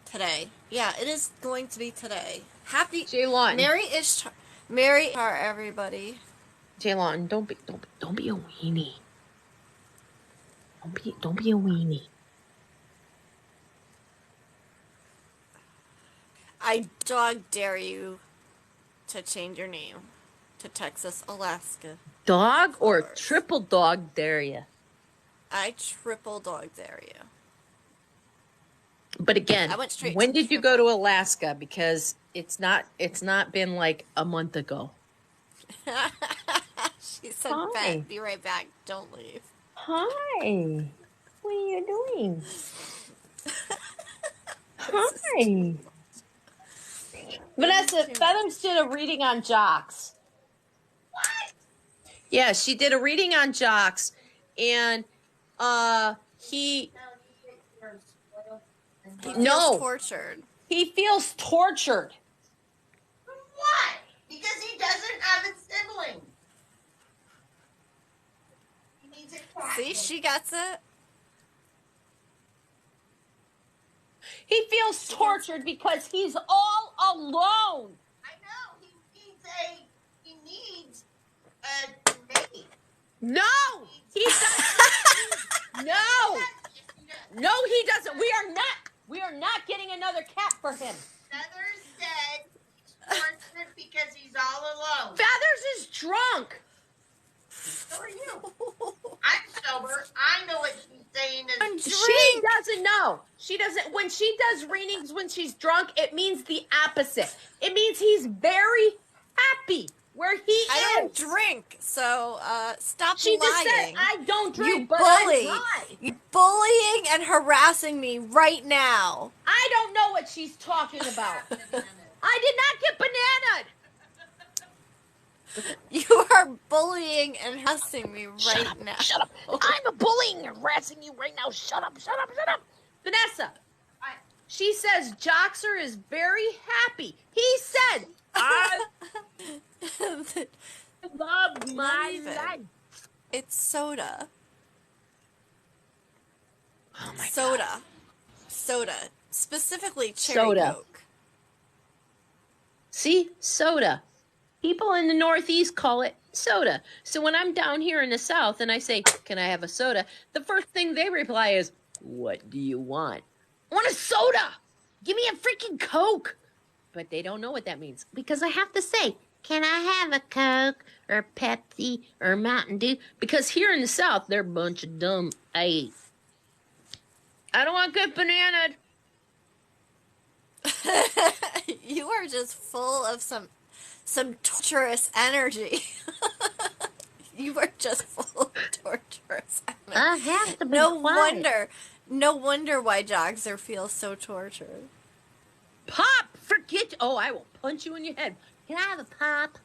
[SPEAKER 1] Today. Yeah, it is going to be today. Happy
[SPEAKER 8] Jaylon.
[SPEAKER 1] Merry Ishtar, everybody.
[SPEAKER 8] Jaylon, don't be a weenie. Don't be a weenie.
[SPEAKER 1] I dog dare you to change your name to Texas, Alaska.
[SPEAKER 8] Dog or triple dog dare you?
[SPEAKER 1] I triple dog dare you.
[SPEAKER 8] But again,
[SPEAKER 1] I went straight
[SPEAKER 8] when
[SPEAKER 1] to
[SPEAKER 8] did you go to Alaska? Because it's not been like a month ago.
[SPEAKER 1] She said,
[SPEAKER 8] Hi.
[SPEAKER 1] "Bet, be right back. Don't leave."
[SPEAKER 8] Hi. What are you doing? Hi. Vanessa, Feathers did a reading on jocks. What? Yeah, she did a reading on jocks, and he
[SPEAKER 1] feels tortured.
[SPEAKER 8] He feels tortured.
[SPEAKER 6] What? Because he doesn't have a sibling. He needs a cat.
[SPEAKER 1] See, she gets it.
[SPEAKER 8] He feels tortured because he's all alone.
[SPEAKER 6] I know. He needs a mate.
[SPEAKER 8] No, he doesn't. No, he doesn't. We are not getting another cat for him.
[SPEAKER 6] Feathers said he's tortured because he's all alone.
[SPEAKER 8] Feathers is drunk.
[SPEAKER 6] So are you. I'm sober. I know what she's saying is
[SPEAKER 8] She doesn't know. She doesn't. When she does readings when she's drunk, it means the opposite. It means he's very happy where he is.
[SPEAKER 1] I don't drink, so stop
[SPEAKER 8] She
[SPEAKER 1] lying.
[SPEAKER 8] just said, I don't drink,
[SPEAKER 1] You
[SPEAKER 8] but
[SPEAKER 1] bully.
[SPEAKER 8] I try.
[SPEAKER 1] You're bullying and harassing me right now.
[SPEAKER 8] I don't know what she's talking about. I did not get bananaed.
[SPEAKER 1] You are bullying and harassing me right now.
[SPEAKER 8] Shut up. I'm bullying and harassing you right now. Shut up. Vanessa, she says Joxer is very happy. He said, I love my life.
[SPEAKER 1] It's soda.
[SPEAKER 8] Oh my
[SPEAKER 1] soda.
[SPEAKER 8] God.
[SPEAKER 1] Soda. Specifically cherry
[SPEAKER 8] Soda.
[SPEAKER 1] Coke.
[SPEAKER 8] See? Soda. People in the Northeast call it soda. So when I'm down here in the South and I say, can I have a soda? The first thing they reply is, what do you want? I want a soda. Give me a freaking Coke. But they don't know what that means because I have to say, can I have a Coke or Pepsi or Mountain Dew? Because here in the South, they're a bunch of dumb apes. I don't want good banana.
[SPEAKER 1] You are just full of some some torturous energy. You were just full of torturous energy.
[SPEAKER 8] I have to be
[SPEAKER 1] No
[SPEAKER 8] quiet.
[SPEAKER 1] wonder why Jogzer feels so tortured.
[SPEAKER 8] Pop, forget. Oh, I will punch you in your head. Can I have a pop?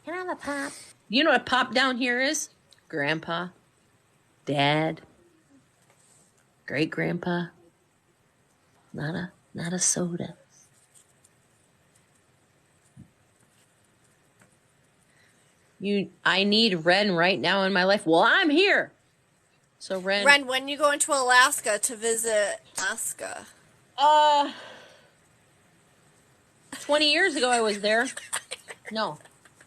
[SPEAKER 8] Can I have a pop? You know what pop down here is? Grandpa, Dad, great grandpa. Not a soda. I need Ren right now in my life. Well, I'm here. So
[SPEAKER 1] Ren, when you go into Alaska to visit Alaska?
[SPEAKER 8] 20 years ago I was there. No.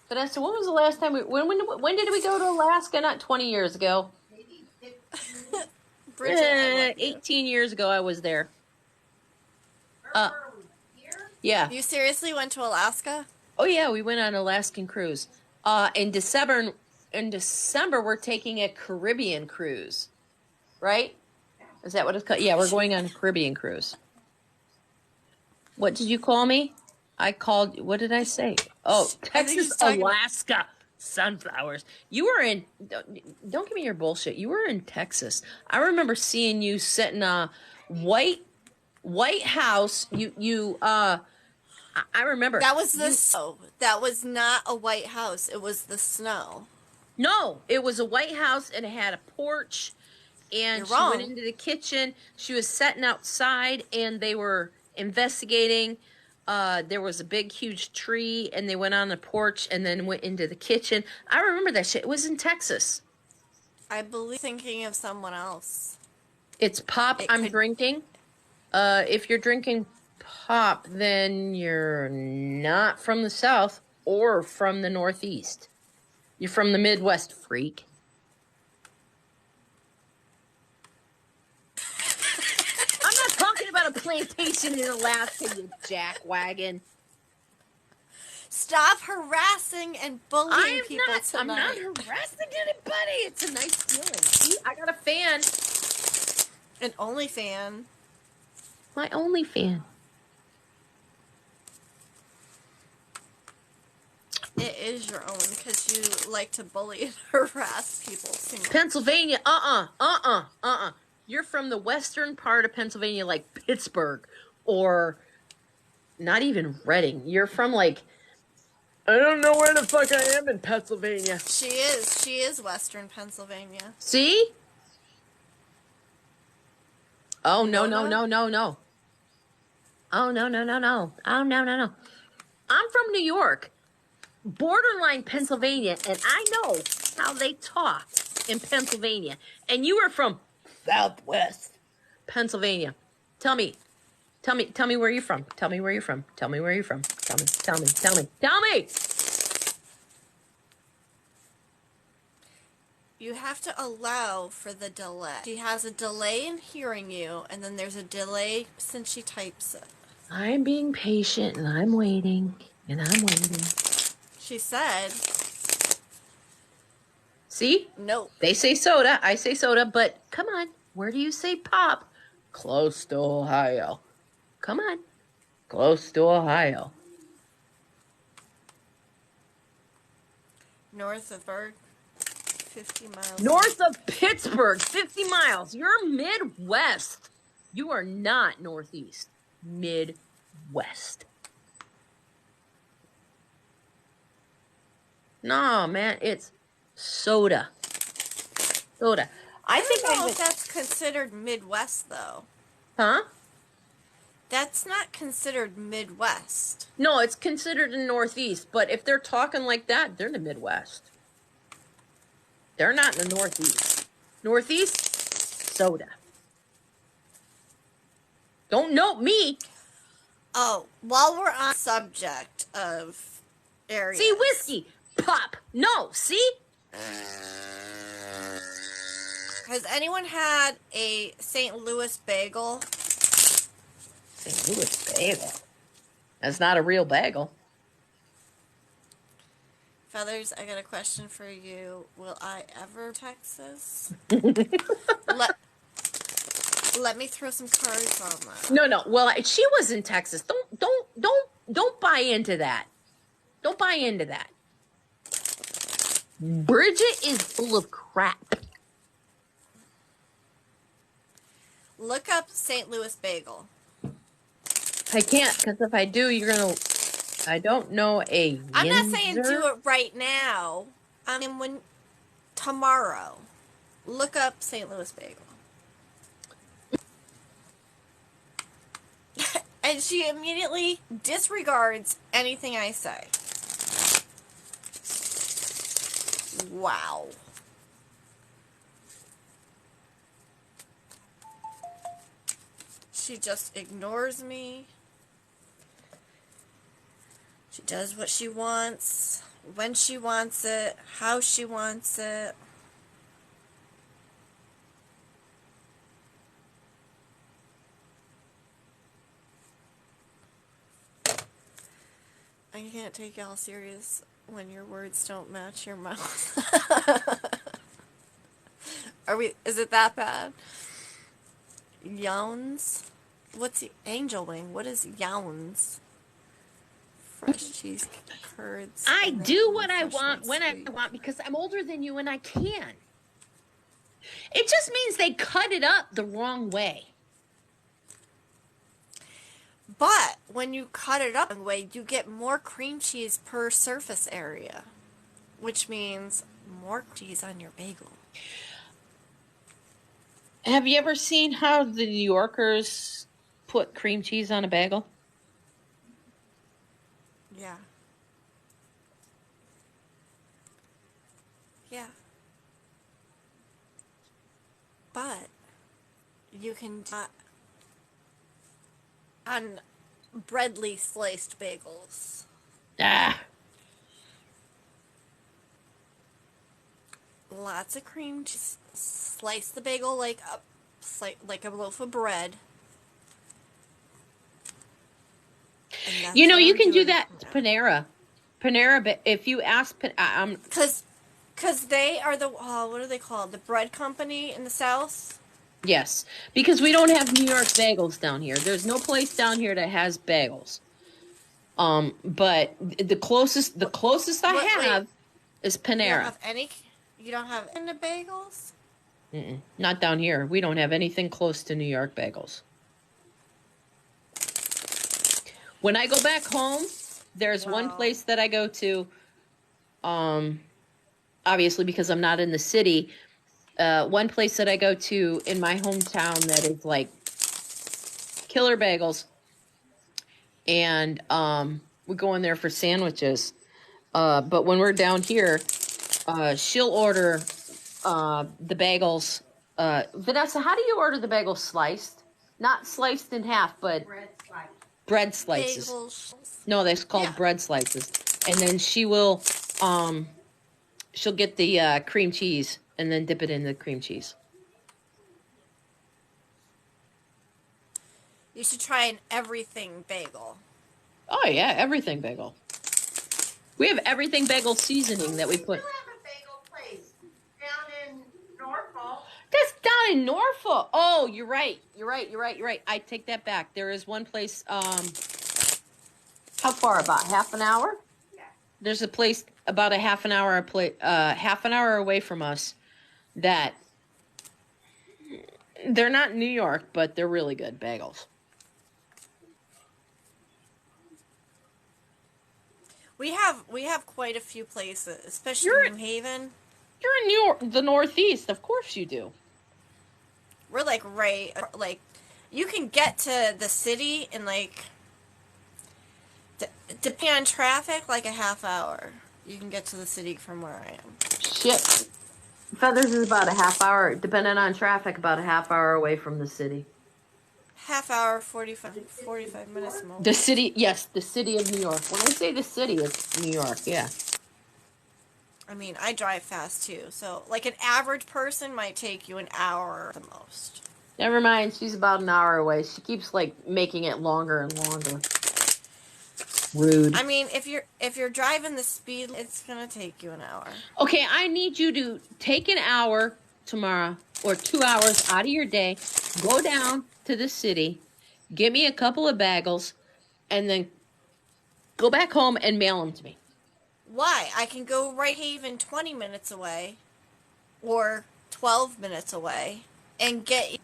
[SPEAKER 8] Vanessa, when was the last time when did we go to Alaska? Not 20 years ago.
[SPEAKER 1] Bridget,
[SPEAKER 8] 18 years ago I was there. Yeah.
[SPEAKER 1] You seriously went to Alaska?
[SPEAKER 8] Oh yeah, we went on an Alaskan cruise. In December we're taking a Caribbean cruise. Right? Is that what it's called? Yeah, we're going on a Caribbean cruise. What did you call me? What did I say? Oh, Texas, Alaska, sunflowers. You were in, don't give me your bullshit. You were in Texas. I remember seeing you sit in a White House. I remember.
[SPEAKER 1] That was the snow. That was not a White House. It was the snow.
[SPEAKER 8] No, it was a White House and it had a porch. And she went into the kitchen. She was sitting outside and they were investigating. There was a big, huge tree, and they went on the porch and then went into the kitchen. I remember that shit. It was in Texas.
[SPEAKER 1] I believe thinking of someone else.
[SPEAKER 8] It's pop I'm drinking. If you're drinking pop, then you're not from the South or from the Northeast. You're from the Midwest, freak. I'm not talking about a plantation in Alaska, you jackwagon.
[SPEAKER 1] Stop harassing and bullying people tonight.
[SPEAKER 8] I'm not harassing anybody. It's a nice feeling. See, I got a fan.
[SPEAKER 1] An only fan.
[SPEAKER 8] My only fan.
[SPEAKER 1] It is your own because you like to bully and harass people.
[SPEAKER 8] Pennsylvania, You're from the western part of Pennsylvania, like Pittsburgh, or not even Reading. You're from like, I don't know where the fuck I am in Pennsylvania.
[SPEAKER 1] She is western Pennsylvania.
[SPEAKER 8] See? Oh, no. Oh, no. Oh, no. I'm from New York, borderline Pennsylvania, and I know how they talk in Pennsylvania. And you are from Southwest Pennsylvania. Tell me where you're from. Tell me where you're from. Tell me.
[SPEAKER 1] You have to allow for the delay. She has a delay in hearing you, and then there's a delay since she types it.
[SPEAKER 8] I'm being patient, and I'm waiting,
[SPEAKER 1] She said.
[SPEAKER 8] See?
[SPEAKER 1] No.
[SPEAKER 8] They say soda, I say soda, but come on. Where do you say pop? Close to Ohio. Come on. Close to Ohio.
[SPEAKER 1] North of Berg, 50 miles.
[SPEAKER 8] North of Pittsburgh, 50 miles. You're Midwest. You are not Northeast. Midwest. No, man, it's soda.
[SPEAKER 1] I don't know if that's considered Midwest, though.
[SPEAKER 8] Huh?
[SPEAKER 1] That's not considered Midwest.
[SPEAKER 8] No, it's considered the Northeast, but if they're talking like that, they're in the Midwest. They're not in the Northeast. Northeast, soda. Don't note me.
[SPEAKER 1] Oh, while we're on subject of areas.
[SPEAKER 8] See, whiskey, pop. No, see?
[SPEAKER 1] Has anyone had a St. Louis bagel?
[SPEAKER 8] St. Louis bagel? That's not a real bagel.
[SPEAKER 1] Feathers, I got a question for you. Will I ever Texas? Let me throw some cards on that.
[SPEAKER 8] No. Well, she was in Texas. Don't buy into that. Don't buy into that. Bridget is full of crap.
[SPEAKER 1] Look up St. Louis bagel.
[SPEAKER 8] I can't, because if I do, you're gonna. I don't know a.
[SPEAKER 1] I'm not saying do
[SPEAKER 8] Yinzer.
[SPEAKER 1] it right now. I mean, when tomorrow, look up St. Louis bagel. And she immediately disregards anything I say. Wow. She just ignores me. She does what she wants, when she wants it, how she wants it. I can't take y'all serious when your words don't match your mouth. Is it that bad? Yowns? What's angel wing? What is yowns? Fresh cheese curds.
[SPEAKER 8] I
[SPEAKER 1] and then
[SPEAKER 8] do what I
[SPEAKER 1] fresh
[SPEAKER 8] want
[SPEAKER 1] and
[SPEAKER 8] when I
[SPEAKER 1] sweet.
[SPEAKER 8] want because I'm older than you and I can. It just means they cut it up the wrong way.
[SPEAKER 1] But when you cut it up in a way, you get more cream cheese per surface area, which means more cheese on your bagel.
[SPEAKER 8] Have you ever seen how the New Yorkers put cream cheese on a bagel?
[SPEAKER 1] Yeah. Yeah. But you can do on breadly sliced bagels.
[SPEAKER 8] Ah.
[SPEAKER 1] Lots of cream cheese. Slice the bagel like a loaf of bread. And that's
[SPEAKER 8] You know,
[SPEAKER 1] what
[SPEAKER 8] you
[SPEAKER 1] I'm
[SPEAKER 8] can do
[SPEAKER 1] doing
[SPEAKER 8] that
[SPEAKER 1] now.
[SPEAKER 8] to Panera. Panera, but if you ask,
[SPEAKER 1] Cause they are the what are they called? The bread company in the South.
[SPEAKER 8] yes, because we don't have New York bagels down here. There's no place down here that has bagels. But the closest I
[SPEAKER 1] Wait,
[SPEAKER 8] have is
[SPEAKER 1] you don't
[SPEAKER 8] Panera.
[SPEAKER 1] have any. You don't have any bagels.
[SPEAKER 8] Not down here. We don't have anything close to New York bagels. When I go back home, there's one
[SPEAKER 1] Wow.
[SPEAKER 8] place that I go to. Obviously because I'm not in the city. One place that I go to in my hometown that is like killer bagels, and we go in there for sandwiches. But when we're down here, she'll order the bagels. Vanessa, how do you order the bagels sliced? Not sliced in half, but bread slices.
[SPEAKER 1] Bagels.
[SPEAKER 8] No, that's called
[SPEAKER 1] Yeah.
[SPEAKER 8] bread slices. And then she'll get the cream cheese and then dip it in the cream cheese.
[SPEAKER 1] You should try an everything bagel.
[SPEAKER 8] Oh yeah, everything bagel. We have everything bagel seasoning that we put.
[SPEAKER 6] We have a bagel place down in Norfolk.
[SPEAKER 8] That's down in Norfolk. Oh, you're right. You're right. I take that back. There is one place. How far? About half an hour.
[SPEAKER 6] Yeah.
[SPEAKER 8] There's a place about a half an hour away from us that they're not New York, but they're really good bagels.
[SPEAKER 1] We have quite a few places, especially
[SPEAKER 8] You're-
[SPEAKER 1] in New Haven.
[SPEAKER 8] You're in New York, the Northeast. Of course you do.
[SPEAKER 1] We're like you can get to the city in like depending on traffic, like a half hour. You can get to the city from where I am.
[SPEAKER 8] Shit. Feathers is about a half hour, depending on traffic, about a half hour away from the city.
[SPEAKER 1] Half hour, 45 minutes more.
[SPEAKER 8] The city, yes, the city of New York. When I say the city, it's New York, yeah.
[SPEAKER 1] I mean, I drive fast too, so like an average person might take you an hour at the most.
[SPEAKER 8] Never mind, she's about an hour away. She keeps like making it longer and longer. Rude.
[SPEAKER 1] I mean, if you're driving the speed, it's gonna take you an hour.
[SPEAKER 8] Okay, I need you to take an hour tomorrow or 2 hours out of your day, go down to the city, get me a couple of bagels, and then go back home and mail them to me.
[SPEAKER 1] Why? I can go right even 20 minutes away or 12 minutes away and get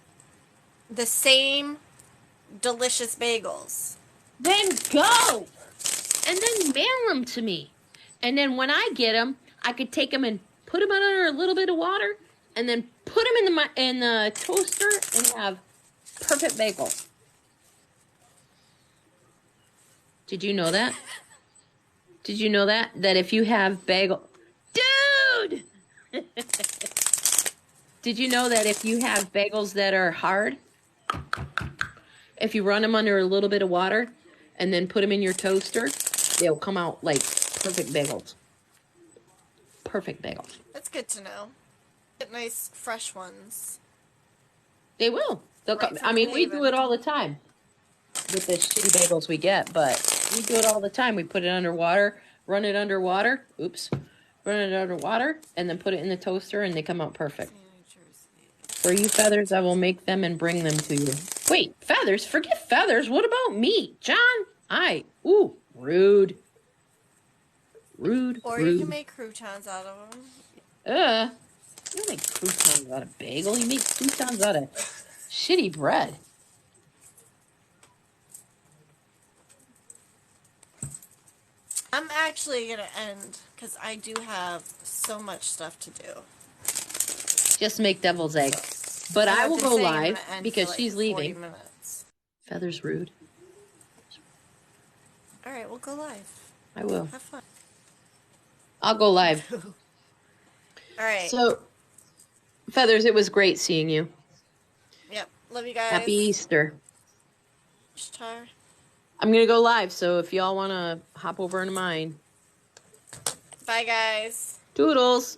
[SPEAKER 1] the same delicious bagels.
[SPEAKER 8] Then go, and then mail them to me, and then when I get them, I could take them and put them under a little bit of water, and then put them in the toaster and have perfect bagels. Did you know that? Did you know that if you have dude? Did you know that if you have bagels that are hard, if you run them under a little bit of water and then put them in your toaster, they'll come out like perfect bagels. Perfect bagels.
[SPEAKER 1] That's good to know. Get nice fresh ones.
[SPEAKER 8] They will. They'll
[SPEAKER 1] Right
[SPEAKER 8] come.
[SPEAKER 1] from
[SPEAKER 8] I mean, we
[SPEAKER 1] Haven.
[SPEAKER 8] do it all the time with the shitty bagels we get, but we do it all the time. We put it under water, run it under water. Oops. Run it under water, and then put it in the toaster, and they come out perfect. For you, Feathers, I will make them and bring them to you. Wait, Feathers? Forget Feathers. What about me? John? Ooh, rude. Rude,
[SPEAKER 1] Or
[SPEAKER 8] rude.
[SPEAKER 1] you can make croutons out of them.
[SPEAKER 8] You don't make croutons out of bagel. You make croutons out of shitty bread.
[SPEAKER 1] I'm actually going to end because I do have so much stuff to do.
[SPEAKER 8] Just make devil's egg. But
[SPEAKER 1] And
[SPEAKER 8] I
[SPEAKER 1] I've
[SPEAKER 8] will
[SPEAKER 1] been
[SPEAKER 8] go
[SPEAKER 1] saying I'm
[SPEAKER 8] live
[SPEAKER 1] gonna end
[SPEAKER 8] because
[SPEAKER 1] for like
[SPEAKER 8] she's
[SPEAKER 1] 40
[SPEAKER 8] leaving.
[SPEAKER 1] minutes.
[SPEAKER 8] Feathers rude.
[SPEAKER 1] All right, we'll go live.
[SPEAKER 8] I will.
[SPEAKER 1] Have fun.
[SPEAKER 8] I'll go live.
[SPEAKER 1] All right.
[SPEAKER 8] So, Feathers, it was great seeing you.
[SPEAKER 1] Yep. Love you guys.
[SPEAKER 8] Happy Easter.
[SPEAKER 1] Ishtar.
[SPEAKER 8] I'm going to go live, so if y'all want to hop over into mine.
[SPEAKER 1] Bye, guys.
[SPEAKER 8] Toodles.